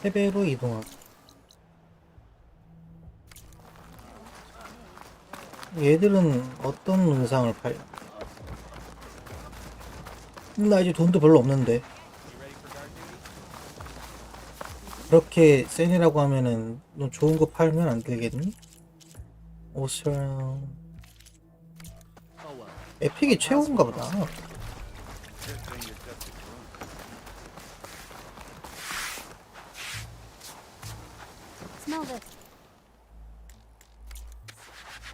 패배로 이동하고. 얘들은 어떤 의상을 팔려? 나 이제 돈도 별로 없는데. 그렇게 센이라고 하면은 너 좋은 거 팔면 안 되겠니? 옷을 에픽이 최고인가 보다. Smell this.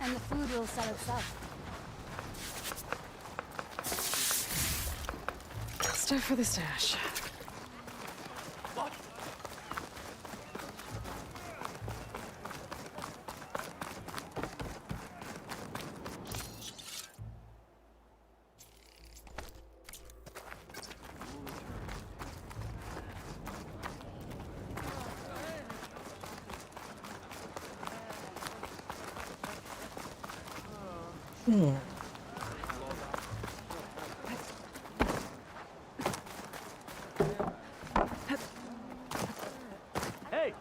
And the food will sell itself. Stuff for the stash. Hey,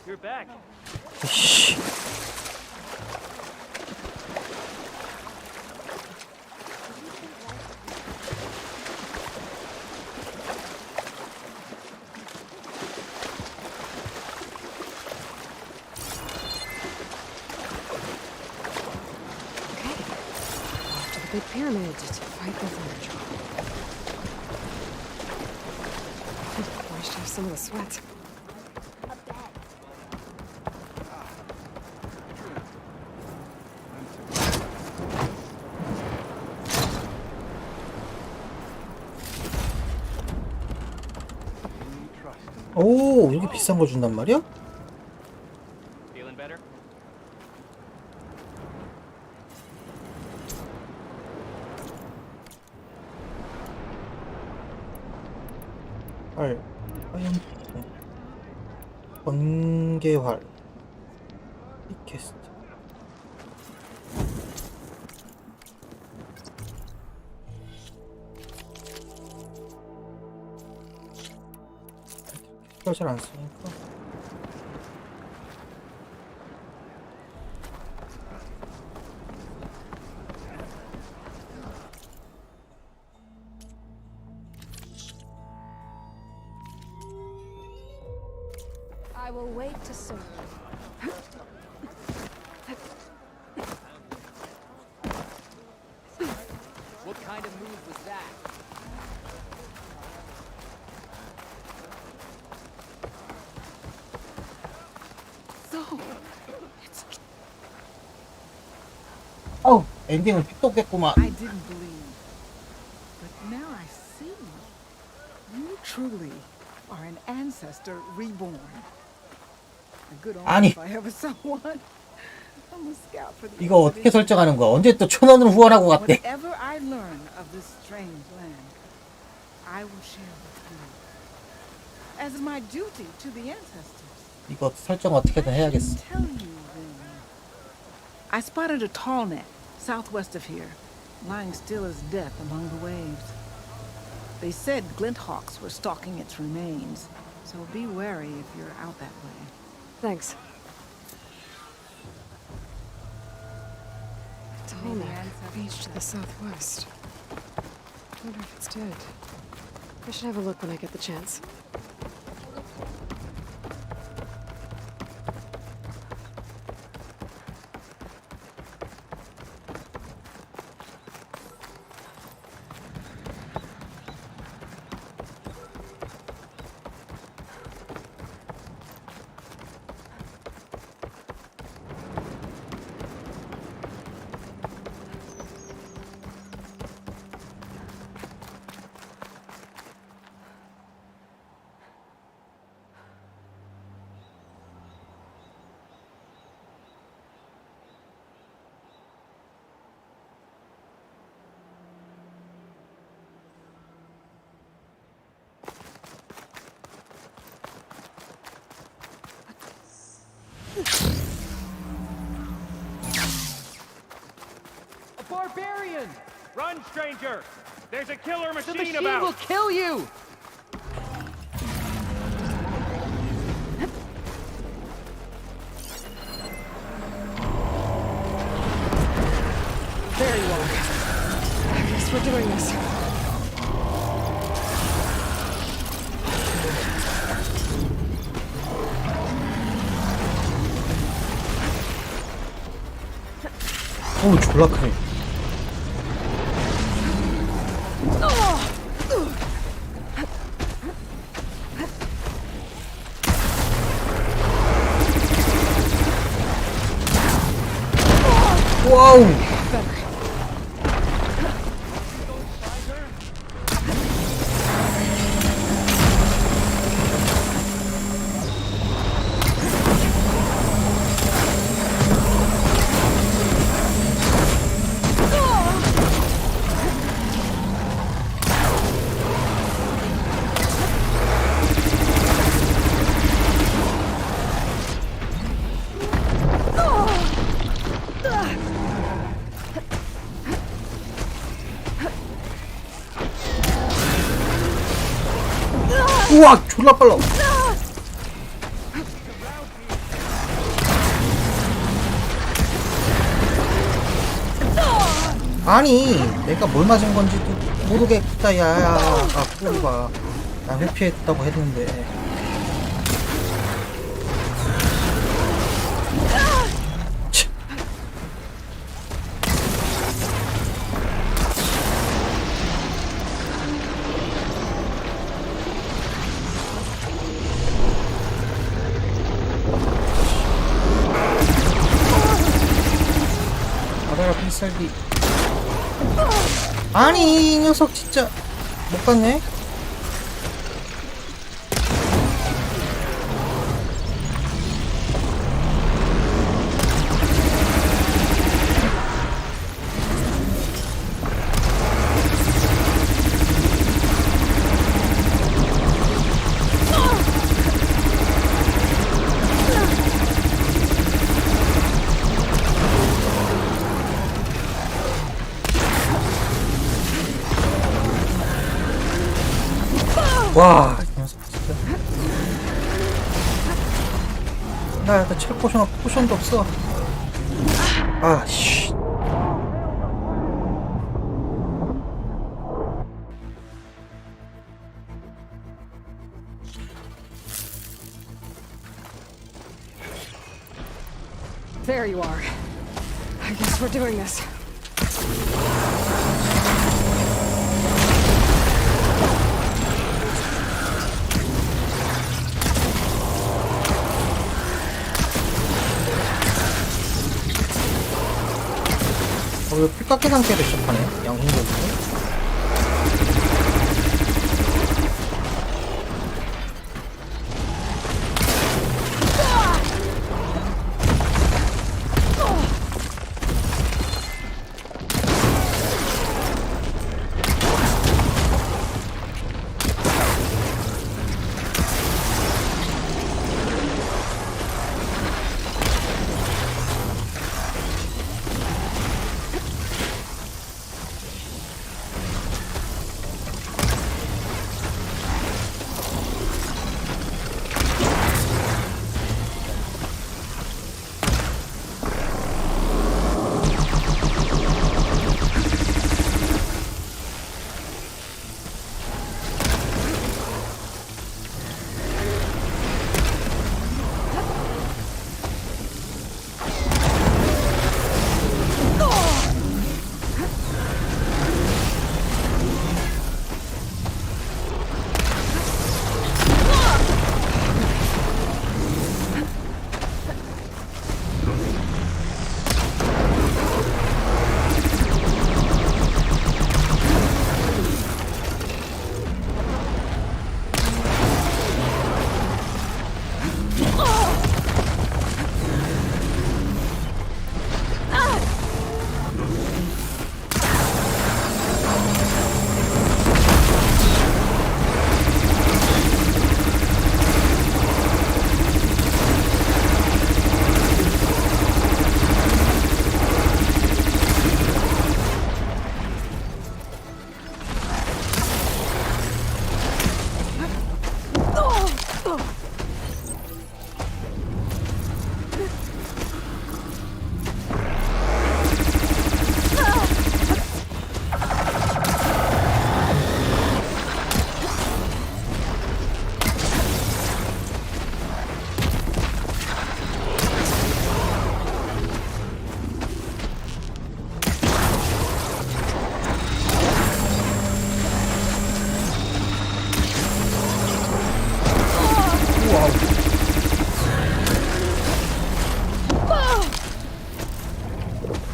you're back. Big pyramid to fight the Thunderjaw. Wish to have some of the sweat. 오, 이렇게 비싼 거 준단 말이야? Feeling better? 활, 화염, 번개활, 리퀘스트. 이걸 잘 안 쓰니까. I will wait to serve. What kind of move was that? So, 어우, 엔딩은 픽도 없겠구만. I didn't believe, but now I see. You truly are an ancestor reborn. A good omen 아니. if I ever saw one. I'm a scout for the 이거 어떻게 설정하는 거야? 언제 또 1,000원으로 후원하고 갔대? Whatever I learn of this strange land, I will share with you. As my duty to the ancestors. 이거 설정 어떻게든 해야겠어. Tell you then. I spotted a tall net southwest of here, lying still as death among the waves. They said glinthawks were stalking its remains, so be wary if you're out that way. Thanks. Tallneck, beach to the southwest. Wonder if it's dead. I should have a look when I get the chance. A barbarian! Run, stranger! There's a killer machine, The machine about! will kill you! There you are. I guess we're doing this. 어우 졸라 크네. 와우. 우와 졸라 빨라. 아니 내가 뭘 맞은 건지도 모르겠다. 야야 아 꼬리가 나 회피했다고 했는데. 바다가 필살기. 아니 이 녀석 진짜 못 갔네. 와, 이 녀석 진짜. 나 체력 포션도 없어. 아, 씨. There you are. I guess we're doing this. 왜 풀깎이 상태로 시작하네? 양궁적으로.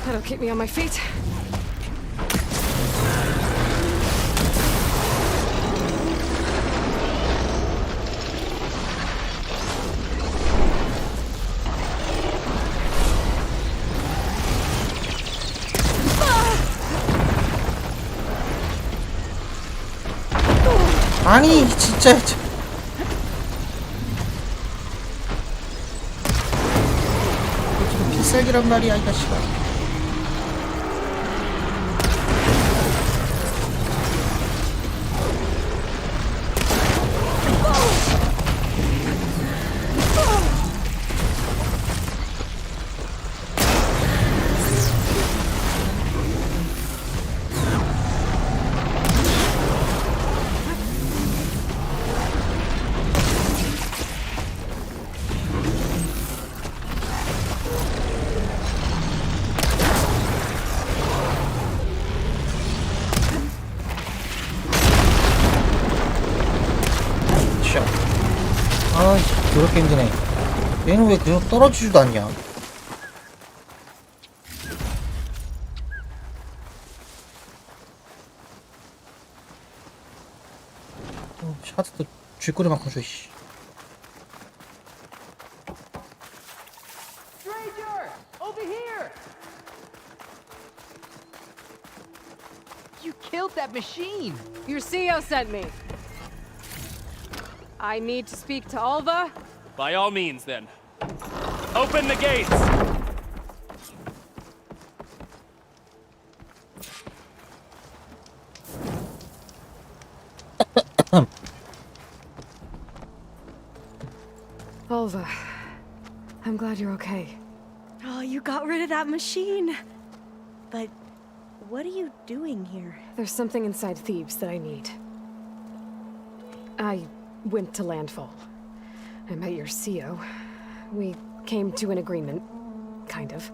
That'll keep me on my feet. 아니 진짜 지금 필살기란 말이야 이 자식아. 아, 그렇게 힘드네. 얘는 왜 계속 떨어지지도 않냐? 샤드도 쥐꼬리만큼 줘, 씨. Stranger! Over here! You killed that machine! Your CEO sent me. I need to speak to Alva. By all means, then. Open the gates! Alva, I'm glad you're okay. Oh, you got rid of that machine. But what are you doing here? There's something inside Thebes that I need. I went to landfall. I met your CEO. We came to an agreement, kind of.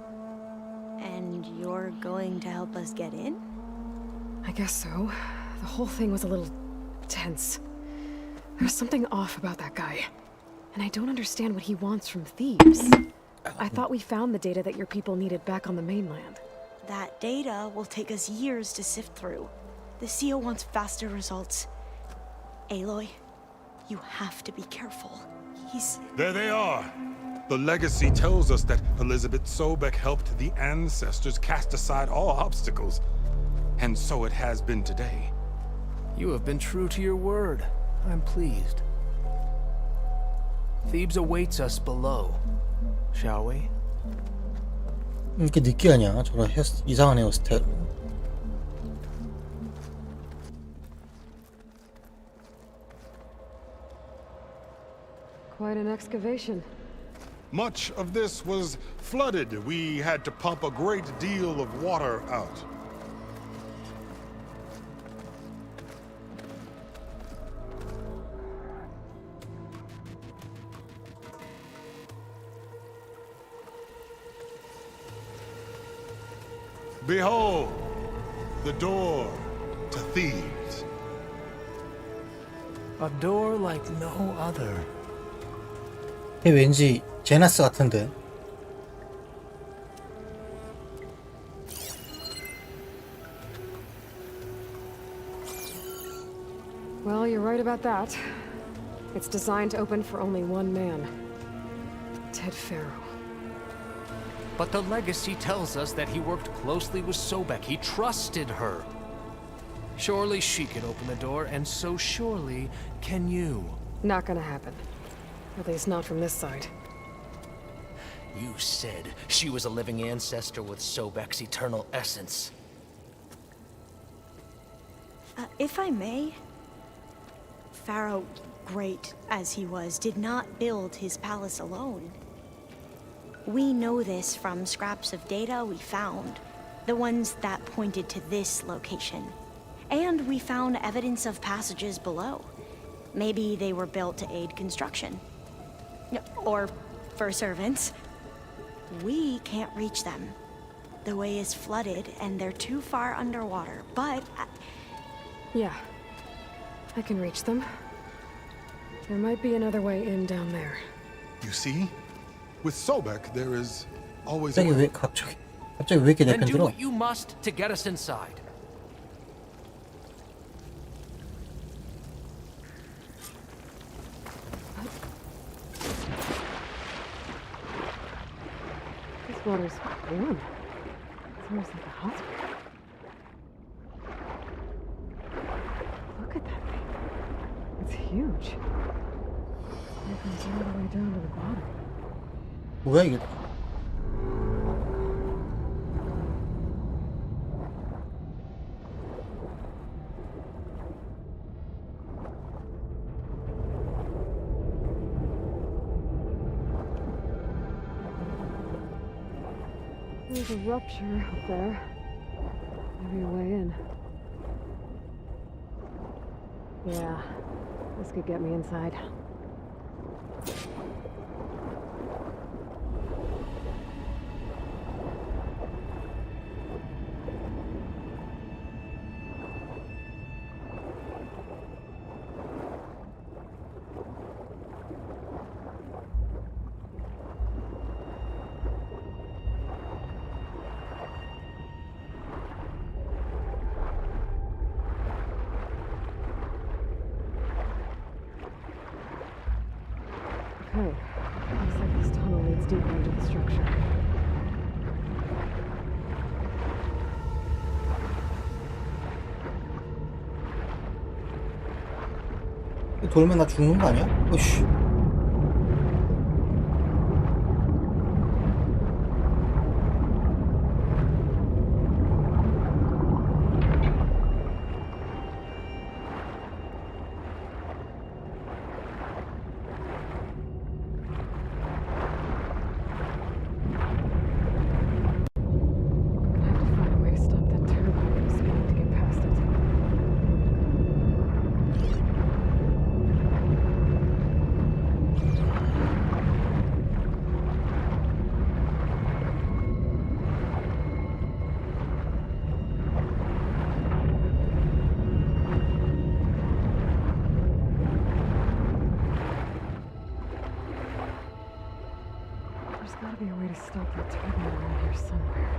And you're going to help us get in? I guess so. The whole thing was a little tense. There's something off about that guy. And I don't understand what he wants from Thebes. I thought we found the data that your people needed back on the mainland. That data will take us years to sift through. The CEO wants faster results. Aloy, you have to be careful. He's... There they are! The legacy tells us that Elizabeth Sobek helped the ancestors cast aside all obstacles. And so it has been today. You have been true to your word. I'm pleased. Thebes awaits us below. Shall we? 이렇게 느끼하냐? 저런 이상한 헤어스타일. Quite an excavation. Much of this was flooded. We had to pump a great deal of water out. Behold, the door to Thebes. A door like no other. 얘 왠지 제나스 같은데. Well, you're right about that. It's designed to open for only one man. Ted Faro. But the legacy tells us that he worked closely with Sobek. He trusted her. Surely she can open the door, and so surely can you. Not gonna happen. At least not from this side. You said she was a living ancestor with Sobek's eternal essence. If I may, Pharaoh, great as he was, did not build his palace alone. We know this from scraps of data we found, the ones that pointed to this location. And we found evidence of passages below. Maybe they were built to aid construction. Or for servants. We can't reach them. The way is flooded and they're too far underwater, but... Yeah. I can reach them. There might be another way in down there. You see? With Sobek, there is always a 갑자기 way. 갑자기 왜 이렇게 내 Then 편 do 들어? what you must to get us inside. This water's warm. It's almost like a hospital. Look at that thing. It's huge. It goes all the way down to the bottom. 뭐야 이게? There's a rupture up there. Maybe a way in. Yeah, this could get me inside. Okay, looks like this tunnel leads deeper into the structure. 돌면 나 죽는 거 아니야? 어이씨. There's gotta be a way to stop that turbine around here somewhere.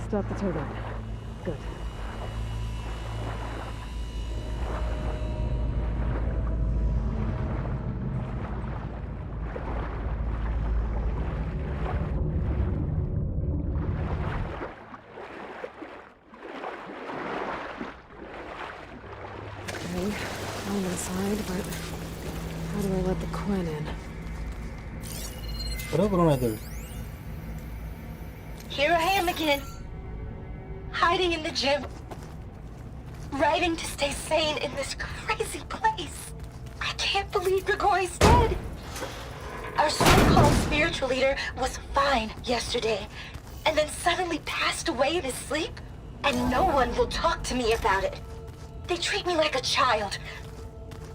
Stop the turbine. Good. Okay, I'm inside, but how do I let the Quinn in? 그래 그런 애들. Here I am again. Hiding in the gym. Writing to stay sane in this crazy place. I can't believe Grigori's dead. Our so-called spiritual leader was fine yesterday, and then suddenly passed away in his sleep, and no one will talk to me about it. They treat me like a child,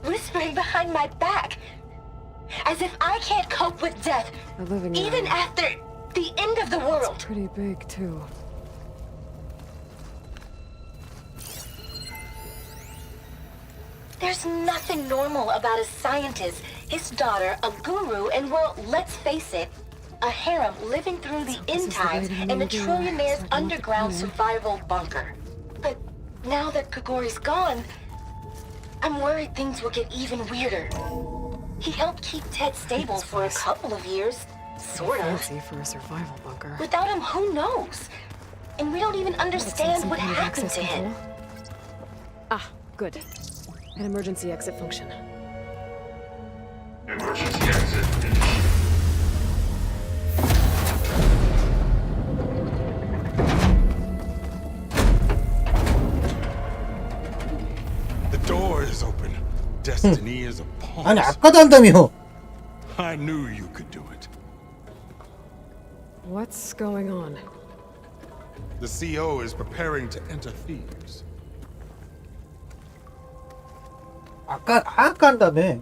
whispering behind my back, as if I can't cope with death, A living even area. after the end of the world. It's pretty big, too. There's nothing normal about a scientist, his daughter, a guru, and well, let's face it, a harem living through the end times in the trillionaire's underground survival bunker. But now that Grigori's gone, I'm worried things will get even weirder. He helped keep Ted stable for a couple of years, sort of. Fancy for a survival bunker. Without him, who knows? And we don't even understand what happened to him. Ah, good. An emergency exit function. Emergency exit initiated. destiny is upon 아니 us. 아까도 한다며. I knew you could do it. What's going on? The CO is preparing to enter Thebes. 아까 한다며.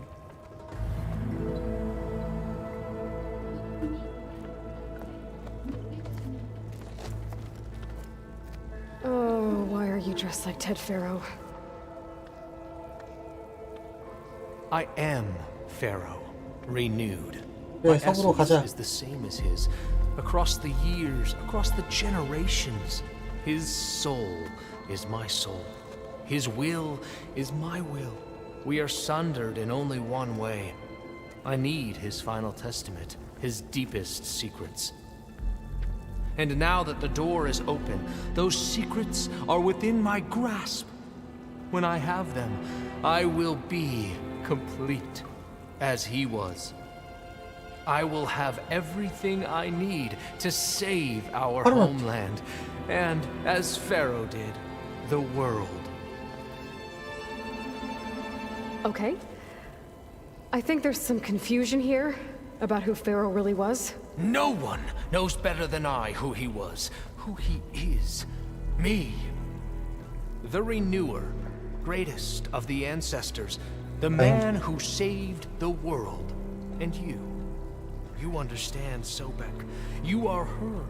Oh, why are you dressed like Ted Pharaoh? I am Pharaoh, renewed. 그래, My 성으로 essence 가자. is the same as his, across the years, across the generations. His soul is my soul. His will is my will. We are sundered in only one way. I need his final testament, his deepest secrets. And now that the door is open, those secrets are within my grasp. When I have them, I will be complete, as he was. I will have everything I need to save our homeland, and, as Pharaoh did, the world. Okay. I think there's some confusion here about who Pharaoh really was. No one knows better than I who he was, who he is. Me. The Renewer, greatest of the ancestors, the man who saved the world. And you. You understand, Sobek. You are her,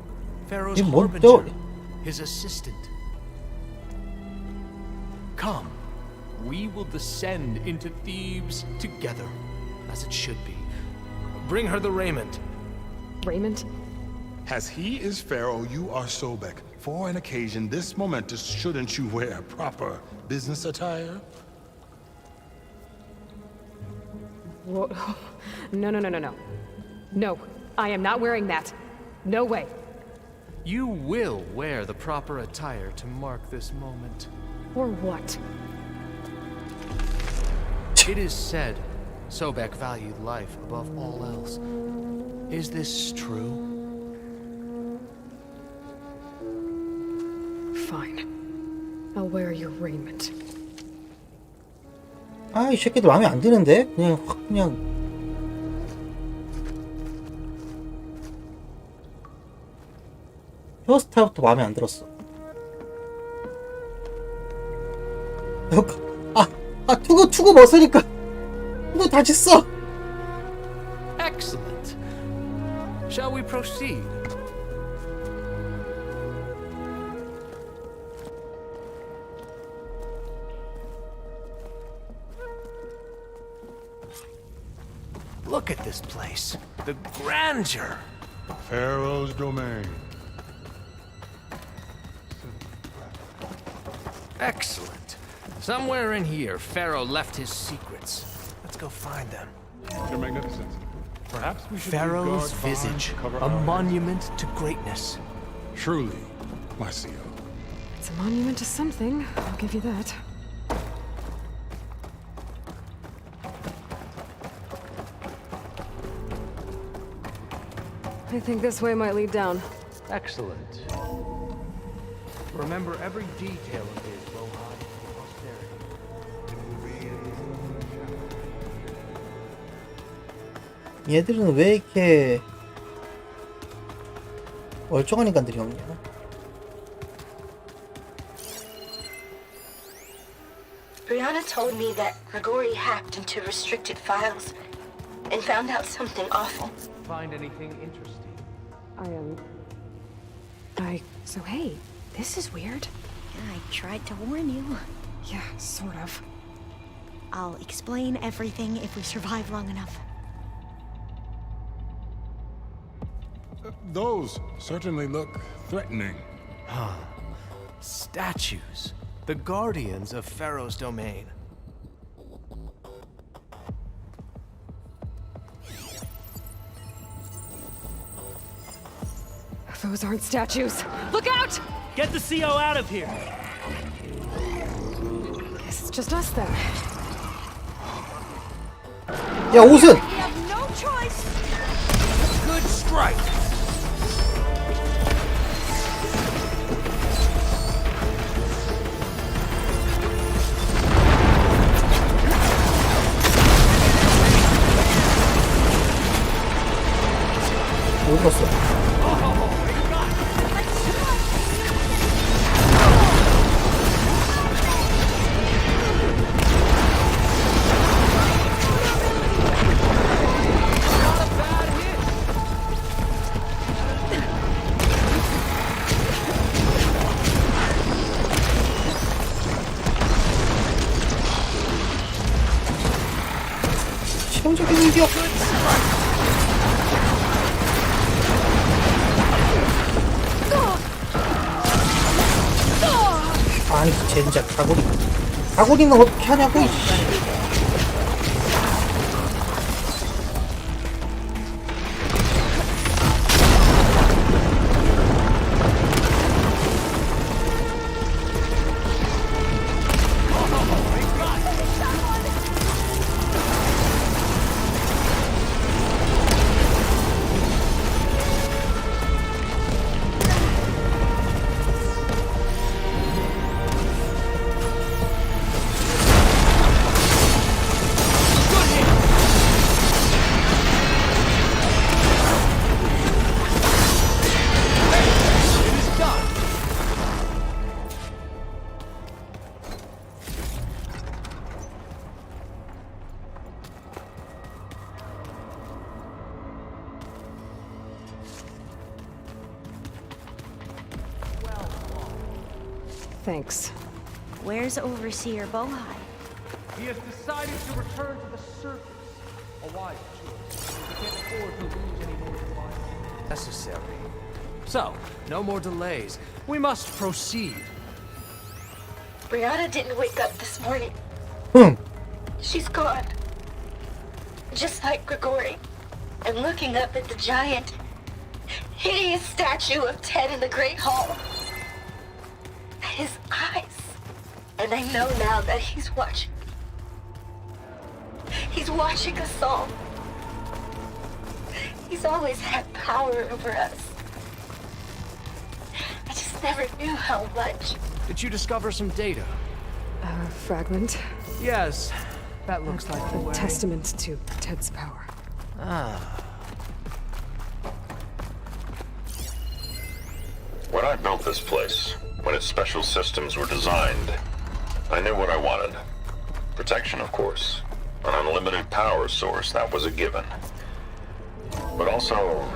Pharaoh's harbinger, his assistant. Come, we will descend into Thebes together, as it should be. Bring her the raiment. Raiment? As he is Pharaoh, you are Sobek. For an occasion this momentous, shouldn't you wear proper business attire? Whoa. No, no, no, no, no. No, I am not wearing that. No way. You will wear the proper attire to mark this moment. Or what? It is said Sobek valued life above all else. Is this true? Fine. I'll wear your raiment. 아, 이 새끼들 마음에 안 드는데? 그냥 확 그냥 헤어스타일부터 마음에 안 들었어. 투구 벗으니까 투구 다시 써. Excellent. Shall we proceed? Look at this place. The grandeur. Pharaoh's domain. Excellent. Somewhere in here, Pharaoh left his secrets. Let's go find them. Your Magnificence. Perhaps we should Pharaoh's visage, a monument to greatness. Truly, my CO. It's a monument to something, I'll give you that. I think this way might lead down. Excellent. Remember every detail of his, Bohai, posterity. 얘들은 왜 이렇게 멀쩡한 인간들이 없냐? Brianna told me that Grigori hacked into restricted files and found out something awful. Find anything interesting? So hey, this is weird. I tried to warn you. Yeah, sort of. I'll explain everything if we survive long enough. Those certainly look threatening. Huh. Statues. The guardians of Pharaoh's domain. Those aren't statues. Look out! Get the CO out of here! Guess it's just us then. 야, 옷은! We have no choice! Good strike! 죽었어. 실용적인 일격. 아니 젠장 가구리는 어떻게 하냐고. Thanks. Where's Overseer Bohai? He has decided to return to the surface. A wise choice. We can't afford to lose any more time. Necessary. So, no more delays. We must proceed. Brianna didn't wake up this morning. She's gone. Just like Grigori. And looking up at the giant, hideous statue of Ted in the Great Hall. His eyes. And I know now that he's watching. He's watching us all. He's always had power over us. I just never knew how much. Did you discover some data? A fragment? Yes. That looks like the a way. testament to Ted's power. When I built this place, when its special systems were designed, I knew what I wanted. Protection, of course. An unlimited power source, that was a given. But also...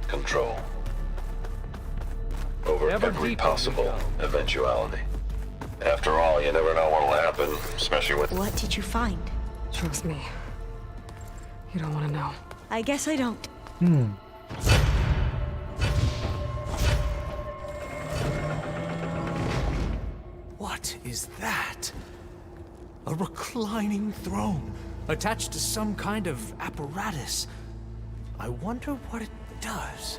control. Over every possible eventuality. After all, you never know what'll happen, especially with... What did you find? Trust me. You don't want to know. I guess I don't. What is that? A reclining throne, attached to some kind of apparatus. I wonder what it does.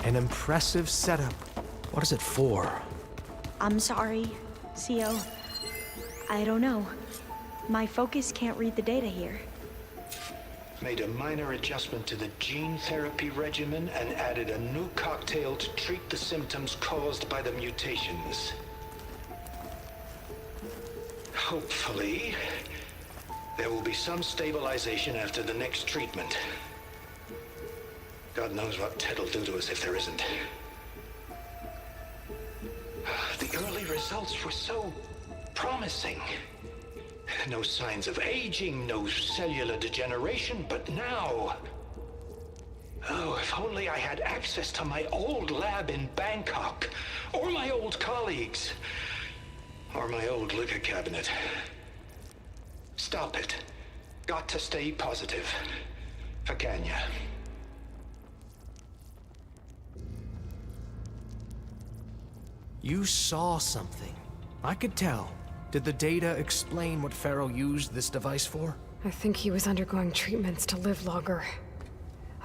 An impressive setup. What is it for? I'm sorry, CO. I don't know. My focus can't read the data here. Made a minor adjustment to the gene therapy regimen and added a new cocktail to treat the symptoms caused by the mutations. Hopefully, there will be some stabilization after the next treatment. God knows what Ted will do to us if there isn't. The early results were so promising. No signs of aging, no cellular degeneration, but now... Oh, if only I had access to my old lab in Bangkok, or my old colleagues, or my old liquor cabinet. Stop it. Got to stay positive. For Kenya. You saw something. I could tell. Did the data explain what Pharaoh used this device for? I think he was undergoing treatments to live longer.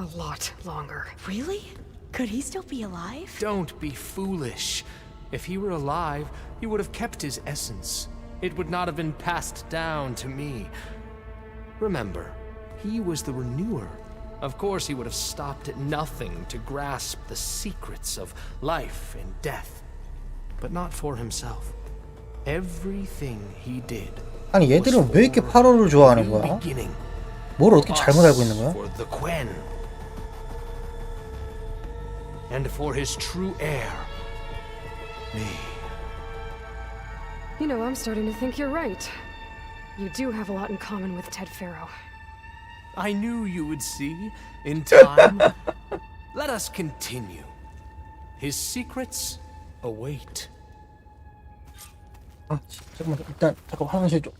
A lot longer. Really? Could he still be alive? Don't be foolish. If he were alive, he would have kept his essence. It would not have been passed down to me. Remember, he was the renewer. Of course he would have stopped at nothing to grasp the secrets of life and death. But not for himself. Everything he did 아니 얘들은 왜 이렇게 8호를 좋아하는 거야? 뭘 어떻게 잘못 알고 있는 거야? For the Quen. And for his true heir, me. You know, I'm starting to think you're right. You do have a lot in common with Ted Faro. I knew you would see in time. Let us continue. His secrets await. 아, 잠깐만 일단 잠깐 화장실 좀.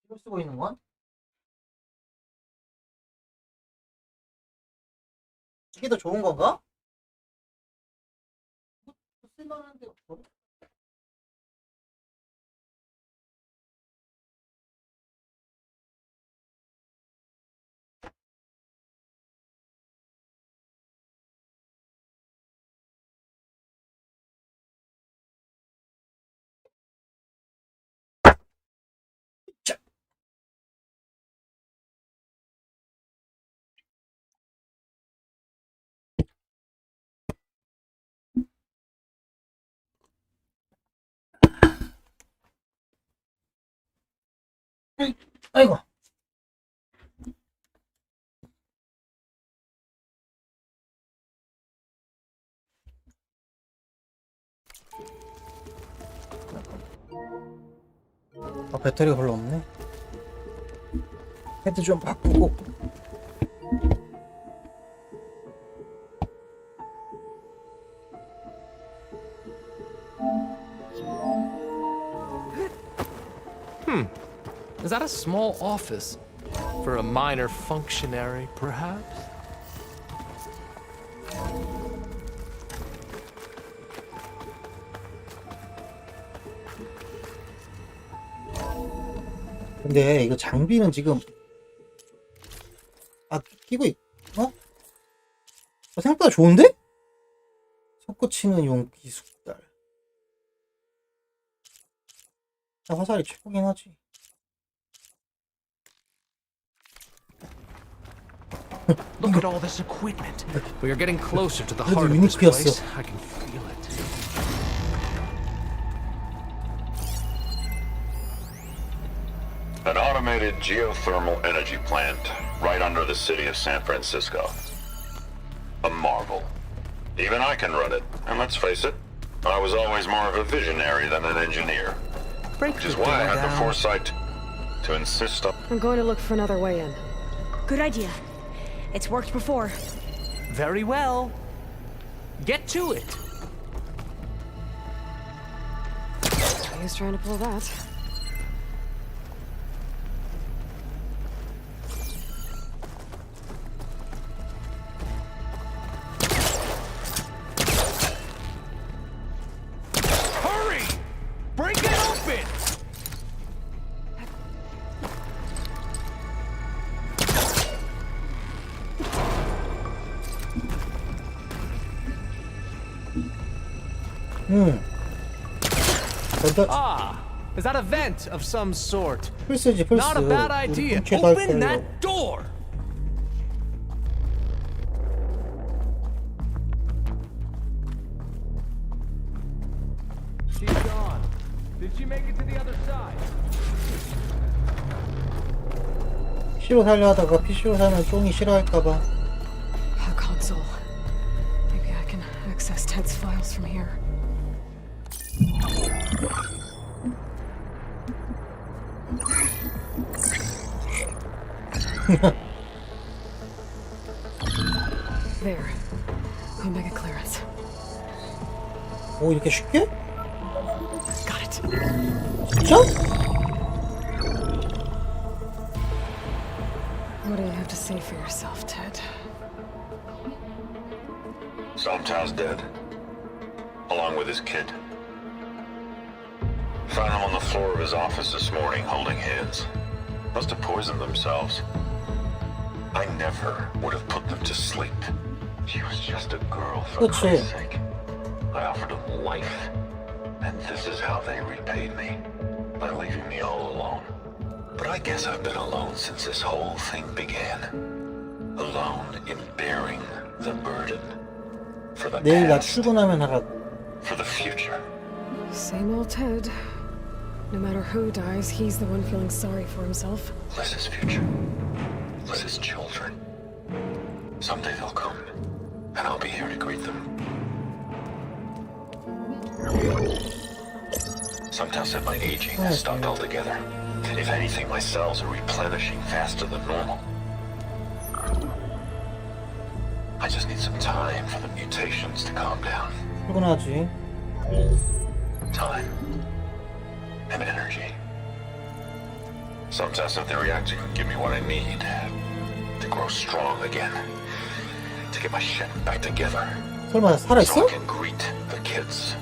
이걸 쓰고 있는 건? 이게 더 좋은 건가? 쓸만한데 없어? 아이고. 아, 배터리가 별로 없네. 헤드 좀 바꾸고. Is that a small office? For a minor functionary, perhaps? 근데 이거 장비는 지금 끼고 어? 생각보다 좋은데? 솟구치는 용기 숙달. 화살이 최고긴 하지. Look at all this equipment. We are getting closer to the heart of this place. I can feel it. An automated geothermal energy plant right under the city of San Francisco. A marvel. Even I can run it, and let's face it, I was always more of a visionary than an engineer. Which is why I had the foresight to insist on... I'm going to look for another way in. Good idea. It's worked before. Very well. Get to it. Who's trying to pull that? Hurry! Break it open! Ah, is that a vent of some sort? 플스지, Not a bad idea. Open that door. She's gone. Did she make it to the other side? PC로 살려 하다가 PC로 사면 쫑이 싫어할까봐. A console. Maybe I can access Ted's files from here. There. Omega clearance. 오, 이렇게 쉽게? Got it. 진짜? What do you have to say for yourself, Ted? Sometimes dead. Along with his kid. Found him on the floor of his office this morning, holding hands. Must have poisoned themselves. I never would have put them to sleep. She was just a girl, for Christ's sake. I offered them life, and this is how they repaid me, by leaving me all alone. But I guess I've been alone since this whole thing began. Alone in bearing the burden. For the 내일 나 past, 출근하면 하라고. for the future. Same old Ted. No matter who dies, he's the one feeling sorry for himself. Liz's future. Liz's children. Someday they'll come, and I'll be here to greet them. Sometimes at my aging has stopped altogether. If anything, my cells are replenishing faster than normal. I just need some time for the mutations to calm down. 출근하지. Time. And energy. Some test of the reactor can give me what I need to grow strong again. To get my shit back together. 설마 So 살아있어? I can greet the kids.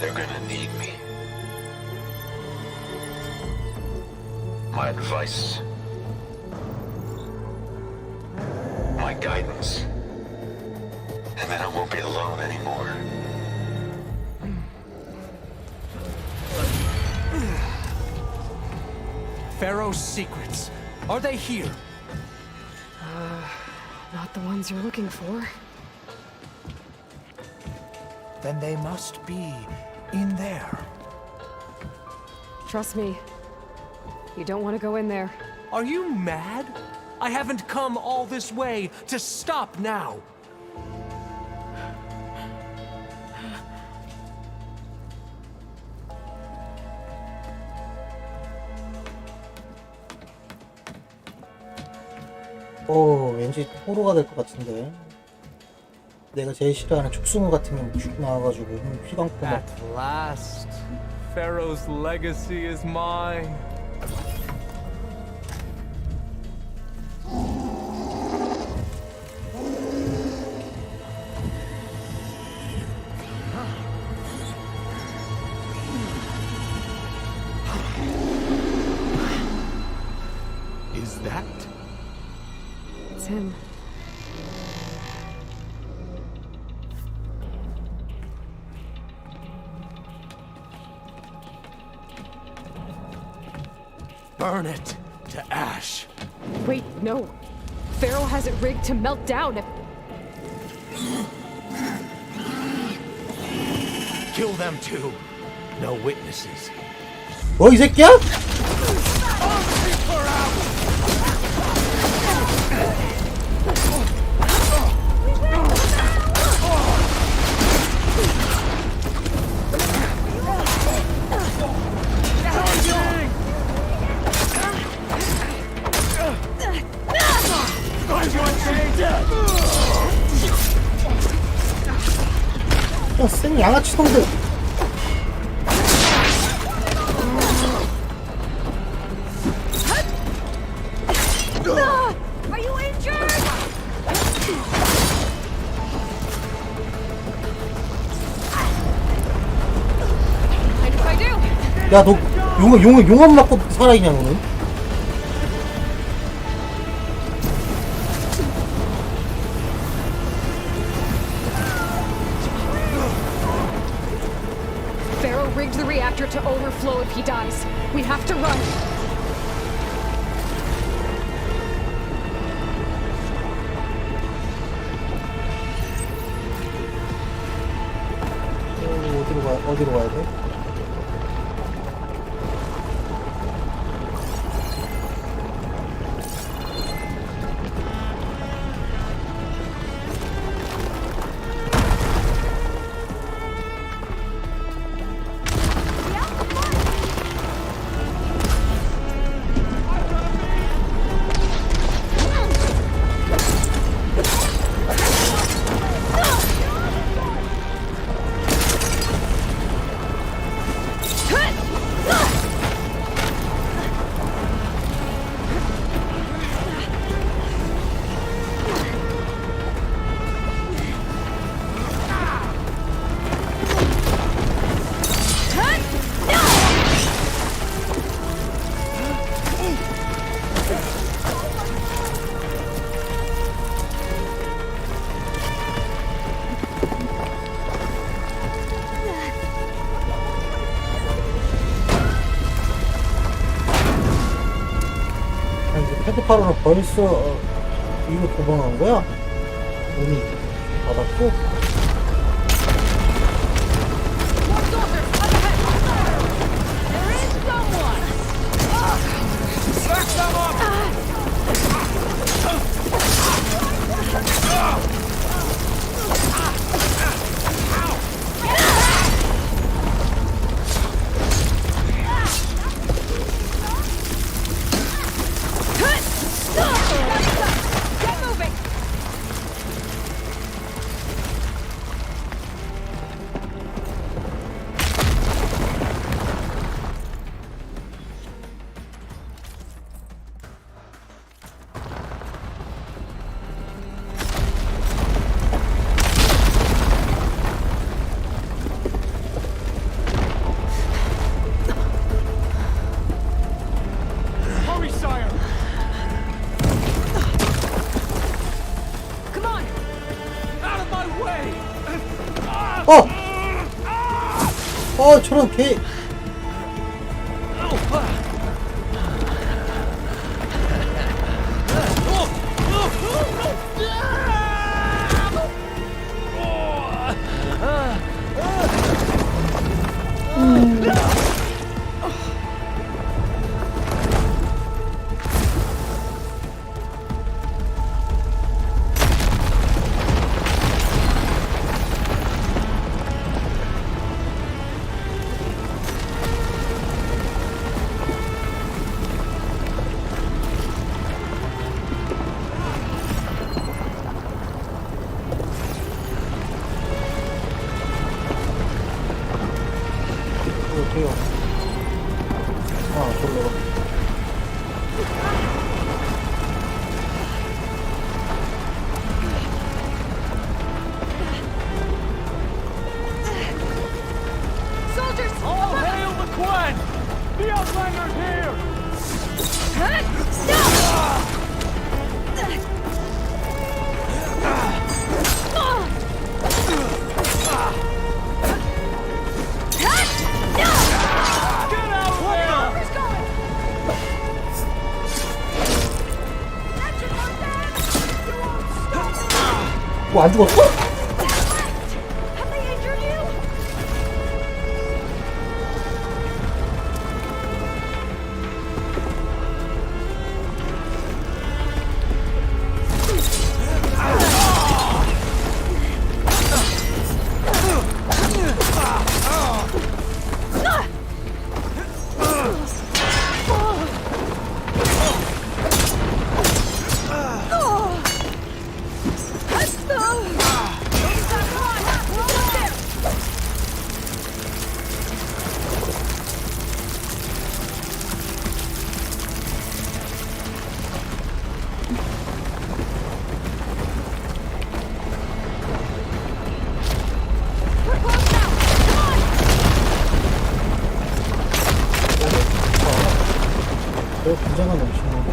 They're gonna need me. My advice. My guidance. And then I won't be alone anymore. Pharaoh's secrets. Are they here? Not the ones you're looking for. Then they must be in there. Trust me. You don't want to go in there. Are you mad? I haven't come all this way to stop now. 왠지 호러가 될 것 같은데. 내가 제일 싫어하는 축수무 같은 게 쭉 나와가지고 피광포 막. At last, Pharaoh's legacy is mine. Is that? It's him. Burn it to ash. Wait, no. Pharaoh has it rigged to melt down. Kill them too. No witnesses. 이 새끼야? 센 양아치 놈들. Are you injured? Mind if I do? 야, 너 용암 맞고 살아있냐 너는? Pharaoh rigged the reactor to overflow if he dies. We have to run. 어디로 가야 돼? 페드파로는 벌써 이거 도망간 거야? 이미 받았고? 저런 개. 뭐 안 죽었어? 긴장감 넘치는데.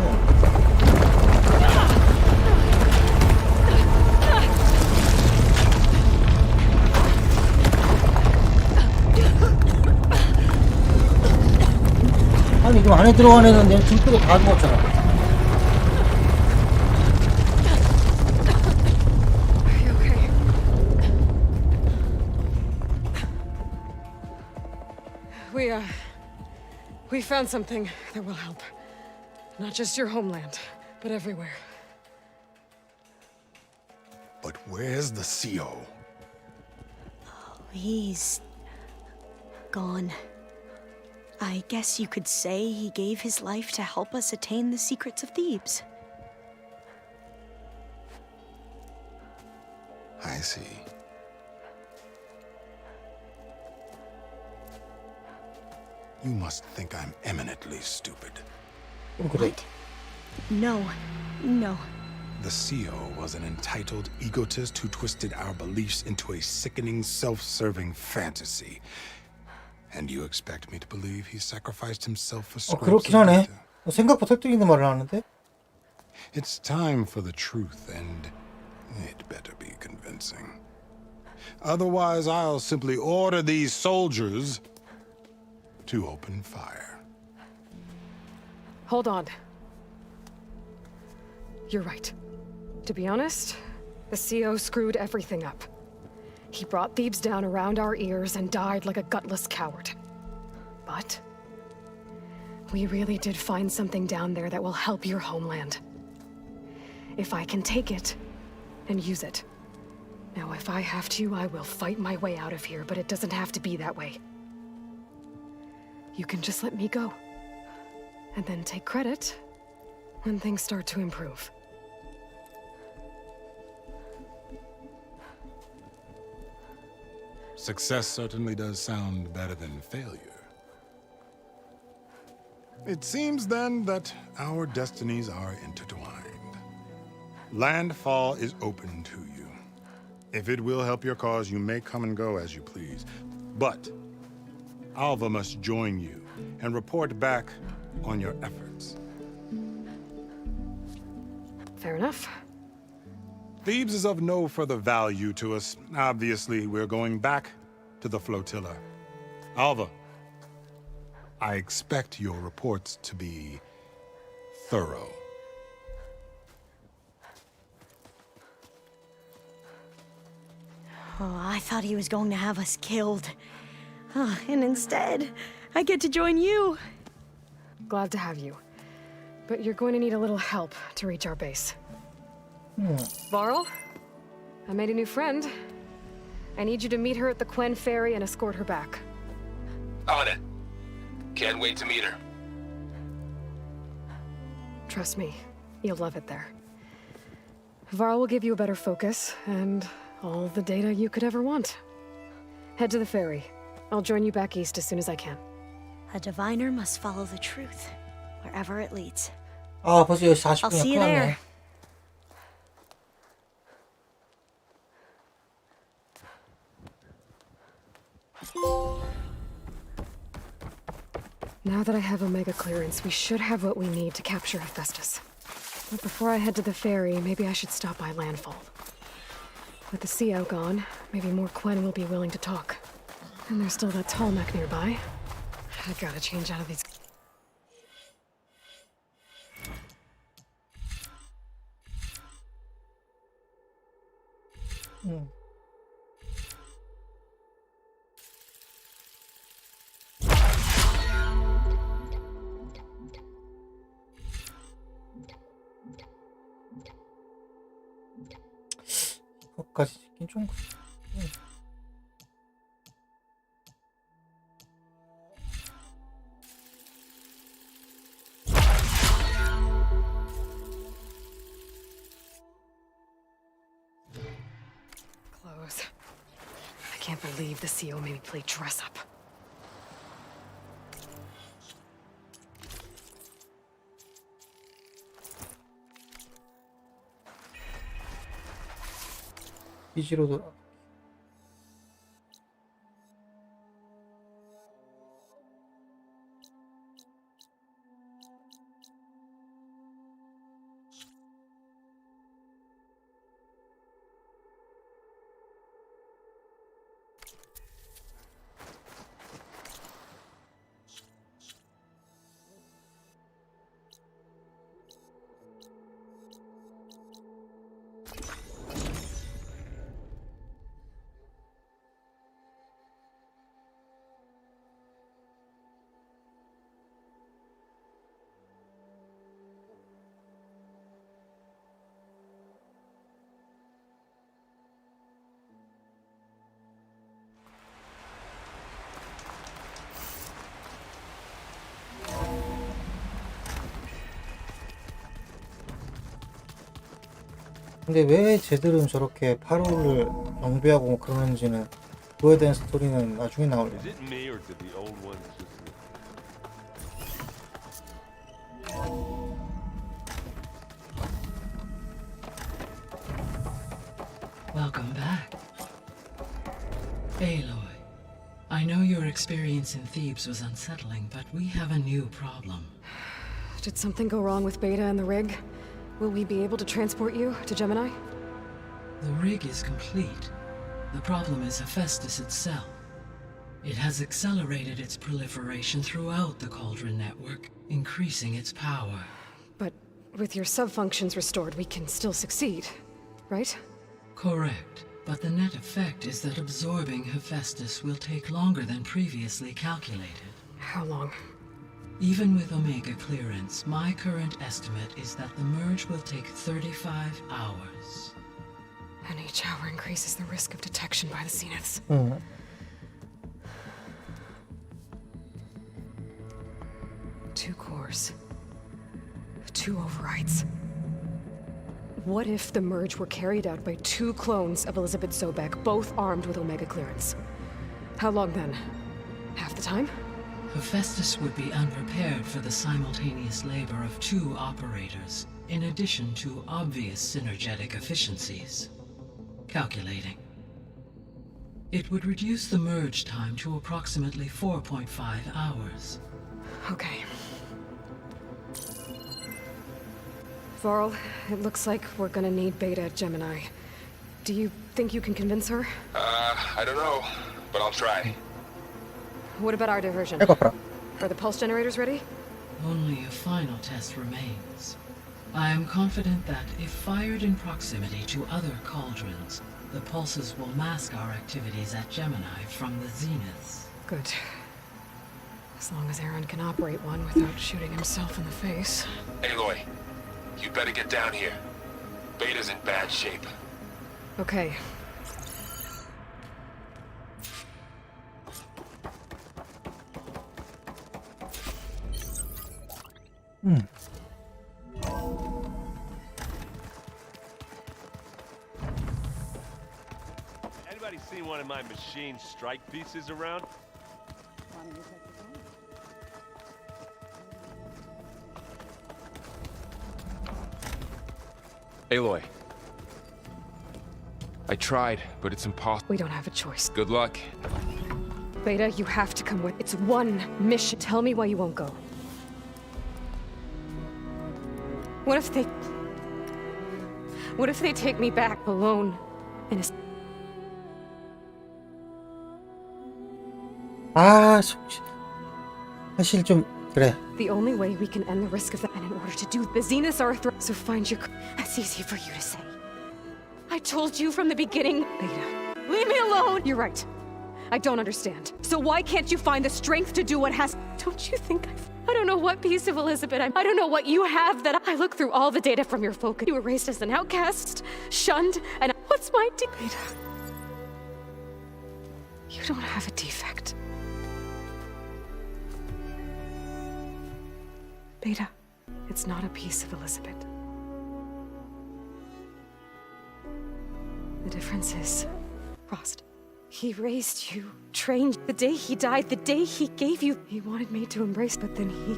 아니 이거 안에 들어간 애는 내가 등뼈도 다 죽었잖아. We found something that will help. Not just your homeland, but everywhere. But where's the CO? He's gone. I guess you could say he gave his life to help us attain the secrets of Thebes. I see. You must think I'm eminently stupid. What? No. The CO was an entitled egotist who twisted our beliefs into a sickening, self-serving fantasy. And you expect me to believe he sacrificed himself for scraps 그렇긴 of 하네. data? 생각보다 설득 있는 말을 하는데? It's time for the truth, and it better be convincing. Otherwise, I'll simply order these soldiers to open fire. Hold on. You're right. To be honest, the CO screwed everything up. He brought Thebes down around our ears and died like a gutless coward. But we really did find something down there that will help your homeland. If I can take it and use it. Now, if I have to, I will fight my way out of here, but it doesn't have to be that way. You can just let me go. And then take credit when things start to improve. Success certainly does sound better than failure. It seems then that our destinies are intertwined. Landfall is open to you. If it will help your cause, you may come and go as you please. But Alva must join you and report back on your efforts. Fair enough. Thebes is of no further value to us. Obviously, we're going back to the flotilla. Alva, I expect your reports to be thorough. Oh, I thought he was going to have us killed. And instead, I get to join you. Glad to have you. But you're going to need a little help to reach our base. Varl, I made a new friend. I need you to meet her at the Quen Ferry and escort her back. On it. Can't wait to meet her. Trust me, you'll love it there. Varl will give you a better focus, and all the data you could ever want. Head to the ferry. I'll join you back east as soon as I can. A diviner must follow the truth, wherever it leads. 아, 벌써 여기 I'll 40분이나 see you there. Now that I have Omega clearance, we should have what we need to capture Hephaestus. But before I head to the ferry, maybe I should stop by Landfall. With the CO gone, maybe more Quen will be willing to talk. And there's still that tall mech nearby. I gotta change out of these... 이것까지 찍긴 좀 Close. I can't believe the CO made me play dress up. 기지로 돌아. 근데 왜 쟤들은 저렇게 파로를 경비하고 뭐 그러는지는 그거에 대한 스토리는 나중에 나올래. Is it me or did the old ones just Welcome back. Aloy, I know your experience in Thebes was unsettling, but we have a new problem. Did something go wrong with Beta and the rig? Will we be able to transport you to Gemini? The rig is complete. The problem is Hephaestus itself. It has accelerated its proliferation throughout the Cauldron network, increasing its power. But With your sub-functions restored, we can still succeed, right? Correct. But the net effect is that absorbing Hephaestus will take longer than previously calculated. How long? Even with Omega clearance, my current estimate is that the merge will take 35 hours. And each hour increases the risk of detection by the Zeniths. 2 cores. 2 overrides. What if the merge were carried out by 2 clones of Elizabeth Sobek, both armed with Omega clearance? How long then? Half the time? Hephaestus would be unprepared for the simultaneous labor of 2 operators, in addition to obvious synergetic efficiencies. Calculating. It would reduce the merge time to approximately 4.5 hours. Okay. Varl, it looks like we're gonna need Beta at Gemini. Do you think you can convince her? I don't know, but I'll try. What about our diversion? Are the pulse generators ready? Only a final test remains. I am confident that if fired in proximity to other cauldrons, the pulses will mask our activities at Gemini from the Zeniths. Good. As long as Aaron can operate one without shooting himself in the face. Aloy, you better get down here. Beta's in bad shape. Okay. Anybody seen one of my machine strike pieces around? Aloy. I tried, but it's impossible. We don't have a choice. Good luck. Beta, you have to come with. It's one mission. Tell me why you won't go. What if they take me back alone in a... 아, 사실 좀 그래. The only way we can end the risk of that, and in order to do, the Zeniths are a threat. So find your... That's easy for you to say. I told you from the beginning, Beta. Leave me alone! You're right. I don't understand. So why can't you find the strength to do what has... Don't you think I don't know what piece of Elizabeth I don't know what you have that I look through all the data from your focus. You were raised as an outcast, shunned, and what's my Beta? You don't have a defect. Beta, it's not a piece of Elizabeth. The difference is, Frost. He raised you, trained. The day he died, the day he gave you, he wanted me to embrace, but then he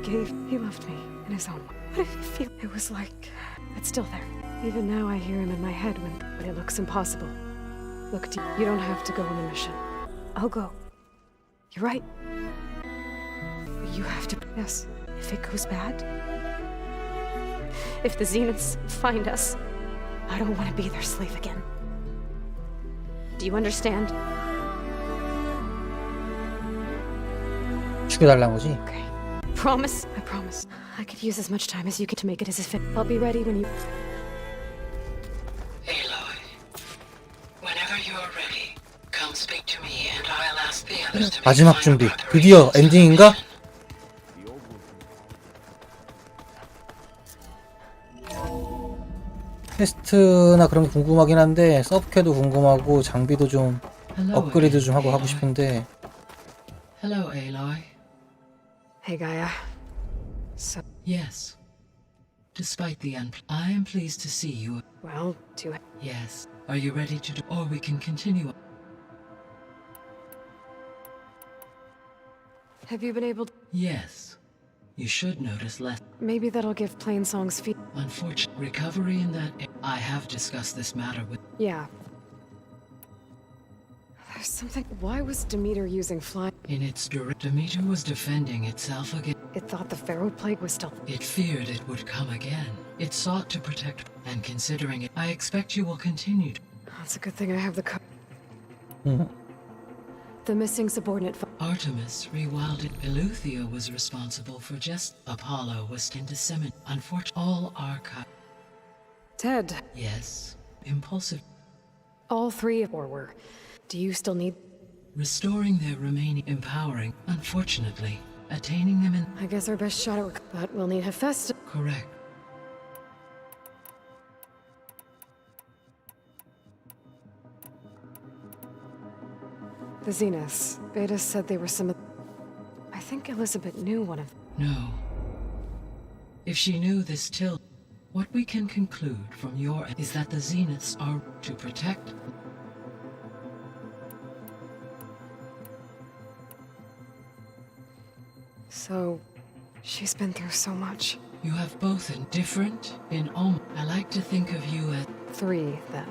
loved me in his own way. What did it feel? It was like, it's still there. Even now I hear him in my head when it looks impossible. Look, you don't have to go on the mission. I'll go. You're right. But you have to, yes, if it goes bad. If the Zeniths find us, I don't want to be their slave again. Do you understand? 죽여달라는 거지? Okay. Promise? I promise. I could use as much time as you can to make it as fit. I'll be ready when you... Aloy, whenever you're ready, come speak to me and I'll ask the others to make 마지막 준비. 드디어 엔딩인가? 퀘스트나 그런 게 궁금하긴 한데 서브캐도 궁금하고 장비도 좀 업그레이드 좀 하고 싶은데. Hello, Aloy. Hey, Gaia. So... Yes. Despite the I am pleased to see you. Well, do it. Yes. Are you ready to do... Or we can continue. Have you been able to... Yes. You should notice less. Maybe that'll give Plainsong's feet. Unfortunate recovery in that... I have discussed this matter with... Yeah. There's something... Why was Demeter using fly... In its direct... Demeter was defending itself again. It thought the Pharaoh Plague was still... It feared it would come again. It sought to protect... And considering it, I expect you will continue to... That's a good thing I have the... The missing subordinate. Artemis rewilded. Eleuthia was responsible for just. Apollo was in disseminate. Unfortunately, all archive. Ted. Yes. Impulsive. All three of or were. Do you still need? Restoring their remaining empowering. Unfortunately, attaining them in. I guess our best shot at. But we'll need Hephaestus. Correct. The Zeniths. Beta said they were some. I think Elizabeth knew one of. No. If she knew this till. What we can conclude from your is that the Zeniths are to protect. So, she's been through so much. You have both in different, in I like to think of you as... 3, then.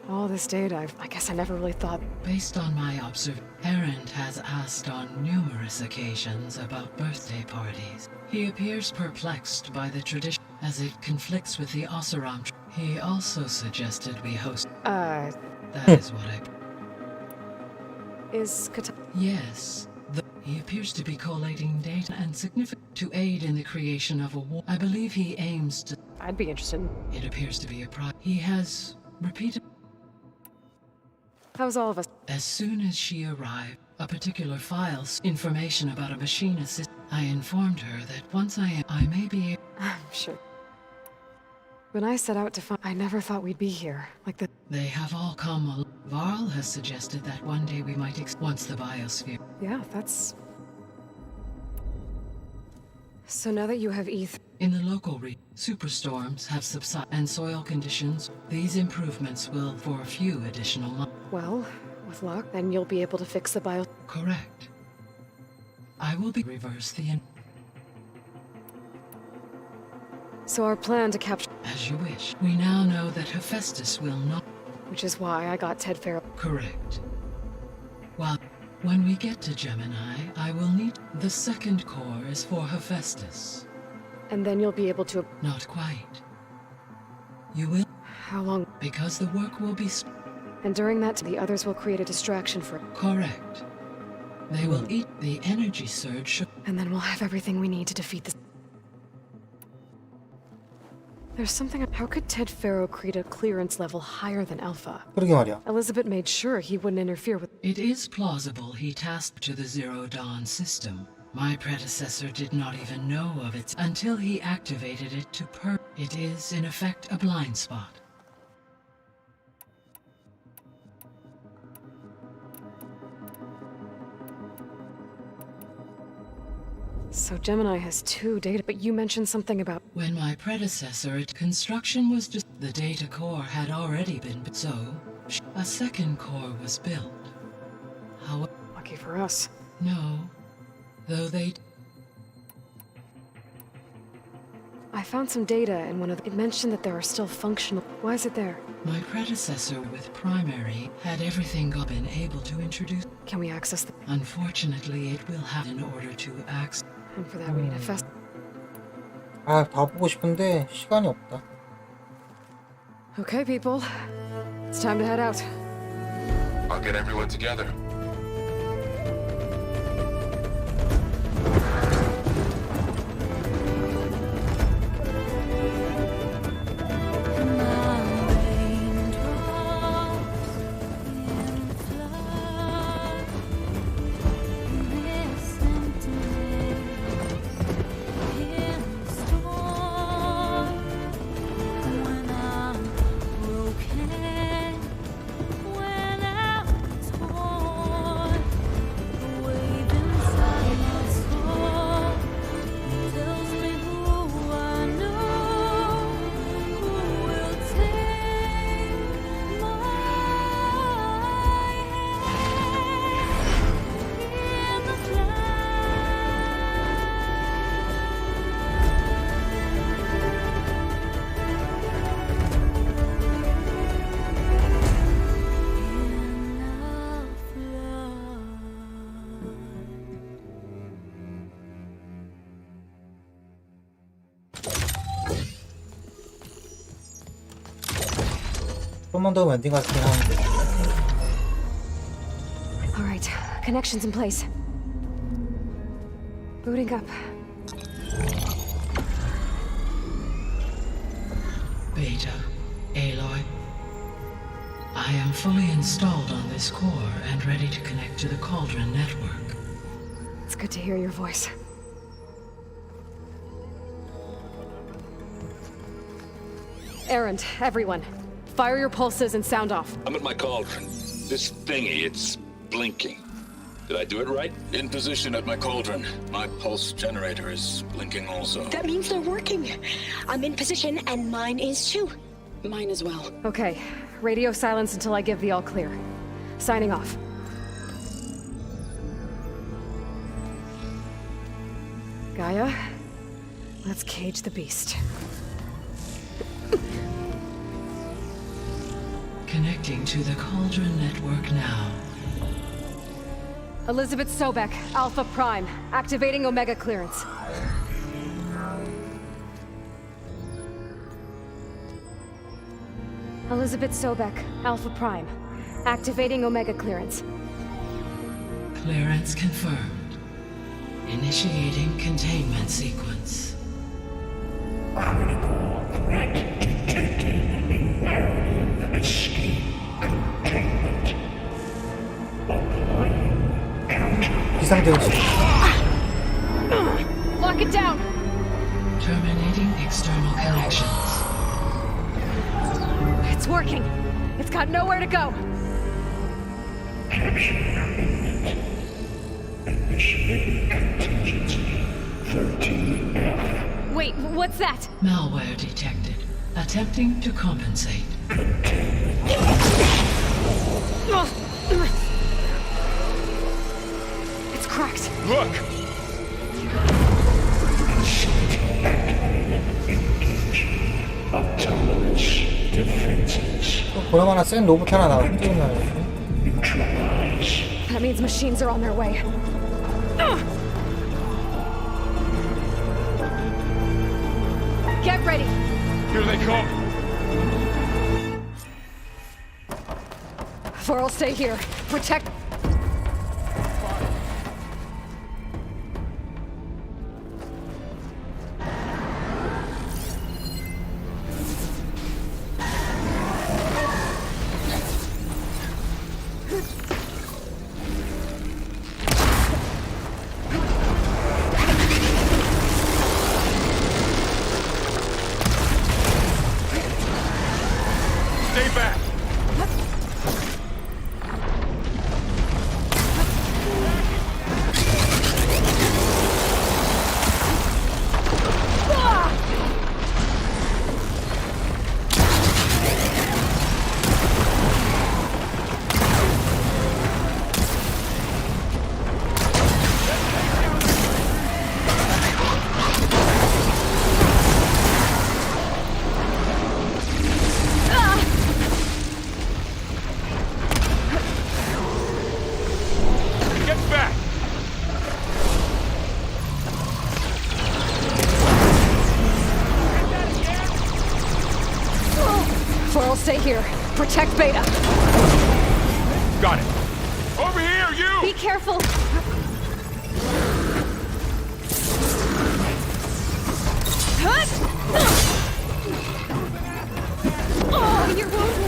All this data, I guess I never really thought... Based on my observation, Erend has asked on numerous occasions about birthday parties. He appears perplexed by the tradition, as it conflicts with the Oseram. He also suggested we host... That is what I... Is Kata... Yes. He appears to be collating data and significant to aid in the creation of a war. I believe he aims to... I'd be interested. It appears to be a He has repeated... How's all of us? As soon as she arrived, a particular file's information about a machine assist. I informed her that once I may be able... I'm sure. When I set out to find... I never thought we'd be here. Like the... They have all come... Varl has suggested that one day we might once the biosphere... Yeah, that's... So now that you have In the local superstorms have subsided and soil conditions, these improvements will for a few additional months. Well, with luck, then you'll be able to fix the bio... Correct. I will be reverse the... So our plan to capture... As you wish. We now know that Hephaestus will not... Which is why I got Ted Farrell. Correct. While... When we get to Gemini, I will need... The second core is for Hephaestus. And then you'll be able to... Not quite. You will... How long? Because the work will be... And during that, the others will create a distraction for... Correct. They will eat the energy surge... And then we'll have everything we need to defeat this... There's something... How could Ted Farrow create a clearance level higher than Alpha? 그러게 말이야. Elizabeth made sure he wouldn't interfere with... It is plausible he tasked to the Zero Dawn system. My predecessor did not even know of it until he activated it to It is, in effect, a blind spot. So Gemini has 2 data, but you mentioned something about... When my predecessor, construction was just... The data core had already been built, so... A second core was built. However... Lucky for us. No. Though they... I found some data in one of... It mentioned that there are still functional... Why is it there? My predecessor with primary had everything been able to introduce... Can we access the... Unfortunately, it will have in order to access... And for that we need a fest... 아, 다 보고 싶은데 시간이 없다. Okay, people. It's time to head out. I'll get everyone together. 좀만 더 엔딩 같긴 한데. Connections in place. Booting up. Beta, Aloy. I am fully installed on this core and ready to connect to the Cauldron network. It's good to hear your voice. Errand, everyone. Fire your pulses and sound off. I'm at my cauldron. This thingy, it's blinking. Did I do it right? In position at my cauldron. My pulse generator is blinking also. That means they're working. I'm in position, and mine is too. Mine as well. Okay. Radio silence until I give the all clear. Signing off. Gaia, let's cage the beast. Connecting to the Cauldron network now. Elizabeth Sobek, Alpha Prime, activating Omega clearance. Elizabeth Sobek, Alpha Prime, activating Omega clearance. Clearance confirmed. Initiating containment sequence. Critical threat detected. Imperative escape containment. Applying counter. Lock it down! Terminating external connections. It's working. It's got nowhere to go. Initiating contingency 13F. Wait, what's that? Malware detected. Attempting to compensate. It's cracked. Look! Autonomous defenses. 보나마나 센 로봇 하나 나와 훔쳐나네. That means machines are on their way. Get ready. Here they come. For'll stay here. Protect. Stay back. Get back. For'll stay here. Protect Beta. Got it. Over here, you! Be careful. Oh, you're wounded.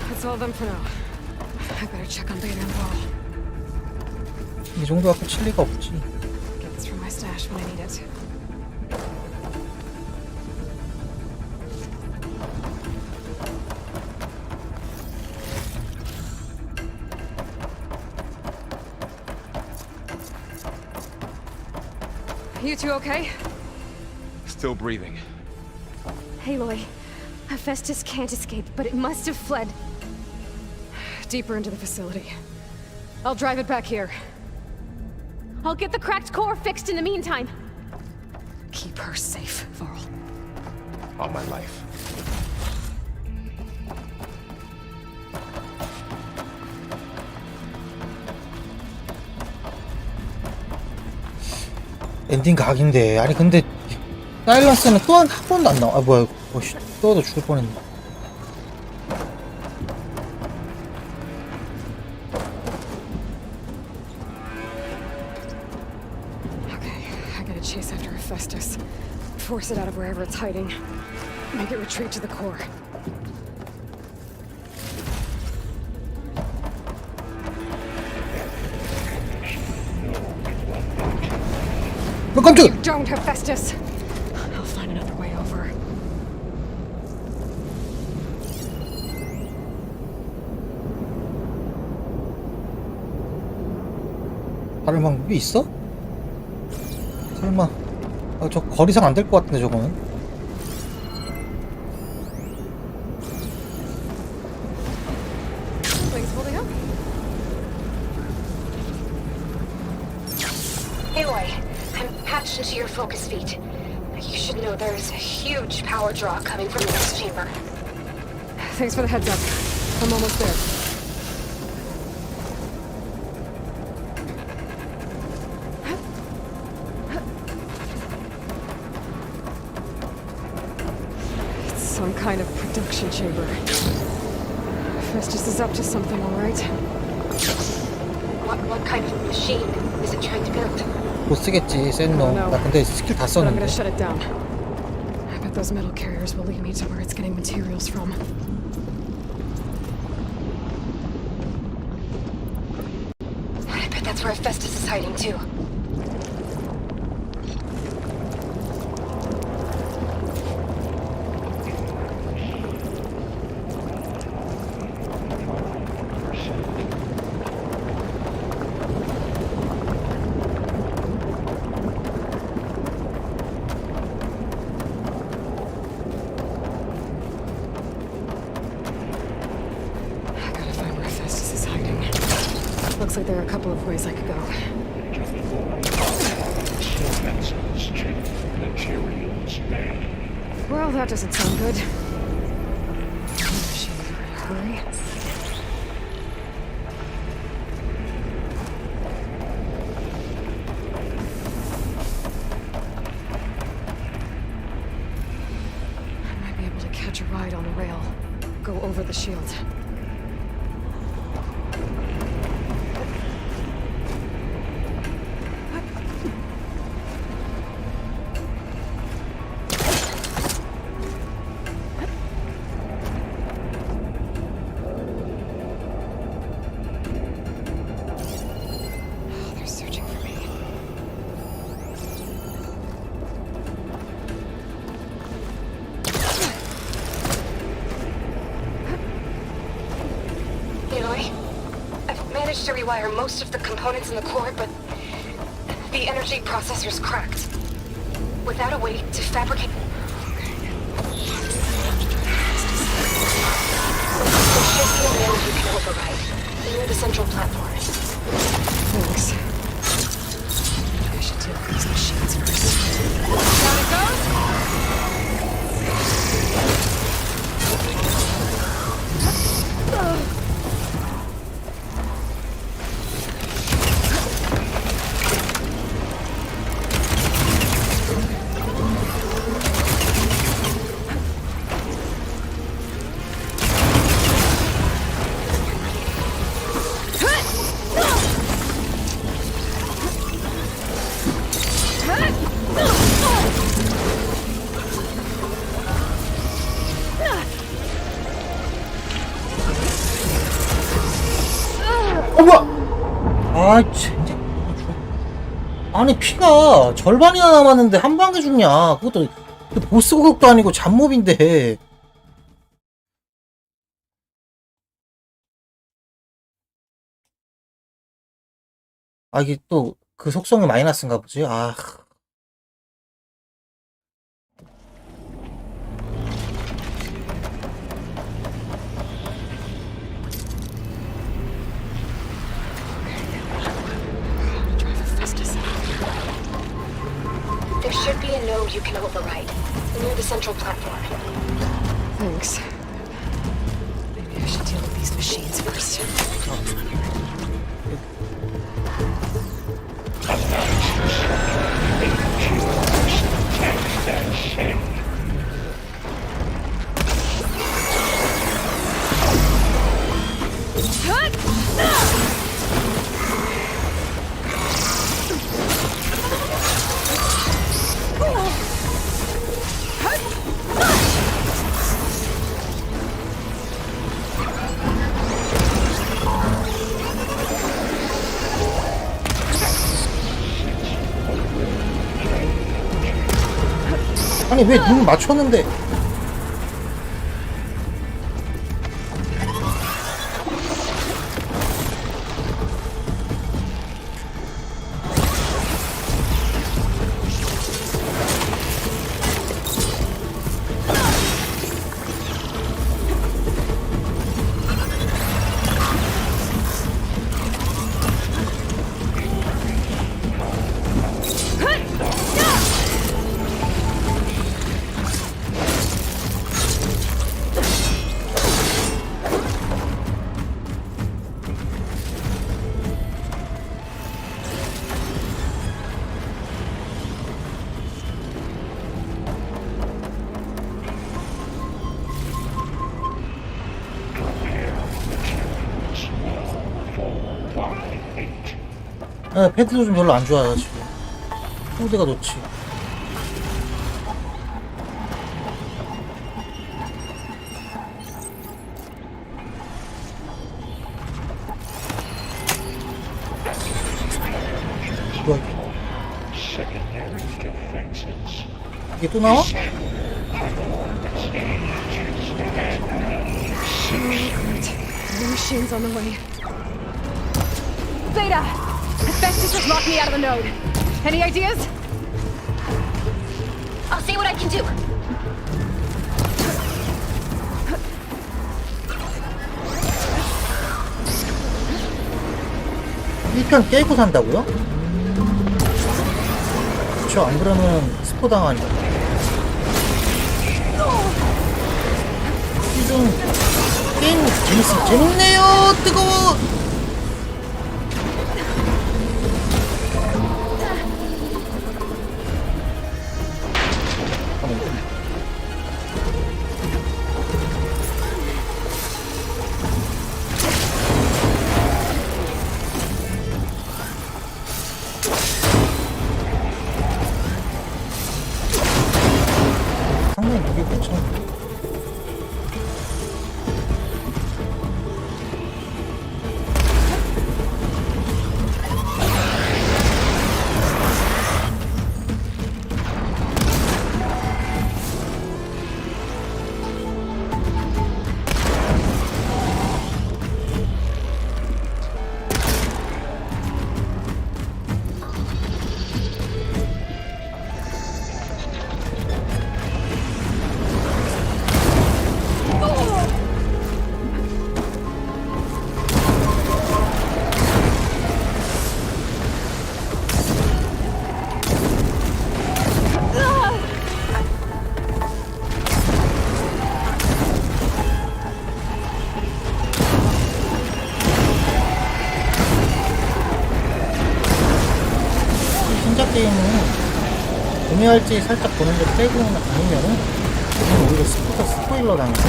That's all of them for now. I better check on Beta and Paul. 이 정도 갖고 칠 리가 없지. Get this from my stash when I need it. You two okay? Still breathing. Aloy, Hephaestus can't escape, but it must have fled deeper into the facility. I'll drive it back here. I'll get the cracked core fixed in the meantime. Keep her safe, Varl. All my life. 엔딩 각인데. 아니 근데 사일런스는 또 한 번도 안 나와. 아 뭐야, 또도 죽을 뻔했네. Okay, I gotta chase after Hephaestus. Force it out of wherever it's hiding. Make it retreat to the core. 깜짝이야! You don't, Hephaestus! I'll find another way over. 다른 방법이 있어? 설마. 아, 저 거리상 안 될 것 같은데 저거는. Things holding up? Aloy, I'm patched into your focus feed. You should know there's a huge power draw coming from the next chamber. Thanks for the heads up. I'm almost there. It's some kind of production chamber. Festus is up to something, all right? What kind of machine is it trying to build? 못 쓰겠지, 센 놈. 나 근데 스킬 다 But I'm 썼는데. gonna shut it down. I bet those metal carriers will lead me to where it's getting materials from. I bet that's where Festus is hiding too. Looks like there are a couple of ways I could go. Well, that doesn't sound good. Hurry. I might be able to catch a ride on a rail. Go over the shield. To rewire most of the components in the core, but the energy processor's cracked. Without a way to fabricate... There should be an energy can override near the central platform. Thanks. I should deal with these machines first. Down it goes! 아, 진짜. 아니, 피가 절반이나 남았는데 한 방에 죽냐. 그것도 보스 고격도 아니고 잡몹인데. 아, 이게 또 그 속성이 마이너스인가 보지? 아. Drive Hephaestus out. central platform. Thanks. Maybe I should deal with these machines first. 아니 왜 눈 맞췄는데? 아, 패드도 좀 별로 안 좋아요 지금. 어디가 놓지? 뭐야? 이게 또 나와? The machine's on the way. Beta! Asbestos just locked me out of the node. Any ideas? I'll see what I can do. 일 편 깨고 산다고요? 그쵸, 안 그러면 스포 당하니까. 시즌 게임 재밌네요. 뜨거워. 상당히 무게 괜찮네. 신작 게임은 구매할지 살짝 보는데 빼고 아니면은 오히려 스포일러 당해서.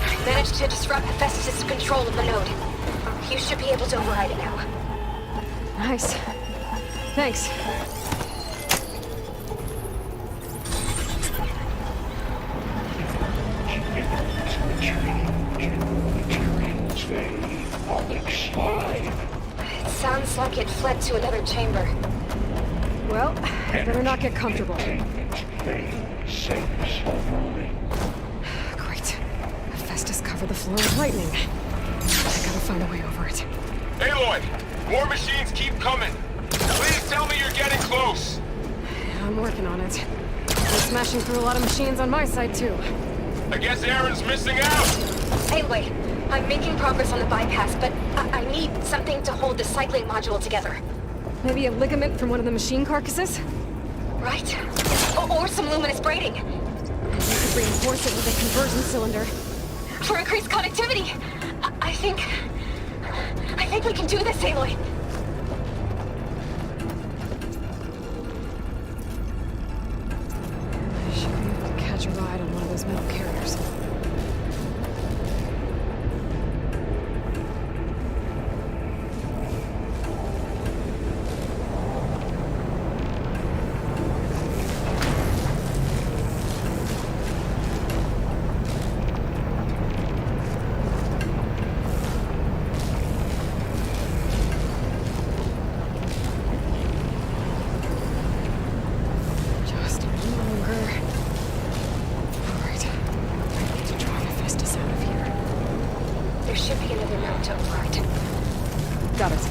I managed to disrupt Hephaestus' control of the node. You should be able to override it now. Nice. Thanks. It sounds like it fled to another chamber. Well, I better not get comfortable. Great. Hephaestus covered the floor with lightning. I gotta find a way over it. Aloy! More machines keep coming! Please tell me you're getting close! I'm working on it. I'm smashing through a lot of machines on my side, too. I guess Aaron's missing out! Anyway, I'm making progress on the bypass, but I need something to hold the cycling module together. Maybe a ligament from one of the machine carcasses? Right. Or some luminous braiding. And we could reinforce it with a conversion cylinder. For increased connectivity! I think we can do this, Aloy. I should be able to catch a ride on one of those metal carriers. Just a little longer. Alright. I need to draw Hephaestus out of here. There should be another node to override. Got it.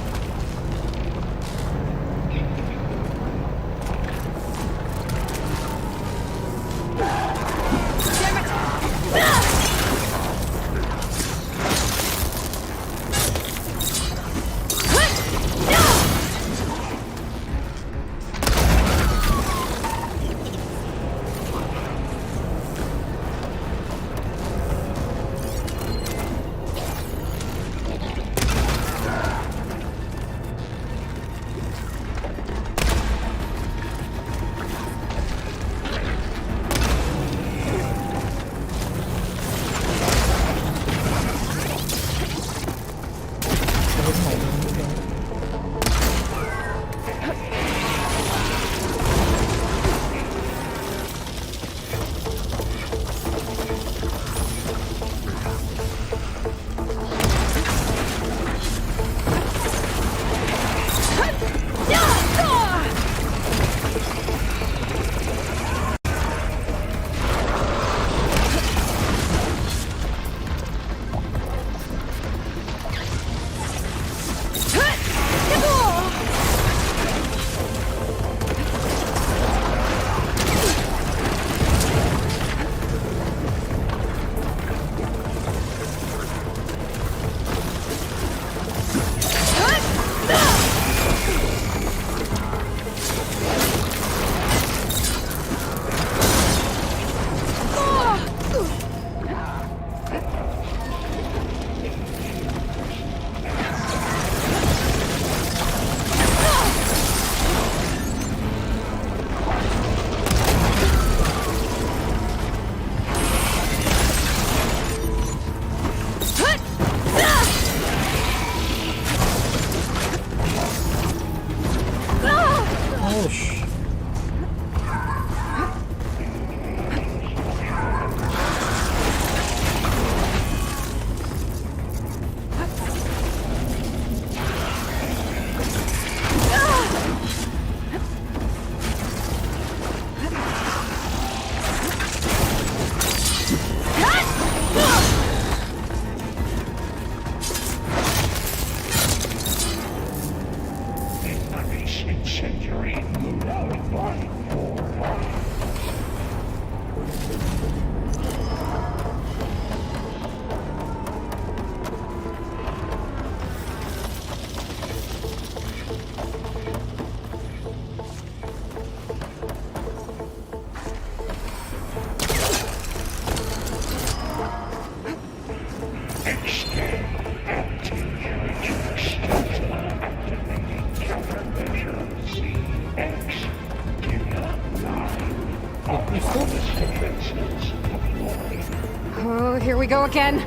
again.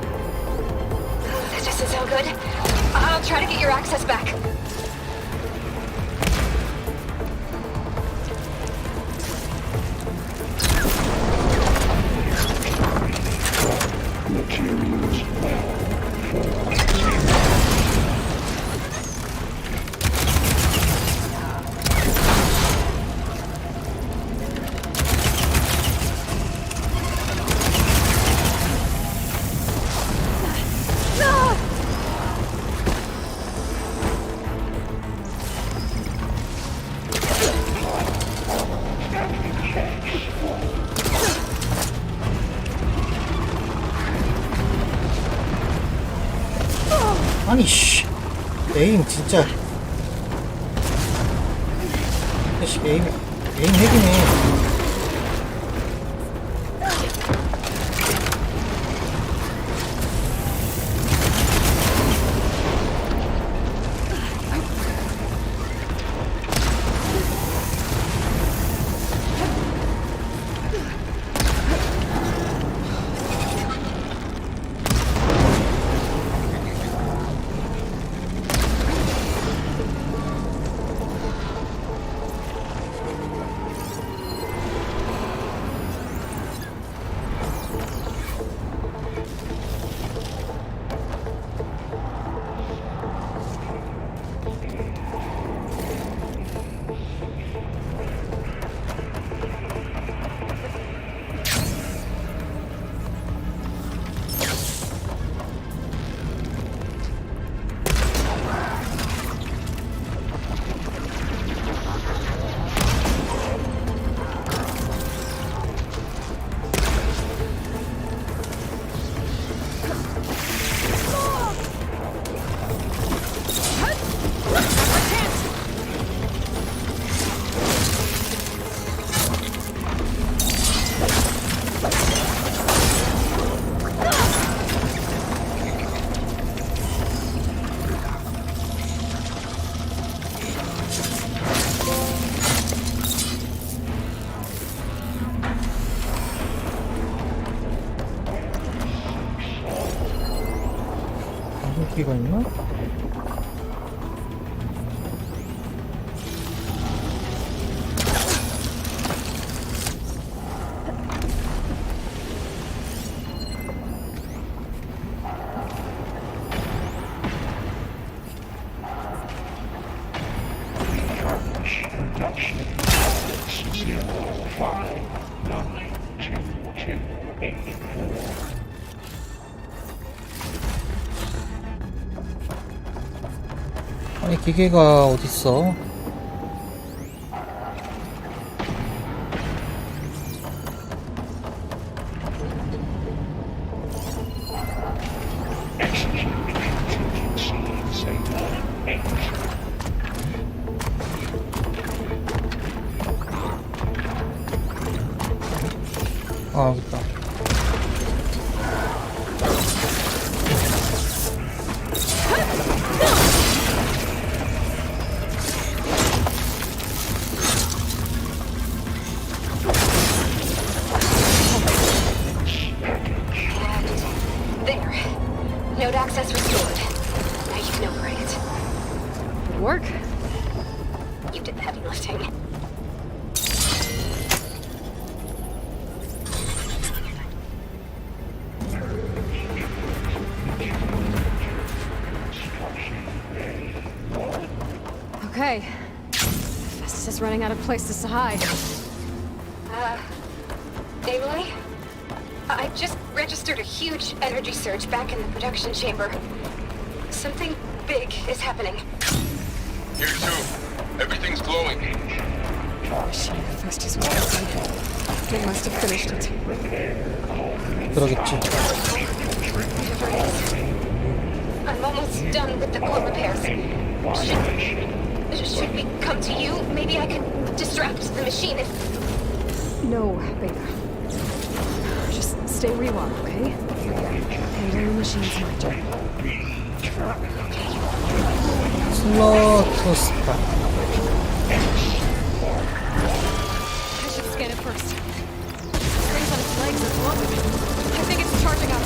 That doesn't sound good. I'll try to get your access back. 아니 씨 에임 진짜 씨 에임 핵이네. 기가 있나? 아니 기계가 어딨어? 아 여기 있다. Node access restored. Now you can operate it. Good work. You did the heavy lifting. Okay. Festus is running out of places to hide. Emily? I just registered a huge energy surge back in the production chamber. Something big is happening. Here too. Everything's glowing. Shit, Festus was working. They must have finished it. 그러겠지. Whatever it is. I'm almost done with the core repairs. Should we come to you? Maybe I could distract the machine if... No, Beta. Just stay where you are, okay? Handling the machine's my job. 슬로트 스파. I should scan it first. Springs on its legs are glowing. I think it's charging up.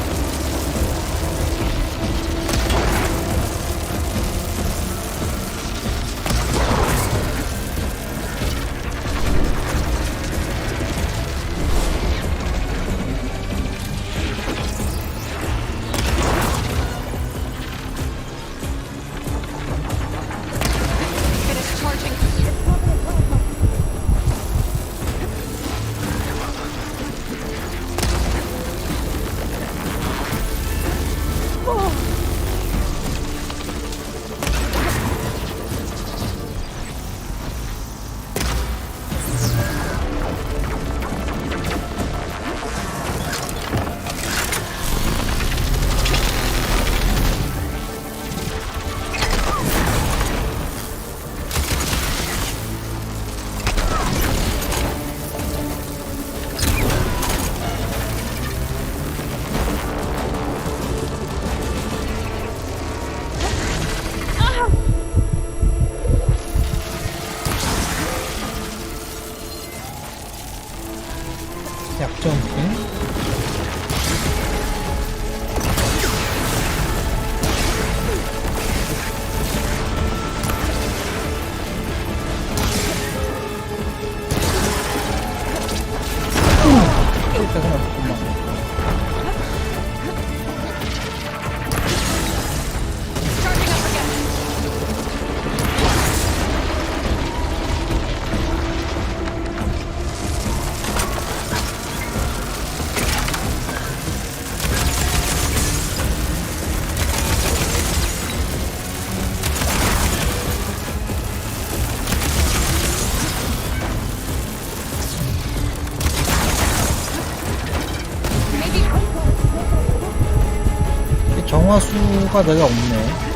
정화수가 내가 없네.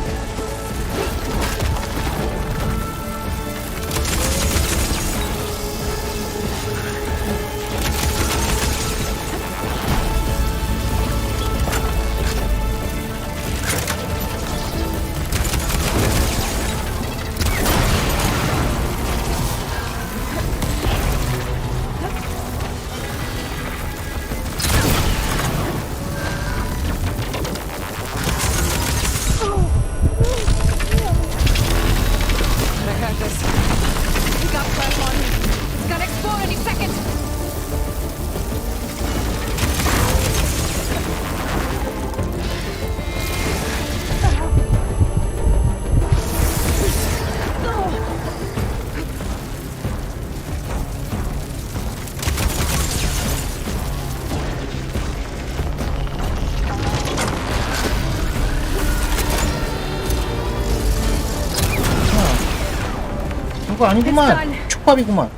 그거 아니구만. 촉밥이구만.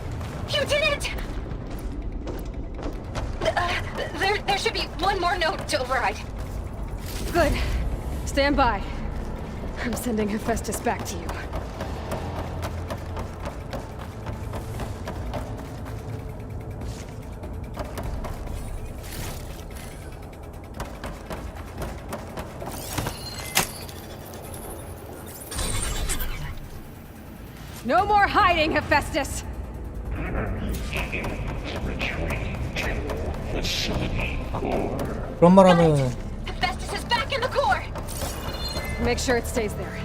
You did it! There should be one more note to override. Good. Stand by. I'm sending Hephaestus back to you. No more hiding, Hephaestus! 그런 말하면 Hephaestus is back in the core! Make sure it stays there.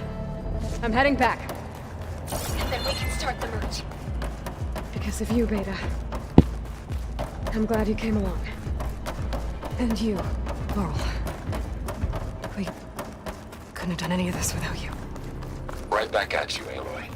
I'm heading back. And then we can start the merge. Because of you, Beta. I'm glad you came along. And you, Laurel. We couldn't have done any of this without you. Right back at you, Aloy.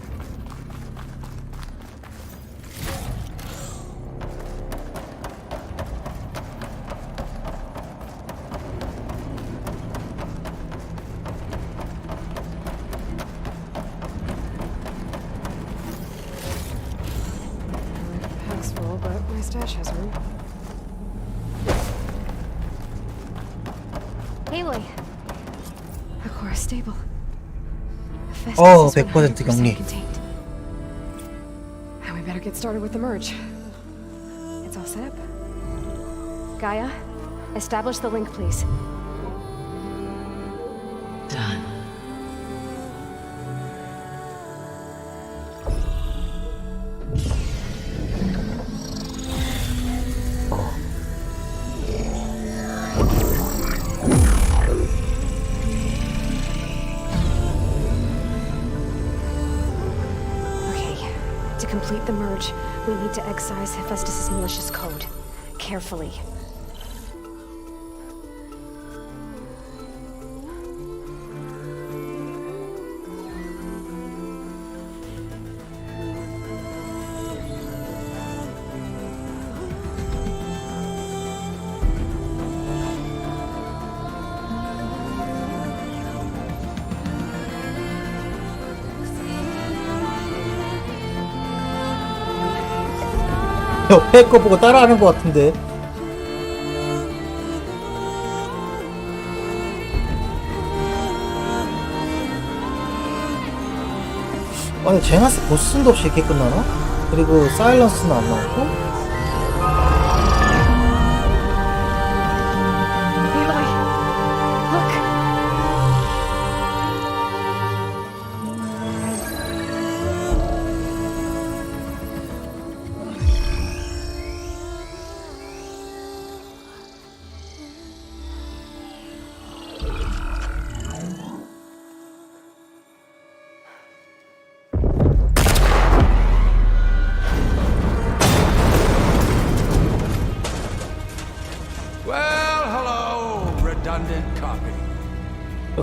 Pack's full, but my stash has room. Aloy. The core is stable. 어, 100% 격리. And we better get started with the merge. It's all set up. Gaia, establish the link, please. Done. To complete the merge, we need to excise Hephaestus' malicious code. Carefully. 옆에 거 보고 따라하는 것 같은데. 아니 제나스 보스도 없이 이렇게 끝나나? 그리고 사일런스는 안 나오고?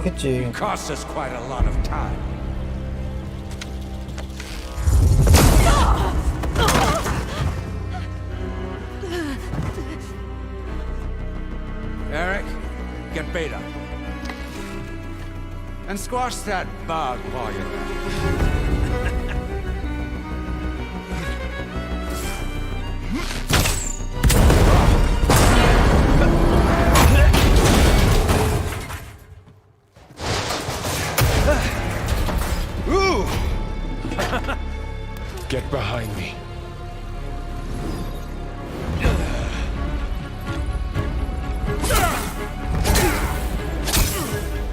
그렇겠지. Cost us quite a lot of time. Eric, get Beta. And squash that bug while you're at it. Get behind me.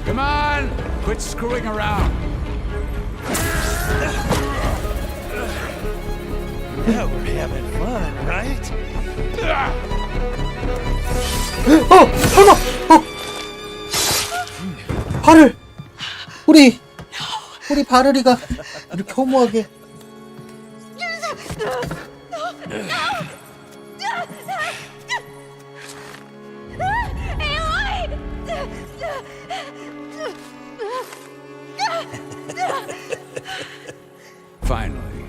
Come on! Quit screwing around. Yeah, we're having fun, right? 설마! 발을! 우리 바르리가 이렇게 허무하게. Finally.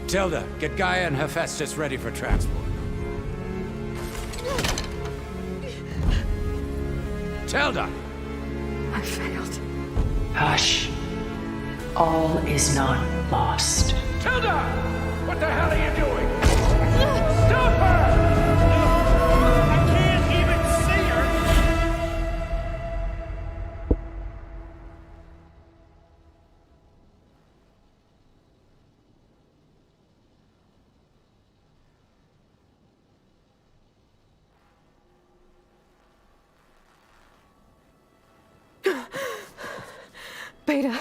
Tilda, get Gaia and Hephaestus ready for transport. Tilda! I failed. Hush. All is not lost. Tilda! What the hell are you doing? Stop her! I can't even see her! Beta.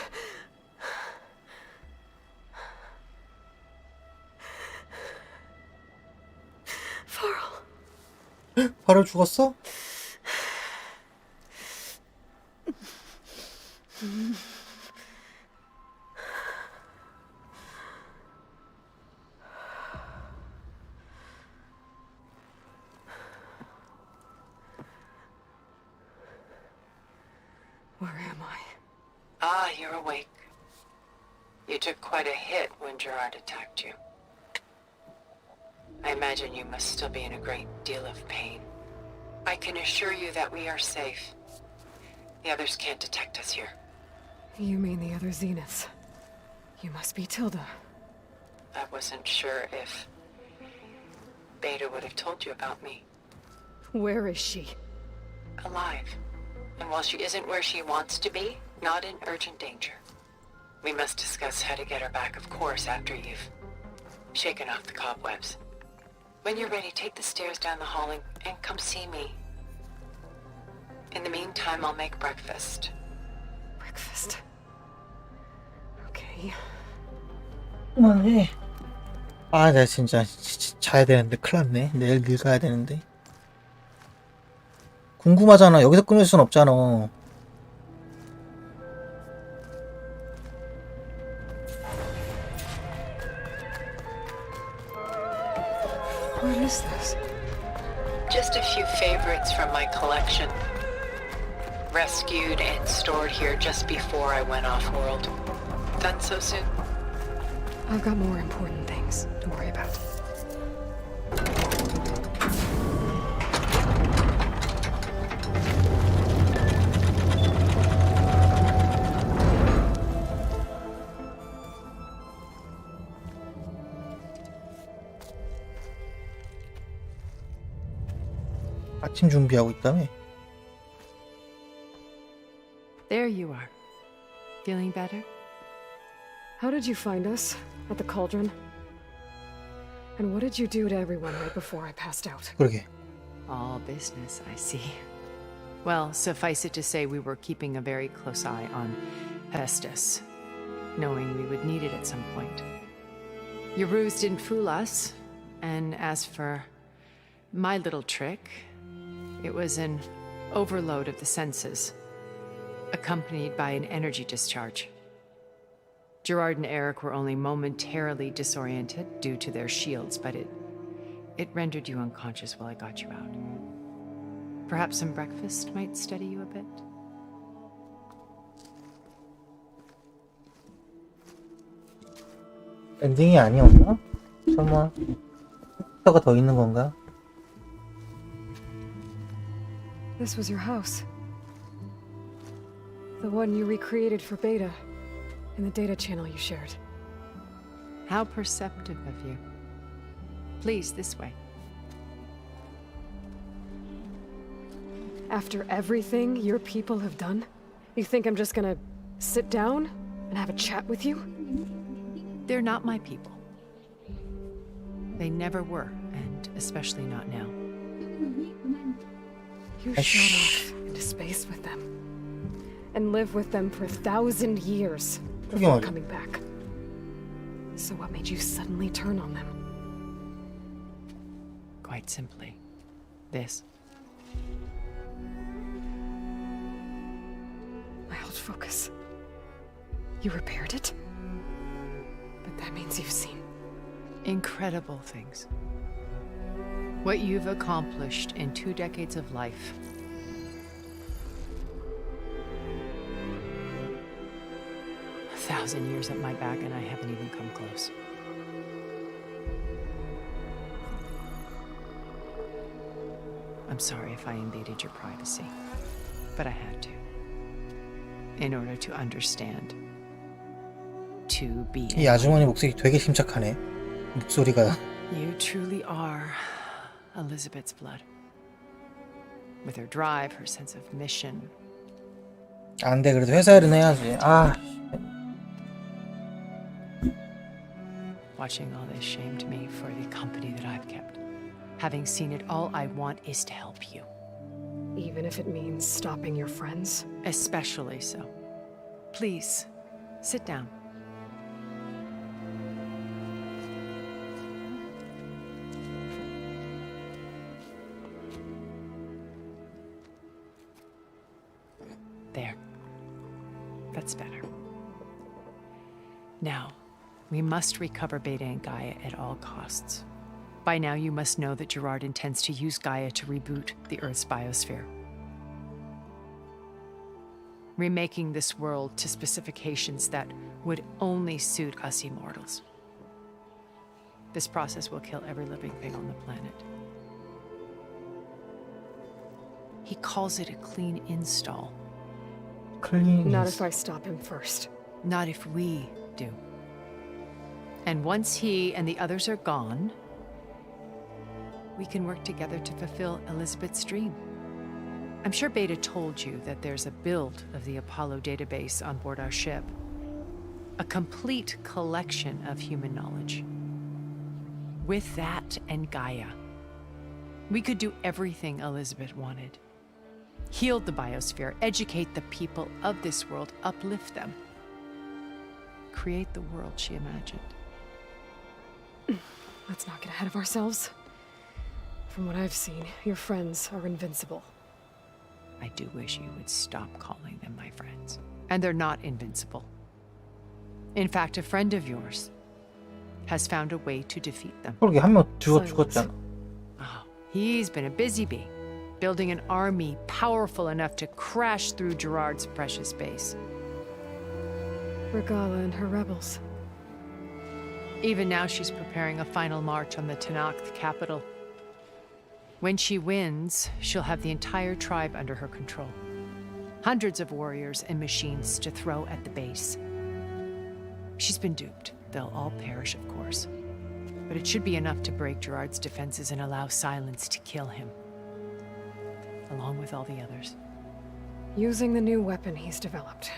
바로 죽었어? Where am I? Ah, you're awake. You took quite a hit when Gerard attacked you. I imagine you must still be in a great deal of pain. I can assure you that we are safe. The others can't detect us here. You mean the other Zeniths? You must be Tilda. I wasn't sure if Beta would have told you about me. Where is she? Alive. And while she isn't where she wants to be, not in urgent danger. We must discuss how to get her back, of course, after you've shaken off the cobwebs. When you're ready, take the stairs down the hall and come see me. In the meantime, I'll make breakfast. Breakfast. Okay. 그만해. 아, 나 진짜 자야 되는데 큰일 났네. 내일 일 가야 되는데. 궁금하잖아. 여기서 끊을 순 없잖아. What is this? Just a few favorites from my collection. Rescued and stored here just before I went off-world. Done so soon? I've got more important things to worry about. 아침 준비하고 있다며? There you are. Feeling better? How did you find us? At the cauldron? And what did you do to everyone right before I passed out? 그러게. All business, I see. Well, suffice it to say we were keeping a very close eye on Hephaestus, knowing we would need it at some point. Your ruse didn't fool us, and as for my little trick, it was an overload of the senses, accompanied by an energy discharge. Gerard and Eric were only momentarily disoriented due to their shields, but it rendered you unconscious while I got you out. Perhaps some breakfast might steady you a bit? 엔딩이 아니었나? 설마 가 더 있는 건가? This was your house. The one you recreated for Beta, in the data channel you shared. How perceptive of you. Please, this way. After everything your people have done, you think I'm just gonna sit down and have a chat with you? They're not my people. They never were, and especially not now. You shot off into space with them. And live with them for 1,000 years before coming back. So what made you suddenly turn on them? Quite simply, this. My old focus. You repaired it? But that means you've seen incredible things. What you've accomplished in 2 decades of life. A 1,000 years at my back and I haven't even come close. I'm sorry if I invaded your privacy, but I had to. In order to understand. To be. 이 아주머니 목소리 되게 심착하네. 목소리가. You truly are Elizabeth's blood. With her drive, her sense of mission. 안 돼, 그래도 회사 일은 해야지. 아. Watching all this shamed me for the company that I've kept. Having seen it, all I want is to help you. Even if it means stopping your friends? Especially so. Please, sit down. There. That's better. Now, we must recover Beta and Gaia at all costs. By now, you must know that Gerard intends to use Gaia to reboot the Earth's biosphere. Remaking this world to specifications that would only suit us immortals. This process will kill every living thing on the planet. He calls it a clean install. Not if I stop him first. Not if we do. And once he and the others are gone, we can work together to fulfill Elizabeth's dream. I'm sure Beta told you that there's a build of the Apollo database on board our ship. A complete collection of human knowledge. With that and Gaia, we could do everything Elizabeth wanted. Heal the biosphere, educate the people of this world, uplift them. Create the world she imagined. Let's not get ahead of ourselves. From what I've seen, your friends are invincible. I do wish you would stop calling them my friends. And they're not invincible. In fact, a friend of yours has found a way to defeat them. 그러게 한 명 죽었잖아. Oh, he's been a busy bee, building an army powerful enough to crash through Gerard's precious base. Regala and her rebels. Even now, she's preparing a final march on the Tenakth capital. When she wins, she'll have the entire tribe under her control. Hundreds of warriors and machines to throw at the base. She's been duped. They'll all perish, of course. But it should be enough to break Gerard's defenses and allow Silence to kill him. Along with all the others. Using the new weapon he's developed.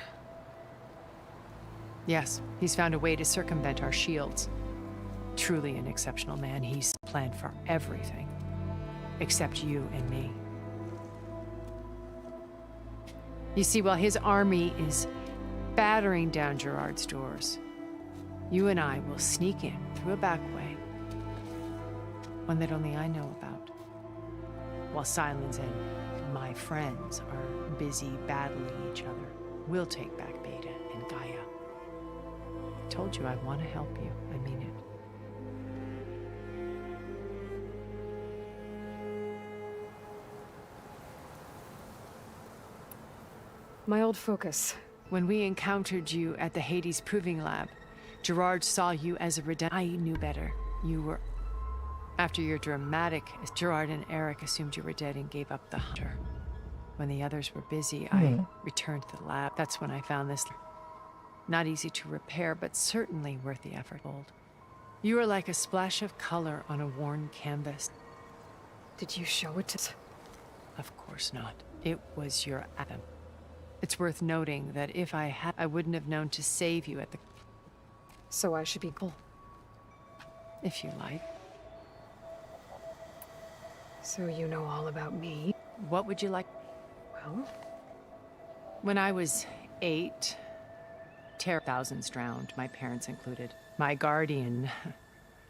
Yes, he's found a way to circumvent our shields. Truly an exceptional man. He's planned for everything. Except you and me. You see, while his army is battering down Gerard's doors, you and I will sneak in through a back way. One that only I know about. While Silence and my friends are busy battling each other, we'll take back Beta and Gaia. I told you I want to help you. I mean it. My old focus. When we encountered you at the Hades Proving Lab, Gerard saw you as a redemption. I knew better. You were... After your dramatic, Gerard and Eric assumed you were dead and gave up the hunter. When the others were busy, I returned to the lab. That's when I found this. Not easy to repair, but certainly worth the effort. You were like a splash of color on a worn canvas. Did you show it to... Of course not. It was your atom. It's worth noting that if I had, I wouldn't have known to save you at the... So I should be cool. If you like. So you know all about me? What would you like? Well? When I was 8, thousands drowned, my parents included. My guardian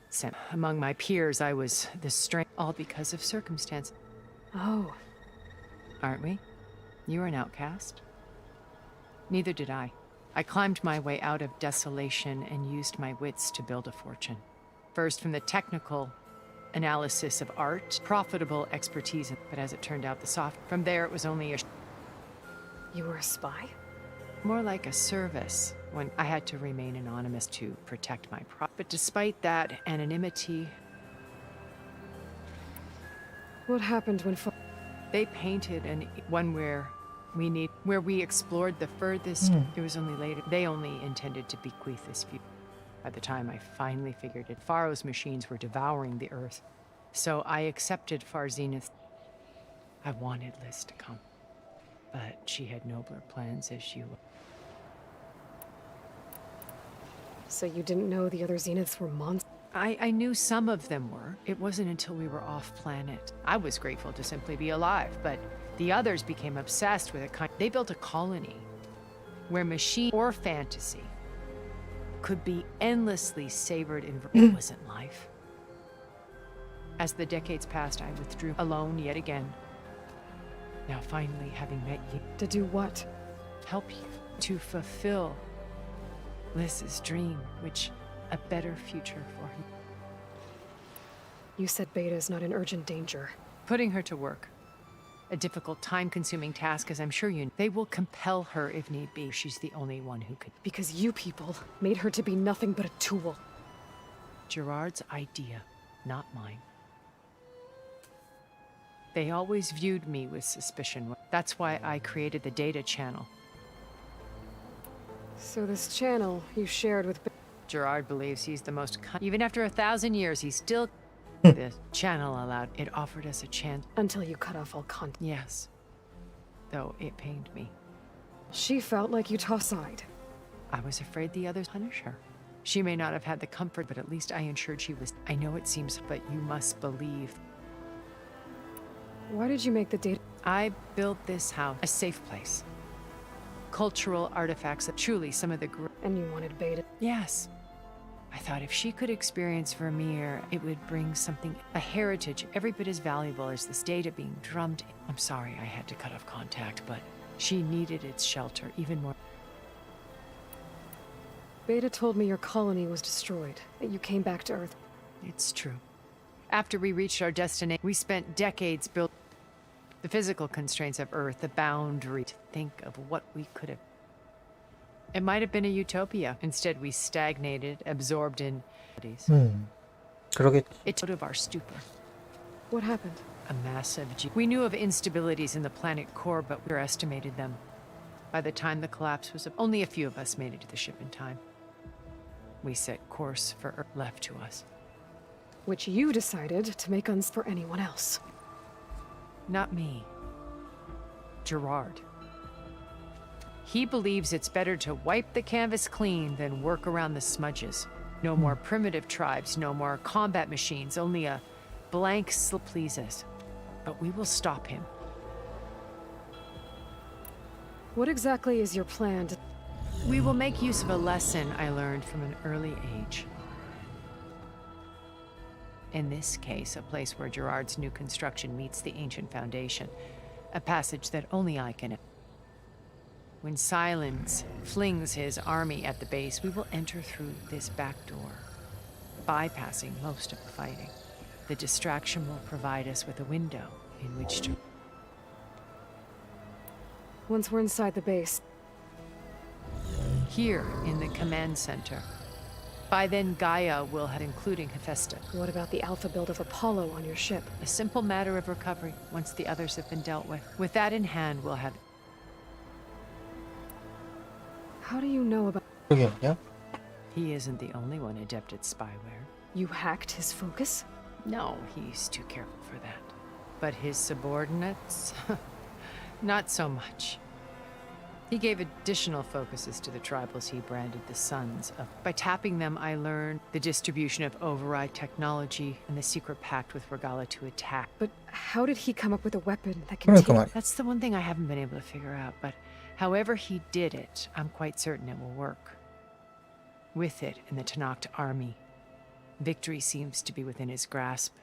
sent. Among my peers, I was the strength, all because of circumstance. Oh. Aren't we? You were an outcast. Neither did I. I climbed my way out of desolation and used my wits to build a fortune. First from the technical analysis of art, profitable expertise, but as it turned out, from there it was only a... You were a spy? More like a service, when I had to remain anonymous to protect my But despite that anonymity... What happened when... They painted one where we explored the furthest. It was only later. They only intended to bequeath this view. By the time I finally figured it, Pharaoh's machines were devouring the earth. So I accepted Far Zenith. I wanted Liz to come, but she had nobler plans as you... So you didn't know the other Zeniths were monsters? I knew some of them were. It wasn't until we were off-planet. I was grateful to simply be alive, but the others became obsessed with it. They built a colony where machine or fantasy could be endlessly savored in... It wasn't life. As the decades passed, I withdrew alone yet again. Now finally, having met you... To do what? Help you to fulfill Liz's dream, which... a better future for him. You said Beta's not in urgent danger. Putting her to work. A difficult, time-consuming task, as I'm sure you know. They will compel her if need be. She's the only one who could. Because you people made her to be nothing but a tool. Gerard's idea, not mine. They always viewed me with suspicion. That's why I created the data channel. So this channel you shared with... Gerard believes he's the most even after 1,000 years, he's still... The channel allowed... It offered us a chance. Until you cut off all contact. Yes. Though it pained me. She felt like you toss-eyed. I was afraid the others punish her. She may not have had the comfort, but at least I ensured she was... I know it seems, but you must believe. Why did you make the data... I built this house. A safe place. Cultural artifacts that truly some of the... And you wanted Beta? Yes. I thought if she could experience Vermeer, it would bring something, a heritage every bit as valuable as this data being drummed in. I'm sorry I had to cut off contact, but she needed its shelter even more. Beta told me your colony was destroyed, that you came back to Earth. It's true. After we reached our destination, we spent decades building the physical constraints of Earth, the boundary to think of what we could have. It might have been a utopia. Instead, we stagnated, absorbed in... 그러겠지. It out of our stupor. What happened? A massive... We knew of instabilities in the planet core, but we underestimated them. By the time the collapse was... Only a few of us made it to the ship in time. We set course for Earth left to us. Which you decided to make uns for anyone else. Not me. Gerard. He believes it's better to wipe the canvas clean than work around the smudges. No more primitive tribes, no more combat machines, only a blank slate pleases. But we will stop him. What exactly is your plan to... We will make use of a lesson I learned from an early age. In this case, a place where Gerard's new construction meets the ancient foundation. A passage that only I can... When Silence flings his army at the base, we will enter through this back door, bypassing most of the fighting. The distraction will provide us with a window in which to... Once we're inside the base... Here, in the command center. By then, Gaia will have, including Hephaestus. What about the alpha build of Apollo on your ship? A simple matter of recovery, once the others have been dealt with. With that in hand, we'll have... How do you know about... He isn't the only one adept at spyware. You hacked his focus? No, he's too careful for that. But his subordinates? Not so much. He gave additional focuses to the tribals he branded the Sons of. By tapping them, I learned the distribution of override technology and the secret pact with Regala to attack. But how did he come up with a weapon that can take... That's the one thing I haven't been able to figure out, but however he did it, I'm quite certain it will work. With it in the Tenakth army, victory seems to be within his grasp.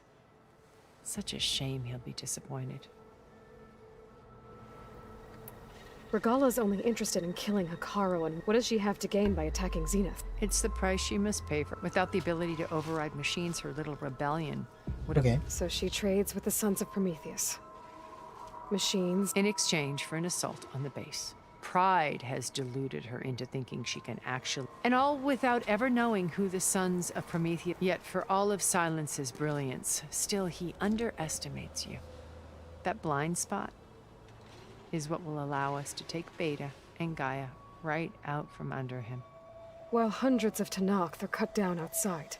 Such a shame he'll be disappointed. Regala's only interested in killing Hekarro, and what does she have to gain by attacking Zenith? It's the price she must pay for. Without the ability to override machines, her little rebellion would have... So she trades with the Sons of Prometheus. Machines... in exchange for an assault on the base. Pride has deluded her into thinking she can actually... And all without ever knowing who the Sons of Prometheus... Yet for all of Silence's brilliance, still he underestimates you. That blind spot is what will allow us to take Beta and Gaia right out from under him. While hundreds of Tenakth are cut down outside.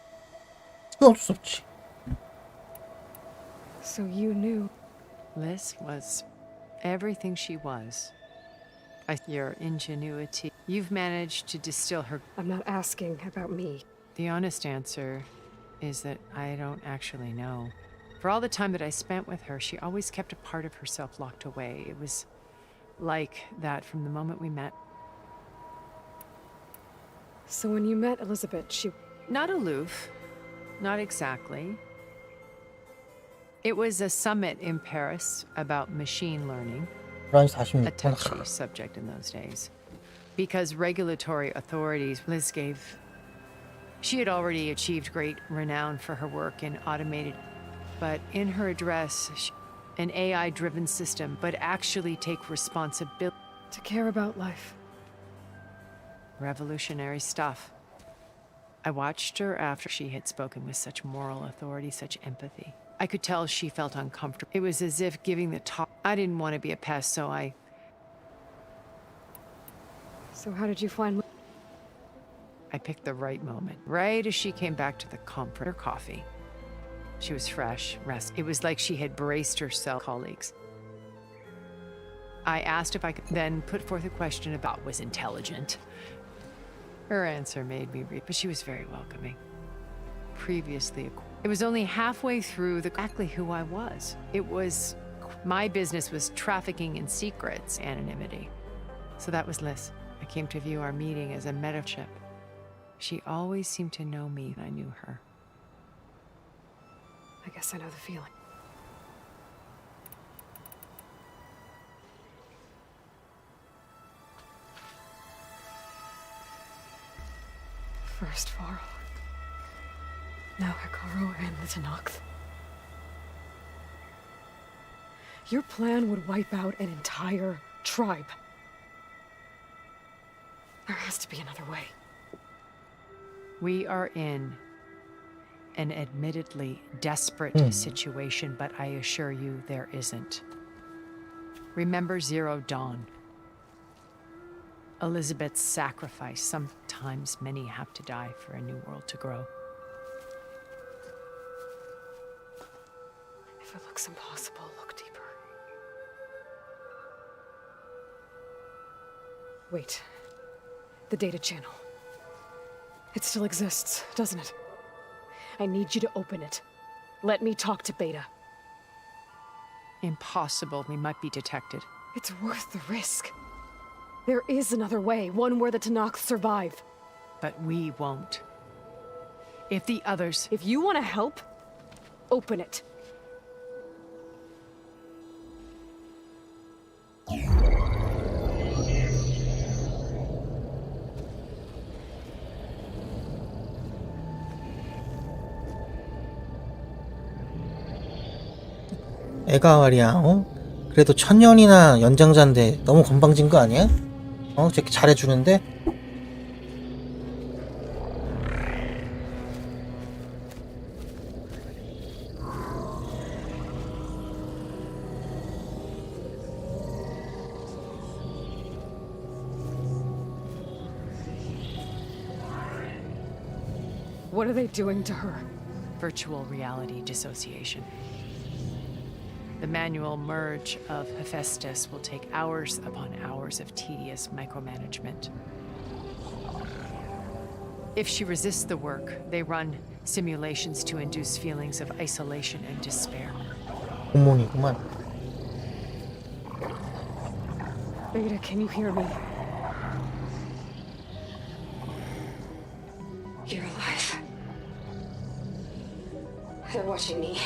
So you knew... Liz was everything she was. Your ingenuity. You've managed to distill her... I'm not asking about me. The honest answer is that I don't actually know. For all the time that I spent with her, she always kept a part of herself locked away. It was like that from the moment we met. So when you met Elizabeth, she... Not aloof. Not exactly. It was a summit in Paris about machine learning. A touchy subject in those days. Because regulatory authorities, Liz gave... She had already achieved great renown for her work in automated... But in her address, an AI-driven system, but actually take responsibility. To care about life. Revolutionary stuff. I watched her after she had spoken with such moral authority, such empathy. I could tell she felt uncomfortable. It was as if giving the talk. I didn't want to be a pest, so I... So how did you find... I picked the right moment. Right as she came back to the comfort her coffee. She was fresh, rest. It was like she had braced herself, colleagues. I asked if I could then put forth a question about was intelligent. Her answer made me read, but she was very welcoming. Previously, it was only halfway through exactly who I was. It was, my business was trafficking in secrets, anonymity. So that was Liz. I came to view our meeting as a metaship. She always seemed to know me, and I knew her. I guess I know the feeling. First Varl. Now Hekarro and the Tenakth. Your plan would wipe out an entire tribe. There has to be another way. We are in an admittedly desperate situation, but I assure you there isn't. Remember Zero Dawn. Elizabeth's sacrifice. Sometimes many have to die for a new world to grow. If it looks impossible, look deeper. Wait. The data channel. It still exists, doesn't it? I need you to open it. Let me talk to Beta. Impossible. We might be detected. It's worth the risk. There is another way, one where the Tenakth survive. But we won't. If the others... If you want to help, open it. 애가 말이야, 그래도 1000년이나 연장자인데 너무 건방진 거 아니야? 저렇게 잘해주는데? What are they doing to her? Virtual reality dissociation. The manual merge of Hephaestus will take hours upon hours of tedious micromanagement. If she resists the work, they run simulations to induce feelings of isolation and despair. 고문이구만. Beta, can you hear me? You're alive. They're watching me.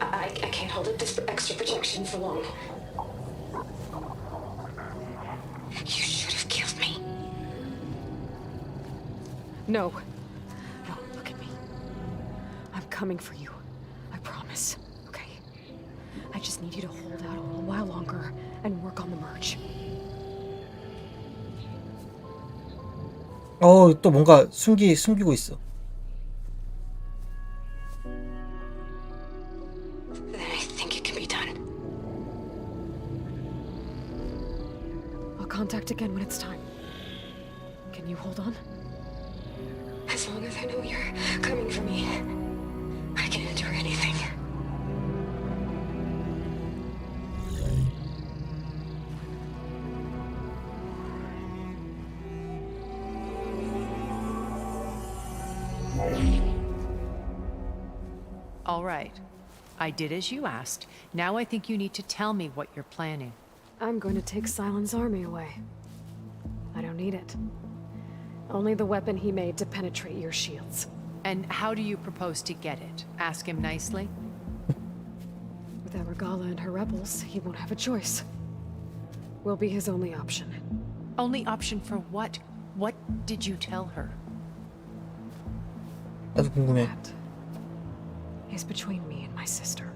I can't hold up this extra protection for long. You should have killed me. No. No, look at me. I'm coming for you. I promise. Okay? I just need you to hold out a little while longer and work on the merge. 또 뭔가 숨기고 있어. Then I think it can be done. I'll contact again when it's time. Can you hold on? As long as I know you're coming for me, I can endure anything. All right. I did as you asked. Now I think you need to tell me what you're planning. I'm going to take Silent's army away. I don't need it. Only the weapon he made to penetrate your shields. And how do you propose to get it? Ask him nicely? Without Regala and her rebels, he won't have a choice. We'll be his only option. Only option for what? What did you tell her? 나도 궁금해. That is between me and my sister.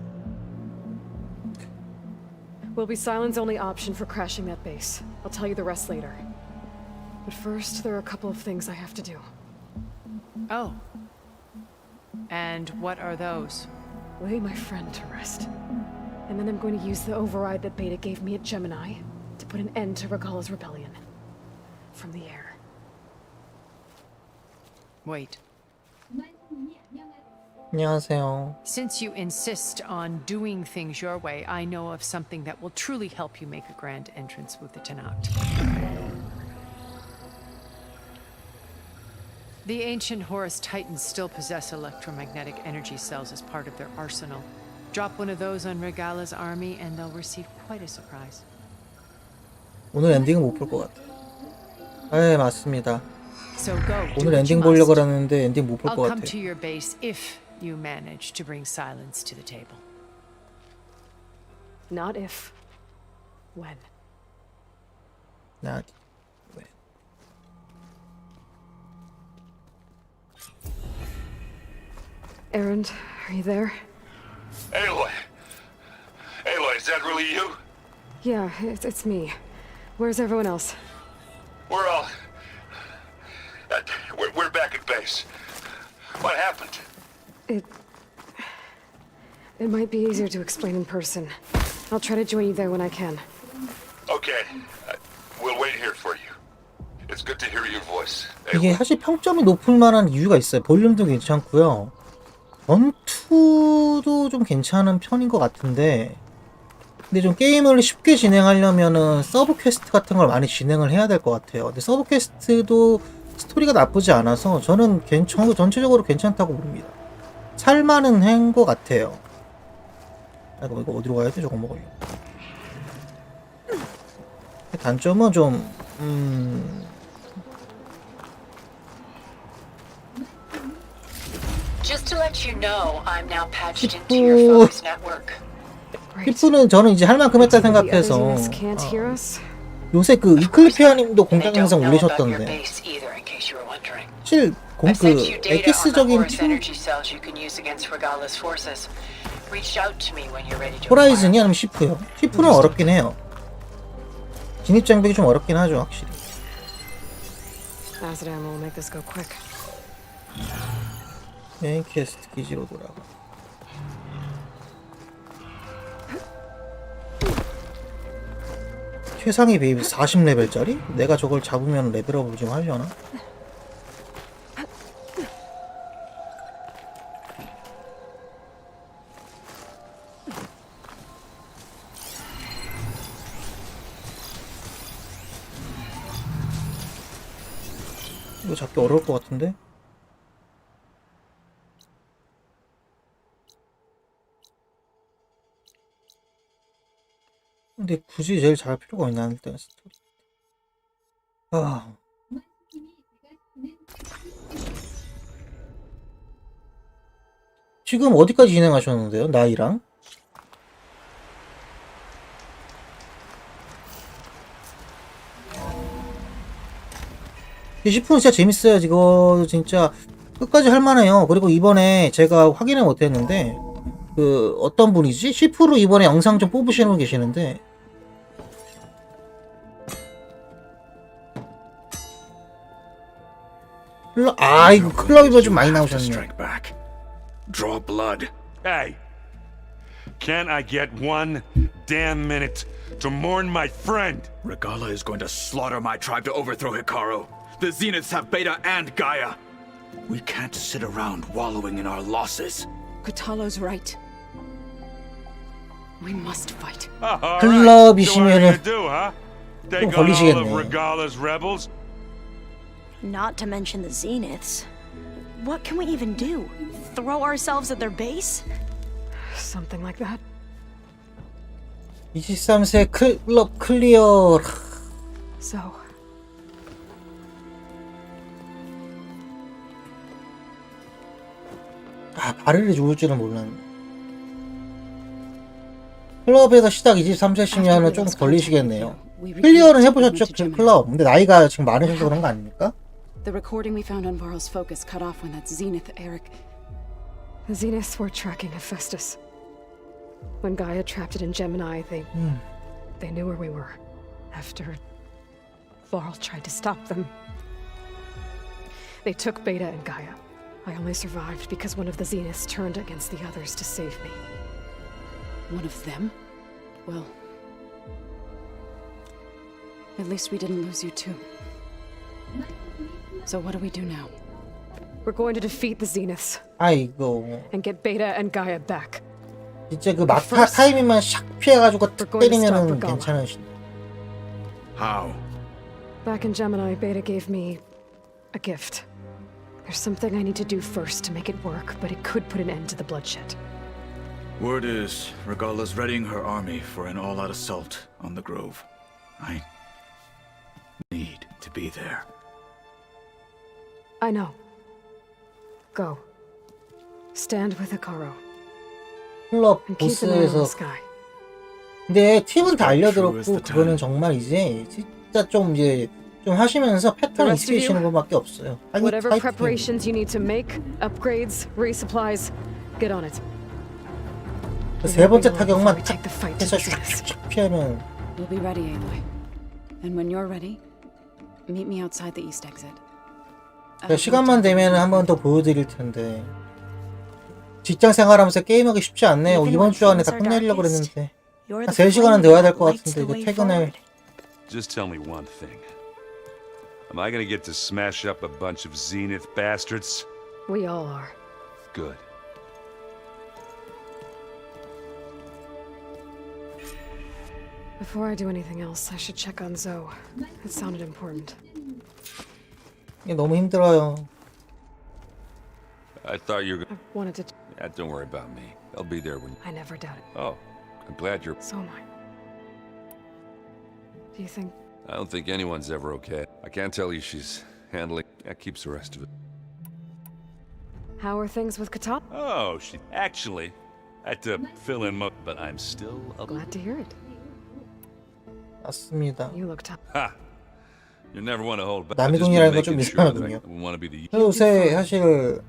Will be Silent's only option for crashing that base. I'll tell you the rest later. But first, there are a couple of things I have to do. Oh. And what are those? Lay my friend to rest. And then I'm going to use the override that Beta gave me at Gemini to put an end to Regala's rebellion. From the air. Wait. 안녕하세요. Since you insist on doing things your way, I know of something that will truly help you make a grand entrance with the Tenakth. The ancient Horus Titans still possess electromagnetic energy cells as part of their arsenal. Drop one of those on Regala's army and they'll receive quite a surprise. 오늘 엔딩은 못 볼 것 같아. 네, 맞습니다. So go. 오늘 엔딩 보려고 그러는데 엔딩 못 볼 것 I'll come 같아. to your base if you manage to bring Silence to the table. Not if. When. Not when. Erend, are you there? Aloy! Aloy, is that really you? Yeah, it's me. Where's everyone else? We're all... we're back at base. What happened? It might be easier to explain in person. I'll try to join you there when I can. Okay. We'll wait here for you. It's good to hear your voice. 이게 사실 평점이 높을 만한 이유가 있어요. 볼륨도 괜찮고요. 1, 2도 좀 괜찮은 편인 것 같은데 근데 좀 게임을 쉽게 진행하려면은 서브 퀘스트 같은 걸 많이 진행을 해야 될 것 같아요. 근데 서브 퀘스트도 스토리가 나쁘지 않아서 저는 전체적으로 괜찮다고 봅니다. 살만은 한 것 같아요. 이거 어디로 가야 돼? 저거 먹으려. 단점은 좀 Just to let you know, I'm now patched into your phone's network. 히프는 저는 이제 할 만큼 했다 생각해서 요새 그 이클리피아님도 공장 영상 올리셨던데 사실 그 엑기스적인 팀 호라이즌이 아니면 시프요? 시프는 어렵긴 해요. 진입 장벽이 좀 어렵긴 하죠 확실히. 메인 퀘스트 기지로 돌아가. 최상위 베이비 40레벨짜리? 내가 저걸 잡으면 레벨업을 좀 하려나? 이거 잡기 어려울 것 같은데? 근데 굳이 제일 잘할 필요가 있나 일단 스토리. 아. 지금 어디까지 진행하셨는데요? 나이랑? 이 10분 진짜 재밌어요. 이거 진짜 끝까지 할만해요. 그리고 이번에 제가 확인을 못했는데 그 어떤 분이지? 10% 이번에 영상 좀 뽑으시는 분 계시는데 아 이거 클럽이 좀 많이 나오셨네. Draw blood. Hey! Can't I get one damn minute to mourn my friend? Regala is going to slaughter my tribe to overthrow Hikaru. The Zeniths have Beta and Gaia. We can't sit around wallowing in our losses. Katalo's right. We must fight. 클럽이시면은 좀 Take on all of 걸리시겠네. Regala's rebels? Not to mention the Zeniths. What can we even do? Throw ourselves at their base? Something like that. 23세 클럽 클리어. So, 아 바르르 좋을 줄은 몰랐네. 클럽에서 시작 23세시면은 좀 걸리시겠네요. 클리어는 해보셨죠? 그 클럽. 근데 나이가 지금 많으셔서 그런 거 아닙니까? The recording we found on Varl's focus cut off when that Zenith, Eric. the Zeniths were tracking Hephaestus. When Gaia trapped it in Gemini, they knew where we were. After Varl tried to stop them, they took Beta and Gaia. I only survived because one of the Zeniths turned against the others to save me. One of them? Well, at least we didn't lose you too. So what do we do now? We're going to defeat the Zeniths 아이고 and get Beta and Gaia back. 진짜 그 막타 타이밍만 샥 피해가지고 탁 때리면은 괜찮으신. How? Back in Gemini, Beta gave me a gift. There's something I need to do first to make it work, but it could put an end to the bloodshed. Word is, Regala's readying her army for an all-out assault on the Grove. I need to be there. I know. Go. Stand with Hikaru. 클럽 And keep an eye on the 보스에서 sky. 근데 팁은 다 알려드렸고 그거는 정말 이제 진짜 좀 이제 좀 하시면서 The 패턴 rest of you, 익숙해지는 것밖에 없어요. whatever preparations you need to make, upgrades, resupplies, get on it. 세 번째 타격만 탁 해서 슉슉슉 피하면. We'll be ready, Aloy. And when you're ready, meet me outside the east exit. 시간만 되면 한 번 더 보여드릴 텐데 직장 생활하면서 게임하기 쉽지 않네요. 이번 주 안에 다 끝내려고 그랬는데 한 3시간은 되어야 될 것 같은데 이거 퇴근을. Just tell me one thing. Am I gonna get to smash up a bunch of Zenith bastards? We all are. Good. Before I do anything else, I should check on Zoe. It sounded important. 이게 너무 힘들어요. I thought you were gonna... Wanted to... Yeah, don't worry about me. I'll be there when... I never doubted. Oh, I'm glad you're... So am I. Do you think... I don't think anyone's ever okay. I can't tell you she's handling... That keeps the rest of it. How are things with Katop? Oh, she... Actually, I had to fill in mo... But I'm still... Glad to hear it. 맞습니다. You look tough. Ha! You never want to hold back. 남이동이라는 건 좀 이상하거든요. 요새 사실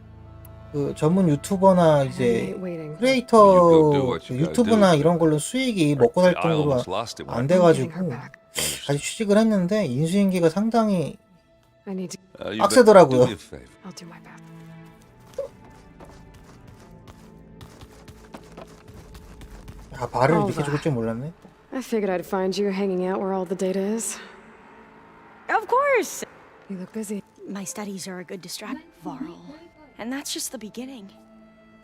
그 전문 유튜버나 이제 크리에이터 유튜브나 이런 걸로 수익이 먹고 살 정도로 안 돼가지고 다시 취직을 했는데 인수인계가 상당히 빡세더라고요. I'll do my best. 아 발을 이렇게 죽을 줄 몰랐네. I figured I'd find you hanging out where all the data is. Of course! You look busy. My studies are a good distraction, Varl. And that's just the beginning.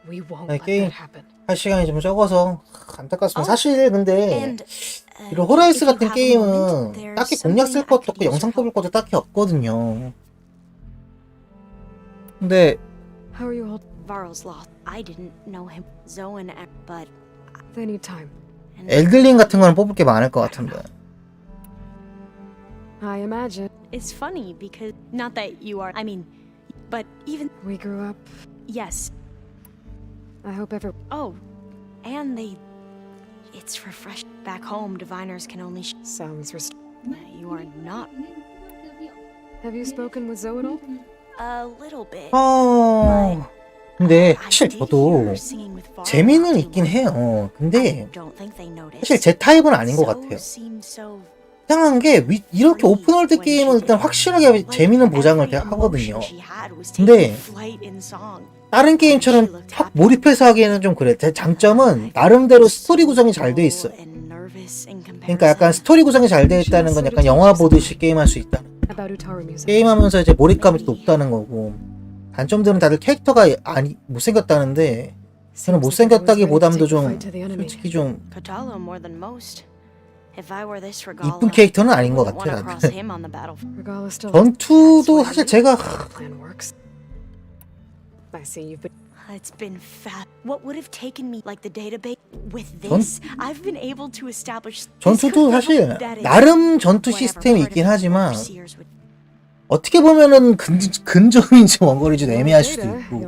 We won't 네, let 게임 that happen. 할 시간이 좀 적어서 안타깝습니다. 사실 근데 이런 호라이즌 같은 게임은 딱히 공략 쓸 것도 없고 영상 뽑을 것도 딱히 없거든요. 근데 How are you all? Varl's lost. I didn't know him. Zoe and but They need time. 엘들링 같은 거는 뽑을 게 많을 것 같은데. I imagine. it's funny because not that you are. I mean, but even We grew up. yes. I hope ever. Oh, and they. It's refreshing. Back home, diviners can only. Sounds You are not. Have you spoken with Zoe at all? A little bit. 근데 사실 저도 재미는 있긴 해요. 근데 사실 제 타입은 아닌 것 같아요. 이상한 게 이렇게 오픈월드 게임은 일단 확실하게 재미는 보장을 하거든요. 근데 다른 게임처럼 확 몰입해서 하기에는 좀 그래. 제 장점은 나름대로 스토리 구성이 잘 돼 있어요. 그러니까 약간 스토리 구성이 잘 돼 있다는 건 약간 영화 보듯이 게임할 수 있다. 게임하면서 이제 몰입감이 높다는 거고, 단점들은 다들 캐릭터가 못생겼다는데 저는 못생겼다기보담도 좀 솔직히 좀 이쁜 캐릭터는 아닌 것 같아요. 전투도 사실 제가 It's been fab. What would have taken me like the database with this? I've been able to establish. 전투도 사실 나름 전투 시스템이 있긴 하지만 어떻게 보면은 근접인지 원거리인지 애매할 수도 있고.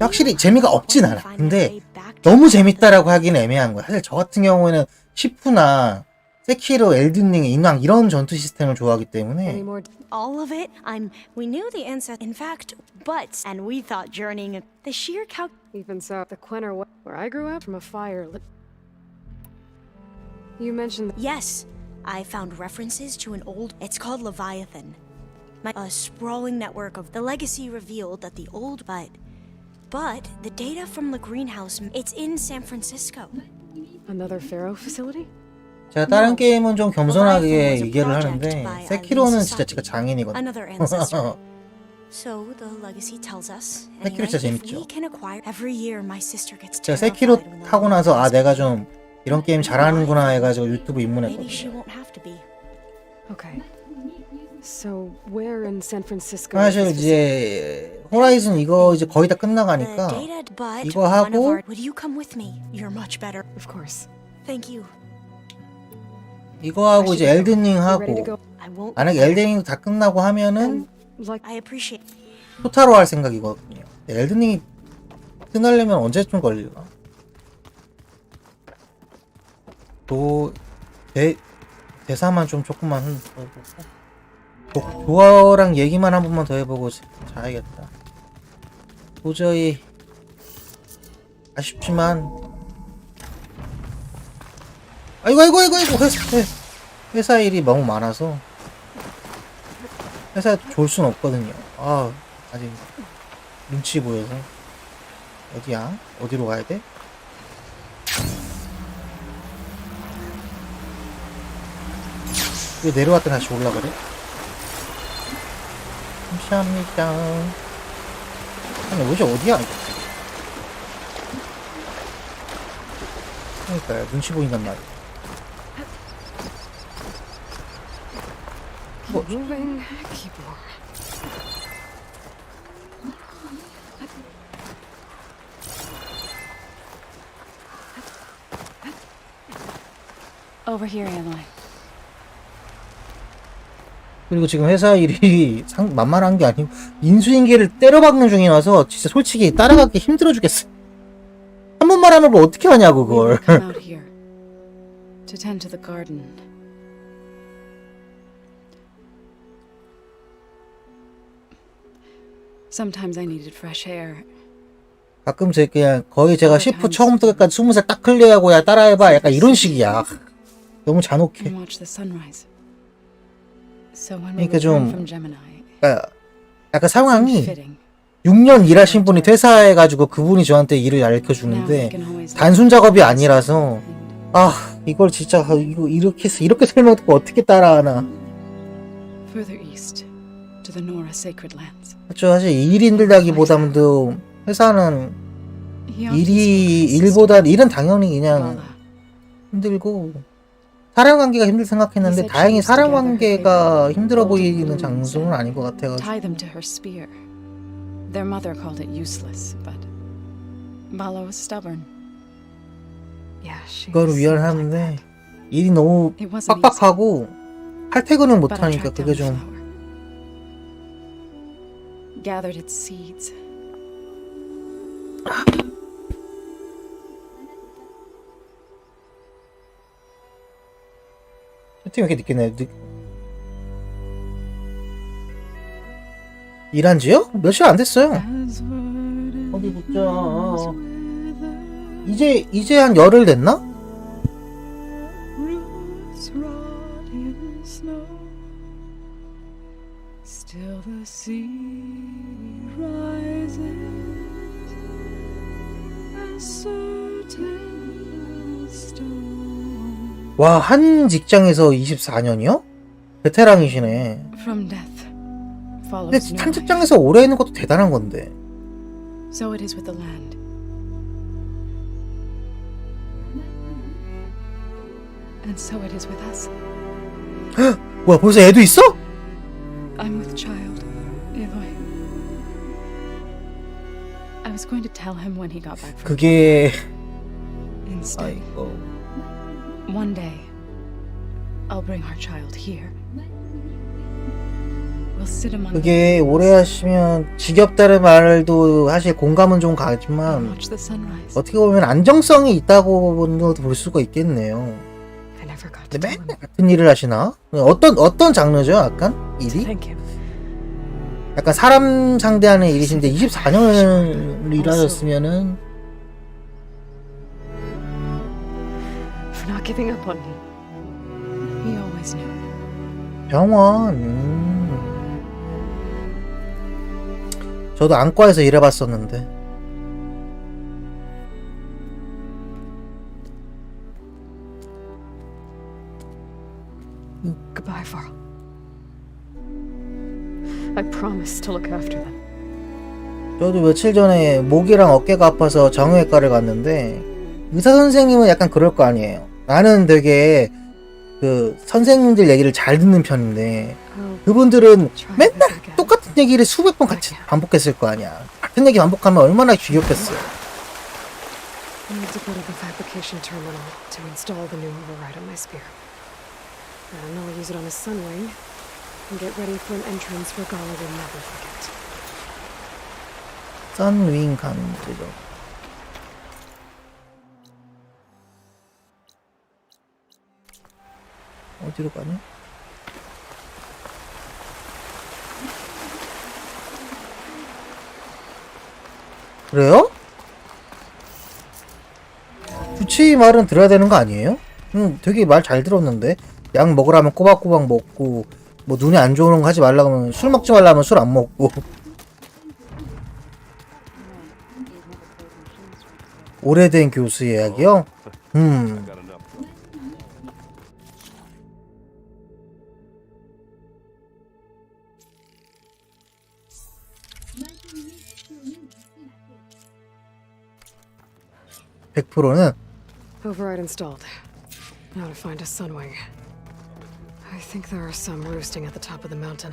확실히 재미가 없진 않아. 근데 너무 재밌다라고 하기는 애매한 거야. 사실 저 같은 경우에는 시프나 세키로, 엘든링, 인왕 이런 전투 시스템을 좋아하기 때문에. All of it. We knew the answer. In fact, and we thought journeying the sheer calc. Even so, the Quenner where I grew up from a fire. You mentioned. Yes, I found references to an old. It's called Leviathan. A sprawling network of the legacy revealed that the old but the data from the greenhouse. It's in San Francisco. Another Pharaoh facility? 제가 다른 게임은 좀 겸손하게 얘기를 하는데 세키로는 진짜 제가 장인이거든요. 세키로 진짜 재밌죠. 제가 세키로 하고 나서 내가 좀 이런 게임 잘하는구나 해가지고 유튜브 입문했거든요. 사실 이제 호라이즌 이거 이제 거의 다 끝나가니까 이거 하고 이거 하고 이제 엘든링 하고 만약에 엘든링 다 끝나고 하면은 토타로 할 생각이거든요. 엘든링이 끝나려면 언제쯤 걸릴까? 또 대사만 좀 조금만 더 해보고 조어랑 얘기만 한 번만 더 해보고 자야겠다. 도저히 아쉽지만 아이고 회사 일이 너무 많아서 회사에 졸 순 없거든요. 아직 눈치 보여서. 어디야? 어디로 가야 돼? 왜 내려왔다 다시 올라가래? 감사합니다. 아니 어디 어디야? 그러니까요, 눈치 보인단 말이야. Moving, keep warm. Over here, Aloy. 그리고 지금 회사 일이 만만한 게 아니고 인수인계를 때려박는 중이라서 진짜 솔직히 따라가기 힘들어 죽겠어. 한 번만 하면 뭐 어떻게 하냐고 그걸. To tend to the garden. Sometimes I needed fresh air. 가끔 그냥 거의 제가 시프 처음부터 끝까지 20살 딱 클리어하고 야 따라해봐 약간 이런 식이야. 너무 잔혹해. 그러니까 좀 약간 상황이 6년 일하신 분이 퇴사해가지고 그분이 저한테 일을 가르쳐주는데 단순 작업이 아니라서 이걸 진짜 이거 이렇게 설명 듣고 어떻게 따라하나. 그렇죠. 사실 일이 힘들다기보다도 회사는 일은 당연히 그냥 힘들고 사람 관계가 힘들 생각했는데 다행히 사람 관계가 힘들어 보이는 장소는 아닌 것 같아가지고. Tie them to her spear. Their mother called it useless, but Bala was stubborn. 그거를 위안하는데 일이 너무 빡빡하고 칼퇴근을 못하니까 그게 좀. Gathered its seeds. 채팅 왜 이렇게 늦게 내? 일한 지요? 몇 시간 안 됐어요. 어디 보자. 이제 한 열흘 됐나? 와, 한 직장에서 24년이요? 베테랑이시네. 근데 한 직장에서 오래 있는 것도 대단한 건데. So it is with the land. And so it is with us. 뭐야, 벌써 애도 있어? I'm with child, Eloy. I was going to tell him when he got back from 그게 Instead, one day, I'll bring our child here. We'll sit among 그게 오래 하시면 지겹다는 말도 사실 공감은 좀 가지만 어떻게 보면 안정성이 있다고도 볼 수가 있겠네요. 근데 맨날 같은 일을 하시나? 어떤 장르죠? 약간 일이? 약간 사람 상대하는 일이신데 24년을 일하셨으면은 For not giving up on me. He always knew. 병원. 저도 안과에서 일해봤었는데. Goodbye, Varl. I promise to look after them. 저도 며칠 전에 목이랑 어깨가 아파서 정형외과를 갔는데 의사 선생님은 약간 그럴 거 아니에요. 나는 되게 그 선생님들 얘기를 잘 듣는 편인데 그분들은 맨날 똑같은 얘기를 수백 번 같이 반복했을 거 아니야. 같은 얘기 반복하면 얼마나 지겹겠어. I need to go to the fabrication terminal to install the new override on my spear. And I'll use it on his sunwing and get ready for an entrance Regala will never forget. 선윙 감지죠. 어디로 가냐? 그래요? 주치의 말은 들어야 되는 거 아니에요? 되게 말 잘 들었는데 약 먹으라면 꼬박꼬박 먹고 뭐 눈이 안 좋은 거 하지 말라고 하면 술 먹지 말라면 술 안 먹고 오래된 교수 예약이요? 100%는 Override installed. Now to find a sunwing. I think there are some roosting at the top of the mountain.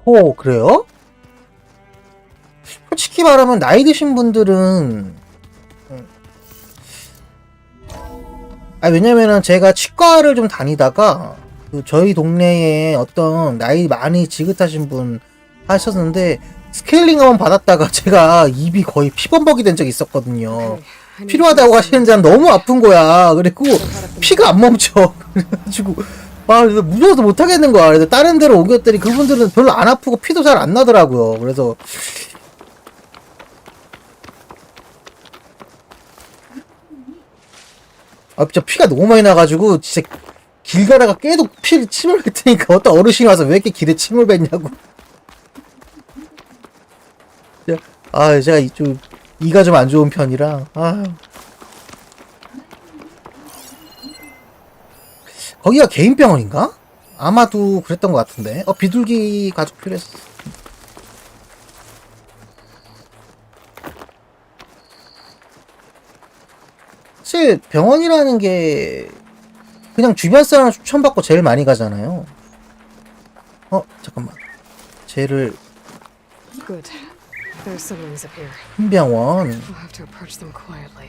호, 그래요? 솔직히 말하면 나이 드신 분들은 왜냐면은 제가 치과를 좀 다니다가 그 저희 동네에 어떤 나이 많이 지긋하신 분 하셨는데 스케일링 한번 받았다가 제가 입이 거의 피범벅이 된 적이 있었거든요. 필요하다고 하시는 자는 너무 아픈 거야. 그리고 피가 안 멈춰. 그래가지고 그래서 무서워서 못 하겠는 거야. 그래서 다른 데로 옮겼더니 그분들은 별로 안 아프고 피도 잘 안 나더라고요. 그래서 진짜 피가 너무 많이 나가지고 진짜 길 가다가 계속 피를 침을 뱉으니까 어떤 어르신이 와서 왜 이렇게 길에 침을 뱉냐고. 제가 좀 이가 좀 안 좋은 편이라 거기가 개인 병원인가? 아마도 그랬던 것 같은데. 비둘기 가죽 필요했어. 사실 병원이라는 게 그냥 주변 사람 추천받고 제일 많이 가잖아요. 잠깐만. 쟤를 Good. There's some rings up here. 큰 병원. We'll have to approach them quietly.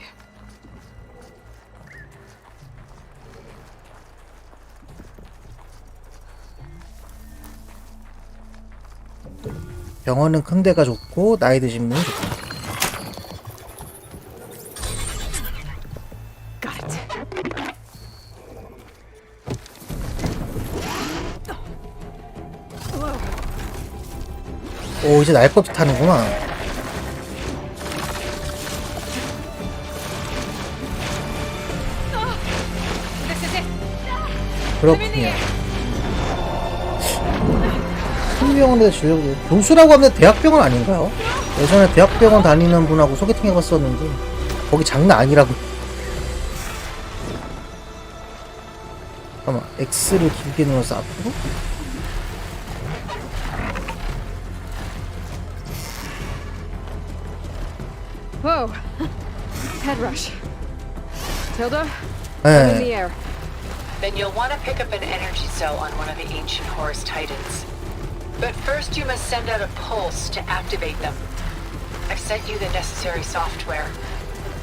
병원은 큰 데가 좋고 나이 드신 분이 좋다. Got it. 오, 이제 날법도 타는구나. 그렇군요. 큰 병원에 진료 교수라고 하면 대학병원 아닌가요? 예전에 대학병원 다니는 분하고 소개팅 해봤었는데 거기 장난 아니라고. 잠깐만, X를 길게 눌러서 앞으로? Whoa! Head rush. Tilda? I'm in the air. Then you'll want to pick up an energy cell on one of the ancient Horus Titans. But first you must send out a pulse to activate them. I've sent you the necessary software.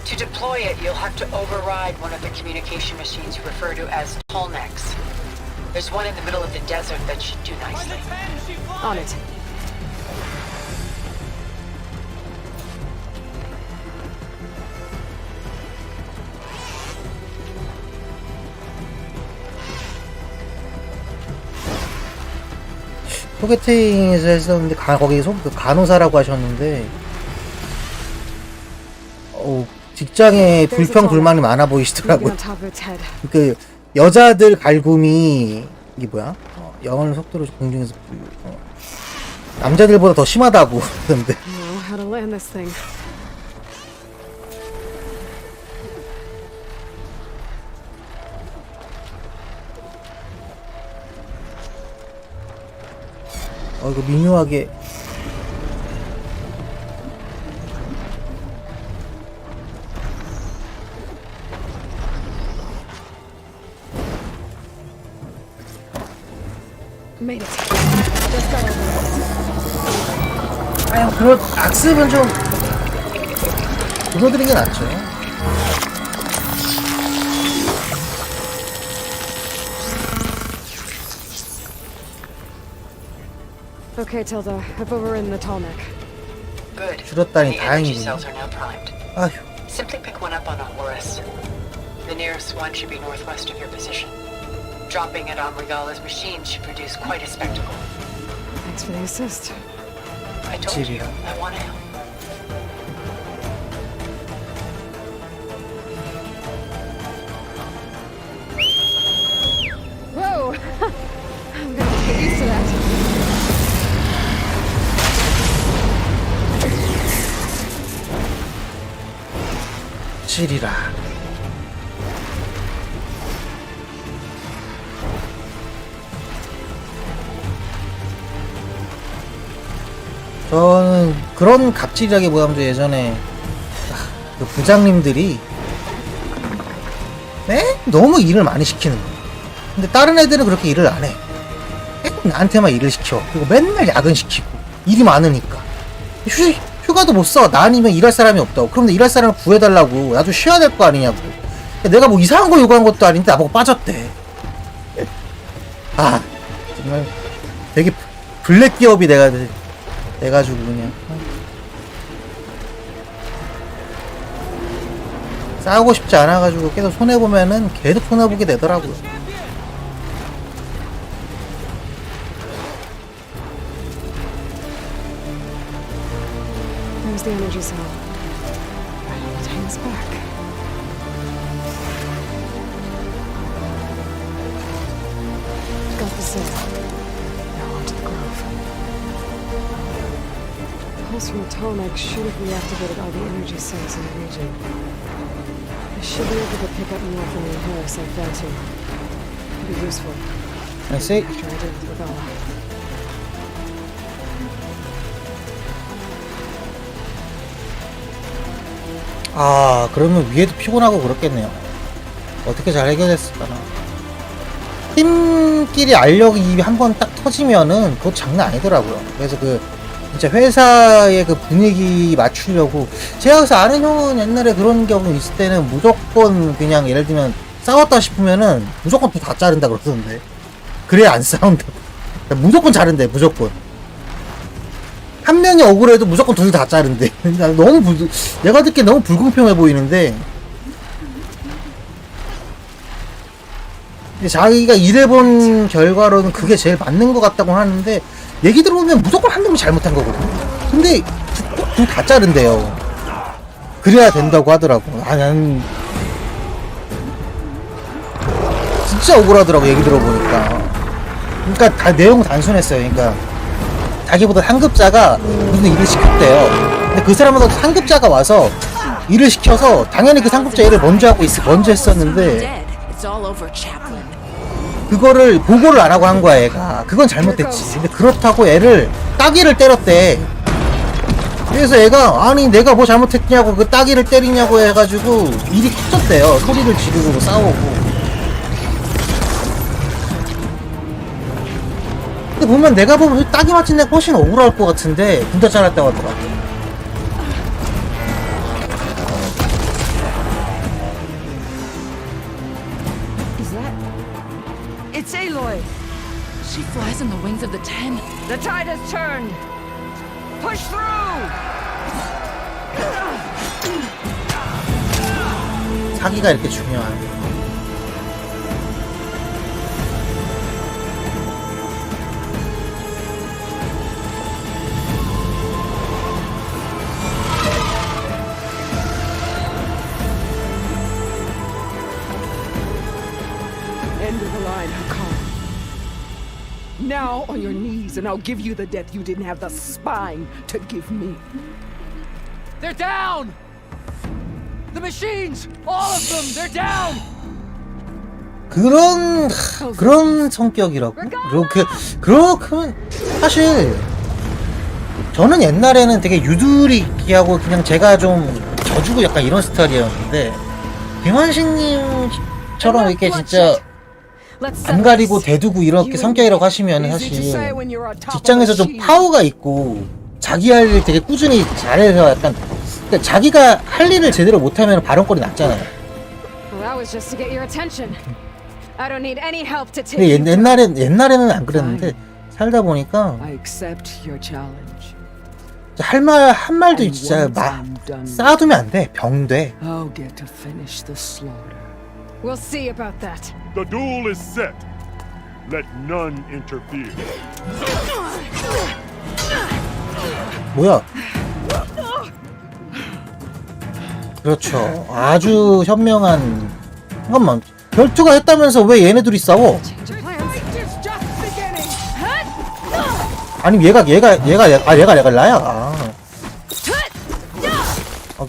To deploy it, you'll have to override one of the communication machines you refer to as Tolnecs. There's one in the middle of the desert that should do nicely. On it. 소개팅에서 했었는데 거기 그 간호사라고 하셨는데 직장에 불평 불만이 많아 보이시더라고요. 그 여자들 갈굼이 이게 뭐야? 영어를 속도로 공중에서 남자들보다 더 심하다고 그러는데. How to land this thing? 이거 미묘하게 Made it. 아유, 그런 악습은 좀 줄어드는 게 낫죠. Okay, Tilda. I've overridden the Tallneck. Good. 줄었다니 The energy 다행이군요. cells are now primed. 아휴. Simply pick one up on a Horus. The nearest one should be northwest of your position. Dropping it on Regala's machine should produce quite a spectacle. Thanks for the assist. I told you, I want to help. Whoa! I'm gonna have to get used to that. 찌리라. 저는 그런 갑질이라기보다는 예전에 그 부장님들이 너무 일을 많이 시키는 거야. 근데 다른 애들은 그렇게 일을 안 해. 나한테만 일을 시켜. 그리고 맨날 야근시키고 일이 많으니까 휴가도 못 써. 나 아니면 일할 사람이 없다고. 그럼 일할 사람을 구해달라고. 나도 쉬어야 될 거 아니냐고. 내가 뭐 이상한 거 요구한 것도 아닌데 나보고 빠졌대. 아 정말 되게 블랙 기업이 돼가지고 그냥 싸우고 싶지 않아가지고 계속 손해보면은 계속 손해보게 되더라고요. There's the energy cell. Right on the Titan's back. Got the cell. Now onto the grove. The pulse from the Tallneck should have reactivated all the energy cells in the region. I should be able to pick up more from the Horus I fell to. Could be useful. I see. After I did with Regala. 아, 그러면 위에도 피곤하고 그렇겠네요. 어떻게 잘 해결했을까나. 팀끼리 알력이 한번 딱 터지면은 그거 장난 아니더라고요. 그래서 그 진짜 회사의 그 분위기 맞추려고, 제가 그래서 아는 형은 옛날에 그런 경우 있을 때는 무조건 그냥 예를 들면 싸웠다 싶으면은 무조건 또 다 자른다 그러던데. 그래야 안 싸운다. 무조건 자른대, 무조건. 한 명이 억울해도 무조건 둘 다 자른대. 너무 내가 듣기엔 너무 불공평해 보이는데, 자기가 일해본 결과로는 그게 제일 맞는 것 같다고 하는데, 얘기 들어보면 무조건 한 명이 잘못한 거거든. 근데 둘 다 자른대요. 그래야 된다고 하더라고. 아, 난 진짜 억울하더라고, 얘기 들어보니까. 그러니까 다 내용 단순했어요. 그러니까 자기보다 상급자가 무슨 일을 시켰대요. 근데 그 사람보다 상급자가 와서 일을 시켜서 당연히 그 상급자 일을 먼저 했었는데, 그거를 보고를 안 하고 한 거야, 얘가. 그건 잘못됐지. 근데 그렇다고 애를 따귀를 때렸대. 그래서 애가 아니 내가 뭐 잘못했냐고 그 따귀를 때리냐고 해가지고 일이 커졌대요. 소리를 지르고 싸우고. 근데 보면 내가 보면 따귀 맞힌 애가 훨씬 억울할 것 같은데 둘 다 잘했다고 하더라고. It's Aloy. She flies on the wings of the Ten. The tide has turned. Push through. 사기가 이렇게 중요한. End of the line, Hakar. Now on your knees, and I'll give you the death you didn't have the spine to give me. They're down! The machines! All of them! They're down! 그런 성격이라고? 그렇게 사실 저는 옛날에는 되게 유두리하고 그냥 제가 좀 져주고 약간 이런 스타일이었는데, 김환식님처럼 이렇게 진짜 안 가리고 대두고 이렇게 성격이라고 하시면 사실 직장에서 좀 파워가 있고 자기 할 일 되게 꾸준히 잘해서 약간, 그러니까 자기가 할 일을 제대로 못하면 발언거리 났잖아요. 근데 옛날에는 안 그랬는데 살다 보니까 한 말도 진짜 쌓아두면 안 돼. 병돼. We'll see about that. The duel is set. Let none interfere. 뭐야? 그렇죠. 아주 현명한. 잠깐만. 결투가 했다면서 왜 얘네들이 싸워? 아니 얘가 라야.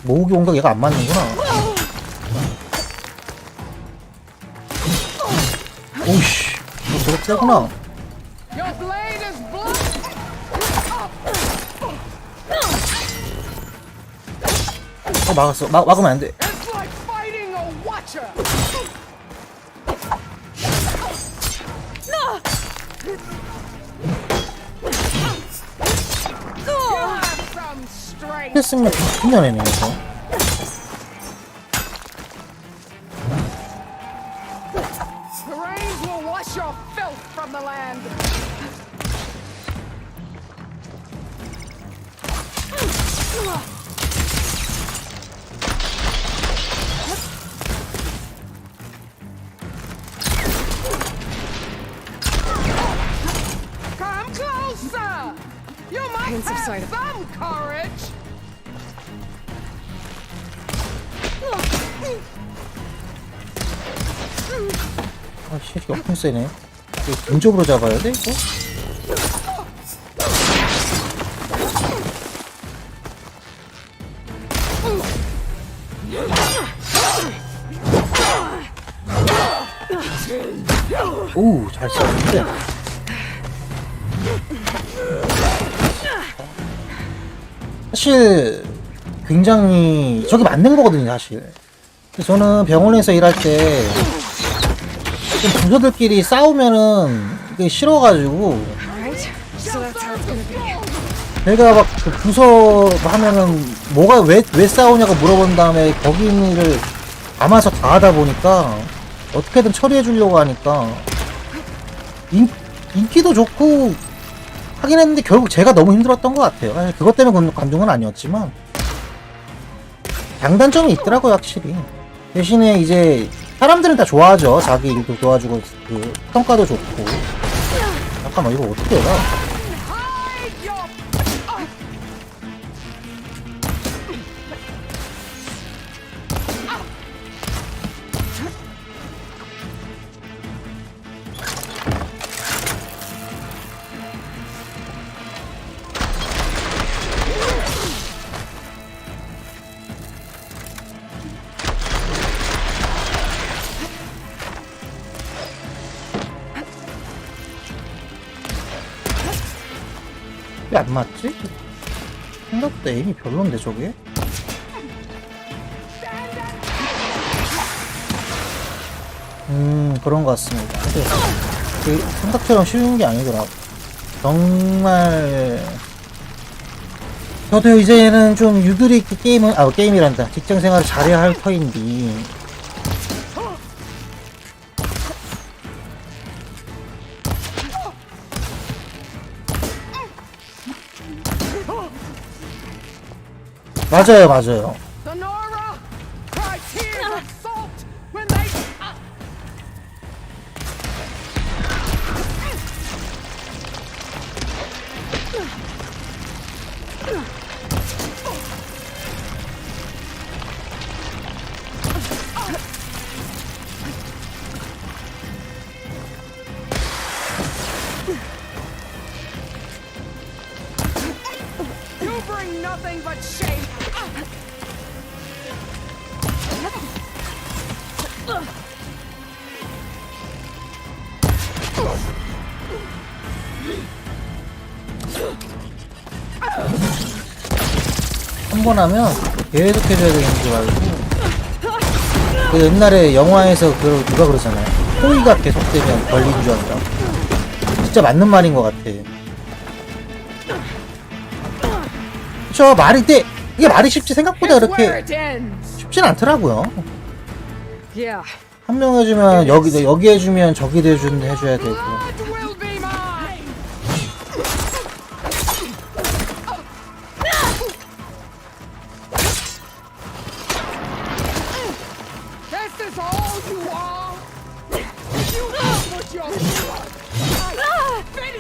모으기 온각 얘가 안 맞는구나. 오우씨, 저거 세구나. 막았어. 막으면 안 돼. 했으면 분명해네 이거. Come closer. You must have some courage. 아, 씨, 엄청 세네. 이거 근접으로 잡아야 돼, 이거? 오, 잘 쐈는데. 사실 굉장히 저게 맞는 거거든요 사실. 그래서 저는 병원에서 일할 때 좀 부서들끼리 싸우면은 이게 싫어가지고 내가 막 그 부서 하면은 뭐가 왜 싸우냐고 물어본 다음에 거기 있는 일을 담아서 다 하다 보니까 어떻게든 처리해 주려고 하니까 인기도 좋고 하긴 했는데 결국 제가 너무 힘들었던 것 같아요. 사실 그것 때문에 관둔 건 아니었지만 장단점이 있더라고요 확실히. 대신에 이제 사람들은 다 좋아하죠. 자기 일도 도와주고 그 평가도 좋고. 잠깐만 이거 어떻게 해요? 왜 안 맞지? 생각보다 에임이 별론데 저게? 그런 것 같습니다. 근데 그 생각처럼 쉬운 게 아니더라고. 정말 저도 이제는 좀 유도리 있게 게임이란다. 직장생활을 잘해야 할 터인데 맞아요, 맞아요. You bring nothing but shame. 한 번 하면 계속 해줘야 되는 줄 알고. 그 옛날에 영화에서 누가 그러잖아요. 호의가 계속되면 걸리는 줄 안다. 진짜 맞는 말인 것 같아. 그쵸, 말이 돼. 이게 말이 쉽지 생각보다 그렇게 쉽진 않더라고요. 한 명 해주면 여기 해주면 저기 해줘야 되고.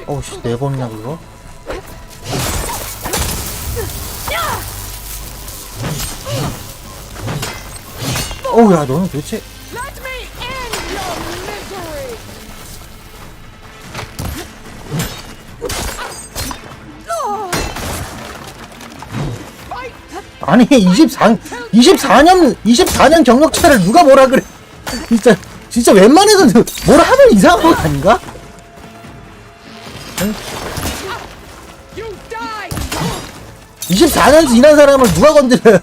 어우씨, 4번이나 그거? 어우, 야, 너는 도대체. 아니, 24년 경력차를 누가 뭐라 그래. 진짜 웬만해서 뭐라 하면 이상한 거 아닌가? 응? 24년 지난 사람을 누가 건드려요?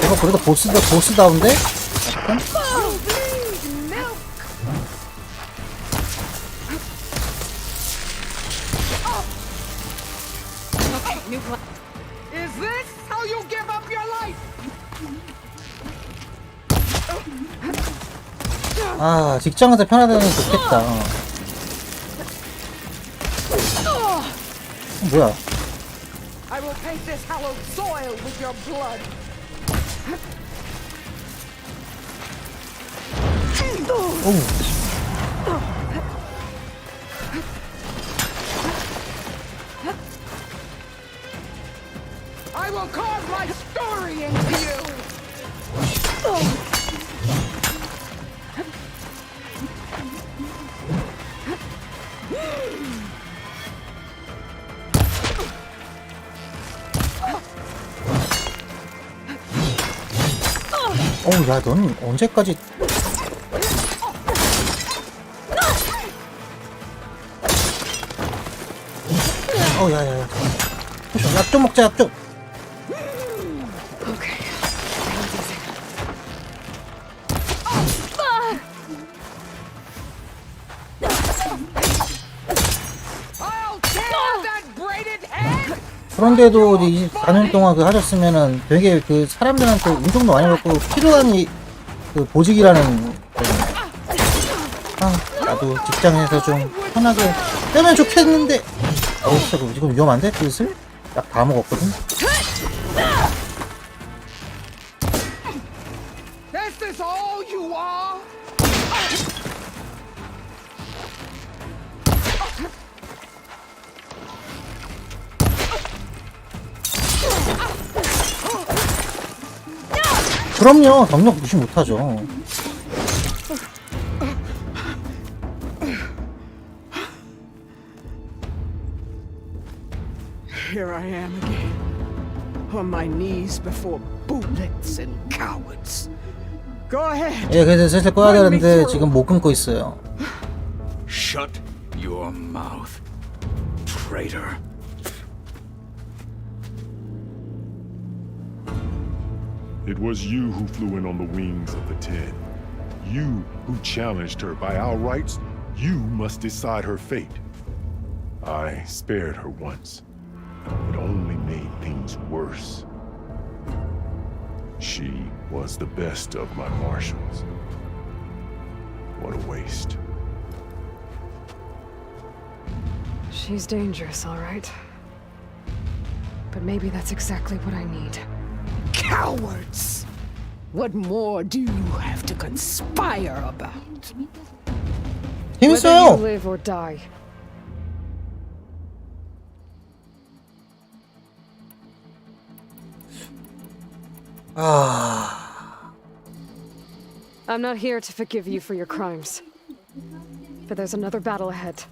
이거 그래도 보스다운데? 약간? Is this how you give up your life? 아, 직장에서 편하다니 좋겠다. 뭐야? I will paint this hallowed soil with your blood. 오우. I will carve my story into you. 어우, 야, 넌 언제까지. 야, 야, 야. 약 좀 먹자, 약 좀. 그런데도 이 4년 동안 그 하셨으면은 되게 그 사람들한테 운동도 많이 받고 필요한 그 보직이라는. 나도 직장에서 좀 편하게 빼면 좋겠는데. 진짜 지금 위험한데? 그것을? 약 다 먹었거든? Is this all you are? 그럼요. 경력 무시 못하죠. Here I am again, on my knees before bullets and cowards. Go ahead. 예, 그래서 슬슬 꺼야 되는데 지금 못 끊고 있어요. Shut your mouth, traitor. It was you who flew in on the wings of the Ten. You who challenged her by our rights. You must decide her fate. I spared her once. It only made things worse. She was the best of my marshals. What a waste. She's dangerous, all right. But maybe that's exactly what I need. Cowards! What more do you have to conspire about? Whether you live or die. I'm not here to forgive you for your crimes. But there's another battle ahead.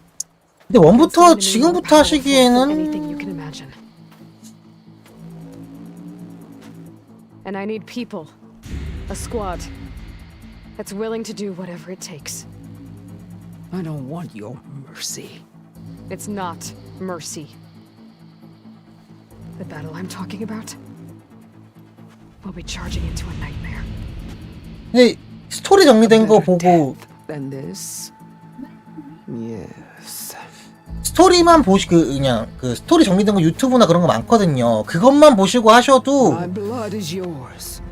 근데 원부터 지금부터 하시기에는 Anything you can imagine. And I need people. A squad. That's willing to do whatever it takes. I don't want your mercy. It's not mercy. The battle I'm talking about will be charging into a nightmare. 근데 스토리 정리된 거 보고 Than this? Yes. 스토리만 그냥 그 스토리 정리된 거 유튜브나 그런 거 많거든요. 그것만 보시고 하셔도 My blood is yours.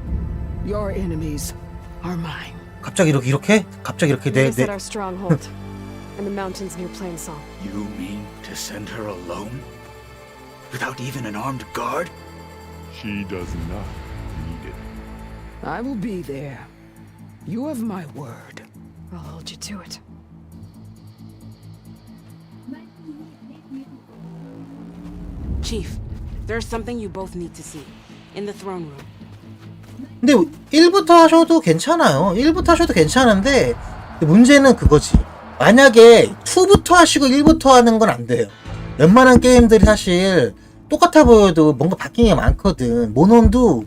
Your enemies are mine. 갑자기 이렇게 This is our stronghold in the mountains near Plainsong. You mean to send her alone? Without even an armed guard? She does not need it. I will be there. You have my word. I'll hold you to it. Chief, there's something you both need to see. In the throne room. 근데 1부터 하셔도 괜찮아요. 1부터 하셔도 괜찮은데 문제는 그거지. 만약에 2부터 하시고 1부터 하는 건 안 돼요. 웬만한 게임들이 사실 똑같아 보여도 뭔가 바뀐 게 많거든. 모논도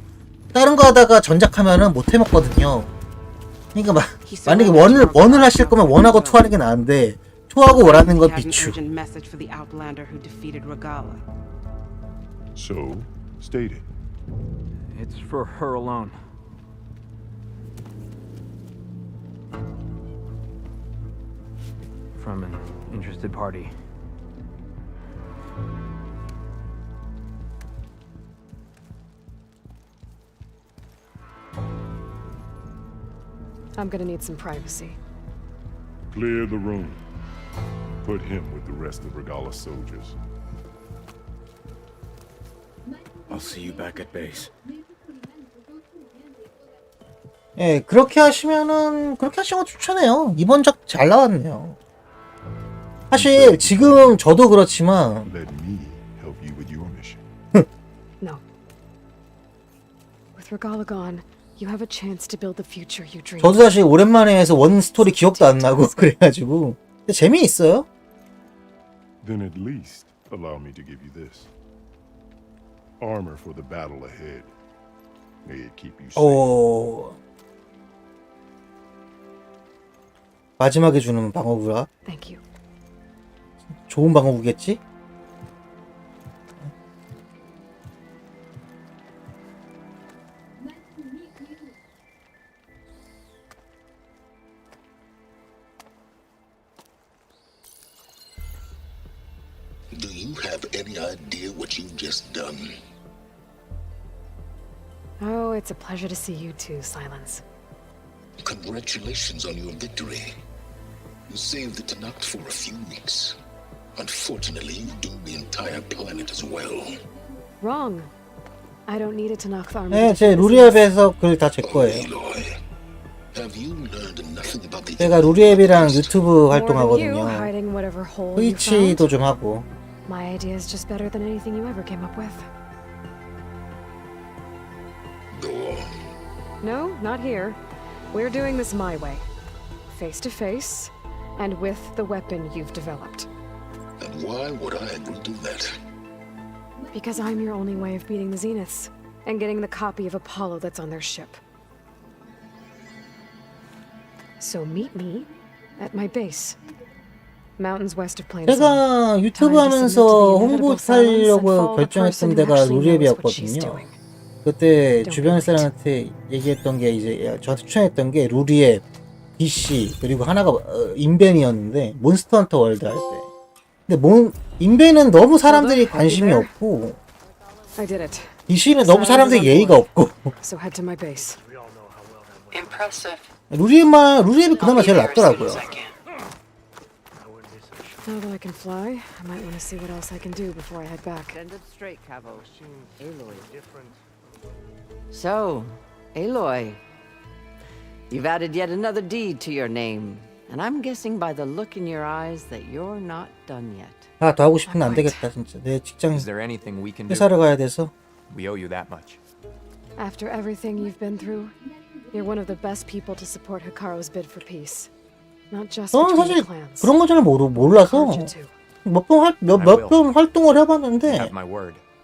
다른 거 하다가 전작하면은 못 해먹거든요. 그러니까 만약에 원을 하실 거면 1하고 2 하는 게 나은데 2하고 1 하는 건 비추. So, state it. It's for her alone. From an interested party. I'm gonna need some privacy. Clear the room. Put him with the rest of Regala's soldiers. I'll see you back at base. 예, 그렇게 하시는 거 추천해요. 이번 작 잘 나왔네요. 사실 지금 저도 그렇지만 Let me help you with your mission. No. With Regala gone, you have a chance to build the future you dreamed. 저도 사실 오랜만에 해서 원 스토리 기억도 안 나고 그래가지고 근데 재미있어요. Then at least allow me to give you this. Armor for the battle ahead. May it keep you safe. 오, 마지막에 주는 방어구라. Thank you. 좋은 방어구겠지? Do you have any idea what you've just done? Oh, it's a pleasure to see you too, Silence. Congratulations on your victory. You saved the Tanakh for a few weeks. Unfortunately, you doomed the entire planet as well. Wrong. I don't need a Tanakh army. 네, 제 루리앱에서 글 다 제 거예요. Have you learned nothing about the 제가 루리앱이랑 유튜브 활동하거든요. Hiding whatever hole you 트위치도 found. 좀 하고. My idea is just better than anything you ever came up with. Go on. No, not here. We're doing this my way. Face to face, and with the weapon you've developed. And why would I agree to that? Because I'm your only way of beating the Zeniths, and getting the copy of Apollo that's on their ship. So meet me at my base. Mountains west of Plains. 제가 유튜브 하면서 홍보 살려고 결정했던 데가 루리앱이었거든요. 그때 주변 사람한테 얘기했던 게 이제 저한테 추천했던 게 루리앱, DC 그리고 하나가 인벤이었는데 몬스터 헌터 월드 할 때. 근데 인벤은 너무 사람들이 관심이 없고 DC는 너무 사람들이 예의가 없고 루리앱이 그나마 제일 낫더라고요. Now that I can fly, I might want to see what else I can do before I head back. Send it straight, Cabo. Aloy. So, Aloy, you've added yet another deed to your name, and I'm guessing by the look in your eyes that you're not done yet. 하나 더 하고 싶은데 안 되겠다 진짜. 내 직장 회사를 가야 돼서. We owe you that much. After everything you've been through, you're one of the best people to support Hikaru's bid for peace. Not just 저는 between the 사실 clans. 그런 거 잘 몰라서 몇 번 활동을 해봤는데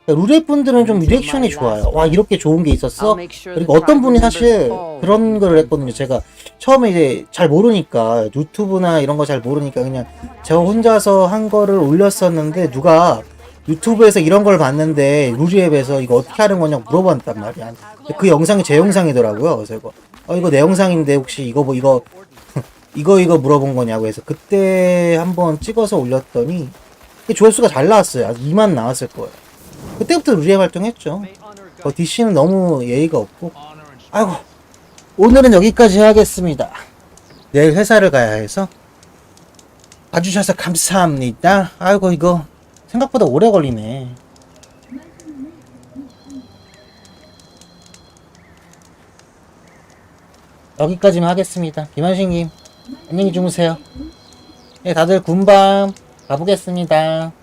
루리앱 분들은 좀 리액션이 좋아요. 와 이렇게 좋은 게 있었어. 그리고 어떤 분이 사실 그런 거를 했거든요. 제가 처음에 이제 잘 모르니까 유튜브나 이런 거 잘 모르니까 그냥 저 혼자서 한 거를 올렸었는데 누가 유튜브에서 이런 걸 봤는데 루리앱에서 이거 어떻게 하는 거냐고 물어봤단 말이야. 그 영상이 제 영상이더라고요. 그래서 이거 내 영상인데 혹시 이거 물어본 거냐고 해서 그때 한번 찍어서 올렸더니 조회수가 잘 나왔어요. 아주 2만 나왔을 거예요. 그때부터 루리앱 활동했죠. DC는 너무 예의가 없고. 아이고 오늘은 여기까지 하겠습니다. 내일 회사를 가야 해서 봐주셔서 감사합니다. 아이고 이거 생각보다 오래 걸리네. 여기까지만 하겠습니다. 비만식님 안녕히 주무세요. 네, 다들 군밤 가보겠습니다.